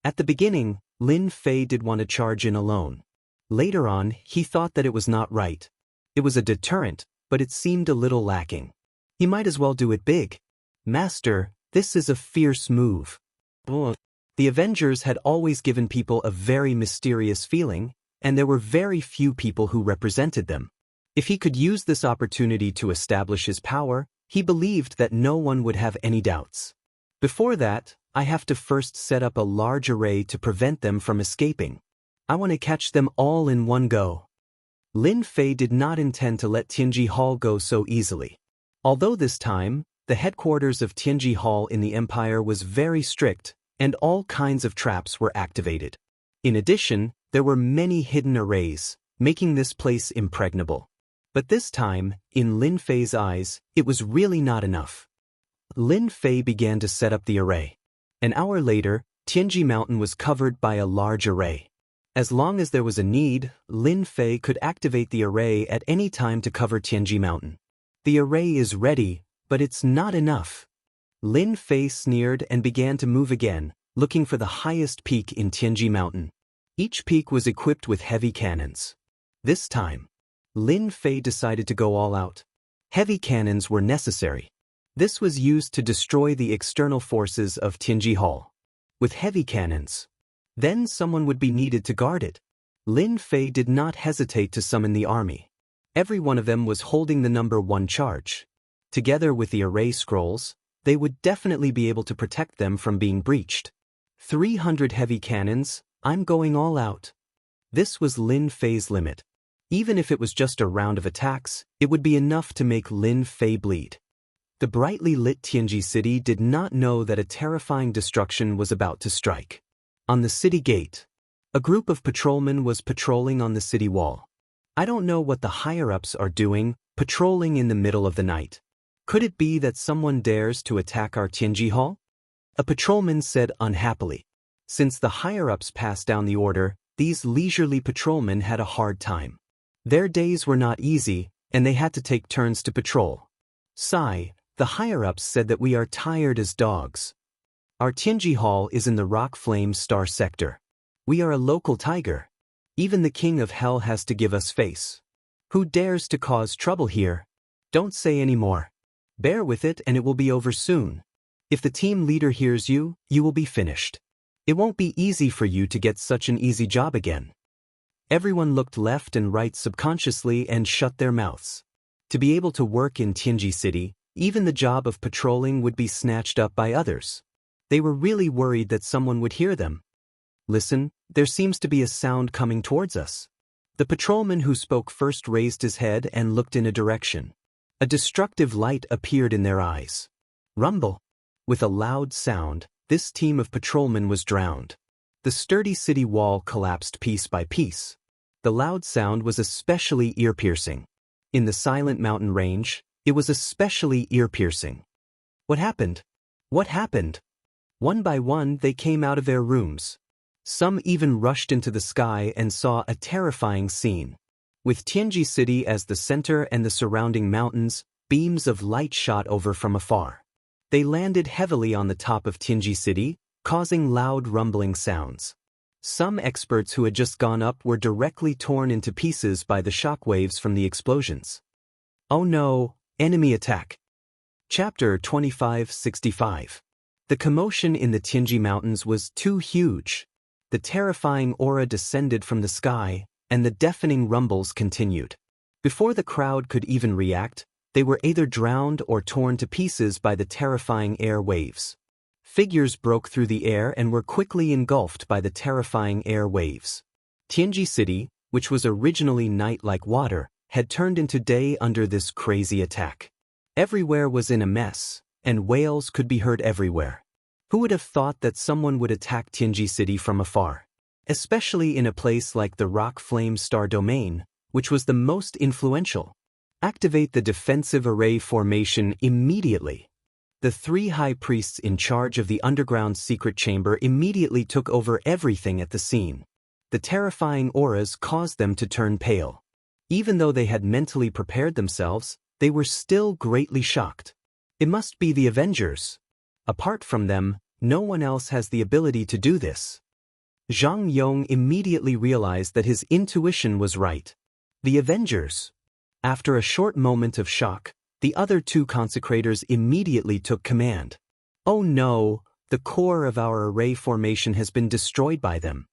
At the beginning, Lin Fei did want to charge in alone. Later on, he thought that it was not right. It was a deterrent, but it seemed a little lacking. He might as well do it big. "Master, this is a fierce move." The Avengers had always given people a very mysterious feeling, and there were very few people who represented them. If he could use this opportunity to establish his power, he believed that no one would have any doubts. Before that, I have to first set up a large array to prevent them from escaping. I want to catch them all in one go. Lin Fei did not intend to let Tianji Hall go so easily. Although this time, the headquarters of Tianji Hall in the Empire was very strict, and all kinds of traps were activated. In addition, there were many hidden arrays, making this place impregnable. But this time, in Lin Fei's eyes, it was really not enough. Lin Fei began to set up the array. An hour later, Tianji Mountain was covered by a large array. As long as there was a need, Lin Fei could activate the array at any time to cover Tianji Mountain. "The array is ready, but it's not enough." Lin Fei sneered and began to move again, looking for the highest peak in Tianji Mountain. Each peak was equipped with heavy cannons. This time, Lin Fei decided to go all out. Heavy cannons were necessary. This was used to destroy the external forces of Tianji Hall. With heavy cannons, then someone would be needed to guard it. Lin Fei did not hesitate to summon the army. Every one of them was holding the number 1 charge. Together with the array scrolls, they would definitely be able to protect them from being breached. 300 heavy cannons, I'm going all out. This was Lin Fei's limit. Even if it was just a round of attacks, it would be enough to make Lin Fei bleed. The brightly lit Tianji city did not know that a terrifying destruction was about to strike. On the city gate, a group of patrolmen was patrolling on the city wall. I don't know what the higher-ups are doing, patrolling in the middle of the night. Could it be that someone dares to attack our Tianji Hall? A patrolman said unhappily. Since the higher-ups passed down the order, these leisurely patrolmen had a hard time. Their days were not easy, and they had to take turns to patrol. Sigh, the higher-ups said that we are tired as dogs. Our Tianji Hall is in the Rock Flame Star sector. We are a local tiger. Even the King of Hell has to give us face. Who dares to cause trouble here? Don't say any more. Bear with it and it will be over soon. If the team leader hears you, you will be finished. It won't be easy for you to get such an easy job again. Everyone looked left and right subconsciously and shut their mouths. To be able to work in Tianji City, even the job of patrolling would be snatched up by others. They were really worried that someone would hear them. Listen, there seems to be a sound coming towards us. The patrolman who spoke first raised his head and looked in a direction. A destructive light appeared in their eyes. Rumble. With a loud sound, this team of patrolmen was drowned. The sturdy city wall collapsed piece by piece. The loud sound was especially ear-piercing. In the silent mountain range, it was especially ear-piercing. What happened? What happened? One by one they came out of their rooms. Some even rushed into the sky and saw a terrifying scene. With Tianji City as the center and the surrounding mountains, beams of light shot over from afar. They landed heavily on the top of Tianji City, causing loud rumbling sounds. Some experts who had just gone up were directly torn into pieces by the shock waves from the explosions. Oh no, enemy attack. Chapter 2565. The commotion in the Tianji Mountains was too huge. The terrifying aura descended from the sky, and the deafening rumbles continued. Before the crowd could even react, they were either drowned or torn to pieces by the terrifying air waves. Figures broke through the air and were quickly engulfed by the terrifying air waves. Tianji City, which was originally night like water, had turned into day under this crazy attack. Everywhere was in a mess, and wails could be heard everywhere. Who would have thought that someone would attack Tianji City from afar? Especially in a place like the Rock Flame Star Domain, which was the most influential. Activate the defensive array formation immediately. The three high priests in charge of the underground secret chamber immediately took over everything at the scene. The terrifying auras caused them to turn pale. Even though they had mentally prepared themselves, they were still greatly shocked. It must be the Avengers. Apart from them, no one else has the ability to do this. Zhang Yong immediately realized that his intuition was right. The Avengers. After a short moment of shock, the other two consecrators immediately took command. Oh no, the core of our array formation has been destroyed by them.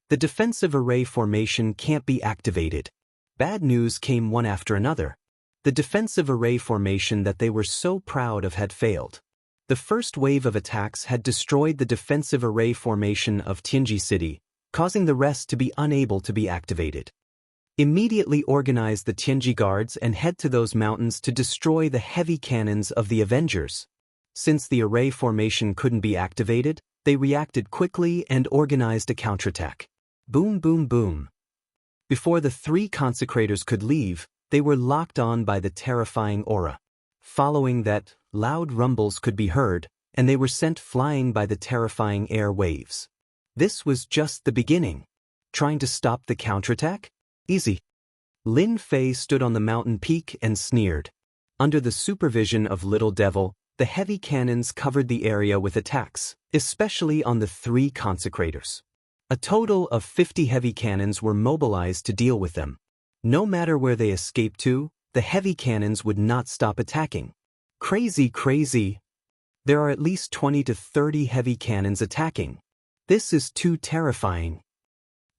The defensive array formation can't be activated. Bad news came one after another. The defensive array formation that they were so proud of had failed. The first wave of attacks had destroyed the defensive array formation of Tianji City, causing the rest to be unable to be activated. Immediately organize the Tianji guards and head to those mountains to destroy the heavy cannons of the Avengers. Since the array formation couldn't be activated, they reacted quickly and organized a counterattack. Boom boom boom. Before the three consecrators could leave, they were locked on by the terrifying aura. Following that, loud rumbles could be heard, and they were sent flying by the terrifying air waves. This was just the beginning. Trying to stop the counterattack? Easy. Lin Fei stood on the mountain peak and sneered. Under the supervision of Little Devil, the heavy cannons covered the area with attacks, especially on the three consecrators. A total of 50 heavy cannons were mobilized to deal with them. No matter where they escaped to, the heavy cannons would not stop attacking. Crazy. There are at least 20 to 30 heavy cannons attacking. This is too terrifying.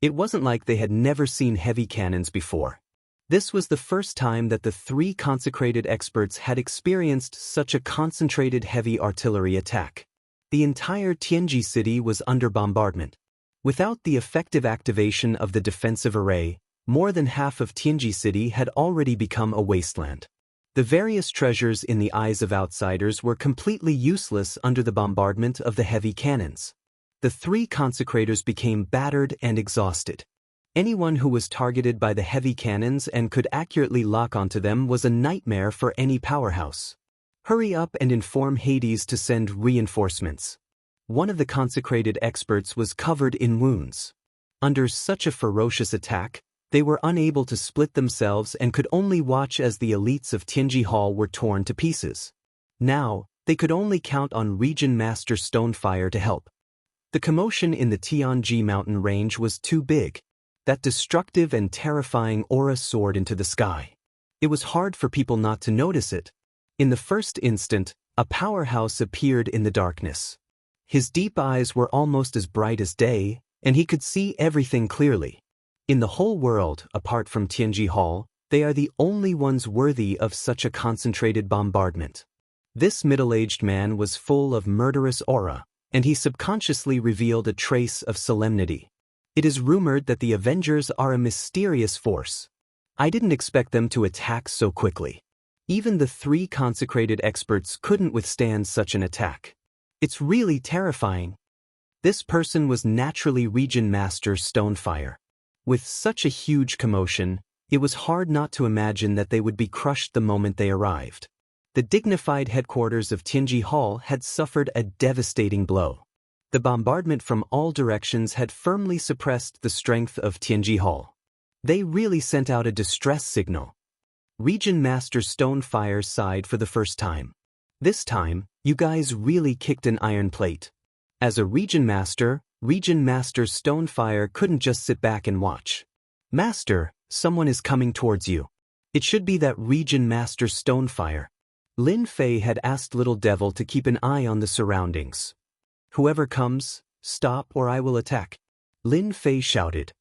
It wasn't like they had never seen heavy cannons before. This was the first time that the three consecrated experts had experienced such a concentrated heavy artillery attack. The entire Tianji City was under bombardment. Without the effective activation of the defensive array, more than half of Tianji City had already become a wasteland. The various treasures in the eyes of outsiders were completely useless under the bombardment of the heavy cannons. The three consecrators became battered and exhausted. Anyone who was targeted by the heavy cannons and could accurately lock onto them was a nightmare for any powerhouse. Hurry up and inform Hades to send reinforcements. One of the consecrated experts was covered in wounds. Under such a ferocious attack, they were unable to split themselves and could only watch as the elites of Tianji Hall were torn to pieces. Now, they could only count on Region Master Stonefire to help. The commotion in the Tianji mountain range was too big. That destructive and terrifying aura soared into the sky. It was hard for people not to notice it. In the first instant, a powerhouse appeared in the darkness. His deep eyes were almost as bright as day, and he could see everything clearly. In the whole world, apart from Tianji Hall, they are the only ones worthy of such a concentrated bombardment. This middle-aged man was full of murderous aura, and he subconsciously revealed a trace of solemnity. It is rumored that the Avengers are a mysterious force. I didn't expect them to attack so quickly. Even the 3 consecrated experts couldn't withstand such an attack. It's really terrifying. This person was naturally Region Master Stonefire. With such a huge commotion, it was hard not to imagine that they would be crushed the moment they arrived. The dignified headquarters of Tianji Hall had suffered a devastating blow. The bombardment from all directions had firmly suppressed the strength of Tianji Hall. They really sent out a distress signal. Region Master Stonefire sighed for the first time. This time, you guys really kicked an iron plate. As a Region Master Stonefire couldn't just sit back and watch. Master, someone is coming towards you. It should be that Region Master Stonefire. Lin Fei had asked Little Devil to keep an eye on the surroundings. Whoever comes, stop or I will attack. Lin Fei shouted.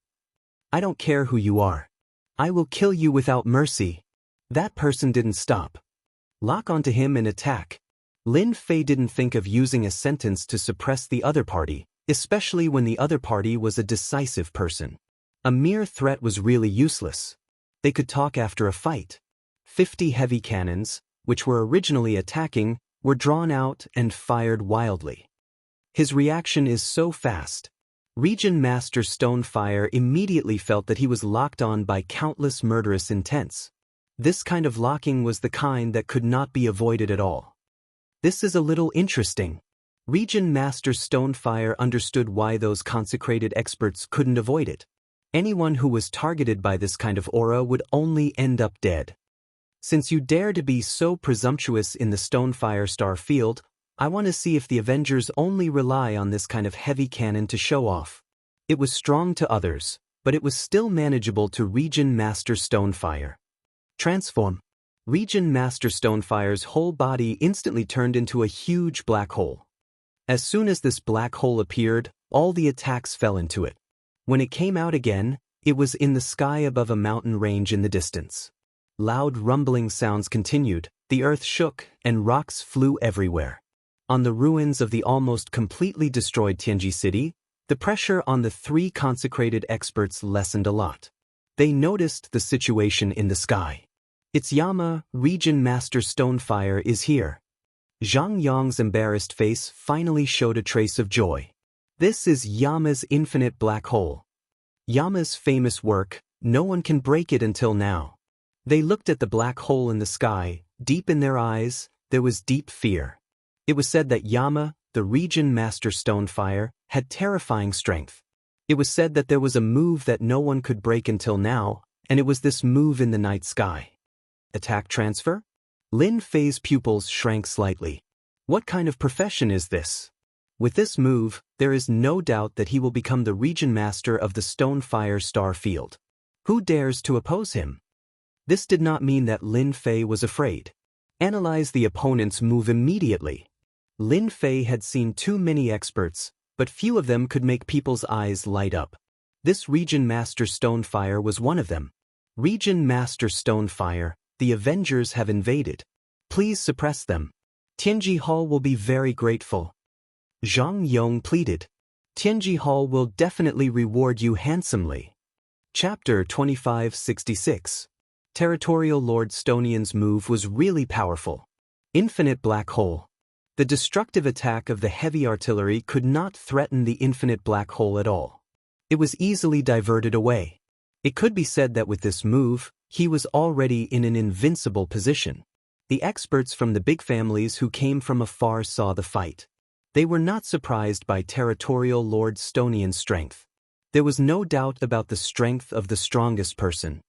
I don't care who you are. I will kill you without mercy. That person didn't stop. Lock onto him and attack. Lin Fei didn't think of using a sentence to suppress the other party, especially when the other party was a decisive person. A mere threat was really useless. They could talk after a fight. 50 heavy cannons, which were originally attacking, were drawn out and fired wildly. His reaction is so fast. Region Master Stonefire immediately felt that he was locked on by countless murderous intents. This kind of locking was the kind that could not be avoided at all. This is a little interesting. Region Master Stonefire understood why those consecrated experts couldn't avoid it. Anyone who was targeted by this kind of aura would only end up dead. Since you dare to be so presumptuous in the Stonefire star field, I want to see if the Avengers only rely on this kind of heavy cannon to show off. It was strong to others, but it was still manageable to Region Master Stonefire. Transform. Region Master Stonefire's whole body instantly turned into a huge black hole. As soon as this black hole appeared, all the attacks fell into it. When it came out again, it was in the sky above a mountain range in the distance. Loud rumbling sounds continued, the earth shook, and rocks flew everywhere. On the ruins of the almost completely destroyed Tianji city, the pressure on the 3 consecrated experts lessened a lot. They noticed the situation in the sky. It's Yama, Region Master Stonefire is here. Zhang Yang's embarrassed face finally showed a trace of joy. This is Yama's infinite black hole. Yama's famous work, no one can break it until now. They looked at the black hole in the sky, deep in their eyes, there was deep fear. It was said that Yama, the Region Master Stonefire, had terrifying strength. It was said that there was a move that no one could break until now, and it was this move in the night sky. Attack transfer? Lin Fei's pupils shrank slightly. What kind of profession is this? With this move, there is no doubt that he will become the Region Master of the Stonefire star field. Who dares to oppose him? This did not mean that Lin Fei was afraid. Analyze the opponent's move immediately. Lin Fei had seen too many experts, but few of them could make people's eyes light up. This Region Master Stonefire was one of them. Region Master Stonefire, the Avengers have invaded. Please suppress them. Tianji Hall will be very grateful. Zhang Yong pleaded. Tianji Hall will definitely reward you handsomely. Chapter 2566. Territorial Lord Stonian's move was really powerful. Infinite black hole. The destructive attack of the heavy artillery could not threaten the infinite black hole at all. It was easily diverted away. It could be said that with this move, he was already in an invincible position. The experts from the big families who came from afar saw the fight. They were not surprised by Territorial Lord Stonian's strength. There was no doubt about the strength of the strongest person.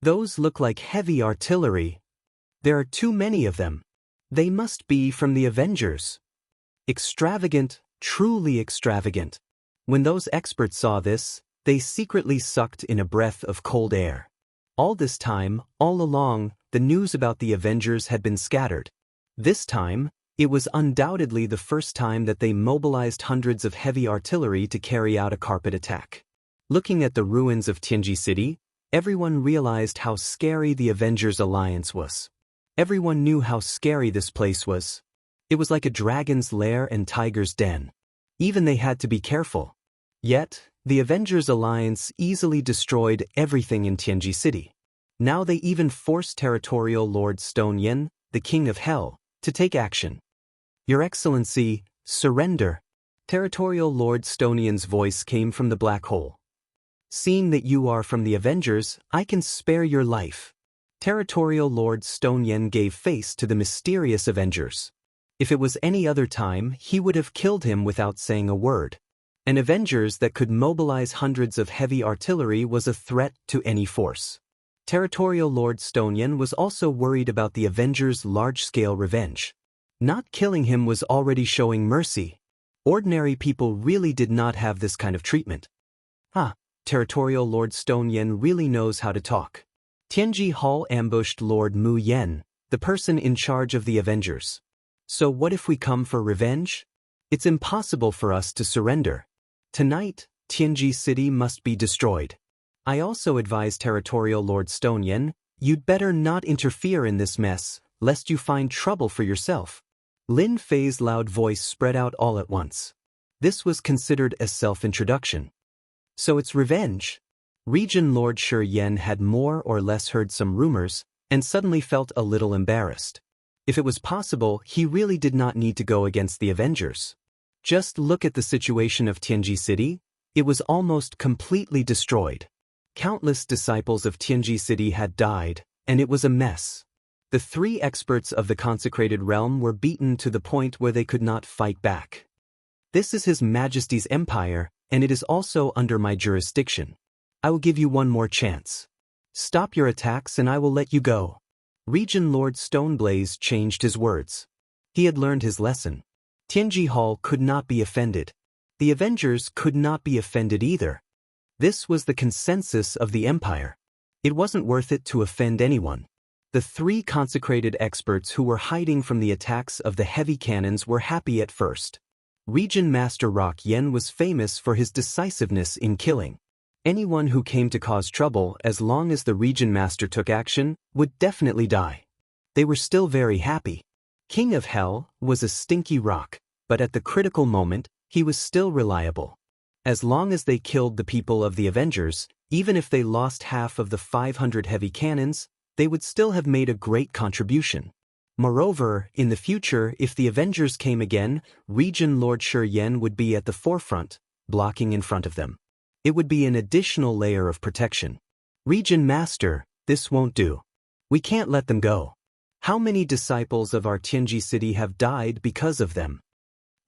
Those look like heavy artillery. There are too many of them. They must be from the Avengers. Extravagant, truly extravagant. When those experts saw this, they secretly sucked in a breath of cold air. All this time, all along, the news about the Avengers had been scattered. This time, It was undoubtedly the first time that they mobilized hundreds of heavy artillery to carry out a carpet attack. Looking at the ruins of Tianji City, everyone realized how scary the Avengers Alliance was. Everyone knew how scary this place was. It was like a dragon's lair and tiger's den. Even they had to be careful. Yet, the Avengers Alliance easily destroyed everything in Tianji City. Now they even forced Territorial Lord Stone Yen, the King of Hell, to take action. Your Excellency, surrender. Territorial Lord Stone Yen's voice came from the black hole. Seeing that you are from the Avengers, I can spare your life. Territorial Lord Stone Yen gave face to the mysterious Avengers. If it was any other time, he would have killed him without saying a word. An Avengers that could mobilize hundreds of heavy artillery was a threat to any force. Territorial Lord Stone Yen was also worried about the Avengers' large-scale revenge. Not killing him was already showing mercy. Ordinary people really did not have this kind of treatment. Territorial Lord Stone Yen really knows how to talk. Tianji Hall ambushed Lord Mu Yen, the person in charge of the Avengers. So what if we come for revenge? It's impossible for us to surrender. Tonight, Tianji City must be destroyed. I also advise Territorial Lord Stone Yen, you'd better not interfere in this mess, lest you find trouble for yourself. Lin Fei's loud voice spread out all at once. This was considered a self-introduction. So it's revenge. Region Lord Shi Yen had more or less heard some rumors, and suddenly felt a little embarrassed. If it was possible, he really did not need to go against the Avengers. Just look at the situation of Tianji City. It was almost completely destroyed. Countless disciples of Tianji City had died, and it was a mess. The three experts of the consecrated realm were beaten to the point where they could not fight back. This is His Majesty's empire, and it is also under my jurisdiction. I will give you one more chance. Stop your attacks and I will let you go. Region Lord Stoneblaze changed his words. He had learned his lesson. Tianji Hall could not be offended. The Avengers could not be offended either. This was the consensus of the empire. It wasn't worth it to offend anyone. The three consecrated experts who were hiding from the attacks of the heavy cannons were happy at first. Region Master Rock Yen was famous for his decisiveness in killing. Anyone who came to cause trouble, as long as the Region Master took action, would definitely die. They were still very happy. King of Hell was a stinky rock, but at the critical moment, he was still reliable. As long as they killed the people of the Avengers, even if they lost half of the 500 heavy cannons, they would still have made a great contribution. Moreover, in the future, if the Avengers came again, Region Lord Shi Yen would be at the forefront, blocking in front of them. It would be an additional layer of protection. Region Master, this won't do. We can't let them go. How many disciples of our Tianji City have died because of them?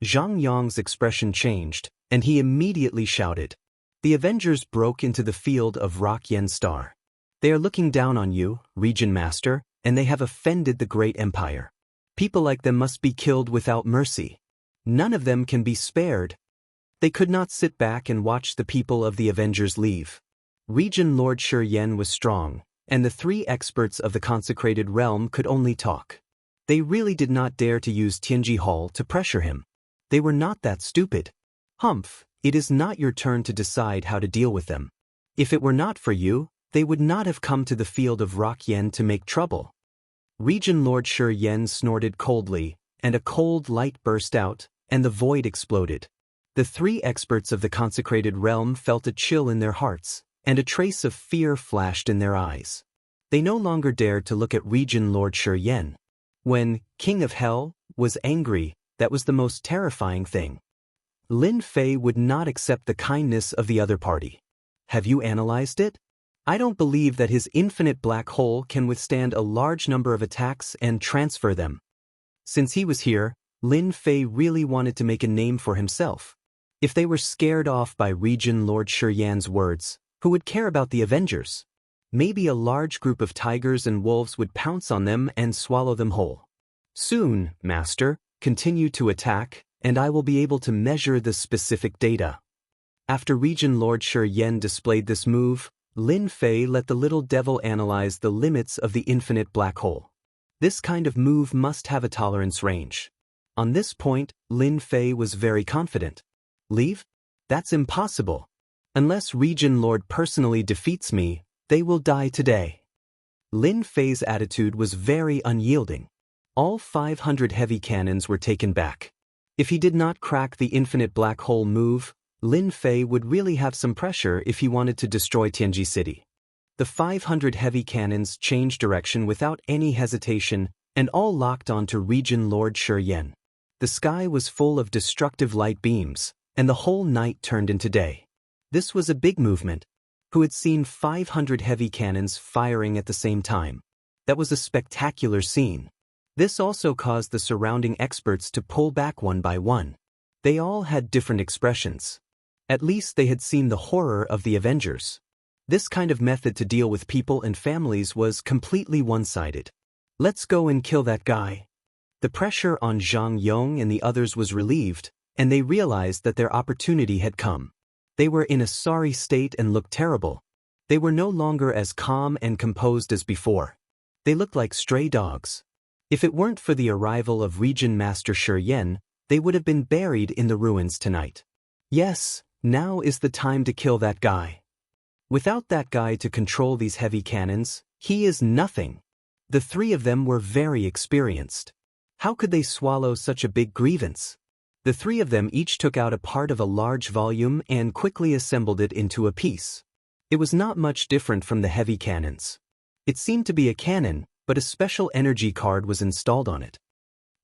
Zhang Yang's expression changed, and he immediately shouted. The Avengers broke into the field of Rock Yen Star. They are looking down on you, Region Master, and they have offended the great empire. People like them must be killed without mercy. None of them can be spared. They could not sit back and watch the people of the Avengers leave. Region Lord Shi Yen was strong, and the three experts of the consecrated realm could only talk. They really did not dare to use Tianji Hall to pressure him. They were not that stupid. Humph, it is not your turn to decide how to deal with them. If it were not for you, they would not have come to the field of Rock Yen to make trouble. Region Lord Shi Yen snorted coldly, and a cold light burst out, and the void exploded. The three experts of the consecrated realm felt a chill in their hearts, and a trace of fear flashed in their eyes. They no longer dared to look at Region Lord Shi Yen. When King of Hell was angry, that was the most terrifying thing. Lin Fei would not accept the kindness of the other party. Have you analyzed it? I don't believe that his infinite black hole can withstand a large number of attacks and transfer them. Since he was here, Lin Fei really wanted to make a name for himself. If they were scared off by Region Lord Shi Yan's words, who would care about the Avengers? Maybe a large group of tigers and wolves would pounce on them and swallow them whole. Soon, Master, continue to attack, and I will be able to measure the specific data. After Region Lord Shi Yen displayed this move, Lin Fei let the little devil analyze the limits of the infinite black hole. This kind of move must have a tolerance range. On this point, Lin Fei was very confident. Leave? That's impossible. Unless Region Lord personally defeats me, they will die today. Lin Fei's attitude was very unyielding. All 500 heavy cannons were taken back. If he did not crack the infinite black hole move, Lin Fei would really have some pressure if he wanted to destroy Tianji City. The 500 heavy cannons changed direction without any hesitation and all locked onto Region Lord Shi Yan. The sky was full of destructive light beams, and the whole night turned into day. This was a big movement. Who had seen 500 heavy cannons firing at the same time? That was a spectacular scene. This also caused the surrounding experts to pull back one by one. They all had different expressions. At least they had seen the horror of the Avengers. This kind of method to deal with people and families was completely one-sided. Let's go and kill that guy. The pressure on Zhang Yong and the others was relieved, and they realized that their opportunity had come. They were in a sorry state and looked terrible. They were no longer as calm and composed as before. They looked like stray dogs. If it weren't for the arrival of Region Master Shi Yan, they would have been buried in the ruins tonight. Yes, now is the time to kill that guy. Without that guy to control these heavy cannons, he is nothing. The three of them were very experienced. How could they swallow such a big grievance? The three of them each took out a part of a large volume and quickly assembled it into a piece. It was not much different from the heavy cannons. It seemed to be a cannon, but a special energy card was installed on it.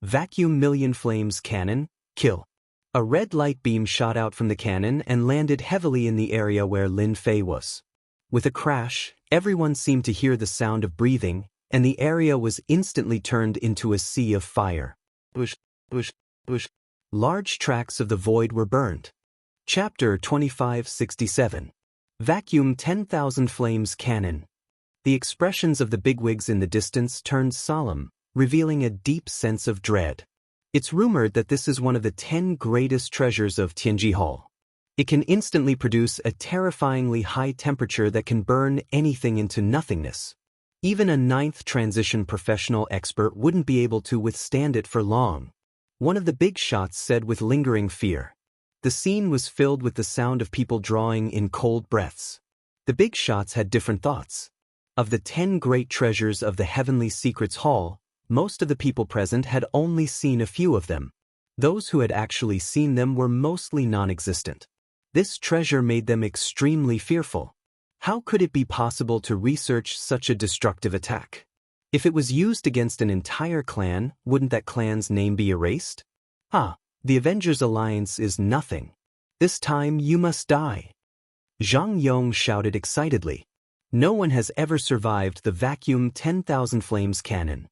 Vacuum Million Flames Cannon, kill. A red light beam shot out from the cannon and landed heavily in the area where Lin Fei was. With a crash, everyone seemed to hear the sound of breathing, and the area was instantly turned into a sea of fire. Bush, bush, bush. Large tracts of the void were burned. Chapter 2567. Vacuum 10,000 Flames Cannon. The expressions of the bigwigs in the distance turned solemn, revealing a deep sense of dread. It's rumored that this is one of the 10 greatest treasures of Tianji Hall. It can instantly produce a terrifyingly high temperature that can burn anything into nothingness. Even a 9th transition professional expert wouldn't be able to withstand it for long. One of the big shots said with lingering fear. The scene was filled with the sound of people drawing in cold breaths. The big shots had different thoughts. Of the 10 great treasures of the Heavenly Secrets Hall, most of the people present had only seen a few of them. Those who had actually seen them were mostly non-existent. This treasure made them extremely fearful. How could it be possible to research such a destructive attack? If it was used against an entire clan, wouldn't that clan's name be erased? The Avengers Alliance is nothing. This time you must die. Zhang Yong shouted excitedly. No one has ever survived the Vacuum 10,000 Flames Cannon.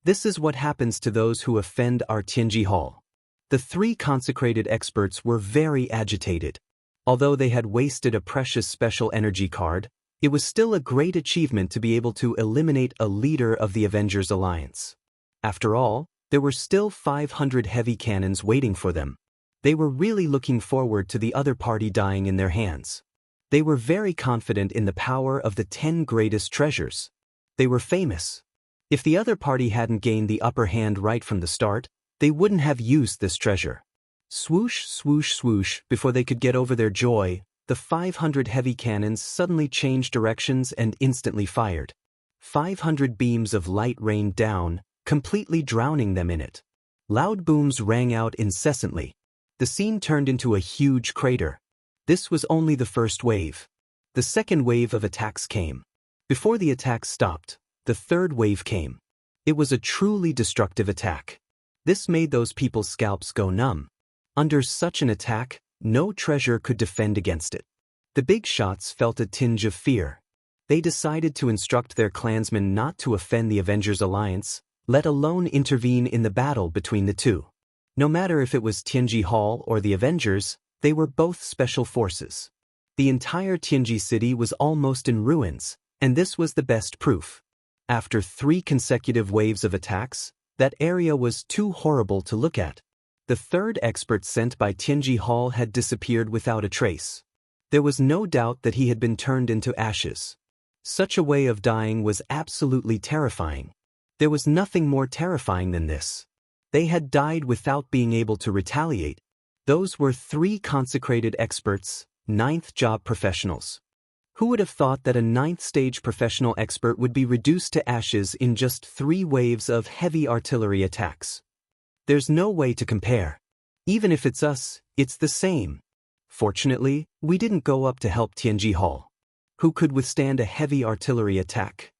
This is what happens to those who offend our Tianji Hall. The three consecrated experts were very agitated. Although they had wasted a precious special energy card, it was still a great achievement to be able to eliminate a leader of the Avengers Alliance. After all, there were still 500 heavy cannons waiting for them. They were really looking forward to the other party dying in their hands. They were very confident in the power of the 10 greatest treasures. They were famous. If the other party hadn't gained the upper hand right from the start, they wouldn't have used this treasure. Swoosh, swoosh, swoosh, before they could get over their joy, the 500 heavy cannons suddenly changed directions and instantly fired. 500 beams of light rained down, completely drowning them in it. Loud booms rang out incessantly. The scene turned into a huge crater. This was only the first wave. The second wave of attacks came. Before the attacks stopped, the third wave came. It was a truly destructive attack. This made those people's scalps go numb. Under such an attack, no treasure could defend against it. The big shots felt a tinge of fear. They decided to instruct their clansmen not to offend the Avengers Alliance, let alone intervene in the battle between the two. No matter if it was Tianji Hall or the Avengers, they were both special forces. The entire Tianji city was almost in ruins, and this was the best proof. After 3 consecutive waves of attacks, that area was too horrible to look at. The third expert sent by Tianji Hall had disappeared without a trace. There was no doubt that he had been turned into ashes. Such a way of dying was absolutely terrifying. There was nothing more terrifying than this. They had died without being able to retaliate. Those were 3 consecrated experts, 9th job professionals. Who would have thought that a 9th stage professional expert would be reduced to ashes in just 3 waves of heavy artillery attacks? There's no way to compare. Even if it's us, it's the same. Fortunately, we didn't go up to help Tianji Hall. Who could withstand a heavy artillery attack?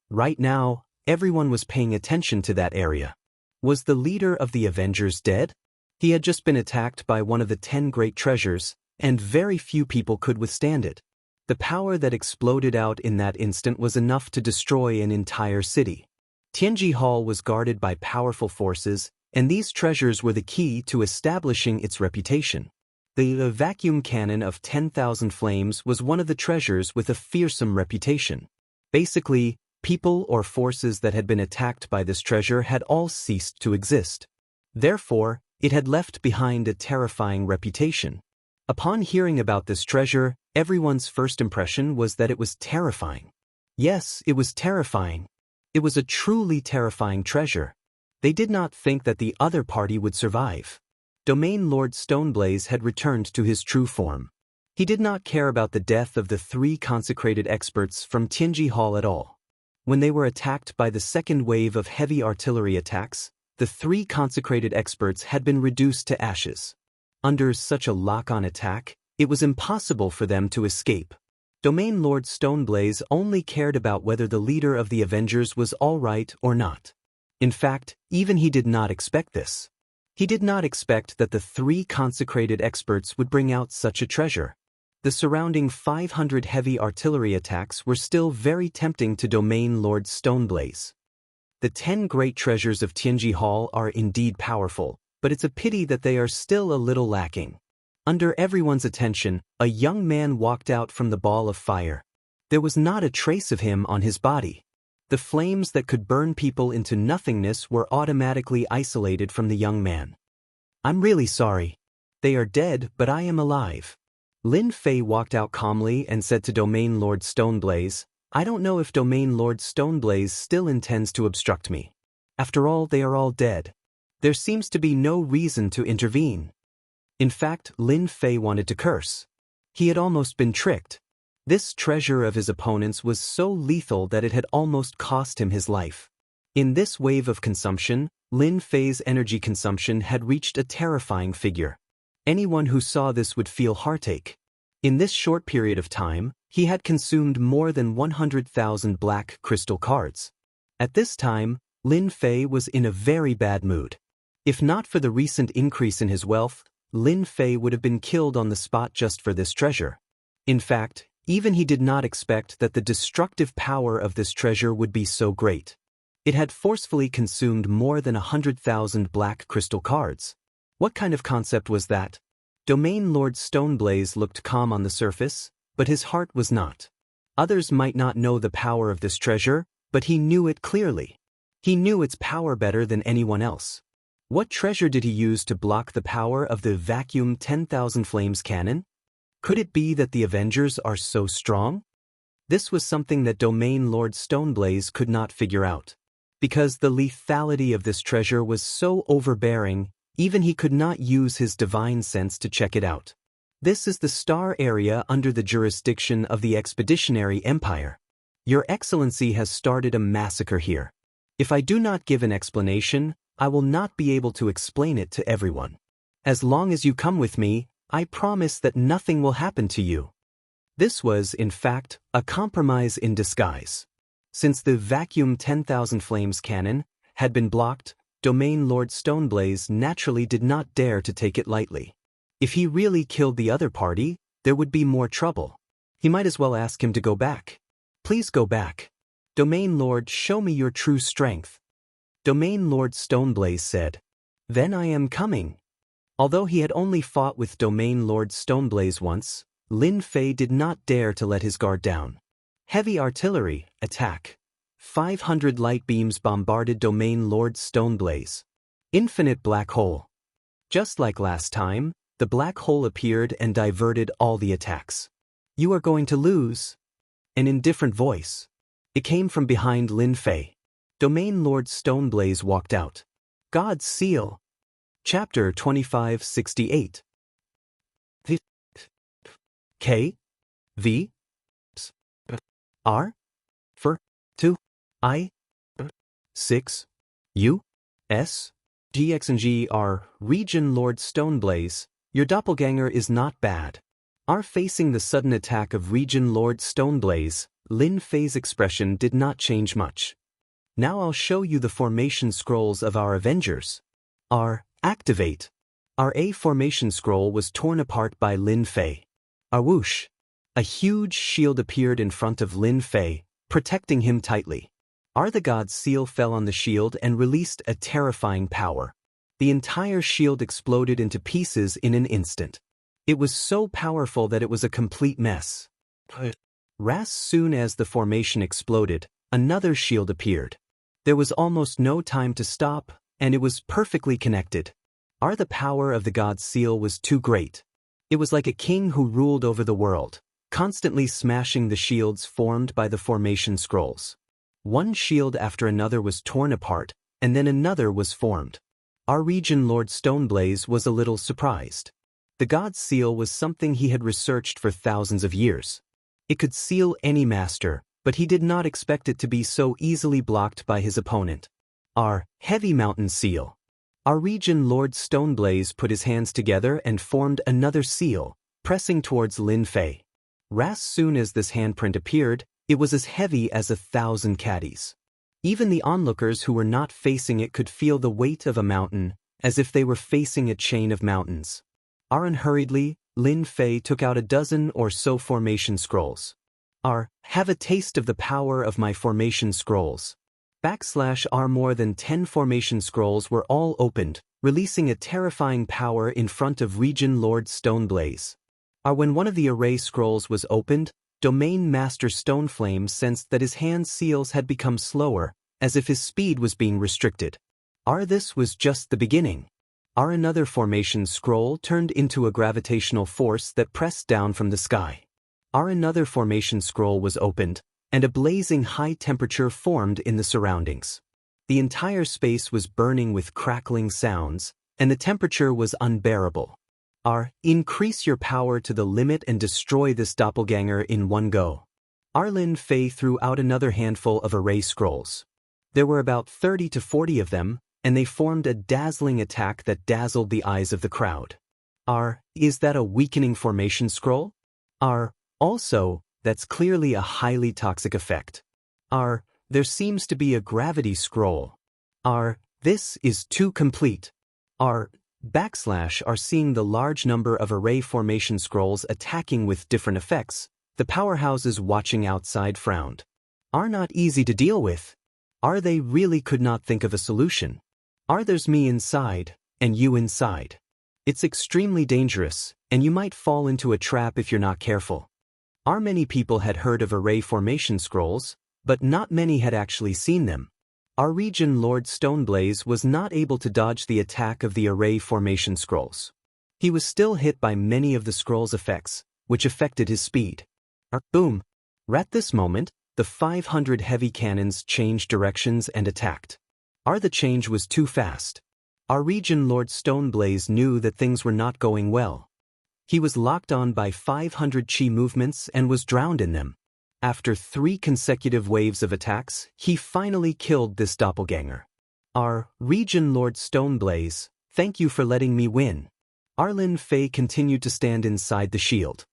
Right now, everyone was paying attention to that area. Was the leader of the Avengers dead? He had just been attacked by one of the 10 great treasures, and very few people could withstand it. The power that exploded out in that instant was enough to destroy an entire city. Tianji Hall was guarded by powerful forces, and these treasures were the key to establishing its reputation. The vacuum cannon of 10,000 flames was one of the treasures with a fearsome reputation. Basically, people or forces that had been attacked by this treasure had all ceased to exist. Therefore, it had left behind a terrifying reputation. Upon hearing about this treasure, everyone's first impression was that it was terrifying. Yes, it was terrifying. It was a truly terrifying treasure. They did not think that the other party would survive. Domain Lord Stoneblaze had returned to his true form. He did not care about the death of the 3 consecrated experts from Tianji Hall at all. When they were attacked by the second wave of heavy artillery attacks, the 3 consecrated experts had been reduced to ashes. Under such a lock-on attack, it was impossible for them to escape. Domain Lord Stoneblaze only cared about whether the leader of the Avengers was all right or not. In fact, even he did not expect this. He did not expect that the 3 consecrated experts would bring out such a treasure. The surrounding 500 heavy artillery attacks were still very tempting to Domain Lord Stoneblaze. The 10 great treasures of Tianji Hall are indeed powerful, but it's a pity that they are still a little lacking. Under everyone's attention, a young man walked out from the ball of fire. There was not a trace of him on his body. The flames that could burn people into nothingness were automatically isolated from the young man. "I'm really sorry. They are dead, but I am alive." Lin Fei walked out calmly and said to Domain Lord Stoneblaze, "I don't know if Domain Lord Stoneblaze still intends to obstruct me. After all, they are all dead. There seems to be no reason to intervene." In fact, Lin Fei wanted to curse. He had almost been tricked. This treasure of his opponents was so lethal that it had almost cost him his life. In this wave of consumption, Lin Fei's energy consumption had reached a terrifying figure. Anyone who saw this would feel heartache. In this short period of time, he had consumed more than 100,000 black crystal cards. At this time, Lin Fei was in a very bad mood. If not for the recent increase in his wealth, Lin Fei would have been killed on the spot just for this treasure. In fact, even he did not expect that the destructive power of this treasure would be so great. It had forcefully consumed more than 100,000 black crystal cards. What kind of concept was that? Domain Lord Stoneblaze looked calm on the surface, but his heart was not. Others might not know the power of this treasure, but he knew it clearly. He knew its power better than anyone else. What treasure did he use to block the power of the vacuum 10,000 flames cannon? Could it be that the Avengers are so strong? This was something that Domain Lord Stoneblaze could not figure out. Because the lethality of this treasure was so overbearing, even he could not use his divine sense to check it out. This is the star area under the jurisdiction of the Expeditionary Empire. Your Excellency has started a massacre here. If I do not give an explanation, I will not be able to explain it to everyone. As long as you come with me, I promise that nothing will happen to you. This was, in fact, a compromise in disguise. Since the vacuum 10,000 flames cannon had been blocked, Domain Lord Stoneblaze naturally did not dare to take it lightly. If he really killed the other party, there would be more trouble. He might as well ask him to go back. "Please go back. Domain Lord, show me your true strength." Domain Lord Stoneblaze said, "Then I am coming." Although he had only fought with Domain Lord Stoneblaze once, Lin Fei did not dare to let his guard down. Heavy artillery, attack. 500 light beams bombarded Domain Lord Stoneblaze. Infinite black hole. Just like last time, the black hole appeared and diverted all the attacks. "You are going to lose." An indifferent voice. It came from behind Lin Fei. Domain Lord Stoneblaze walked out. God's Seal. Chapter 2568. The K V R for 2 I 6 U S GX and G are Region Lord Stoneblaze. Your doppelganger is not bad. Are facing the sudden attack of Region Lord Stoneblaze, Lin Fei's expression did not change much. Now I'll show you the formation scrolls of our Avengers. R. Activate. Our A formation scroll was torn apart by Lin Fei. A whoosh. A huge shield appeared in front of Lin Fei, protecting him tightly. R. The God's Seal fell on the shield and released a terrifying power. The entire shield exploded into pieces in an instant. It was so powerful that it was a complete mess. As soon as the formation exploded, another shield appeared. There was almost no time to stop, and it was perfectly connected. The power of the God's Seal was too great. It was like a king who ruled over the world, constantly smashing the shields formed by the formation scrolls. One shield after another was torn apart, and then another was formed. Our Region Lord Stoneblaze was a little surprised. The God's Seal was something he had researched for thousands of years. It could seal any master, but he did not expect it to be so easily blocked by his opponent. Our Heavy Mountain Seal. Our Region Lord Stoneblaze put his hands together and formed another seal, pressing towards Lin Fei. As soon as this handprint appeared, it was as heavy as 1,000 caddies. Even the onlookers who were not facing it could feel the weight of a mountain, as if they were facing a chain of mountains. Unhurriedly, Lin Fei took out a dozen or so formation scrolls. Have a taste of the power of my formation scrolls. / more than 10 formation scrolls were all opened, releasing a terrifying power in front of Region Lord Stoneblaze. When one of the array scrolls was opened, Domain Master Stoneflame sensed that his hand seals had become slower, as if his speed was being restricted. This was just the beginning. Another formation scroll turned into a gravitational force that pressed down from the sky. Another formation scroll was opened, and a blazing high temperature formed in the surroundings. The entire space was burning with crackling sounds, and the temperature was unbearable. Increase your power to the limit and destroy this doppelganger in one go. Lin Fei threw out another handful of array scrolls. There were about 30 to 40 of them, and they formed a dazzling attack that dazzled the eyes of the crowd. Is that a weakening formation scroll? Also, that's clearly a highly toxic effect. There seems to be a gravity scroll. This is too complete. Are seeing the large number of array formation scrolls attacking with different effects, the powerhouses watching outside frowned. Not easy to deal with. They really could not think of a solution. There's me inside, and you inside. It's extremely dangerous, and you might fall into a trap if you're not careful. Many people had heard of array formation scrolls, but not many had actually seen them. Our Region Lord Stoneblaze was not able to dodge the attack of the array formation scrolls. He was still hit by many of the scrolls' effects, which affected his speed. Boom! At this moment, the 500 heavy cannons changed directions and attacked. The change was too fast. Our Region Lord Stoneblaze knew that things were not going well. He was locked on by 500 chi movements and was drowned in them. After 3 consecutive waves of attacks, he finally killed this doppelganger. Our Region Lord Stoneblaze, thank you for letting me win. Lin Fei continued to stand inside the shield.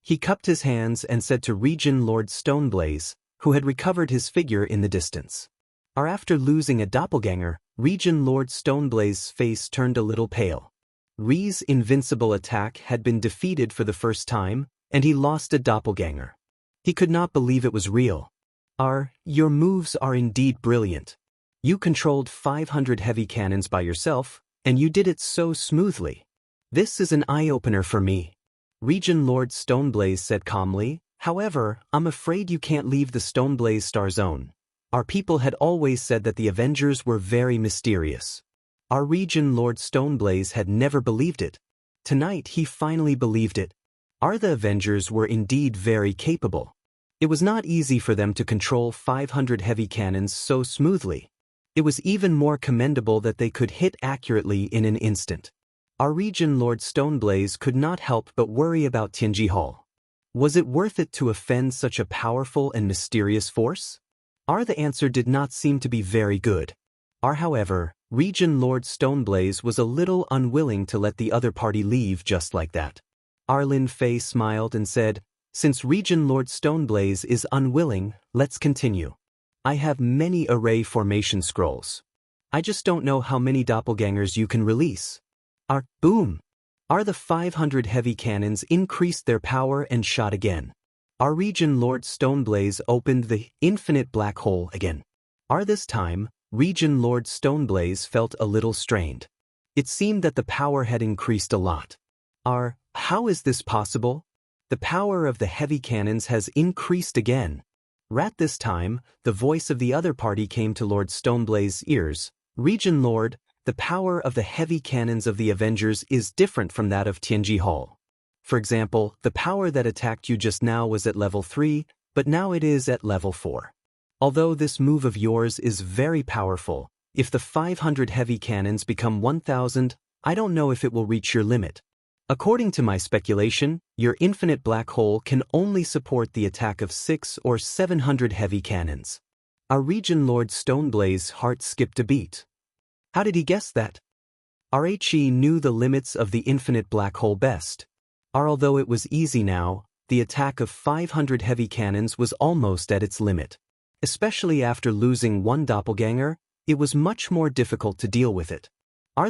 He cupped his hands and said to Region Lord Stoneblaze, who had recovered his figure in the distance. After losing a doppelganger, Region Lord Stoneblaze's face turned a little pale. Ri's invincible attack had been defeated for the first time, and he lost a doppelganger. He could not believe it was real. Your moves are indeed brilliant. You controlled 500 heavy cannons by yourself, and you did it so smoothly. This is an eye-opener for me. Region Lord Stoneblaze said calmly, however, I'm afraid you can't leave the Stoneblaze Star Zone. Our people had always said that the Avengers were very mysterious. Our Region Lord Stoneblaze had never believed it. Tonight he finally believed it. The Avengers were indeed very capable. It was not easy for them to control 500 heavy cannons so smoothly. It was even more commendable that they could hit accurately in an instant. Our Region Lord Stoneblaze could not help but worry about Tianji Hall. Was it worth it to offend such a powerful and mysterious force? The answer did not seem to be very good. However, Region Lord Stoneblaze was a little unwilling to let the other party leave just like that. Lin Fei smiled and said, "Since Region Lord Stoneblaze is unwilling, let's continue. I have many array formation scrolls. I just don't know how many doppelgangers you can release." Boom! The 500 heavy cannons increased their power and shot again. Our Region Lord Stoneblaze opened the infinite black hole again. This time, Region Lord Stoneblaze felt a little strained. It seemed that the power had increased a lot. How is this possible? The power of the heavy cannons has increased again. This time, the voice of the other party came to Lord Stoneblaze's ears. "Region Lord, the power of the heavy cannons of the Avengers is different from that of Tianji Hall. For example, the power that attacked you just now was at level 3, but now it is at level 4. Although this move of yours is very powerful, if the 500 heavy cannons become 1,000, I don't know if it will reach your limit. According to my speculation, your infinite black hole can only support the attack of 600 or 700 heavy cannons." Our Region Lord Stoneblaze's heart skipped a beat. How did he guess that? He knew the limits of the infinite black hole best. Although it was easy now, the attack of 500 heavy cannons was almost at its limit. Especially after losing one doppelganger, it was much more difficult to deal with it.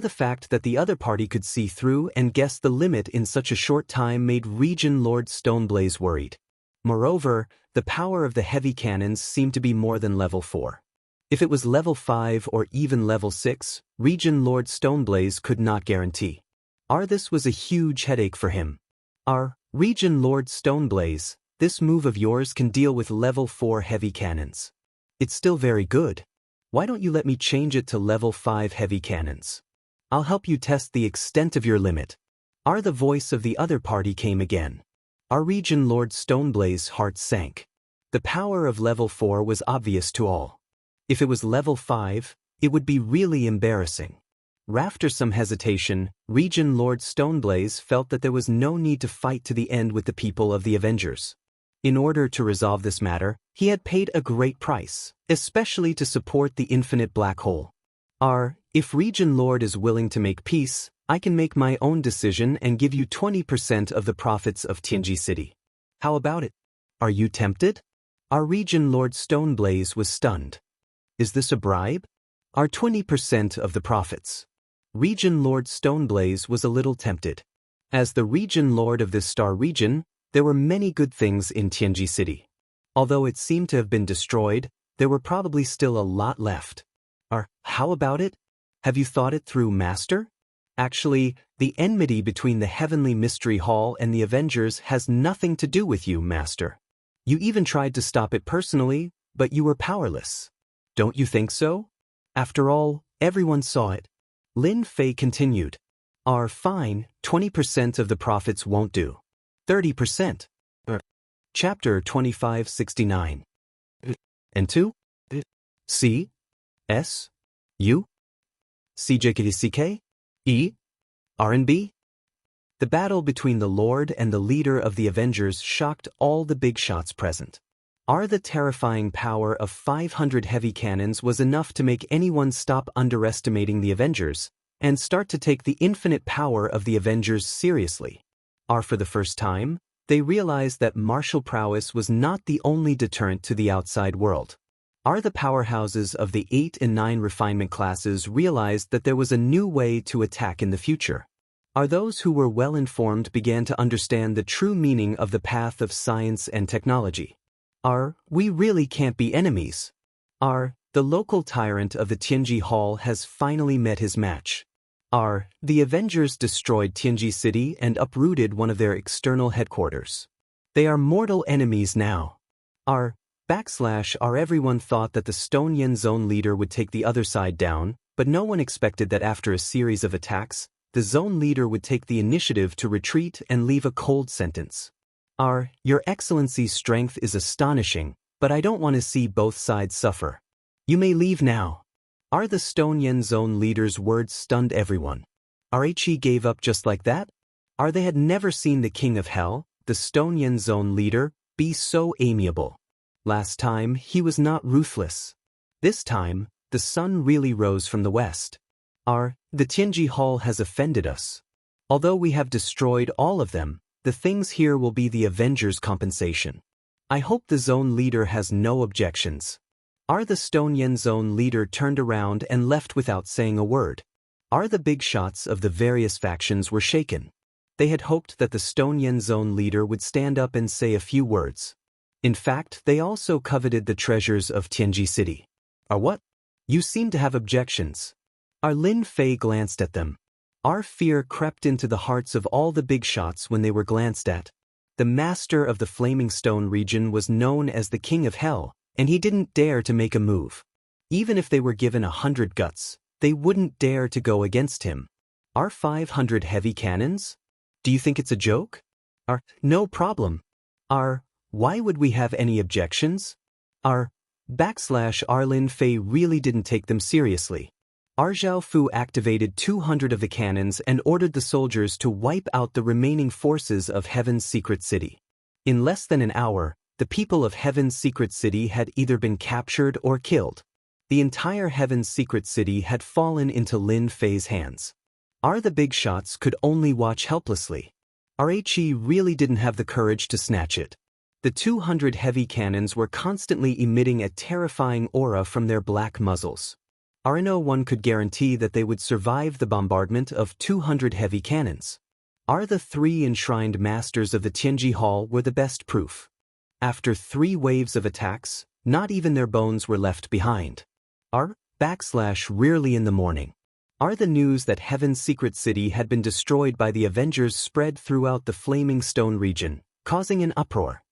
The fact that the other party could see through and guess the limit in such a short time made Region Lord Stoneblaze worried. Moreover, the power of the heavy cannons seemed to be more than level 4. If it was level 5 or even level 6, Region Lord Stoneblaze could not guarantee. This was a huge headache for him. Region Lord Stoneblaze, this move of yours can deal with level 4 heavy cannons. It's still very good. Why don't you let me change it to level 5 heavy cannons? I'll help you test the extent of your limit. The voice of the other party came again. Our Region Lord Stoneblaze's heart sank. The power of level 4 was obvious to all. If it was level 5, it would be really embarrassing. After some hesitation, Region Lord Stoneblaze felt that there was no need to fight to the end with the people of the Avengers. In order to resolve this matter, he had paid a great price, especially to support the infinite black hole. If Region Lord is willing to make peace, I can make my own decision and give you 20% of the profits of Tianji City. How about it? Are you tempted? Our Region Lord Stoneblaze was stunned. Is this a bribe? 20% of the profits. Region Lord Stoneblaze was a little tempted. As the Region Lord of this star region, there were many good things in Tianji City. Although it seemed to have been destroyed, there were probably still a lot left. How about it? Have you thought it through, Master? Actually, the enmity between the Heavenly Mystery Hall and the Avengers has nothing to do with you, Master. You even tried to stop it personally, but you were powerless. Don't you think so? After all, everyone saw it. Lin Fei continued. Fine, 20% of the profits won't do. 30%. Chapter 2569. And 2? C? S? U? CJKDCK? E? R&B? The battle between the Lord and the leader of the Avengers shocked all the big shots present. The terrifying power of 500 heavy cannons was enough to make anyone stop underestimating the Avengers and start to take the infinite power of the Avengers seriously. For the first time, they realized that martial prowess was not the only deterrent to the outside world. The powerhouses of the 8 and 9 refinement classes realized that there was a new way to attack in the future. Those who were well-informed began to understand the true meaning of the path of science and technology. We really can't be enemies. The local tyrant of the Tianji Hall has finally met his match. The Avengers destroyed Tianji City and uprooted one of their external headquarters. They are mortal enemies now. Everyone thought that the Stone Yen Zone leader would take the other side down, but no one expected that after a series of attacks, the zone leader would take the initiative to retreat and leave a cold sentence. Your Excellency's strength is astonishing, but I don't want to see both sides suffer. You may leave now. Are the Stone Yen Zone leader's words stunned everyone? RHE gave up just like that? They had never seen the King of Hell, the Stone Yen Zone leader, be so amiable. Last time, he was not ruthless. This time, the sun really rose from the west. The Tianji Hall has offended us. Although we have destroyed all of them, the things here will be the Avengers' compensation. I hope the zone leader has no objections. The Stone Yen Zone leader turned around and left without saying a word. The big shots of the various factions were shaken. They had hoped that the Stone Yen Zone leader would stand up and say a few words. In fact, they also coveted the treasures of Tianji City. What? You seem to have objections. Lin Fei glanced at them. Fear crept into the hearts of all the big shots when they were glanced at. The master of the Flaming Stone region was known as the King of Hell, and he didn't dare to make a move. Even if they were given 100 guts, they wouldn't dare to go against him. 500 heavy cannons? Do you think it's a joke? No problem. Why would we have any objections? Lin Fei really didn't take them seriously. Zhao Fu activated 200 of the cannons and ordered the soldiers to wipe out the remaining forces of Heaven's secret city. In less than an hour, the people of Heaven's secret city had either been captured or killed. The entire Heaven's secret city had fallen into Lin Fei's hands. The big shots could only watch helplessly. RHE really didn't have the courage to snatch it. The 200 heavy cannons were constantly emitting a terrifying aura from their black muzzles. No one could guarantee that they would survive the bombardment of 200 heavy cannons. The 3 enshrined masters of the Tianji Hall were the best proof. After 3 waves of attacks, not even their bones were left behind. Rarely in the morning. The news that Heaven's secret city had been destroyed by the Avengers spread throughout the Flaming Stone region, causing an uproar.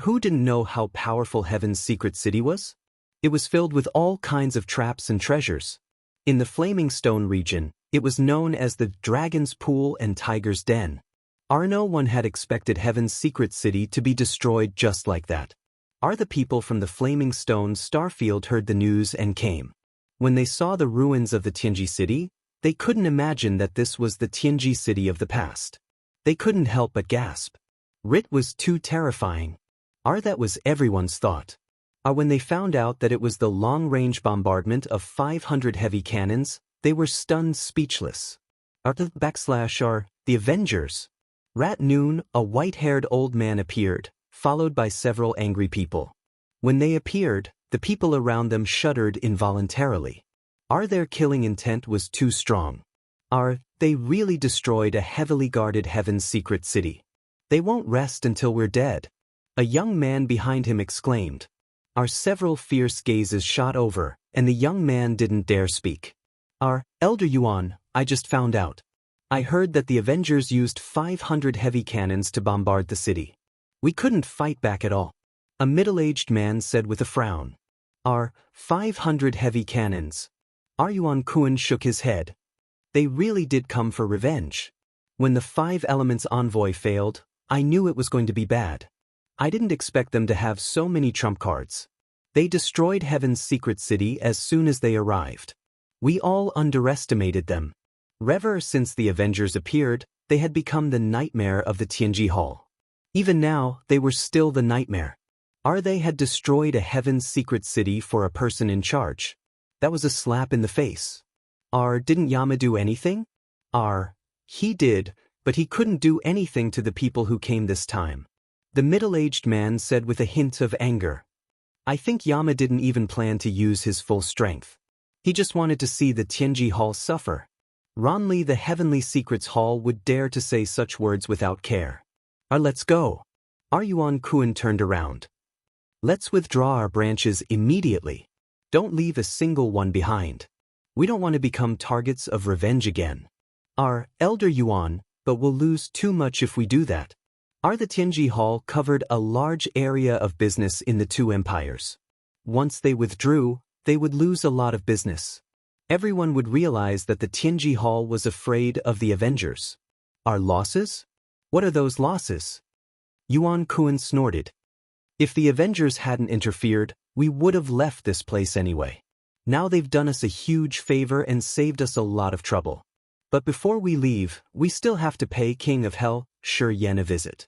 Who didn't know how powerful Heaven's secret city was? It was filled with all kinds of traps and treasures. In the Flaming Stone region, it was known as the Dragon's Pool and Tiger's Den. No one had expected Heaven's secret city to be destroyed just like that. The people from the Flaming Stone starfield heard the news and came. When they saw the ruins of the Tianji city, they couldn't imagine that this was the Tianji city of the past. They couldn't help but gasp. It was too terrifying. That was everyone's thought. When they found out that it was the long-range bombardment of 500 heavy cannons, they were stunned speechless. The Avengers. At noon, a white-haired old man appeared, followed by several angry people. When they appeared, the people around them shuddered involuntarily. Their killing intent was too strong. They really destroyed a heavily guarded Heaven's secret city. They won't rest until we're dead. A young man behind him exclaimed. Several fierce gazes shot over, and the young man didn't dare speak. Elder Yuan, I just found out. I heard that the Avengers used 500 heavy cannons to bombard the city. We couldn't fight back at all. A middle-aged man said with a frown. 500 heavy cannons. Yuan Kuan shook his head. They really did come for revenge. When the 5 Elements envoy failed, I knew it was going to be bad. I didn't expect them to have so many trump cards. They destroyed Heaven's secret city as soon as they arrived. We all underestimated them. Ever since the Avengers appeared, they had become the nightmare of the Tianji Hall. Even now, they were still the nightmare. They had destroyed a Heaven's secret city for a person in charge. That was a slap in the face. Didn't Yama do anything? He did, but he couldn't do anything to the people who came this time. The middle-aged man said with a hint of anger. I think Yama didn't even plan to use his full strength. He just wanted to see the Tianji Hall suffer. Ronli the Heavenly Secrets Hall would dare to say such words without care. Let's go. Yuan Kuan turned around. Let's withdraw our branches immediately. Don't leave a single one behind. We don't want to become targets of revenge again. Elder Yuan, but we'll lose too much if we do that. The Tianji Hall covered a large area of business in the 2 empires. Once they withdrew, they would lose a lot of business. Everyone would realize that the Tianji Hall was afraid of the Avengers. Our losses? What are those losses? Yuan Kuan snorted. If the Avengers hadn't interfered, we would have left this place anyway. Now they've done us a huge favor and saved us a lot of trouble. But before we leave, we still have to pay King of Hell, Shi Yen, a visit.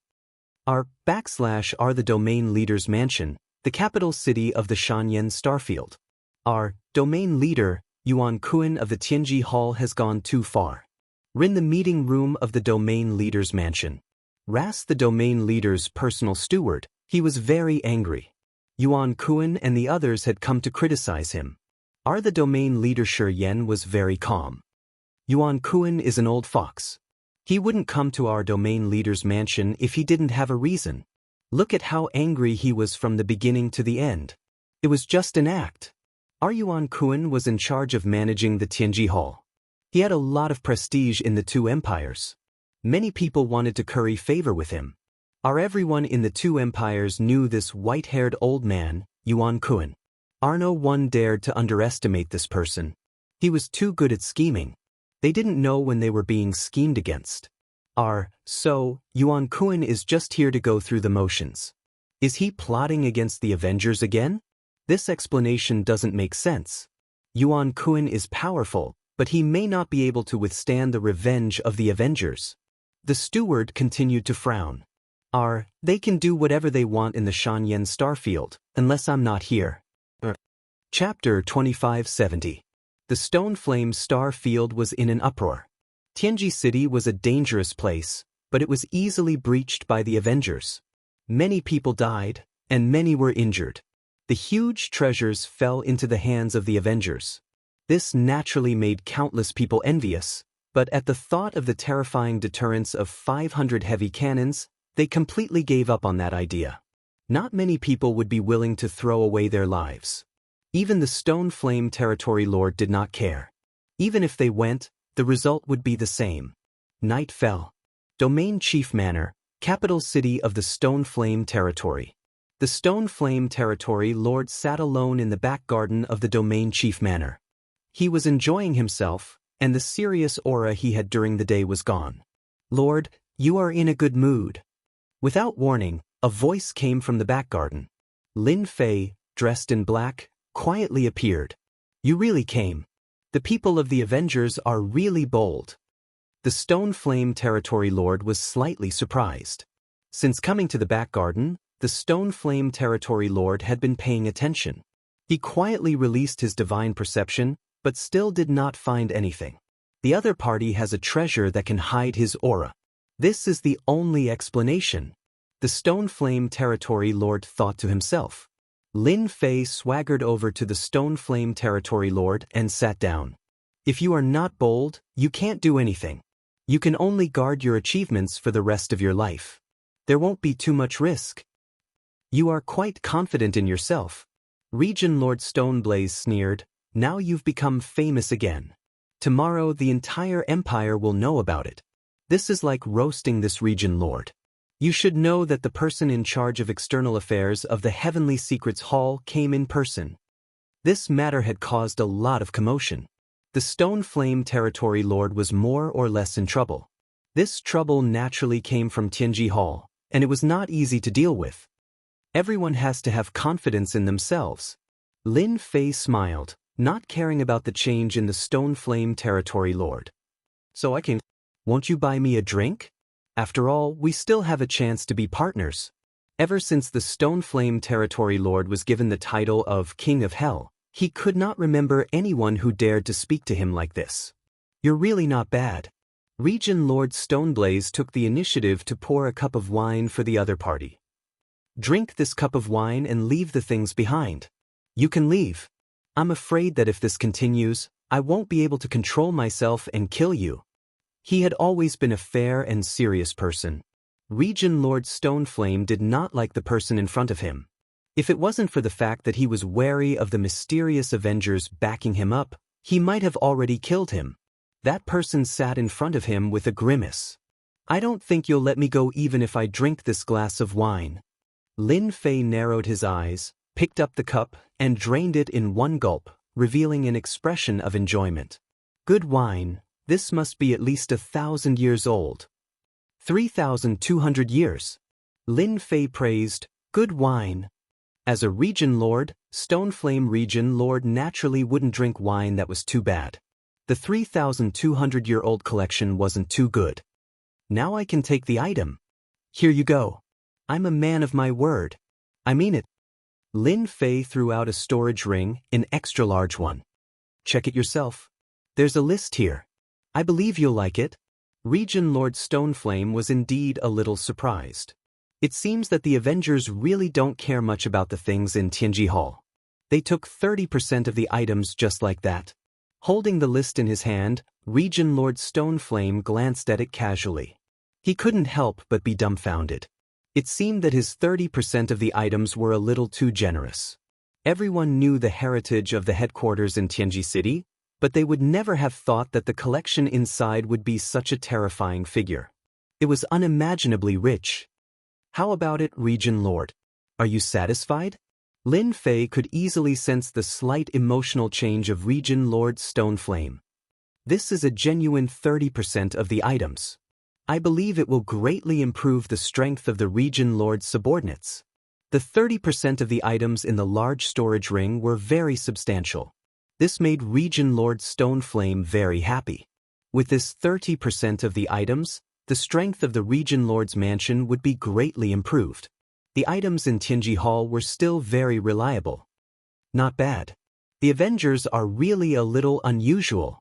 Are the domain leader's mansion, the capital city of the Shanyan Starfield. Our domain leader, Yuan Kuan of the Tianji Hall, has gone too far. We're in the meeting room of the domain leader's mansion. Ras, the domain leader's personal steward, he was very angry. Yuan Kuan and the others had come to criticize him. The domain leader Shi Yen was very calm. Yuan Kuan is an old fox. He wouldn't come to our domain leader's mansion if he didn't have a reason. Look at how angry he was from the beginning to the end. It was just an act. Our Yuan Kuan was in charge of managing the Tianji Hall. He had a lot of prestige in the two empires. Many people wanted to curry favor with him. Everyone in the two empires knew this white-haired old man, Yuan Kuan. No one dared to underestimate this person. He was too good at scheming. They didn't know when they were being schemed against. So, Yuan Kuan is just here to go through the motions. Is he plotting against the Avengers again? This explanation doesn't make sense. Yuan Kuan is powerful, but he may not be able to withstand the revenge of the Avengers. The steward continued to frown. They can do whatever they want in the Shanyan Starfield, unless I'm not here. Chapter 2570. The Stone Flame Star Field was in an uproar. Tianji City was a dangerous place, but it was easily breached by the Avengers. Many people died, and many were injured. The huge treasures fell into the hands of the Avengers. This naturally made countless people envious, but at the thought of the terrifying deterrence of 500 heavy cannons, they completely gave up on that idea. Not many people would be willing to throw away their lives. Even the Stone Flame Territory Lord did not care. Even if they went, the result would be the same. Night fell. Domain Chief Manor, capital city of the Stone Flame Territory. The Stone Flame Territory Lord sat alone in the back garden of the Domain Chief Manor. He was enjoying himself, and the serious aura he had during the day was gone. Lord, you are in a good mood. Without warning, a voice came from the back garden. Lin Fei, dressed in black, quietly appeared. You really came. The people of the Avengers are really bold. The Stone Flame Territory Lord was slightly surprised. Since coming to the back garden, the Stone Flame Territory Lord had been paying attention. He quietly released his divine perception, but still did not find anything. The other party has a treasure that can hide his aura. This is the only explanation. The Stone Flame Territory Lord thought to himself. Lin Fei swaggered over to the Stone Flame Territory Lord and sat down. If you are not bold, you can't do anything. You can only guard your achievements for the rest of your life. There won't be too much risk. You are quite confident in yourself. Region Lord Stoneblaze sneered, now you've become famous again. Tomorrow the entire empire will know about it. This is like roasting this region lord. You should know that the person in charge of external affairs of the Heavenly Secrets Hall came in person. This matter had caused a lot of commotion. The Stone Flame Territory Lord was more or less in trouble. This trouble naturally came from Tianji Hall, and it was not easy to deal with. Everyone has to have confidence in themselves. Lin Fei smiled, not caring about the change in the Stone Flame Territory Lord. So I can. Won't you buy me a drink? After all, we still have a chance to be partners. Ever since the Stone Flame Territory Lord was given the title of King of Hell, he could not remember anyone who dared to speak to him like this. You're really not bad. Region Lord Stoneblaze took the initiative to pour a cup of wine for the other party. Drink this cup of wine and leave the things behind. You can leave. I'm afraid that if this continues, I won't be able to control myself and kill you. He had always been a fair and serious person. Region Lord Stoneflame did not like the person in front of him. If it wasn't for the fact that he was wary of the mysterious Avengers backing him up, he might have already killed him. That person sat in front of him with a grimace. I don't think you'll let me go even if I drink this glass of wine. Lin Fei narrowed his eyes, picked up the cup, and drained it in one gulp, revealing an expression of enjoyment. Good wine. This must be at least 1,000 years old. 3,200 years. Lin Fei praised, good wine. As a region lord, Stoneflame region lord naturally wouldn't drink wine that was too bad. The 3,200-year-old collection wasn't too good. Now I can take the item. Here you go. I'm a man of my word. I mean it. Lin Fei threw out a storage ring, an extra large one. Check it yourself. There's a list here. I believe you'll like it. Region Lord Stoneflame was indeed a little surprised. It seems that the Avengers really don't care much about the things in Tianji Hall. They took 30% of the items just like that. Holding the list in his hand, Region Lord Stoneflame glanced at it casually. He couldn't help but be dumbfounded. It seemed that his 30% of the items were a little too generous. Everyone knew the heritage of the headquarters in Tianji City, but they would never have thought that the collection inside would be such a terrifying figure. It was unimaginably rich. How about it, Region Lord? Are you satisfied? Lin Fei could easily sense the slight emotional change of Region Lord Stoneflame. This is a genuine 30% of the items. I believe it will greatly improve the strength of the Region Lord's subordinates. The 30% of the items in the large storage ring were very substantial. This made Region Lord Stoneflame very happy. With this 30% of the items, the strength of the Region Lord's mansion would be greatly improved. The items in Tianji Hall were still very reliable. Not bad. The Avengers are really a little unusual.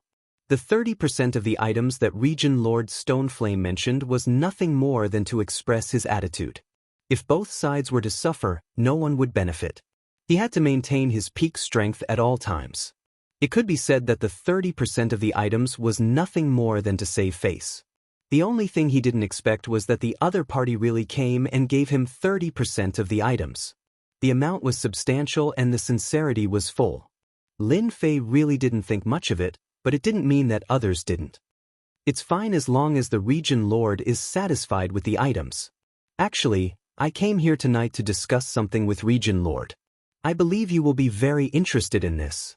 The 30% of the items that Region Lord Stoneflame mentioned was nothing more than to express his attitude. If both sides were to suffer, no one would benefit. He had to maintain his peak strength at all times. It could be said that the 30% of the items was nothing more than to save face. The only thing he didn't expect was that the other party really came and gave him 30% of the items. The amount was substantial and the sincerity was full. Lin Fei really didn't think much of it, but it didn't mean that others didn't. It's fine as long as the Region Lord is satisfied with the items. Actually, I came here tonight to discuss something with Region Lord. I believe you will be very interested in this.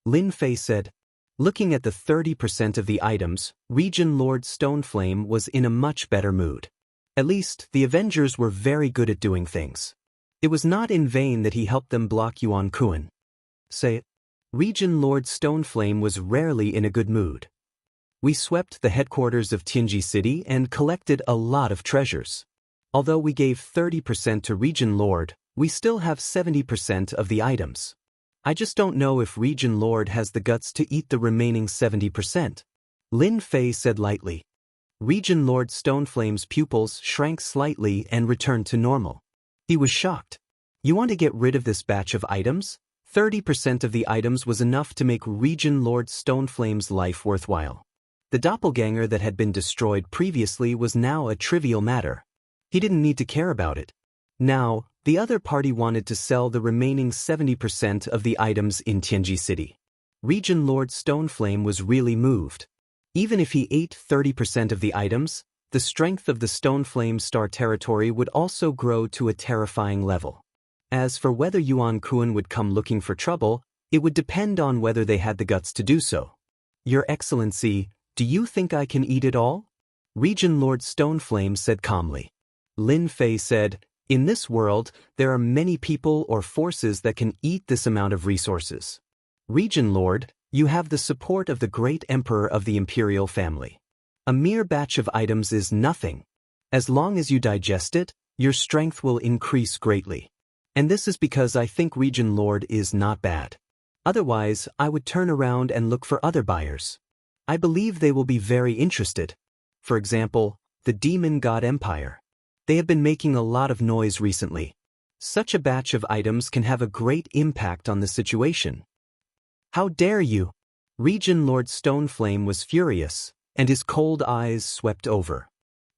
Lin Fei said. Looking at the 30% of the items, Region Lord Stoneflame was in a much better mood. At least, the Avengers were very good at doing things. It was not in vain that he helped them block Yuan Kuan. Say it. Region Lord Stoneflame was rarely in a good mood. We swept the headquarters of Tianji City and collected a lot of treasures. Although we gave 30% to Region Lord, we still have 70% of the items. I just don't know if Region Lord has the guts to eat the remaining 70%. Lin Fei said lightly. Region Lord Stoneflame's pupils shrank slightly and returned to normal. He was shocked. You want to get rid of this batch of items? 30% of the items was enough to make Region Lord Stoneflame's life worthwhile. The doppelganger that had been destroyed previously was now a trivial matter. He didn't need to care about it. Now, the other party wanted to sell the remaining 70% of the items in Tianji City. Region Lord Stoneflame was really moved. Even if he ate 30% of the items, the strength of the Stoneflame Star territory would also grow to a terrifying level. As for whether Yuan Kuan would come looking for trouble, it would depend on whether they had the guts to do so. Your Excellency, do you think I can eat it all? Region Lord Stoneflame said calmly. Lin Fei said, in this world, there are many people or forces that can eat this amount of resources. Region Lord, you have the support of the great emperor of the imperial family. A mere batch of items is nothing. As long as you digest it, your strength will increase greatly. And this is because I think Region Lord is not bad. Otherwise, I would turn around and look for other buyers. I believe they will be very interested. For example, the Demon God Empire. They have been making a lot of noise recently. Such a batch of items can have a great impact on the situation. How dare you? Region Lord Stoneflame was furious, and his cold eyes swept over.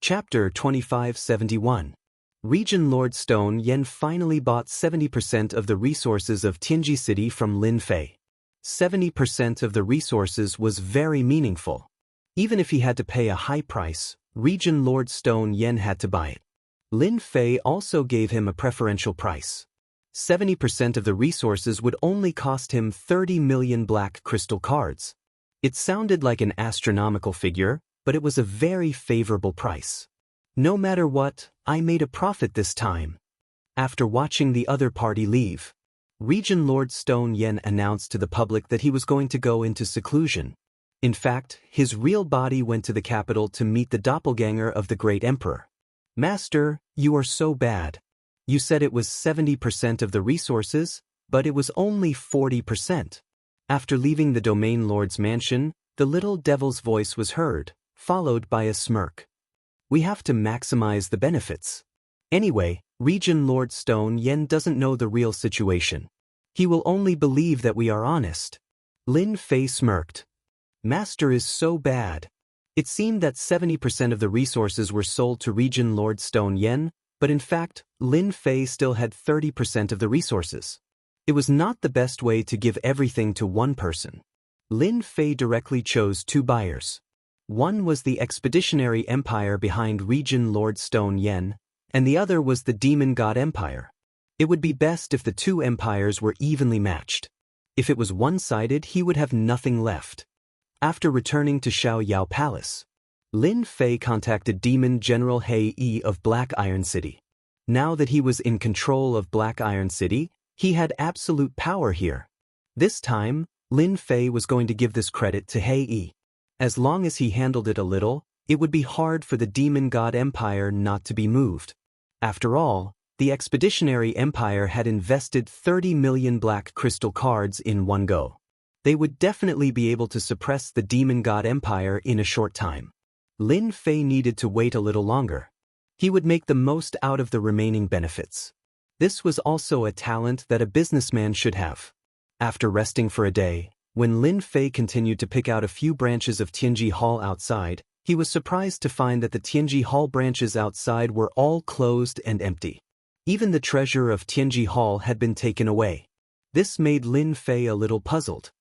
Chapter 2571. Region Lord Stone Yen finally bought 70% of the resources of Tianji City from Lin Fei. 70% of the resources was very meaningful. Even if he had to pay a high price, Region Lord Stone Yen had to buy it. Lin Fei also gave him a preferential price. 70% of the resources would only cost him 30 million black crystal cards. It sounded like an astronomical figure, but it was a very favorable price. No matter what, I made a profit this time. After watching the other party leave, Region Lord Stone Yen announced to the public that he was going to go into seclusion. In fact, his real body went to the capital to meet the doppelganger of the great emperor. Master, you are so bad. You said it was 70% of the resources, but it was only 40%. After leaving the domain lord's mansion, the little devil's voice was heard, followed by a smirk. We have to maximize the benefits. Anyway, Region Lord Stone Yen doesn't know the real situation. He will only believe that we are honest. Lin Fei smirked. Master is so bad. It seemed that 70% of the resources were sold to Region Lord Stone Yen, but in fact, Lin Fei still had 30% of the resources. It was not the best way to give everything to one person. Lin Fei directly chose two buyers. One was the expeditionary empire behind Region Lord Stone Yen, and the other was the demon god empire. It would be best if the two empires were evenly matched. If it was one-sided, he would have nothing left. After returning to Xiaoyao Palace, Lin Fei contacted Demon General He Yi of Black Iron City. Now that he was in control of Black Iron City, he had absolute power here. This time, Lin Fei was going to give this credit to He Yi. As long as he handled it a little, it would be hard for the Demon God Empire not to be moved. After all, the Expeditionary Empire had invested 30 million black crystal cards in one go. They would definitely be able to suppress the Demon God Empire in a short time. Lin Fei needed to wait a little longer. He would make the most out of the remaining benefits. This was also a talent that a businessman should have. After resting for a day, when Lin Fei continued to pick out a few branches of Tianji Hall outside, he was surprised to find that the Tianji Hall branches outside were all closed and empty. Even the treasure of Tianji Hall had been taken away. This made Lin Fei a little puzzled.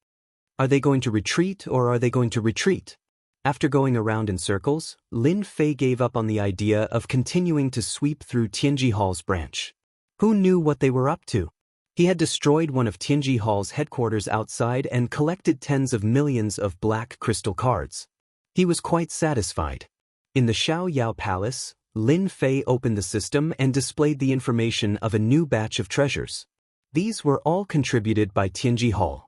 Are they going to retreat or are they going to retreat? After going around in circles, Lin Fei gave up on the idea of continuing to sweep through Tianji Hall's branch. Who knew what they were up to? He had destroyed one of Tianji Hall's headquarters outside and collected tens of millions of black crystal cards. He was quite satisfied. In the Xiaoyao Palace, Lin Fei opened the system and displayed the information of a new batch of treasures. These were all contributed by Tianji Hall.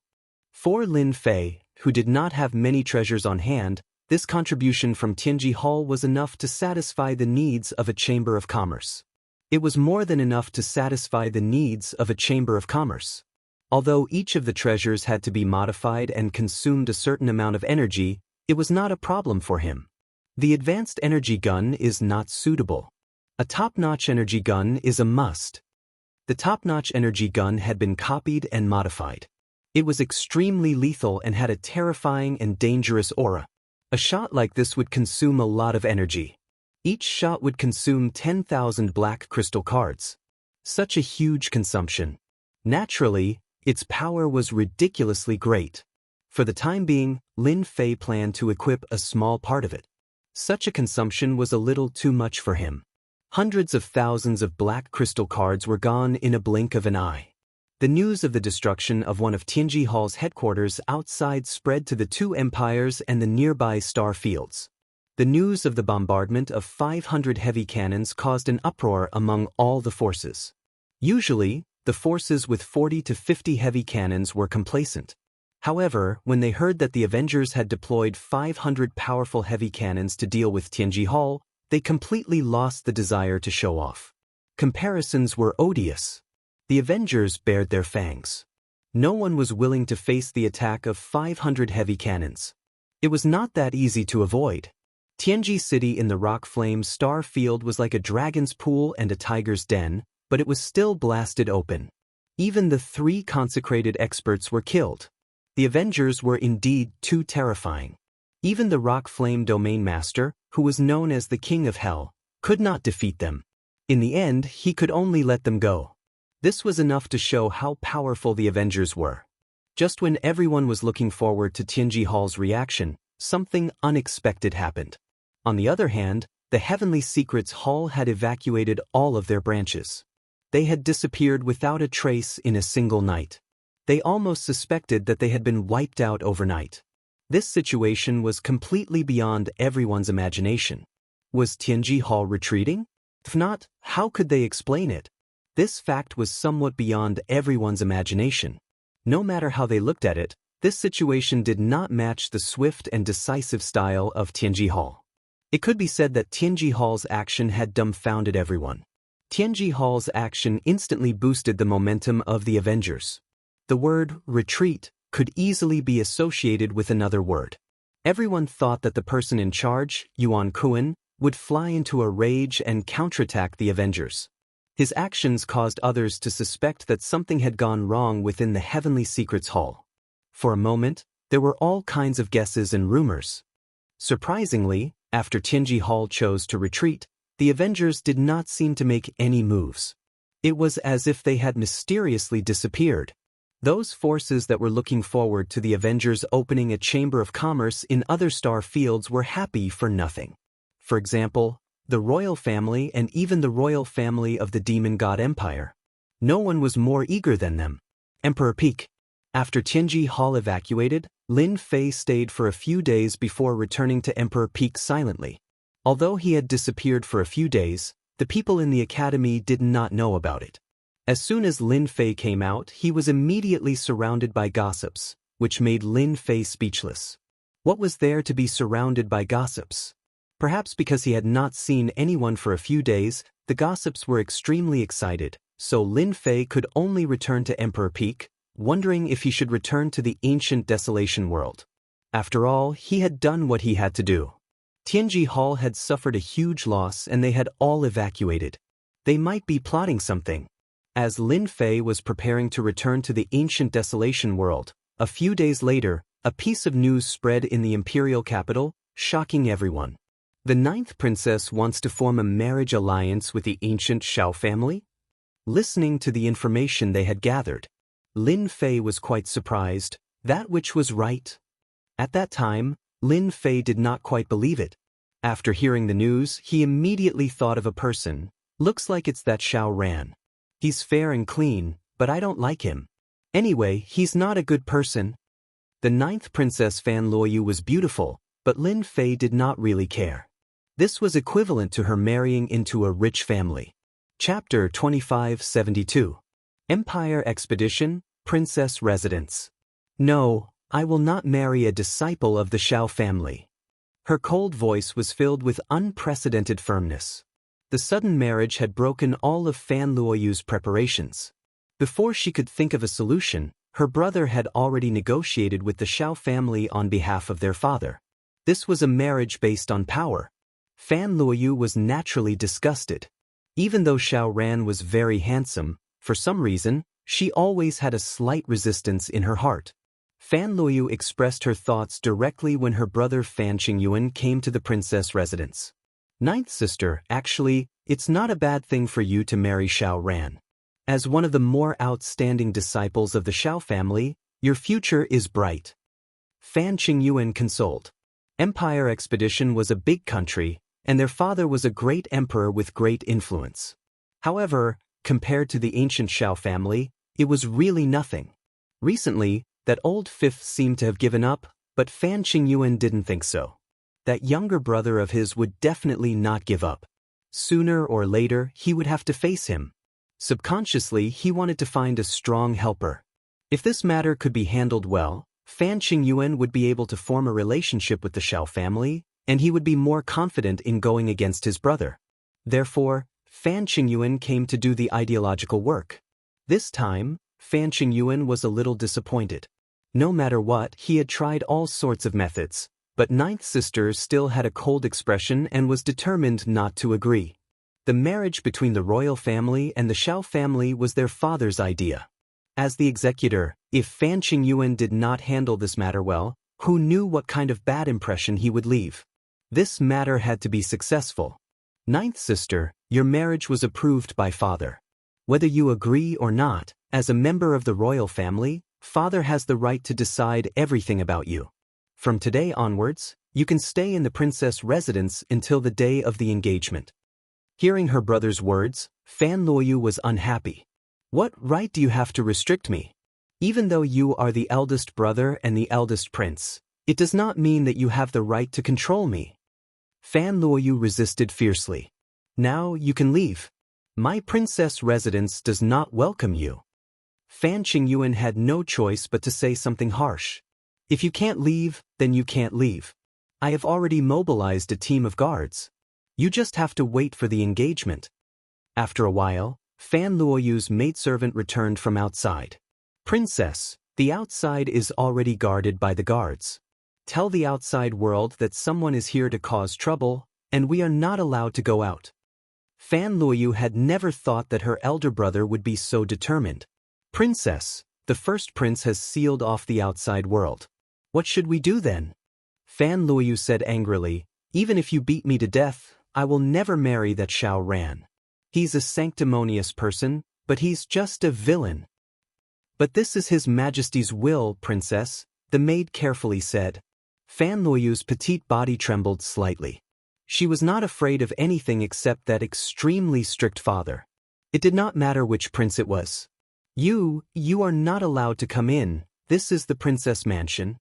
For Lin Fei, who did not have many treasures on hand, this contribution from Tianji Hall was enough to satisfy the needs of a chamber of commerce. It was more than enough to satisfy the needs of a chamber of commerce. Although each of the treasures had to be modified and consumed a certain amount of energy, it was not a problem for him. The advanced energy gun is not suitable. A top-notch energy gun is a must. The top-notch energy gun had been copied and modified. It was extremely lethal and had a terrifying and dangerous aura. A shot like this would consume a lot of energy. Each shot would consume 10,000 black crystal cards. Such a huge consumption. Naturally, its power was ridiculously great. For the time being, Lin Fei planned to equip a small part of it. Such a consumption was a little too much for him. Hundreds of thousands of black crystal cards were gone in a blink of an eye. The news of the destruction of one of Tianji Hall's headquarters outside spread to the two empires and the nearby star fields. The news of the bombardment of 500 heavy cannons caused an uproar among all the forces. Usually, the forces with 40 to 50 heavy cannons were complacent. However, when they heard that the Avengers had deployed 500 powerful heavy cannons to deal with Tianji Hall, they completely lost the desire to show off. Comparisons were odious. The Avengers bared their fangs. No one was willing to face the attack of 500 heavy cannons. It was not that easy to avoid. Tianji City in the rock flame star field was like a dragon's pool and a tiger's den, but it was still blasted open. Even the three consecrated experts were killed. The Avengers were indeed too terrifying. Even the rock flame domain master, who was known as the King of Hell, could not defeat them. In the end, he could only let them go. This was enough to show how powerful the Avengers were. Just when everyone was looking forward to Tianji Hall's reaction, something unexpected happened. On the other hand, the Heavenly Secrets Hall had evacuated all of their branches. They had disappeared without a trace in a single night. They almost suspected that they had been wiped out overnight. This situation was completely beyond everyone's imagination. Was Tianji Hall retreating? If not, how could they explain it? This fact was somewhat beyond everyone's imagination. No matter how they looked at it, this situation did not match the swift and decisive style of Tianji Hall. It could be said that Tianji Hall's action had dumbfounded everyone. Tianji Hall's action instantly boosted the momentum of the Avengers. The word retreat could easily be associated with another word. Everyone thought that the person in charge, Yuan Kuan, would fly into a rage and counterattack the Avengers. His actions caused others to suspect that something had gone wrong within the Heavenly Secrets Hall. For a moment, there were all kinds of guesses and rumors. Surprisingly, after Tianji Hall chose to retreat, the Avengers did not seem to make any moves. It was as if they had mysteriously disappeared. Those forces that were looking forward to the Avengers opening a chamber of commerce in other star fields were happy for nothing. For example, the royal family and even the royal family of the Demon God Empire. No one was more eager than them. Emperor Peak. After Tianji Hall evacuated, Lin Fei stayed for a few days before returning to Emperor Peak silently. Although he had disappeared for a few days, the people in the academy did not know about it. As soon as Lin Fei came out, he was immediately surrounded by gossips, which made Lin Fei speechless. What was there to be surrounded by gossips? Perhaps because he had not seen anyone for a few days, the gossips were extremely excited, so Lin Fei could only return to Emperor Peak, wondering if he should return to the ancient desolation world. After all, he had done what he had to do. Tianji Hall had suffered a huge loss and they had all evacuated. They might be plotting something. As Lin Fei was preparing to return to the ancient desolation world, a few days later, a piece of news spread in the imperial capital, shocking everyone. The 9th princess wants to form a marriage alliance with the ancient Shao family? Listening to the information they had gathered, Lin Fei was quite surprised, that which was right. At that time, Lin Fei did not quite believe it. After hearing the news, he immediately thought of a person. Looks like it's that Shao Ran. He's fair and clean, but I don't like him. Anyway, he's not a good person. The 9th princess Fan Luoyu was beautiful, but Lin Fei did not really care. This was equivalent to her marrying into a rich family. Chapter 2572. Empire Expedition, Princess Residence. No, I will not marry a disciple of the Shao family. Her cold voice was filled with unprecedented firmness. The sudden marriage had broken all of Fan Luoyu's preparations. Before she could think of a solution, her brother had already negotiated with the Shao family on behalf of their father. This was a marriage based on power. Fan Luoyu was naturally disgusted. Even though Shao Ran was very handsome, for some reason, she always had a slight resistance in her heart. Fan Luoyu expressed her thoughts directly when her brother Fan Qingyuan came to the princess residence. 9th sister, actually, it's not a bad thing for you to marry Shao Ran. As one of the more outstanding disciples of the Shao family, your future is bright. Fan Qingyuan consoled. Empire Expedition was a big country, and their father was a great emperor with great influence. However, compared to the ancient Shao family, it was really nothing. Recently, that old fifth seemed to have given up, but Fan Qingyuan didn't think so. That younger brother of his would definitely not give up. Sooner or later, he would have to face him. Subconsciously, he wanted to find a strong helper. If this matter could be handled well, Fan Qingyuan would be able to form a relationship with the Shao family, and he would be more confident in going against his brother. Therefore, Fan Qingyuan came to do the ideological work. This time, Fan Qingyuan was a little disappointed. No matter what, he had tried all sorts of methods, but 9th sister still had a cold expression and was determined not to agree. The marriage between the royal family and the Shao family was their father's idea. As the executor, if Fan Qingyuan did not handle this matter well, who knew what kind of bad impression he would leave? This matter had to be successful. 9th sister, your marriage was approved by father. Whether you agree or not, as a member of the royal family, father has the right to decide everything about you. From today onwards, you can stay in the princess residence until the day of the engagement. Hearing her brother's words, Fan Luoyu was unhappy. What right do you have to restrict me? Even though you are the eldest brother and the eldest prince, it does not mean that you have the right to control me. Fan Luoyu resisted fiercely. Now you can leave. My princess residence does not welcome you. Fan Qingyuan had no choice but to say something harsh. If you can't leave, then you can't leave. I have already mobilized a team of guards. You just have to wait for the engagement. After a while, Fan Luoyu's maidservant returned from outside. Princess, the outside is already guarded by the guards. Tell the outside world that someone is here to cause trouble, and we are not allowed to go out. Fan Luoyu had never thought that her elder brother would be so determined. Princess, the first prince has sealed off the outside world. What should we do then? Fan Luoyu said angrily, even if you beat me to death, I will never marry that Xiao Ran. He's a sanctimonious person, but he's just a villain. But this is His Majesty's will, Princess, the maid carefully said. Fan Luoyu's petite body trembled slightly. She was not afraid of anything except that extremely strict father. It did not matter which prince it was. You are not allowed to come in, this is the princess mansion.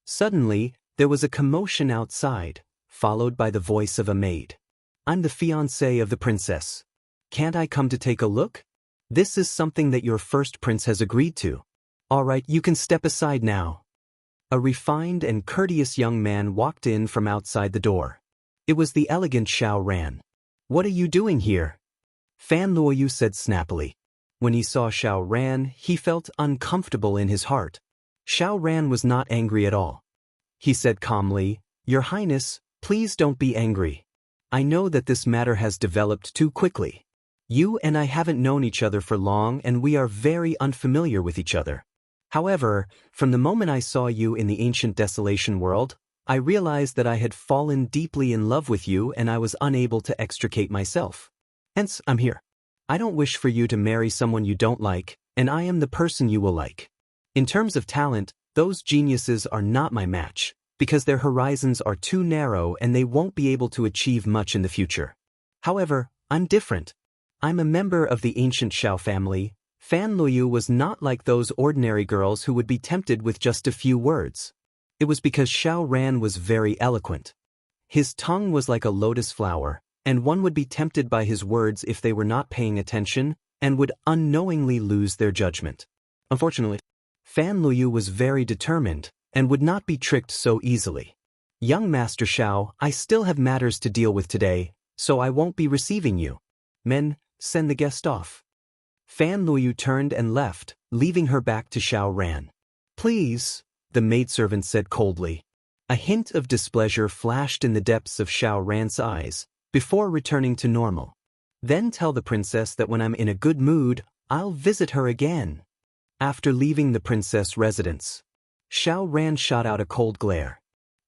Suddenly, there was a commotion outside, followed by the voice of a maid. I'm the fiancé of the princess. Can't I come to take a look? This is something that your first prince has agreed to. All right, you can step aside now. A refined and courteous young man walked in from outside the door. It was the elegant Xiao Ran. What are you doing here? Fan Luoyu said snappily. When he saw Xiao Ran, he felt uncomfortable in his heart. Xiao Ran was not angry at all. He said calmly, Your Highness, please don't be angry. I know that this matter has developed too quickly. You and I haven't known each other for long and we are very unfamiliar with each other. However, from the moment I saw you in the ancient desolation world, I realized that I had fallen deeply in love with you and I was unable to extricate myself. Hence, I'm here. I don't wish for you to marry someone you don't like, and I am the person you will like. In terms of talent, those geniuses are not my match, because their horizons are too narrow and they won't be able to achieve much in the future. However, I'm different. I'm a member of the ancient Xiao family. Fan Luoyu was not like those ordinary girls who would be tempted with just a few words. It was because Xiao Ran was very eloquent. His tongue was like a lotus flower, and one would be tempted by his words if they were not paying attention, and would unknowingly lose their judgment. Unfortunately, Fan Luoyu was very determined, and would not be tricked so easily. Young Master Xiao, I still have matters to deal with today, so I won't be receiving you. Men, send the guest off. Fan Luoyu turned and left, leaving her back to Xiao Ran. Please, the maidservant said coldly. A hint of displeasure flashed in the depths of Xiao Ran's eyes, before returning to normal. Then tell the princess that when I'm in a good mood, I'll visit her again. After leaving the princess residence, Xiao Ran shot out a cold glare.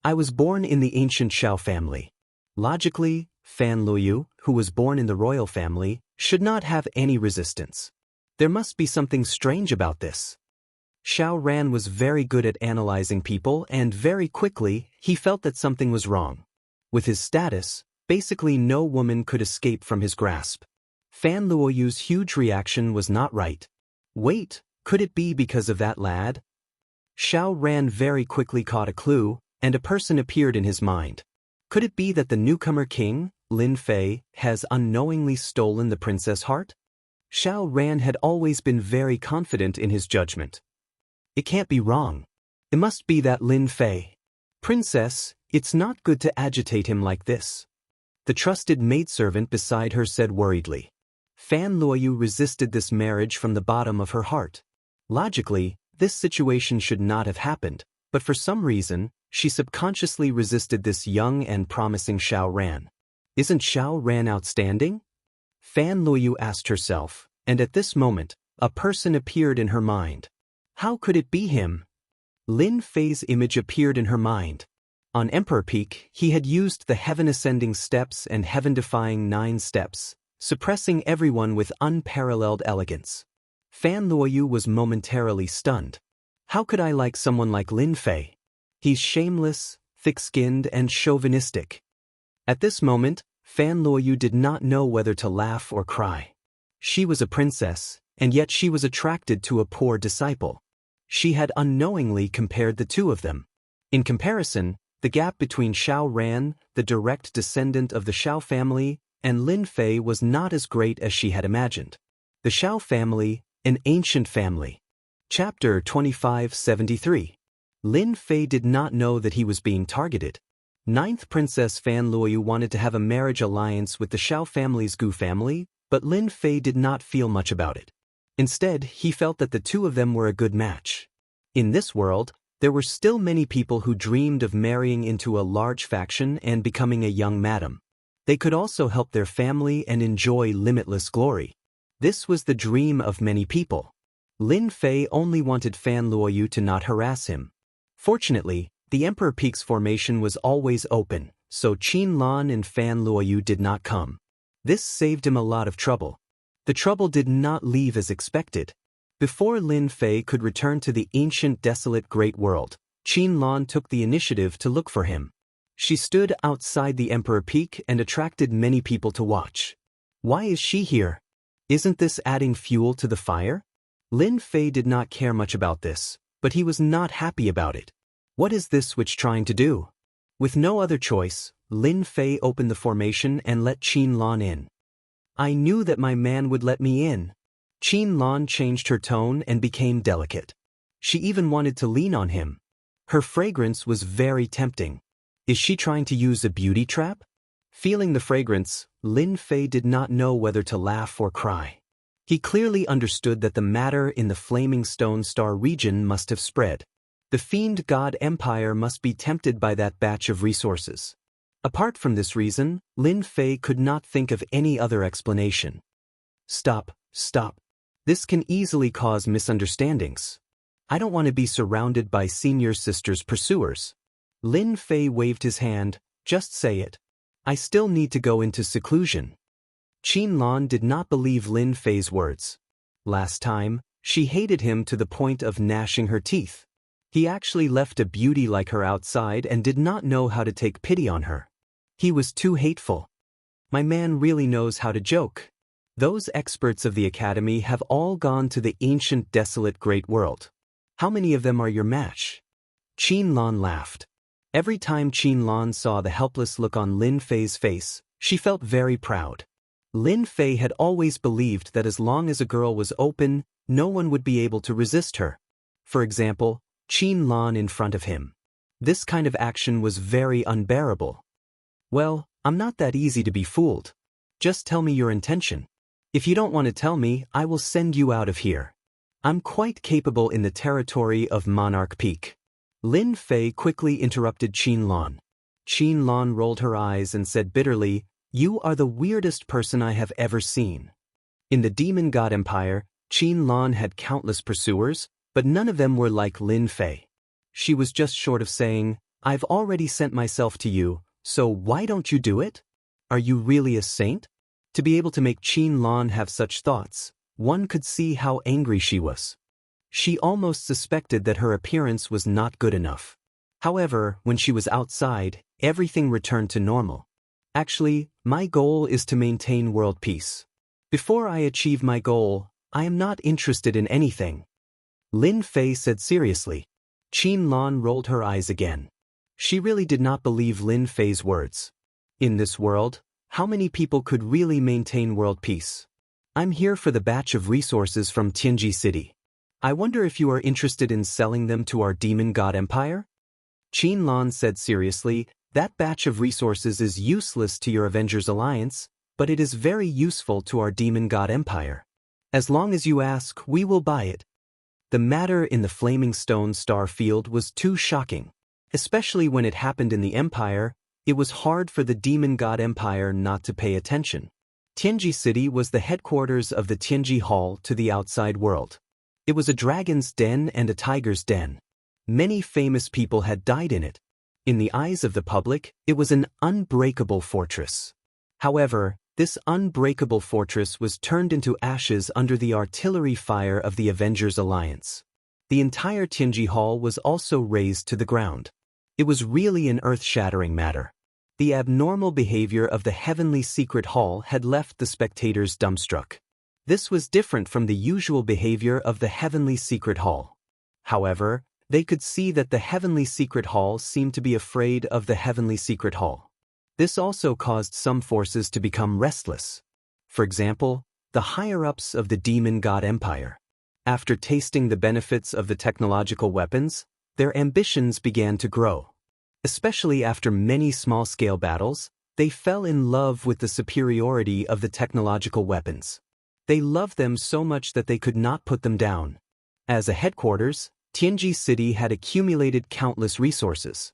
I was born in the ancient Xiao family. Logically, Fan Luoyu, who was born in the royal family, should not have any resistance. There must be something strange about this. Xiao Ran was very good at analyzing people and very quickly, he felt that something was wrong. With his status, basically no woman could escape from his grasp. Fan Luoyu's huge reaction was not right. Wait, could it be because of that lad? Xiao Ran very quickly caught a clue, and a person appeared in his mind. Could it be that the newcomer king, Lin Fei, has unknowingly stolen the princess' heart? Xiao Ran had always been very confident in his judgment. It can't be wrong. It must be that Lin Fei. Princess, it's not good to agitate him like this. The trusted maidservant beside her said worriedly. Fan Luoyu resisted this marriage from the bottom of her heart. Logically, this situation should not have happened, but for some reason, she subconsciously resisted this young and promising Xiao Ran. Isn't Xiao Ran outstanding? Fan Luoyu asked herself, and at this moment, a person appeared in her mind. How could it be him? Lin Fei's image appeared in her mind. On Emperor Peak, he had used the heaven-ascending steps and heaven-defying 9 steps, suppressing everyone with unparalleled elegance. Fan Luoyu was momentarily stunned. How could I like someone like Lin Fei? He's shameless, thick-skinned, and chauvinistic. At this moment, Fan Luoyu did not know whether to laugh or cry. She was a princess, and yet she was attracted to a poor disciple. She had unknowingly compared the two of them. In comparison, the gap between Xiao Ran, the direct descendant of the Xiao family, and Lin Fei was not as great as she had imagined. The Xiao family, an ancient family. Chapter 2573. Lin Fei did not know that he was being targeted. Ninth Princess Fan Luoyu wanted to have a marriage alliance with the Xiao family's Gu family, but Lin Fei did not feel much about it. Instead, he felt that the two of them were a good match. In this world, there were still many people who dreamed of marrying into a large faction and becoming a young madam. They could also help their family and enjoy limitless glory. This was the dream of many people. Lin Fei only wanted Fan Luoyu to not harass him. Fortunately, the Emperor Peak's formation was always open, so Qin Lan and Fan Luoyu did not come. This saved him a lot of trouble. The trouble did not leave as expected. Before Lin Fei could return to the ancient desolate great world, Qin Lan took the initiative to look for him. She stood outside the Emperor Peak and attracted many people to watch. Why is she here? Isn't this adding fuel to the fire? Lin Fei did not care much about this, but he was not happy about it. What is this witch trying to do? With no other choice, Lin Fei opened the formation and let Qin Lan in. I knew that my man would let me in. Qin Lan changed her tone and became delicate. She even wanted to lean on him. Her fragrance was very tempting. Is she trying to use a beauty trap? Feeling the fragrance, Lin Fei did not know whether to laugh or cry. He clearly understood that the matter in the Flaming Stone Star region must have spread. The Fiend God Empire must be tempted by that batch of resources. Apart from this reason, Lin Fei could not think of any other explanation. Stop, stop. This can easily cause misunderstandings. I don't want to be surrounded by senior sister's pursuers. Lin Fei waved his hand. Just say it. I still need to go into seclusion. Qin Lan did not believe Lin Fei's words. Last time, she hated him to the point of gnashing her teeth. He actually left a beauty like her outside and did not know how to take pity on her. He was too hateful. My man really knows how to joke. Those experts of the academy have all gone to the ancient desolate great world. How many of them are your match? Qin Lan laughed. Every time Qin Lan saw the helpless look on Lin Fei's face, she felt very proud. Lin Fei had always believed that as long as a girl was open, no one would be able to resist her. For example, Qin Lan in front of him. This kind of action was very unbearable. Well, I'm not that easy to be fooled. Just tell me your intention. If you don't want to tell me, I will send you out of here. I'm quite capable in the territory of Monarch Peak. Lin Fei quickly interrupted Qin Lan. Qin Lan rolled her eyes and said bitterly, You are the weirdest person I have ever seen. In the Demon God Empire, Qin Lan had countless pursuers, but none of them were like Lin Fei. She was just short of saying, I've already sent myself to you, so why don't you do it? Are you really a saint? To be able to make Qin Lan have such thoughts, one could see how angry she was. She almost suspected that her appearance was not good enough. However, when she was outside, everything returned to normal. Actually, my goal is to maintain world peace. Before I achieve my goal, I am not interested in anything. Lin Fei said seriously. Qin Lan rolled her eyes again. She really did not believe Lin Fei's words. In this world, how many people could really maintain world peace? I'm here for the batch of resources from Tianji City. I wonder if you are interested in selling them to our Demon God Empire? Qin Lan said seriously, that batch of resources is useless to your Avengers Alliance, but it is very useful to our Demon God Empire. As long as you ask, we will buy it. The matter in the Flaming Stone Star Field was too shocking. Especially when it happened in the Empire, it was hard for the Demon God Empire not to pay attention. Tianji City was the headquarters of the Tianji Hall to the outside world. It was a dragon's den and a tiger's den. Many famous people had died in it. In the eyes of the public, it was an unbreakable fortress. However, this unbreakable fortress was turned into ashes under the artillery fire of the Avengers Alliance. The entire Tianji Hall was also razed to the ground. It was really an earth-shattering matter. The abnormal behavior of the Heavenly Secret Hall had left the spectators dumbstruck. This was different from the usual behavior of the Heavenly Secret Hall. However, they could see that the Heavenly Secret Hall seemed to be afraid of the Heavenly Secret Hall. This also caused some forces to become restless. For example, the higher-ups of the Demon God Empire. After tasting the benefits of the technological weapons, their ambitions began to grow. Especially after many small-scale battles, they fell in love with the superiority of the technological weapons. They loved them so much that they could not put them down. As a headquarters, Tianji City had accumulated countless resources.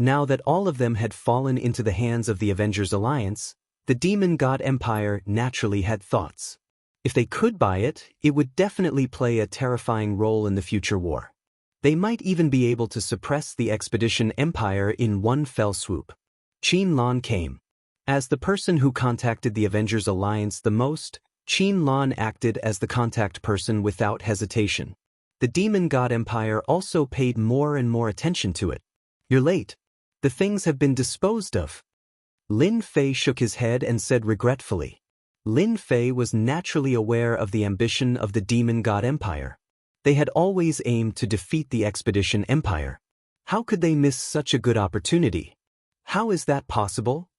Now that all of them had fallen into the hands of the Avengers Alliance, the Demon God Empire naturally had thoughts. If they could buy it, it would definitely play a terrifying role in the future war. They might even be able to suppress the Expedition Empire in one fell swoop. Qin Lan came. As the person who contacted the Avengers Alliance the most, Qin Lan acted as the contact person without hesitation. The Demon God Empire also paid more and more attention to it. "You're late. The things have been disposed of." Lin Fei shook his head and said regretfully. Lin Fei was naturally aware of the ambition of the Demon God Empire. They had always aimed to defeat the Expedition Empire. How could they miss such a good opportunity? How is that possible?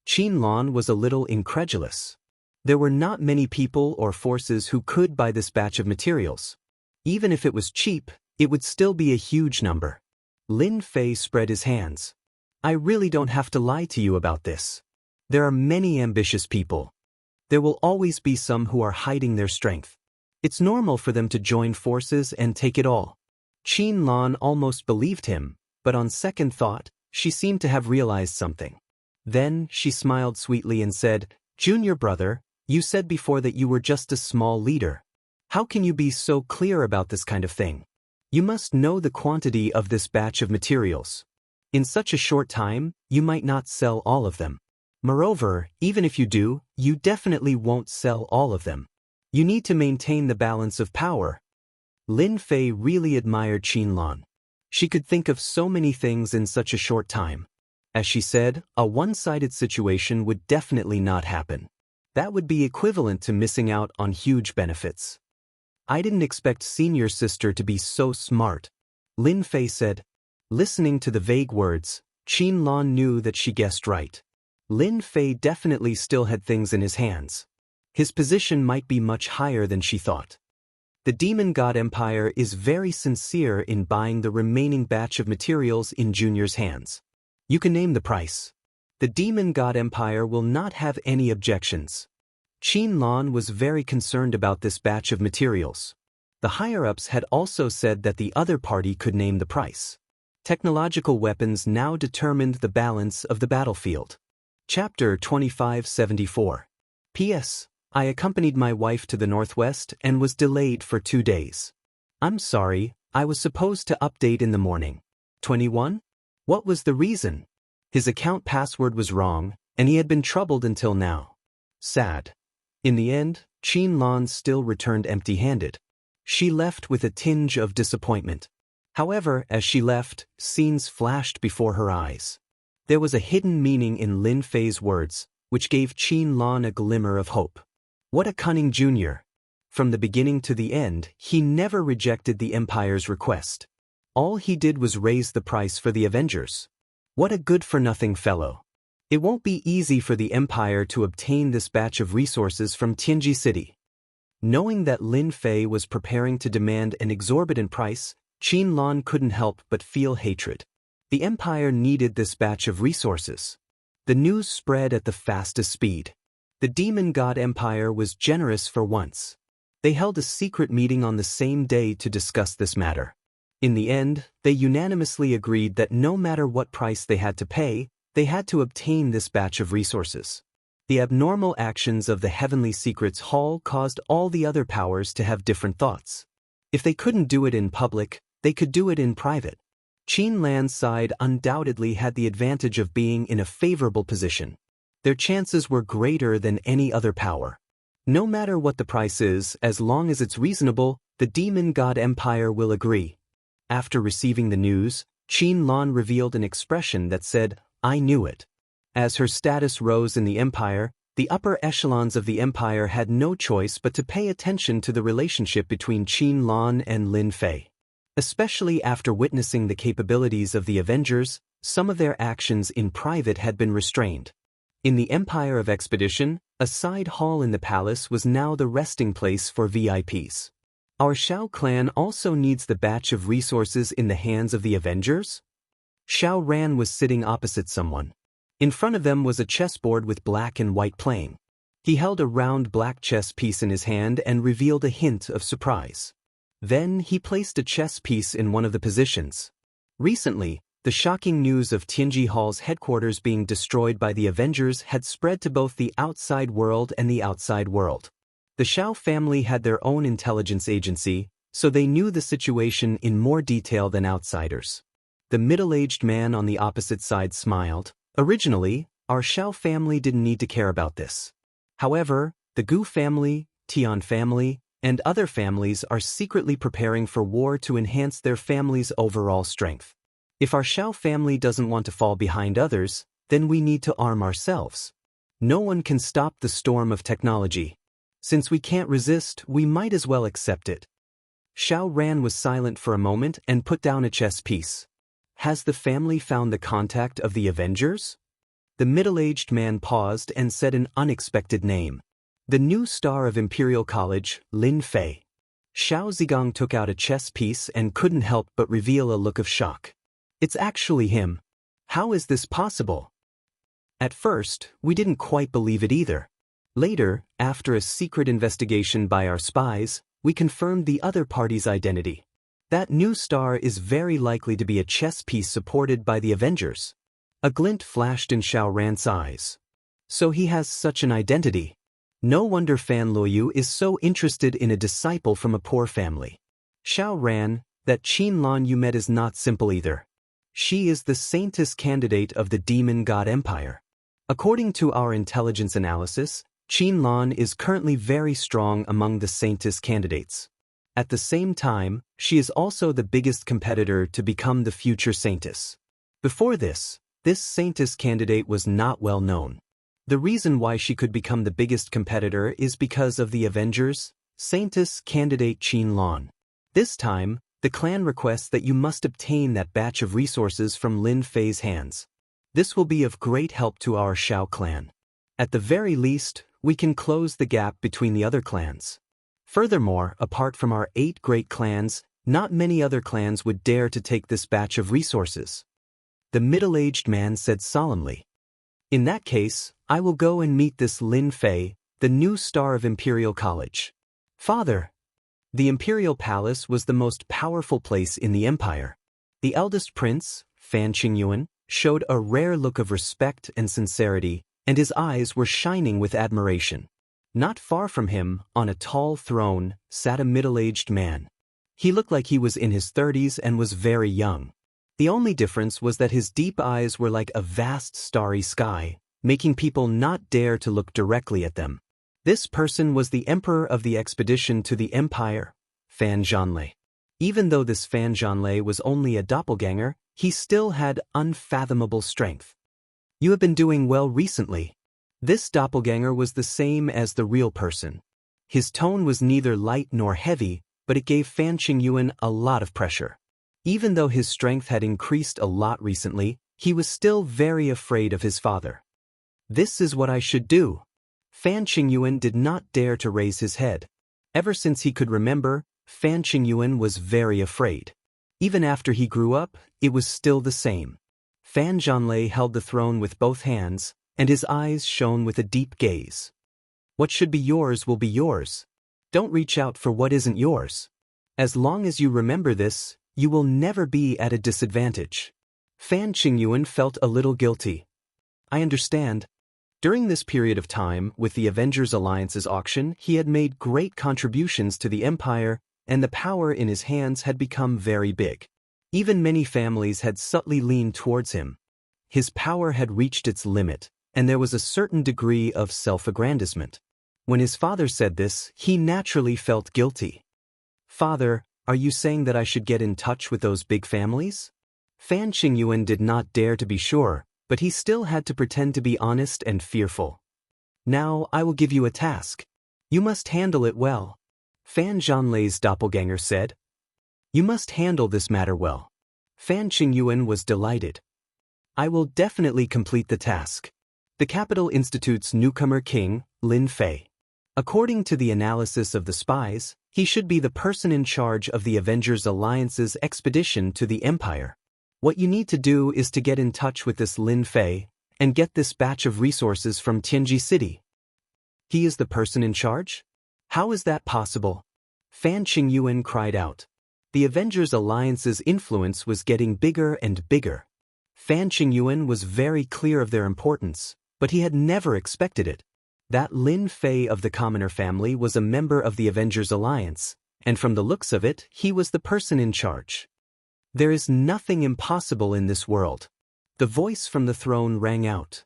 Qin Lan was a little incredulous. There were not many people or forces who could buy this batch of materials. Even if it was cheap, it would still be a huge number. Lin Fei spread his hands. "I really don't have to lie to you about this. There are many ambitious people. There will always be some who are hiding their strength. It's normal for them to join forces and take it all." Qin Lan almost believed him, but on second thought, she seemed to have realized something. Then she smiled sweetly and said, "Junior brother, you said before that you were just a small leader. How can you be so clear about this kind of thing? You must know the quantity of this batch of materials. In such a short time, you might not sell all of them. Moreover, even if you do, you definitely won't sell all of them. You need to maintain the balance of power." Lin Fei really admired Qin Lan. She could think of so many things in such a short time. As she said, a one-sided situation would definitely not happen. That would be equivalent to missing out on huge benefits. "I didn't expect senior sister to be so smart," Lin Fei said. Listening to the vague words, Qin Lan knew that she guessed right. Lin Fei definitely still had things in his hands. His position might be much higher than she thought. The Demon God Empire is very sincere in buying the remaining batch of materials in Junior's hands. You can name the price. The Demon God Empire will not have any objections. Qin Lan was very concerned about this batch of materials. The higher-ups had also said that the other party could name the price. Technological weapons now determined the balance of the battlefield. Chapter 2574. P.S. I accompanied my wife to the northwest and was delayed for 2 days. I'm sorry, I was supposed to update in the morning. 21? What was the reason? His account password was wrong, and he had been troubled until now. Sad. In the end, Qin Lan still returned empty-handed. She left with a tinge of disappointment. However, as she left, scenes flashed before her eyes. There was a hidden meaning in Lin Fei's words, which gave Qin Lan a glimmer of hope. What a cunning junior! From the beginning to the end, he never rejected the Empire's request. All he did was raise the price for the Avengers. What a good-for-nothing fellow. It won't be easy for the Empire to obtain this batch of resources from Tianji City. Knowing that Lin Fei was preparing to demand an exorbitant price, Qin Lan couldn't help but feel hatred. The Empire needed this batch of resources. The news spread at the fastest speed. The Demon God Empire was generous for once. They held a secret meeting on the same day to discuss this matter. In the end, they unanimously agreed that no matter what price they had to pay, they had to obtain this batch of resources. The abnormal actions of the Heavenly Secrets Hall caused all the other powers to have different thoughts. If they couldn't do it in public, they could do it in private. Qin Lan's side undoubtedly had the advantage of being in a favorable position. Their chances were greater than any other power. No matter what the price is, as long as it's reasonable, the Demon God Empire will agree. After receiving the news, Qin Lan revealed an expression that said, "I knew it." As her status rose in the Empire, the upper echelons of the Empire had no choice but to pay attention to the relationship between Qin Lan and Lin Fei. Especially after witnessing the capabilities of the Avengers, some of their actions in private had been restrained. In the Empire of Expedition, a side hall in the palace was now the resting place for VIPs. Our Shao clan also needs the batch of resources in the hands of the Avengers? Shao Ran was sitting opposite someone. In front of them was a chessboard with black and white playing. He held a round black chess piece in his hand and revealed a hint of surprise. Then he placed a chess piece in one of the positions. Recently, the shocking news of Tianji Hall's headquarters being destroyed by the Avengers had spread to both the outside world and the outside world. The Shao family had their own intelligence agency, so they knew the situation in more detail than outsiders. The middle-aged man on the opposite side smiled. Originally, our Shao family didn't need to care about this. However, the Gu family, Tian family, and other families are secretly preparing for war to enhance their family's overall strength. If our Shao family doesn't want to fall behind others, then we need to arm ourselves. No one can stop the storm of technology. Since we can't resist, we might as well accept it. Shao Ran was silent for a moment and put down a chess piece. Has the family found the contact of the Avengers? The middle-aged man paused and said an unexpected name. The new star of Imperial College, Lin Fei. Shao Zhigang took out a chess piece and couldn't help but reveal a look of shock. It's actually him. How is this possible? At first, we didn't quite believe it either. Later, after a secret investigation by our spies, we confirmed the other party's identity. That new star is very likely to be a chess piece supported by the Avengers. A glint flashed in Shao Ran's eyes. So he has such an identity. No wonder Fan Luoyu is so interested in a disciple from a poor family. Shao Ran, that Qin Lan you met is not simple either. She is the saintess candidate of the Demon God Empire. According to our intelligence analysis, Qin Lan is currently very strong among the saintess candidates. At the same time, she is also the biggest competitor to become the future saintess. Before this saintess candidate was not well known. The reason why she could become the biggest competitor is because of the Avengers, saintess candidate Qin Lan. This time, the clan requests that you must obtain that batch of resources from Lin Fei's hands. This will be of great help to our Shao clan. At the very least, we can close the gap between the other clans. Furthermore, apart from our 8 great clans, not many other clans would dare to take this batch of resources. The middle-aged man said solemnly. In that case, I will go and meet this Lin Fei, the new star of Imperial College. Father. The Imperial Palace was the most powerful place in the empire. The eldest prince, Fan Qingyuan, showed a rare look of respect and sincerity, and his eyes were shining with admiration. Not far from him, on a tall throne, sat a middle-aged man. He looked like he was in his 30s and was very young. The only difference was that his deep eyes were like a vast starry sky, making people not dare to look directly at them. This person was the emperor of the expedition to the empire, Fan Zhanlei. Even though this Fan Zhanlei was only a doppelganger, he still had unfathomable strength. You have been doing well recently. This doppelganger was the same as the real person. His tone was neither light nor heavy, but it gave Fan Qingyuan a lot of pressure. Even though his strength had increased a lot recently, he was still very afraid of his father. This is what I should do. Fan Qingyuan did not dare to raise his head. Ever since he could remember, Fan Qingyuan was very afraid. Even after he grew up, it was still the same. Fan Zhanlei held the throne with both hands, and his eyes shone with a deep gaze. What should be yours will be yours. Don't reach out for what isn't yours. As long as you remember this, you will never be at a disadvantage. Fan Qingyuan felt a little guilty. I understand. During this period of time, with the Avengers Alliance's auction, he had made great contributions to the Empire, and the power in his hands had become very big. Even many families had subtly leaned towards him. His power had reached its limit, and there was a certain degree of self-aggrandizement. When his father said this, he naturally felt guilty. Father, are you saying that I should get in touch with those big families? Fan Qingyuan did not dare to be sure, but he still had to pretend to be honest and fearful. Now I will give you a task. You must handle it well. Fan Zhanlei's doppelganger said. You must handle this matter well. Fan Qingyuan was delighted. I will definitely complete the task. The capital institute's newcomer king, Lin Fei. According to the analysis of the spies, he should be the person in charge of the Avengers Alliance's expedition to the Empire. What you need to do is to get in touch with this Lin Fei and get this batch of resources from Tianji City. He is the person in charge? How is that possible? Fan Qingyuan cried out. The Avengers Alliance's influence was getting bigger and bigger. Fan Qingyuan was very clear of their importance, but he had never expected it. That Lin Fei of the commoner family was a member of the Avengers Alliance, and from the looks of it, he was the person in charge. There is nothing impossible in this world. The voice from the throne rang out.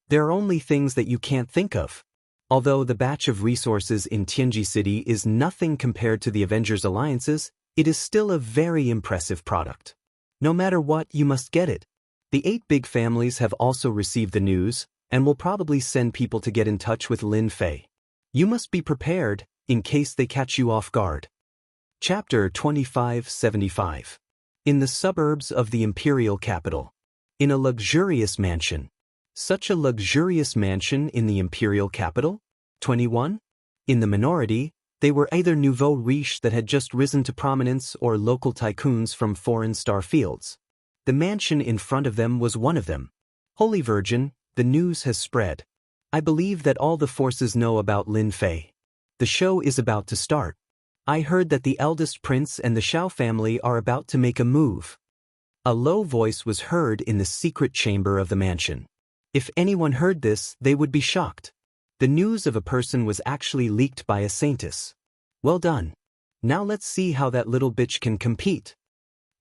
There are only things that you can't think of. Although the batch of resources in Tianji City is nothing compared to the Avengers Alliance's, it is still a very impressive product. No matter what, you must get it. The 8 big families have also received the news, and will probably send people to get in touch with Lin Fei. You must be prepared, in case they catch you off guard. Chapter 2575. In the suburbs of the imperial capital. In a luxurious mansion. Such a luxurious mansion in the imperial capital? 21? In the minority, they were either nouveau riche that had just risen to prominence or local tycoons from foreign star fields. The mansion in front of them was one of them. Holy Virgin, the news has spread. I believe that all the forces know about Lin Fei. The show is about to start. I heard that the eldest prince and the Xiao family are about to make a move. A low voice was heard in the secret chamber of the mansion. If anyone heard this, they would be shocked. The news of a person was actually leaked by a saintess. Well done. Now let's see how that little bitch can compete.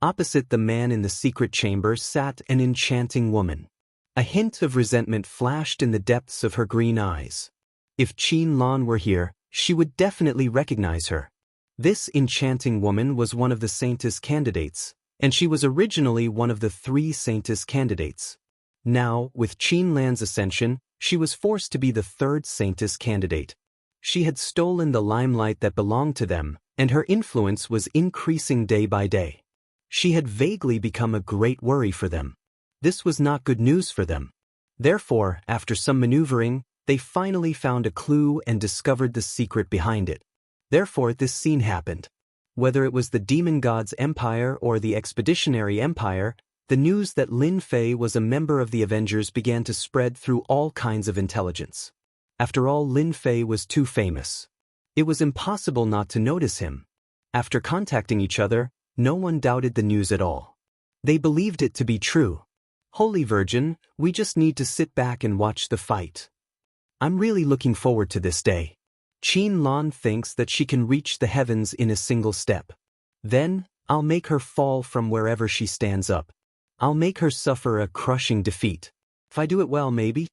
Opposite the man in the secret chamber sat an enchanting woman. A hint of resentment flashed in the depths of her green eyes. If Qin Lan were here, she would definitely recognize her. This enchanting woman was one of the saintess candidates, and she was originally one of the 3 saintess candidates. Now, with Qin Lan's ascension, she was forced to be the 3rd saintess candidate. She had stolen the limelight that belonged to them, and her influence was increasing day by day. She had vaguely become a great worry for them. This was not good news for them. Therefore, after some maneuvering, they finally found a clue and discovered the secret behind it. Therefore, this scene happened. Whether it was the Demon God's Empire or the Expeditionary Empire, the news that Lin Fei was a member of the Avengers began to spread through all kinds of intelligence. After all, Lin Fei was too famous. It was impossible not to notice him. After contacting each other, no one doubted the news at all. They believed it to be true. Holy Virgin, we just need to sit back and watch the fight. I'm really looking forward to this day. Qin Lan thinks that she can reach the heavens in a single step. Then, I'll make her fall from wherever she stands up. I'll make her suffer a crushing defeat. If I do it well, maybe?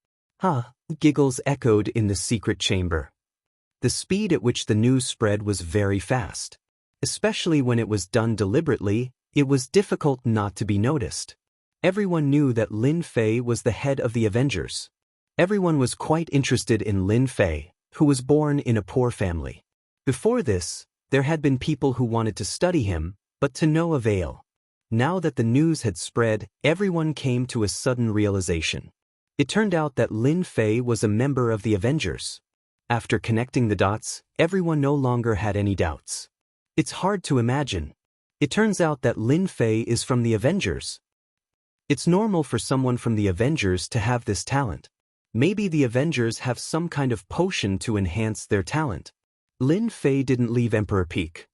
Giggles echoed in the secret chamber. The speed at which the news spread was very fast. Especially when it was done deliberately, it was difficult not to be noticed. Everyone knew that Lin Fei was the head of the Avengers. Everyone was quite interested in Lin Fei, who was born in a poor family. Before this, there had been people who wanted to study him, but to no avail. Now that the news had spread, everyone came to a sudden realization. It turned out that Lin Fei was a member of the Avengers. After connecting the dots, everyone no longer had any doubts. It's hard to imagine. It turns out that Lin Fei is from the Avengers. It's normal for someone from the Avengers to have this talent. Maybe the Avengers have some kind of potion to enhance their talent. Lin Fei didn't leave Emperor Peak.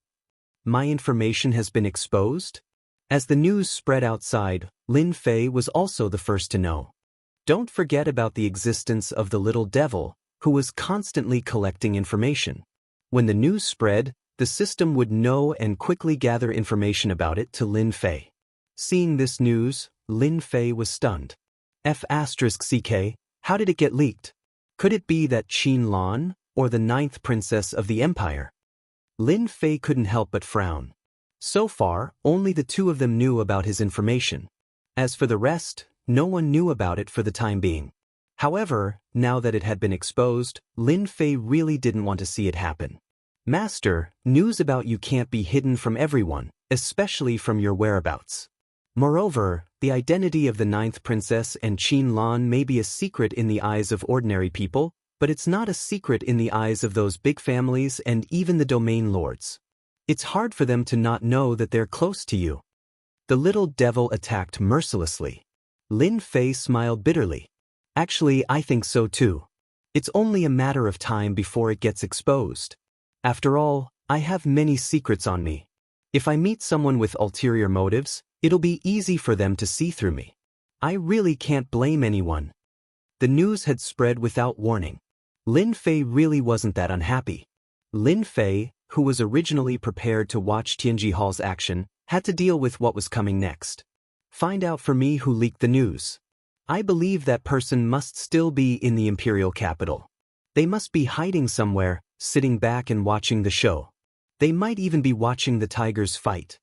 My information has been exposed? As the news spread outside, Lin Fei was also the first to know. Don't forget about the existence of the little devil, who was constantly collecting information. When the news spread, the system would know and quickly gather information about it to Lin Fei. Seeing this news, Lin Fei was stunned. F***ck, how did it get leaked? Could it be that Qin Lan, or the 9th princess of the Empire? Lin Fei couldn't help but frown. So far, only the 2 of them knew about his information. As for the rest, no one knew about it for the time being. However, now that it had been exposed, Lin Fei really didn't want to see it happen. Master, news about you can't be hidden from everyone, especially from your whereabouts. Moreover, the identity of the ninth princess and Qin Lan may be a secret in the eyes of ordinary people, but it's not a secret in the eyes of those big families and even the domain lords. It's hard for them to not know that they're close to you. The little devil attacked mercilessly. Lin Fei smiled bitterly. Actually, I think so too. It's only a matter of time before it gets exposed. After all, I have many secrets on me. If I meet someone with ulterior motives, it'll be easy for them to see through me. I really can't blame anyone. The news had spread without warning. Lin Fei really wasn't that unhappy. Lin Fei, who was originally prepared to watch Tianji Hall's action, had to deal with what was coming next. Find out for me who leaked the news. I believe that person must still be in the imperial capital. They must be hiding somewhere, sitting back and watching the show. They might even be watching the tigers fight.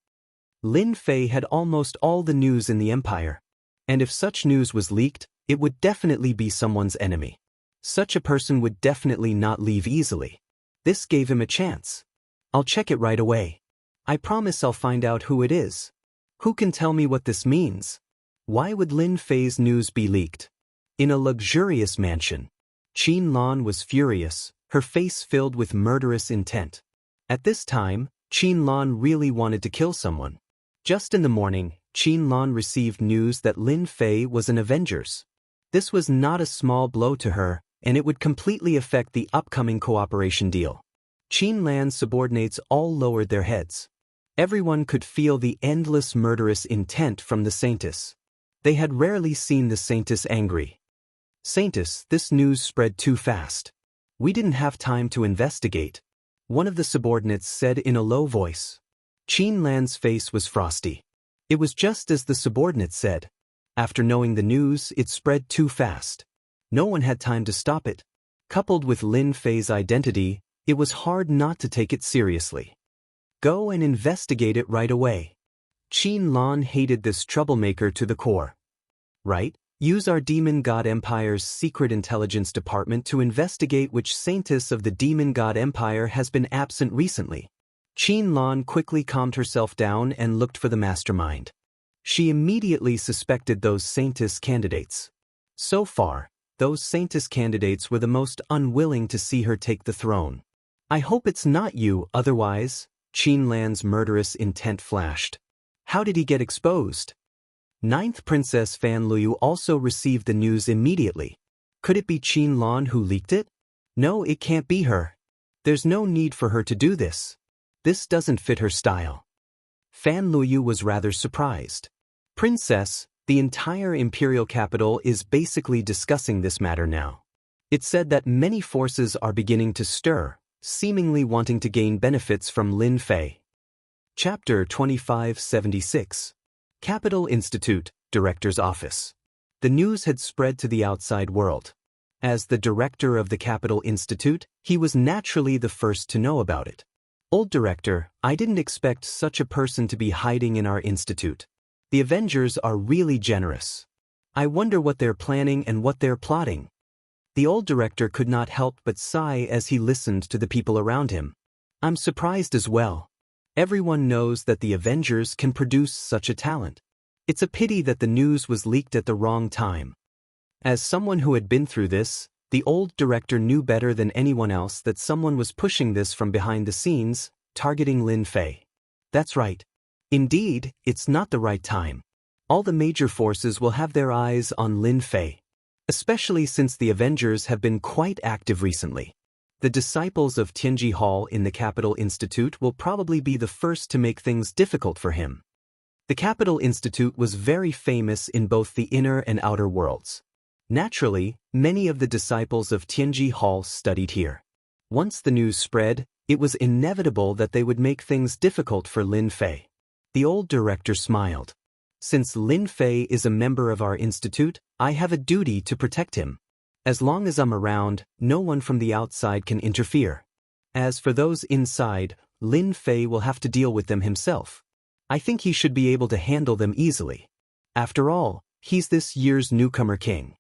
Lin Fei had almost all the news in the empire. And if such news was leaked, it would definitely be someone's enemy. Such a person would definitely not leave easily. This gave him a chance. I'll check it right away. I promise I'll find out who it is. Who can tell me what this means? Why would Lin Fei's news be leaked? In a luxurious mansion. Qin Lan was furious, her face filled with murderous intent. At this time, Qin Lan really wanted to kill someone. Just in the morning, Qin Lan received news that Lin Fei was an Avengers. This was not a small blow to her, and it would completely affect the upcoming cooperation deal. Qin Lan's subordinates all lowered their heads. Everyone could feel the endless murderous intent from the Saintess. They had rarely seen the Saintess angry. Saintess, this news spread too fast. We didn't have time to investigate. One of the subordinates said in a low voice. Qin Lan's face was frosty. It was just as the subordinate said. After knowing the news, it spread too fast. No one had time to stop it. Coupled with Lin Fei's identity, it was hard not to take it seriously. Go and investigate it right away. Qin Lan hated this troublemaker to the core. Right? Use our Demon God Empire's secret intelligence department to investigate which Saintess of the Demon God Empire has been absent recently. Qin Lan quickly calmed herself down and looked for the mastermind. She immediately suspected those Saintess candidates. So far, those Saintess candidates were the most unwilling to see her take the throne. I hope it's not you, otherwise, Qin Lan's murderous intent flashed. How did he get exposed? Ninth Princess Fan Luyu also received the news immediately. Could it be Qin Lan who leaked it? No, it can't be her. There's no need for her to do this. This doesn't fit her style. Fan Luyu was rather surprised. Princess, the entire imperial capital is basically discussing this matter now. It said that many forces are beginning to stir, seemingly wanting to gain benefits from Lin Fei. Chapter 2576. Capital Institute, Director's Office. The news had spread to the outside world. As the director of the Capital Institute, he was naturally the first to know about it. Old director, I didn't expect such a person to be hiding in our institute. The Avengers are really generous. I wonder what they're planning and what they're plotting. The old director could not help but sigh as he listened to the people around him. I'm surprised as well. Everyone knows that the Avengers can produce such a talent. It's a pity that the news was leaked at the wrong time. As someone who had been through this, the old director knew better than anyone else that someone was pushing this from behind the scenes, targeting Lin Fei. That's right. Indeed, it's not the right time. All the major forces will have their eyes on Lin Fei. Especially since the Avengers have been quite active recently. The disciples of Tianji Hall in the Capital Institute will probably be the first to make things difficult for him. The Capital Institute was very famous in both the inner and outer worlds. Naturally, many of the disciples of Tianji Hall studied here. Once the news spread, it was inevitable that they would make things difficult for Lin Fei. The old director smiled. Since Lin Fei is a member of our institute, I have a duty to protect him. As long as I'm around, no one from the outside can interfere. As for those inside, Lin Fei will have to deal with them himself. I think he should be able to handle them easily. After all, he's this year's newcomer king.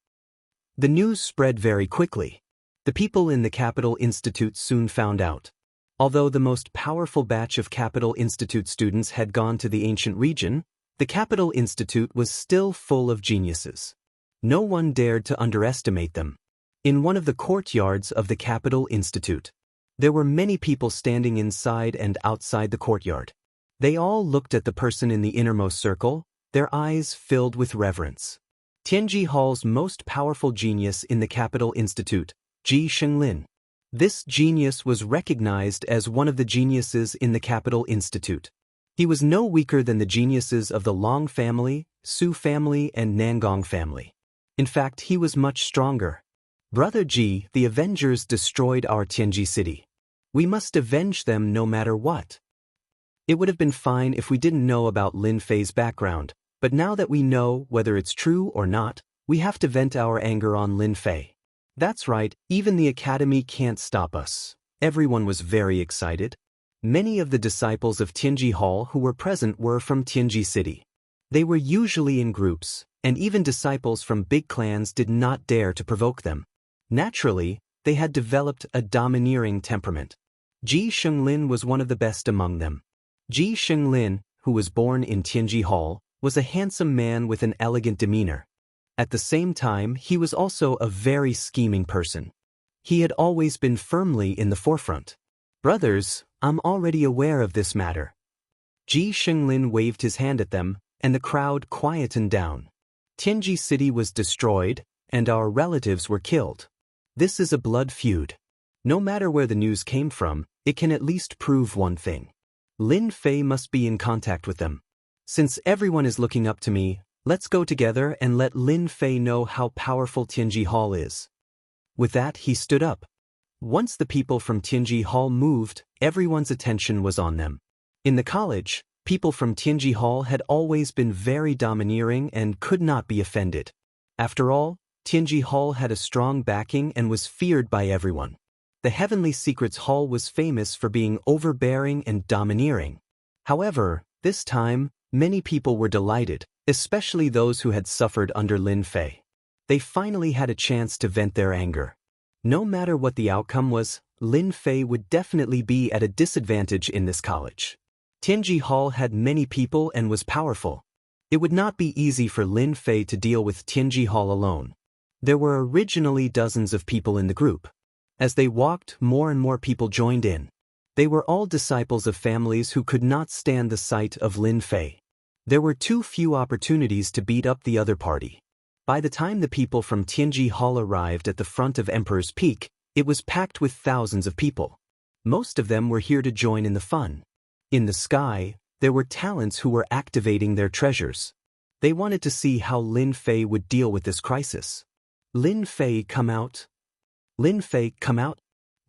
The news spread very quickly. The people in the Capital Institute soon found out. Although the most powerful batch of Capital Institute students had gone to the ancient region, The Capital Institute was still full of geniuses. No one dared to underestimate them. In one of the courtyards of the Capital Institute, there were many people standing inside and outside the courtyard. They all looked at the person in the innermost circle, their eyes filled with reverence. Tianji Hall's most powerful genius in the Capital Institute, Ji Shenglin. This genius was recognized as one of the geniuses in the Capital Institute. He was no weaker than the geniuses of the Long family, Su family, and Nangong family. In fact, he was much stronger. Brother Ji, the Avengers destroyed our Tianji city. We must avenge them no matter what. It would have been fine if we didn't know about Lin Fei's background, but now that we know whether it's true or not, we have to vent our anger on Lin Fei. That's right, even the academy can't stop us. Everyone was very excited. Many of the disciples of Tianji Hall who were present were from Tianji City. They were usually in groups, and even disciples from big clans did not dare to provoke them. Naturally, they had developed a domineering temperament. Ji Shenglin was one of the best among them. Ji Shenglin, who was born in Tianji Hall, was a handsome man with an elegant demeanor. At the same time, he was also a very scheming person. He had always been firmly in the forefront. Brothers, I'm already aware of this matter. Ji Shenglin waved his hand at them, and the crowd quietened down. Tianji City was destroyed, and our relatives were killed. This is a blood feud. No matter where the news came from, it can at least prove one thing. Lin Fei must be in contact with them. Since everyone is looking up to me, let's go together and let Lin Fei know how powerful Tianji Hall is. With that, he stood up. Once the people from Tianji Hall moved, everyone's attention was on them. In the college, people from Tianji Hall had always been very domineering and could not be offended. After all, Tianji Hall had a strong backing and was feared by everyone. The Heavenly Secrets Hall was famous for being overbearing and domineering. However, this time, many people were delighted, especially those who had suffered under Lin Fei. They finally had a chance to vent their anger. No matter what the outcome was, Lin Fei would definitely be at a disadvantage in this college. Tianji Hall had many people and was powerful. It would not be easy for Lin Fei to deal with Tianji Hall alone. There were originally dozens of people in the group. As they walked, more and more people joined in. They were all disciples of families who could not stand the sight of Lin Fei. There were too few opportunities to beat up the other party. By the time the people from Tianji Hall arrived at the front of Emperor's Peak, it was packed with thousands of people. Most of them were here to join in the fun. In the sky, there were talents who were activating their treasures. They wanted to see how Lin Fei would deal with this crisis. Lin Fei, come out. Lin Fei, come out.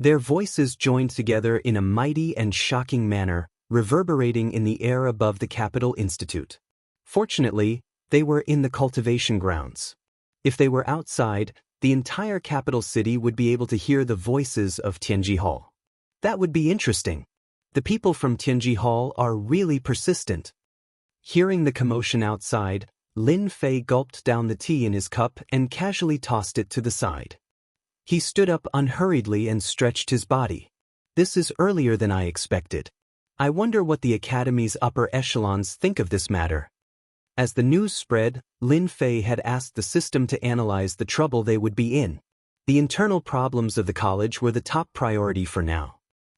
Their voices joined together in a mighty and shocking manner, reverberating in the air above the Capital Institute. Fortunately, they were in the cultivation grounds. If they were outside, the entire capital city would be able to hear the voices of Tianji Hall. That would be interesting. The people from Tianji Hall are really persistent. Hearing the commotion outside, Lin Fei gulped down the tea in his cup and casually tossed it to the side. He stood up unhurriedly and stretched his body. This is earlier than I expected. I wonder what the academy's upper echelons think of this matter. As the news spread, Lin Fei had asked the system to analyze the trouble they would be in. The internal problems of the college were the top priority for now.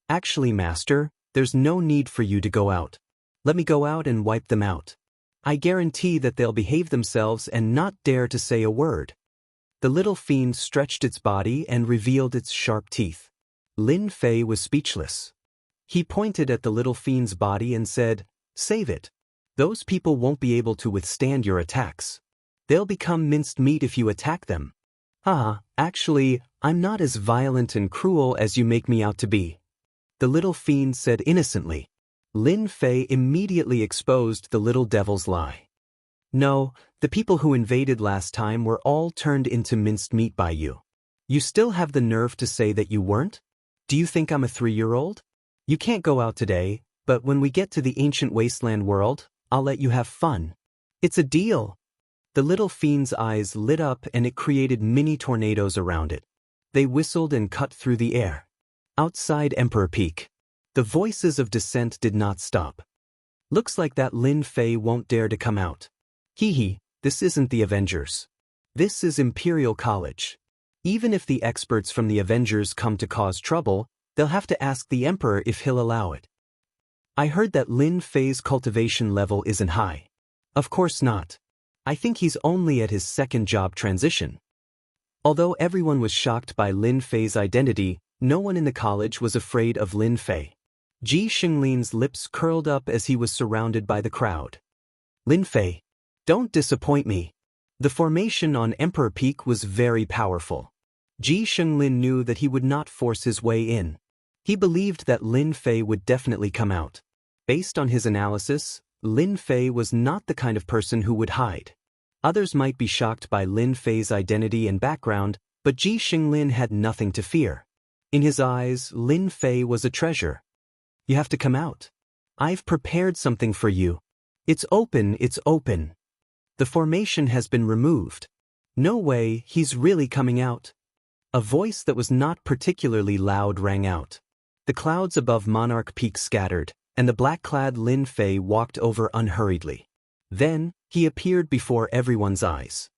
Actually, Master, there's no need for you to go out. Let me go out and wipe them out. I guarantee that they'll behave themselves and not dare to say a word. The little fiend stretched its body and revealed its sharp teeth. Lin Fei was speechless. He pointed at the little fiend's body and said, "Save it. Those people won't be able to withstand your attacks. They'll become minced meat if you attack them." Actually, I'm not as violent and cruel as you make me out to be," the little fiend said innocently. Lin Fei immediately exposed the little devil's lie. "No, the people who invaded last time were all turned into minced meat by you. You still have the nerve to say that you weren't? Do you think I'm a 3-year-old? You can't go out today, but when we get to the ancient wasteland world, I'll let you have fun. It's a deal." The little fiend's eyes lit up and it created mini tornadoes around it. They whistled and cut through the air. Outside Emperor Peak, the voices of dissent did not stop. Looks like that Lin Fei won't dare to come out. Hee, this isn't the Avengers. This is Imperial College. Even if the experts from the Avengers come to cause trouble, they'll have to ask the Emperor if he'll allow it. I heard that Lin Fei's cultivation level isn't high. Of course not. I think he's only at his second job transition. Although everyone was shocked by Lin Fei's identity, no one in the college was afraid of Lin Fei. Ji Xinglin's lips curled up as he was surrounded by the crowd. Lin Fei, don't disappoint me. The formation on Emperor Peak was very powerful. Ji Xinglin knew that he would not force his way in. He believed that Lin Fei would definitely come out. Based on his analysis, Lin Fei was not the kind of person who would hide. Others might be shocked by Lin Fei's identity and background, but Ji Xinglin had nothing to fear. In his eyes, Lin Fei was a treasure. You have to come out. I've prepared something for you. It's open, it's open. The formation has been removed. No way, he's really coming out. A voice that was not particularly loud rang out. The clouds above Monarch Peak scattered, and the black-clad Lin Fei walked over unhurriedly. Then, he appeared before everyone's eyes.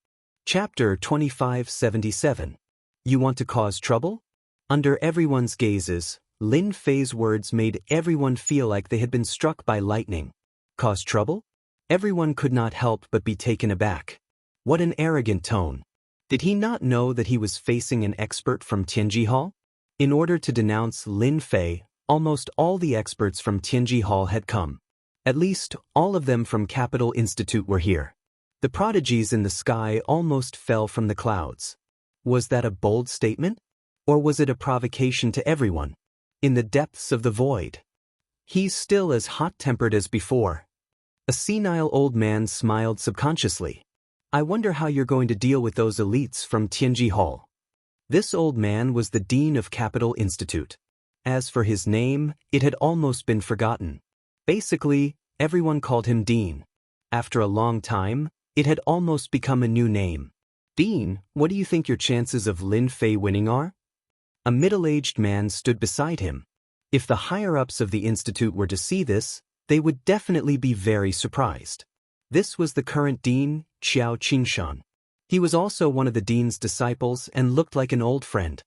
Chapter 2577. You want to cause trouble? Under everyone's gazes, Lin Fei's words made everyone feel like they had been struck by lightning. Cause trouble? Everyone could not help but be taken aback. What an arrogant tone. Did he not know that he was facing an expert from Tianji Hall? In order to denounce Lin Fei, almost all the experts from Tianji Hall had come. At least, all of them from Capital Institute were here. The prodigies in the sky almost fell from the clouds. Was that a bold statement? Or was it a provocation to everyone? In the depths of the void. He's still as hot-tempered as before. A senile old man smiled subconsciously. I wonder how you're going to deal with those elites from Tianji Hall. This old man was the dean of Capital Institute. As for his name, it had almost been forgotten. Basically, everyone called him Dean. After a long time, it had almost become a new name. Dean, what do you think your chances of Lin Fei winning are? A middle-aged man stood beside him. If the higher-ups of the institute were to see this, they would definitely be very surprised. This was the current dean, Qiao Qingshan. He was also one of the dean's disciples and looked like an old friend.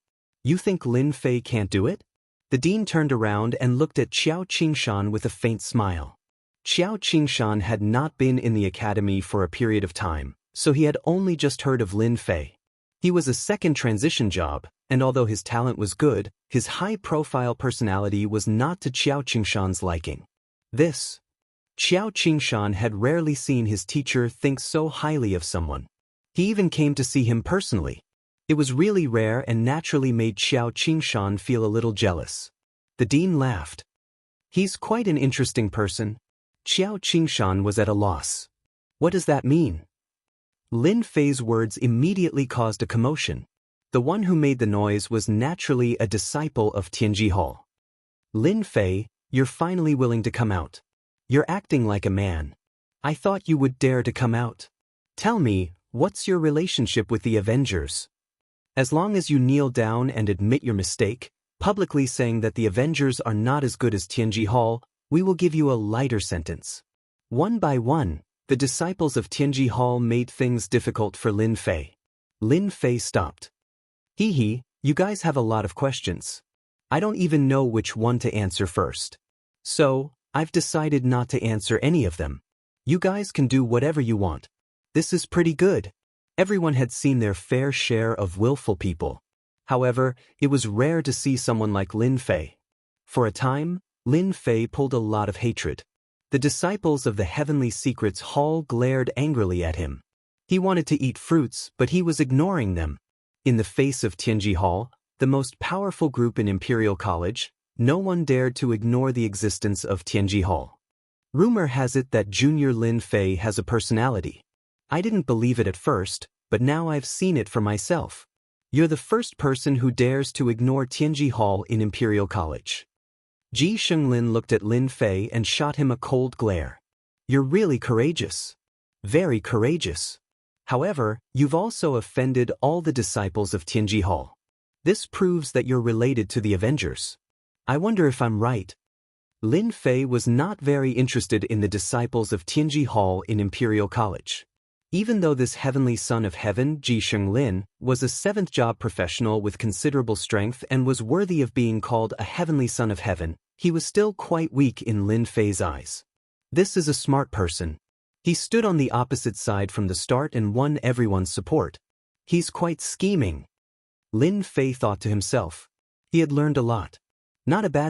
You think Lin Fei can't do it? The dean turned around and looked at Qiao Qingshan with a faint smile. Qiao Qingshan had not been in the academy for a period of time, so he had only just heard of Lin Fei. He was a second transition job, and although his talent was good, his high-profile personality was not to Qiao Qingshan's liking. Qiao Qingshan had rarely seen his teacher think so highly of someone. He even came to see him personally. It was really rare and naturally made Qiao Qingshan feel a little jealous. The dean laughed. He's quite an interesting person. Qiao Qingshan was at a loss. What does that mean? Lin Fei's words immediately caused a commotion. The one who made the noise was naturally a disciple of Tianji Hall. Lin Fei, you're finally willing to come out. You're acting like a man. I thought you would dare to come out. Tell me, what's your relationship with the Avengers? As long as you kneel down and admit your mistake, publicly saying that the Avengers are not as good as Tianji Hall, we will give you a lighter sentence. One by one, the disciples of Tianji Hall made things difficult for Lin Fei. Lin Fei stopped. You guys have a lot of questions. I don't even know which one to answer first. So, I've decided not to answer any of them. You guys can do whatever you want. This is pretty good. Everyone had seen their fair share of willful people. However, it was rare to see someone like Lin Fei. For a time, Lin Fei pulled a lot of hatred. The disciples of the Heavenly Secrets Hall glared angrily at him. He wanted to eat fruits, but he was ignoring them. In the face of Tianji Hall, the most powerful group in Imperial College, no one dared to ignore the existence of Tianji Hall. Rumor has it that Junior Lin Fei has a personality. I didn't believe it at first, but now I've seen it for myself. You're the first person who dares to ignore Tianji Hall in Imperial College. Ji Xinglin looked at Lin Fei and shot him a cold glare. You're really courageous. Very courageous. However, you've also offended all the disciples of Tianji Hall. This proves that you're related to the Avengers. I wonder if I'm right. Lin Fei was not very interested in the disciples of Tianji Hall in Imperial College. Even though this heavenly son of heaven, Ji Lin, was a seventh-job professional with considerable strength and was worthy of being called a heavenly son of heaven, he was still quite weak in Lin Fei's eyes. This is a smart person. He stood on the opposite side from the start and won everyone's support. He's quite scheming. Lin Fei thought to himself. He had learned a lot. Not a bad